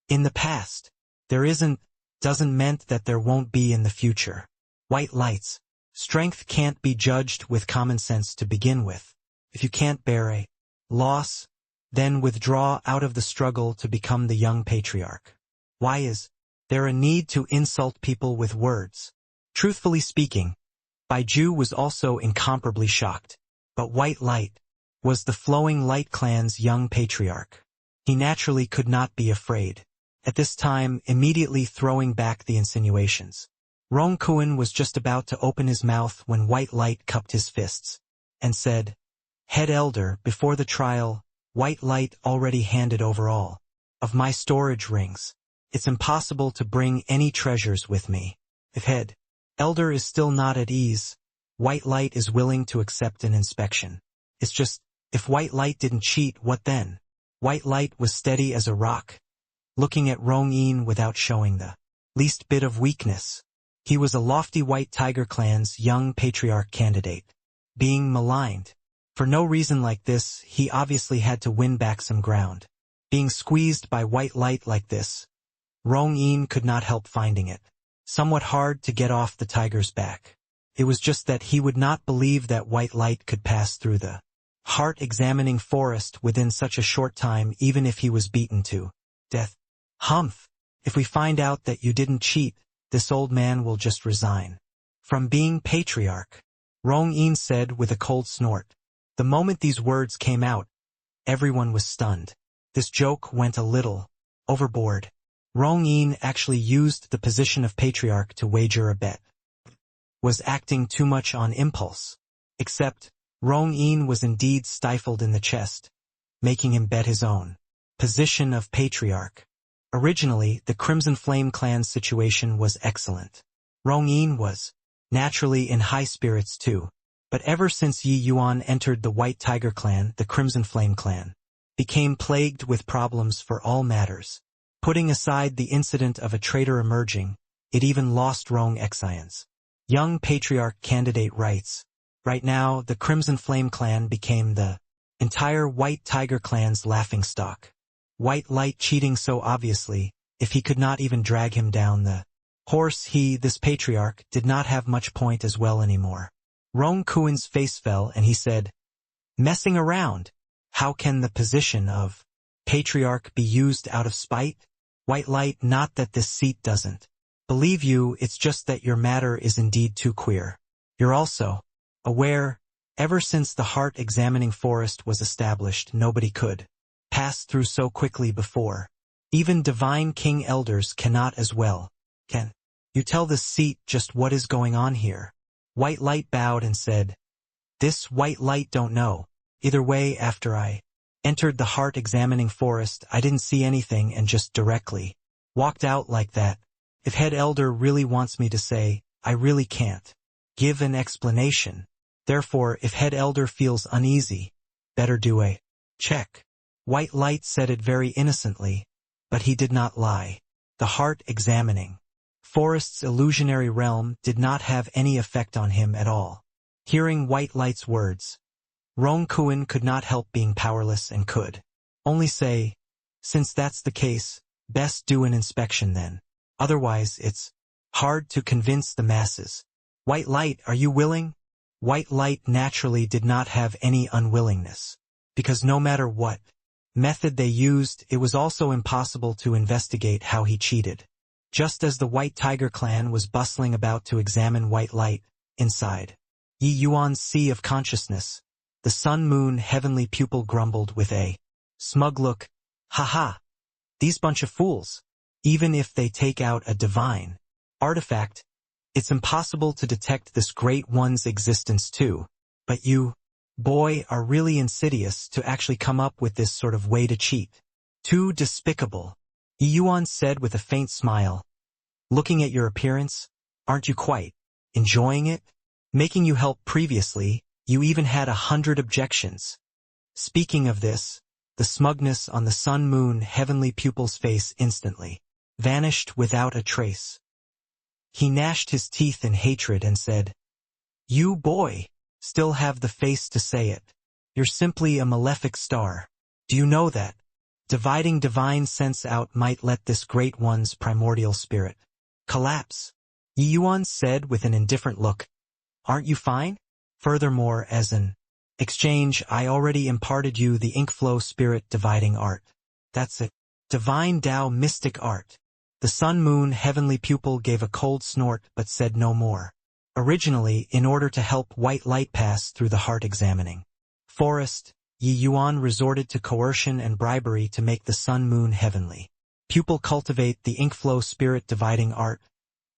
In the past, there doesn't meant that there won't be in the future. White lights. Strength can't be judged with common sense to begin with. If you can't bear a loss, then withdraw out of the struggle to become the young patriarch. Why is there a need to insult people with words? Truthfully speaking, Baiju was also incomparably shocked. But White Light was the Flowing Light Clan's young patriarch. He naturally could not be afraid. At this time, immediately throwing back the insinuations. Rong Kuan was just about to open his mouth when White Light cupped his fists and said, Head Elder, before the trial, White Light already handed over all of my storage rings. It's impossible to bring any treasures with me. If Head Elder is still not at ease, White Light is willing to accept an inspection. It's just, if White Light didn't cheat, what then? White Light was steady as a rock, looking at Rong Yin without showing the least bit of weakness. He was a lofty White Tiger Clan's young patriarch candidate. Being maligned for no reason like this, he obviously had to win back some ground. Being squeezed by White Light like this, Rong Yin could not help finding it somewhat hard to get off the tiger's back. It was just that he would not believe that White Light could pass through the heart-examining forest within such a short time, even if he was beaten to death. Humph! If we find out that you didn't cheat, this old man will just resign from being patriarch, Rong Yin said with a cold snort. The moment these words came out, everyone was stunned. This joke went a little overboard. Rong Yin actually used the position of patriarch to wager a bet. Was acting too much on impulse. Except, Rong Yin was indeed stifled in the chest, making him bet his own position of patriarch. Originally, the Crimson Flame Clan's situation was excellent. Rong Yin was naturally in high spirits too. But ever since Yi Yuan entered the White Tiger Clan, the Crimson Flame Clan became plagued with problems for all matters. Putting aside the incident of a traitor emerging, it even lost Rong Xian's young patriarch candidate rights. Right now, the Crimson Flame Clan became the entire White Tiger Clan's laughingstock. White Light cheating so obviously, if he could not even drag him down the horse, this patriarch, did not have much point as well anymore. Rong Kuan's face fell and he said, Messing around? How can the position of patriarch be used out of spite? White Light, not that this seat doesn't believe you, it's just that your matter is indeed too queer. You're also aware, ever since the heart-examining forest was established, nobody could pass through so quickly before. Even Divine King Elders cannot as well. Can you tell this seat just what is going on here? White Light bowed and said, This White Light don't know. Either way, after I entered the heart-examining forest, I didn't see anything and just directly walked out like that. If Head Elder really wants me to say, I really can't give an explanation. Therefore, if Head Elder feels uneasy, better do a check. White Light said it very innocently, but he did not lie. The heart-examining forest's illusionary realm did not have any effect on him at all. Hearing White Light's words, Rong Kuan could not help being powerless and could only say, Since that's the case, Best do an inspection then. Otherwise, it's hard to convince the masses. White light, are you willing? White light naturally did not have any unwillingness. Because no matter what method they used, it was also impossible to investigate how he cheated. Just as the White Tiger clan was bustling about to examine White Light, inside Yi Yuan's sea of consciousness, the sun-moon heavenly pupil grumbled with a smug look, "Ha-ha! These bunch of fools. Even if they take out a divine artifact, it's impossible to detect this great one's existence too. But you, boy, are really insidious to actually come up with this sort of way to cheat. Too despicable," Yi Yuan said with a faint smile. "Looking at your appearance, aren't you quite enjoying it? Making you help previously, you even had 100 objections." Speaking of this, the smugness on the sun-moon heavenly pupil's face instantly vanished without a trace. He gnashed his teeth in hatred and said, "You, boy, still have the face to say it. You're simply a malefic star. Do you know that dividing divine sense out might let this great one's primordial spirit collapse?" Yi Yuan said with an indifferent look. "Aren't you fine? Furthermore, as an exchange, I already imparted you the ink flow spirit dividing art. That's it. Divine Tao mystic art." The sun-moon heavenly pupil gave a cold snort but said no more. Originally, in order to help White Light pass through the heart examining forest, Yi Yuan resorted to coercion and bribery to make the sun-moon heavenly pupil cultivate the ink flow spirit dividing art,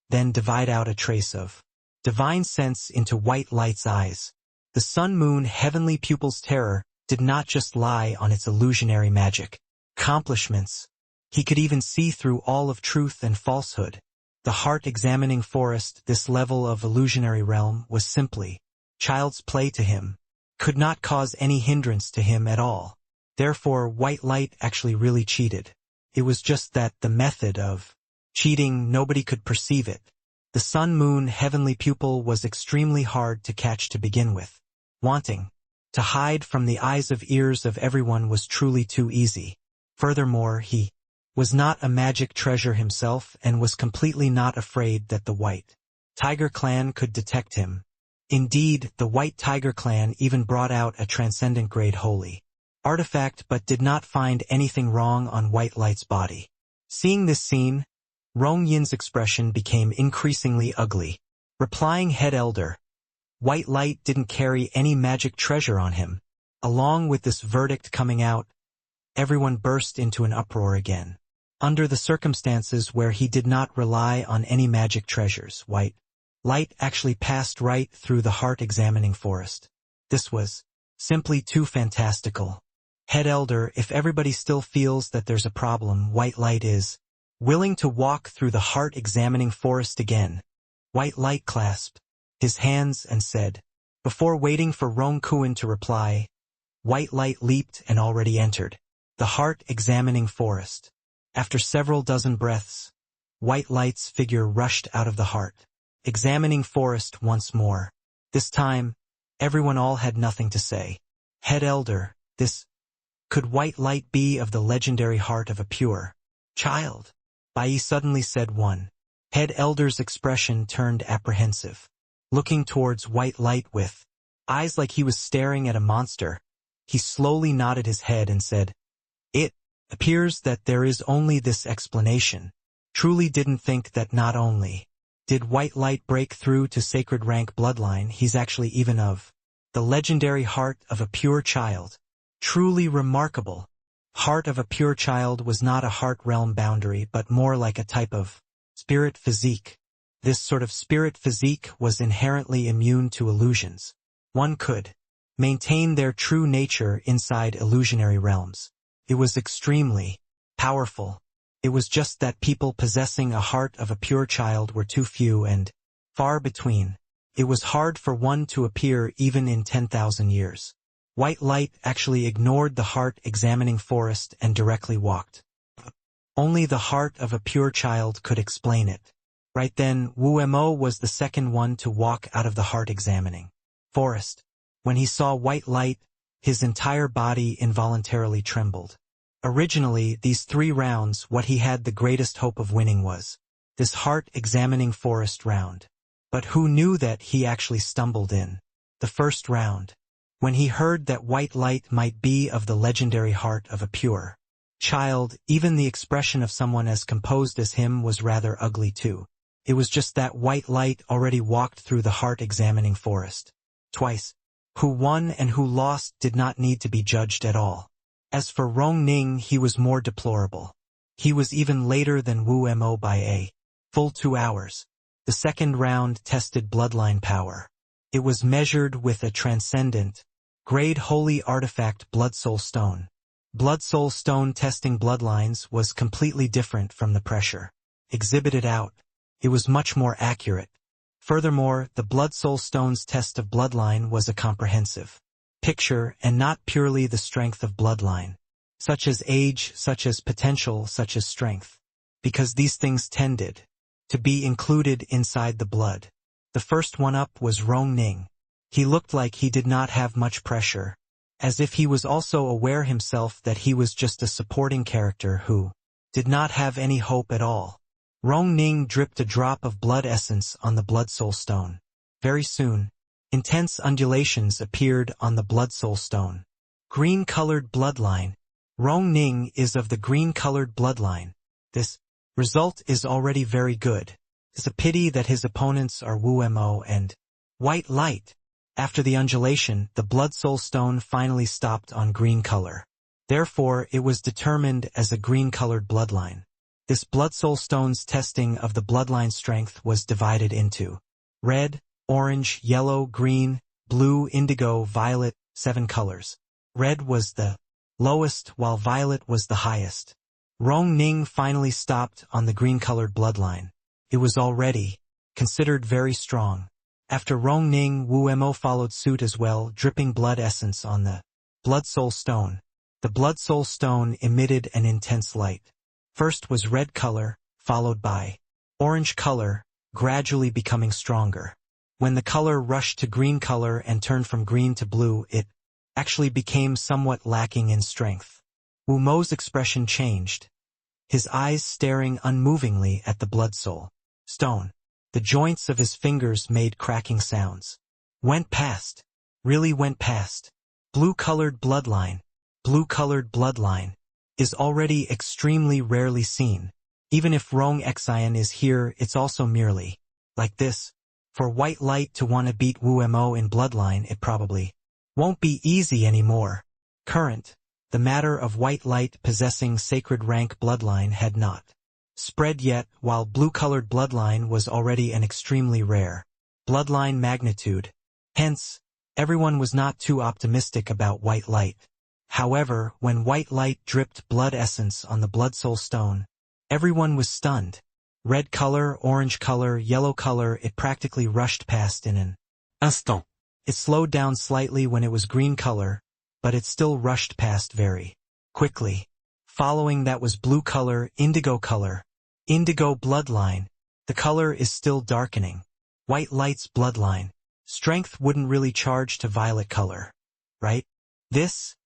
then divide out a trace of divine sense into White Light's eyes. The sun-moon heavenly pupil's terror did not just lie on its illusionary magic accomplishments. He could even see through all of truth and falsehood. The heart-examining forest, this level of illusionary realm, was simply child's play to him, could not cause any hindrance to him at all. Therefore, White Light actually really cheated. It was just that the method of cheating, nobody could perceive it. The sun-moon heavenly pupil was extremely hard to catch to begin with. Wanting to hide from the eyes of ears of everyone was truly too easy. Furthermore, he was not a magic treasure himself and was completely not afraid that the White Tiger clan could detect him. Indeed, the White Tiger clan even brought out a transcendent grade holy artifact but did not find anything wrong on White Light's body. Seeing this scene, Rong Yin's expression became increasingly ugly. Replying, "Head Elder, White Light didn't carry any magic treasure on him." Along with this verdict coming out, everyone burst into an uproar again. Under the circumstances where he did not rely on any magic treasures, White Light actually passed right through the heart-examining forest. This was simply too fantastical. Head Elder, if everybody still feels that there's a problem, White Light is willing to walk through the heart-examining forest again. White Light clasped his hands and said, before waiting for Rong Kuan to reply, White Light leaped and already entered the heart-examining forest. After several dozen breaths, White Light's figure rushed out of the heart-examining forest once more. This time, everyone all had nothing to say. Head Elder, this could White Light be of the legendary heart of a pure child? Bai suddenly said one. Head Elder's expression turned apprehensive. Looking towards White Light with eyes like he was staring at a monster, he slowly nodded his head and said, "It appears that there is only this explanation. Truly didn't think that not only did White Light break through to sacred rank bloodline, he's actually even of the legendary heart of a pure child. Truly remarkable." Heart of a pure child was not a heart realm boundary but more like a type of spirit physique. This sort of spirit physique was inherently immune to illusions. One could maintain their true nature inside illusionary realms. It was extremely powerful. It was just that people possessing a heart of a pure child were too few and far between. It was hard for one to appear even in 10,000 years. White Light actually ignored the heart-examining forest and directly walked. Only the heart of a pure child could explain it. Right then, Wu Mo was the second one to walk out of the heart-examining forest. When he saw White Light, his entire body involuntarily trembled. Originally, these 3 rounds, what he had the greatest hope of winning was this heart-examining forest round. But who knew that he actually stumbled in the first round, when he heard that white light might be of the legendary heart of a pure child. Even the expression of someone as composed as him was rather ugly too. It was just that white light already walked through the heart-examining forest twice. Who won and who lost did not need to be judged at all. As for Rong Ning, he was more deplorable. He was even later than Wu Mo by a full 2 hours. The second round tested bloodline power. It was measured with a transcendent, grade holy artifact Blood Soul Stone. Blood Soul Stone testing bloodlines was completely different from the pressure exhibited out. It was much more accurate. Furthermore, the Blood Soul Stone's test of bloodline was a comprehensive picture and not purely the strength of bloodline, such as age, such as potential, such as strength, because these things tended to be included inside the blood. The first one up was Rong Ning. He looked like he did not have much pressure, as if he was also aware himself that he was just a supporting character who did not have any hope at all. Rong Ning dripped a drop of blood essence on the Blood Soul Stone. Very soon, intense undulations appeared on the Blood Soul Stone. Green-colored bloodline. Rong Ning is of the green-colored bloodline. This result is already very good. It's a pity that his opponents are Wu Mo and White Light. After the undulation, the Blood Soul Stone finally stopped on green color. Therefore, it was determined as a green-colored bloodline. This Blood Soul Stone's testing of the bloodline strength was divided into red, orange, yellow, green, blue, indigo, violet, 7 colors. Red was the lowest while violet was the highest. Rong Ning finally stopped on the green-colored bloodline. It was already considered very strong. After Rong Ning, Wu Mo followed suit as well, dripping blood essence on the Blood Soul Stone. The Blood Soul Stone emitted an intense light. First was red color, followed by orange color, gradually becoming stronger. When the color rushed to green color and turned from green to blue, it actually became somewhat lacking in strength. Wu Mo's expression changed, his eyes staring unmovingly at the Blood Soul Stone. The joints of his fingers made cracking sounds. Went past. Really went past. Blue-colored bloodline. Blue-colored bloodline is already extremely rarely seen. Even if Rong Xian is here, it's also merely like this. For White Light to want to beat Wu Mo in bloodline, it probably won't be easy anymore. The matter of White Light possessing sacred rank bloodline had not spread yet, while blue-colored bloodline was already an extremely rare bloodline magnitude. Hence, everyone was not too optimistic about White Light. However, when White Light dripped blood essence on the Blood Soul Stone, everyone was stunned. Red color, orange color, yellow color, it practically rushed past in an instant. It slowed down slightly when it was green color, but it still rushed past very quickly. Following that was blue color, indigo bloodline. The color is still darkening. White Light's bloodline. Strength wouldn't really charge to violet color, right? This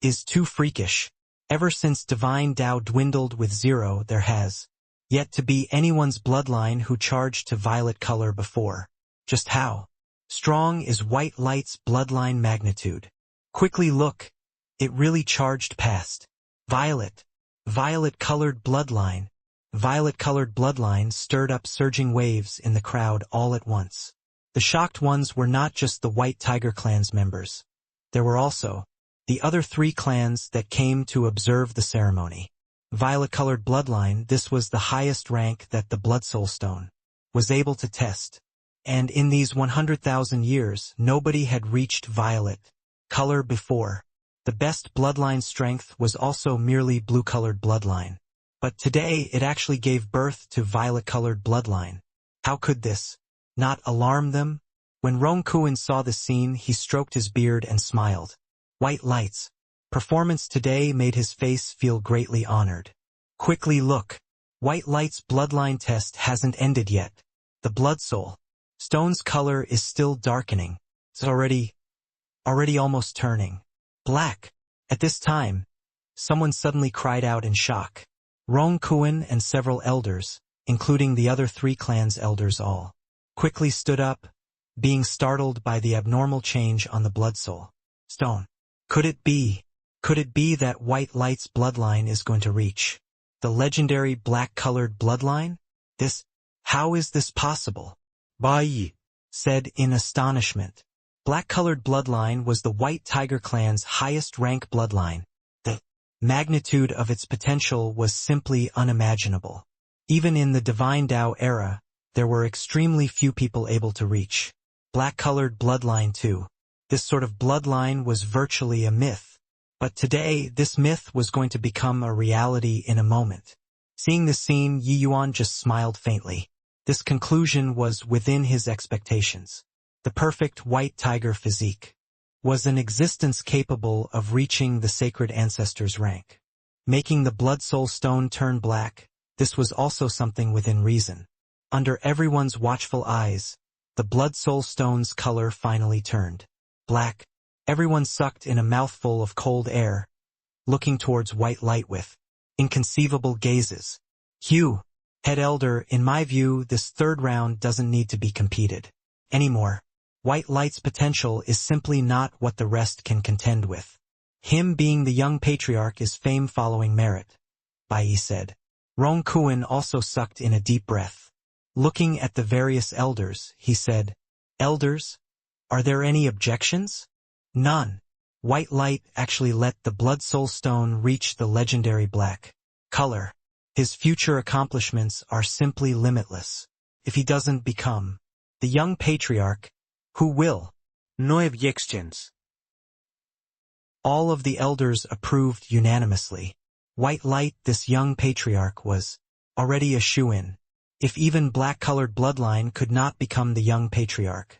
is too freakish. Ever since Divine Tao dwindled with 0, there has yet to be anyone's bloodline who charged to violet color before. Just how strong is White Light's bloodline magnitude? Quickly look. It really charged past violet. Violet-colored bloodline. Violet-colored bloodline stirred up surging waves in the crowd all at once. The shocked ones were not just the White Tiger Clan's members. There were also the other 3 clans that came to observe the ceremony. Violet-colored bloodline, this was the highest rank that the Blood Soul Stone was able to test. And in these 100,000 years, nobody had reached violet color before. The best bloodline strength was also merely blue-colored bloodline. But today it actually gave birth to violet-colored bloodline. How could this not alarm them? When Rong Kuan saw the scene, he stroked his beard and smiled. White Light's performance today made his face feel greatly honored. Quickly look. White Light's bloodline test hasn't ended yet. The Blood Soul Stone's color is still darkening. It's already almost turning black. At this time, Someone suddenly cried out in shock. Rong Kuan and several elders, including the other 3 clans' elders all, quickly stood up, being startled by the abnormal change on the blood soul stone. Could it be that White Light's bloodline is going to reach the legendary black-colored bloodline? How is this possible? Bai Said in astonishment. Black-colored bloodline was the White Tiger clan's highest rank bloodline. The magnitude of its potential was simply unimaginable. Even in the Divine Tao era, there were extremely few people able to reach black-colored bloodline too. This sort of bloodline was virtually a myth. But today, this myth was going to become a reality in a moment. Seeing this scene, Yi Yuan just smiled faintly. This conclusion was within his expectations. The perfect white tiger physique was an existence capable of reaching the sacred ancestor's rank. Making the blood soul stone turn black, this was also something within reason. Under everyone's watchful eyes, the blood soul stone's color finally turned black. Everyone sucked in a mouthful of cold air, looking towards White Light with inconceivable gazes. Hugh, head elder, in my view, this 3rd round doesn't need to be competed anymore. White Light's potential is simply not what the rest can contend with. Him being the young patriarch is fame following merit, Bai said. Rong Kuan also sucked in a deep breath. Looking at the various elders, he said, Elders, are there any objections? None. White Light actually let the blood soul stone reach the legendary black color. His future accomplishments are simply limitless. If he doesn't become the young patriarch, who will? No objections. All of the elders approved unanimously. White Light, this young patriarch, was already a shoo-in. If even black-colored bloodline could not become the young patriarch,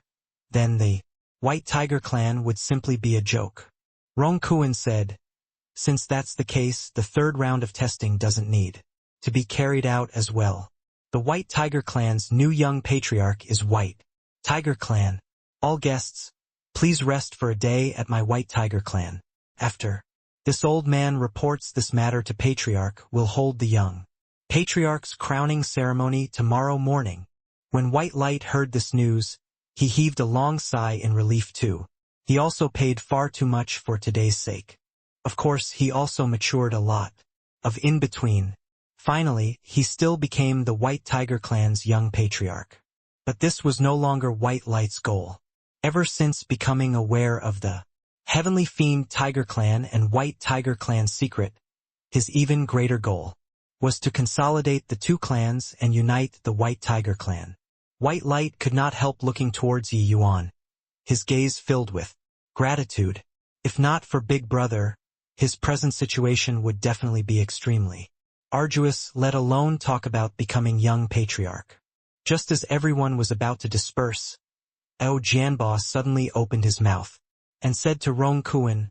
then the White Tiger clan would simply be a joke. Rong Kuan said, since that's the case, the 3rd round of testing doesn't need to be carried out as well. The White Tiger clan's new young patriarch is White Tiger clan. All guests, please rest for a day at my White Tiger clan. After this old man reports this matter to patriarch, will hold the young patriarch's crowning ceremony tomorrow morning. When White Light heard this news, he heaved a long sigh in relief too. He also paid far too much for today's sake. Of course, he also matured a lot of in-between. Finally, he still became the White Tiger clan's young patriarch. But this was no longer White Light's goal. Ever since becoming aware of the Heavenly Fiend Tiger clan and White Tiger clan's secret, his even greater goal was to consolidate the 2 clans and unite the White Tiger clan. White Light could not help looking towards Yi Yuan, his gaze filled with gratitude. If not for Big Brother, his present situation would definitely be extremely arduous, let alone talk about becoming young patriarch. Just as everyone was about to disperse, Ao Jianba suddenly opened his mouth and said to Rong Kuan,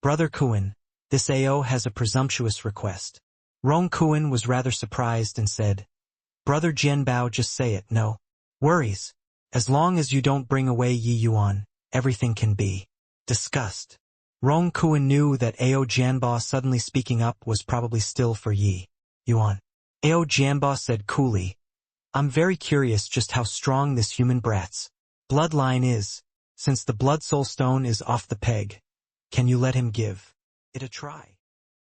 Brother Kuan, this Ao has a presumptuous request. Rong Kuan was rather surprised and said, Brother Jianbao, just say it, no worries. As long as you don't bring away Yi Yuan, everything can be discussed. Rong Kuan knew that Ao Jianba suddenly speaking up was probably still for Yi Yuan. Ao Jianba said coolly, I'm very curious just how strong this human brat's bloodline is. Since the blood soul stone is off the peg, can you let him give it a try?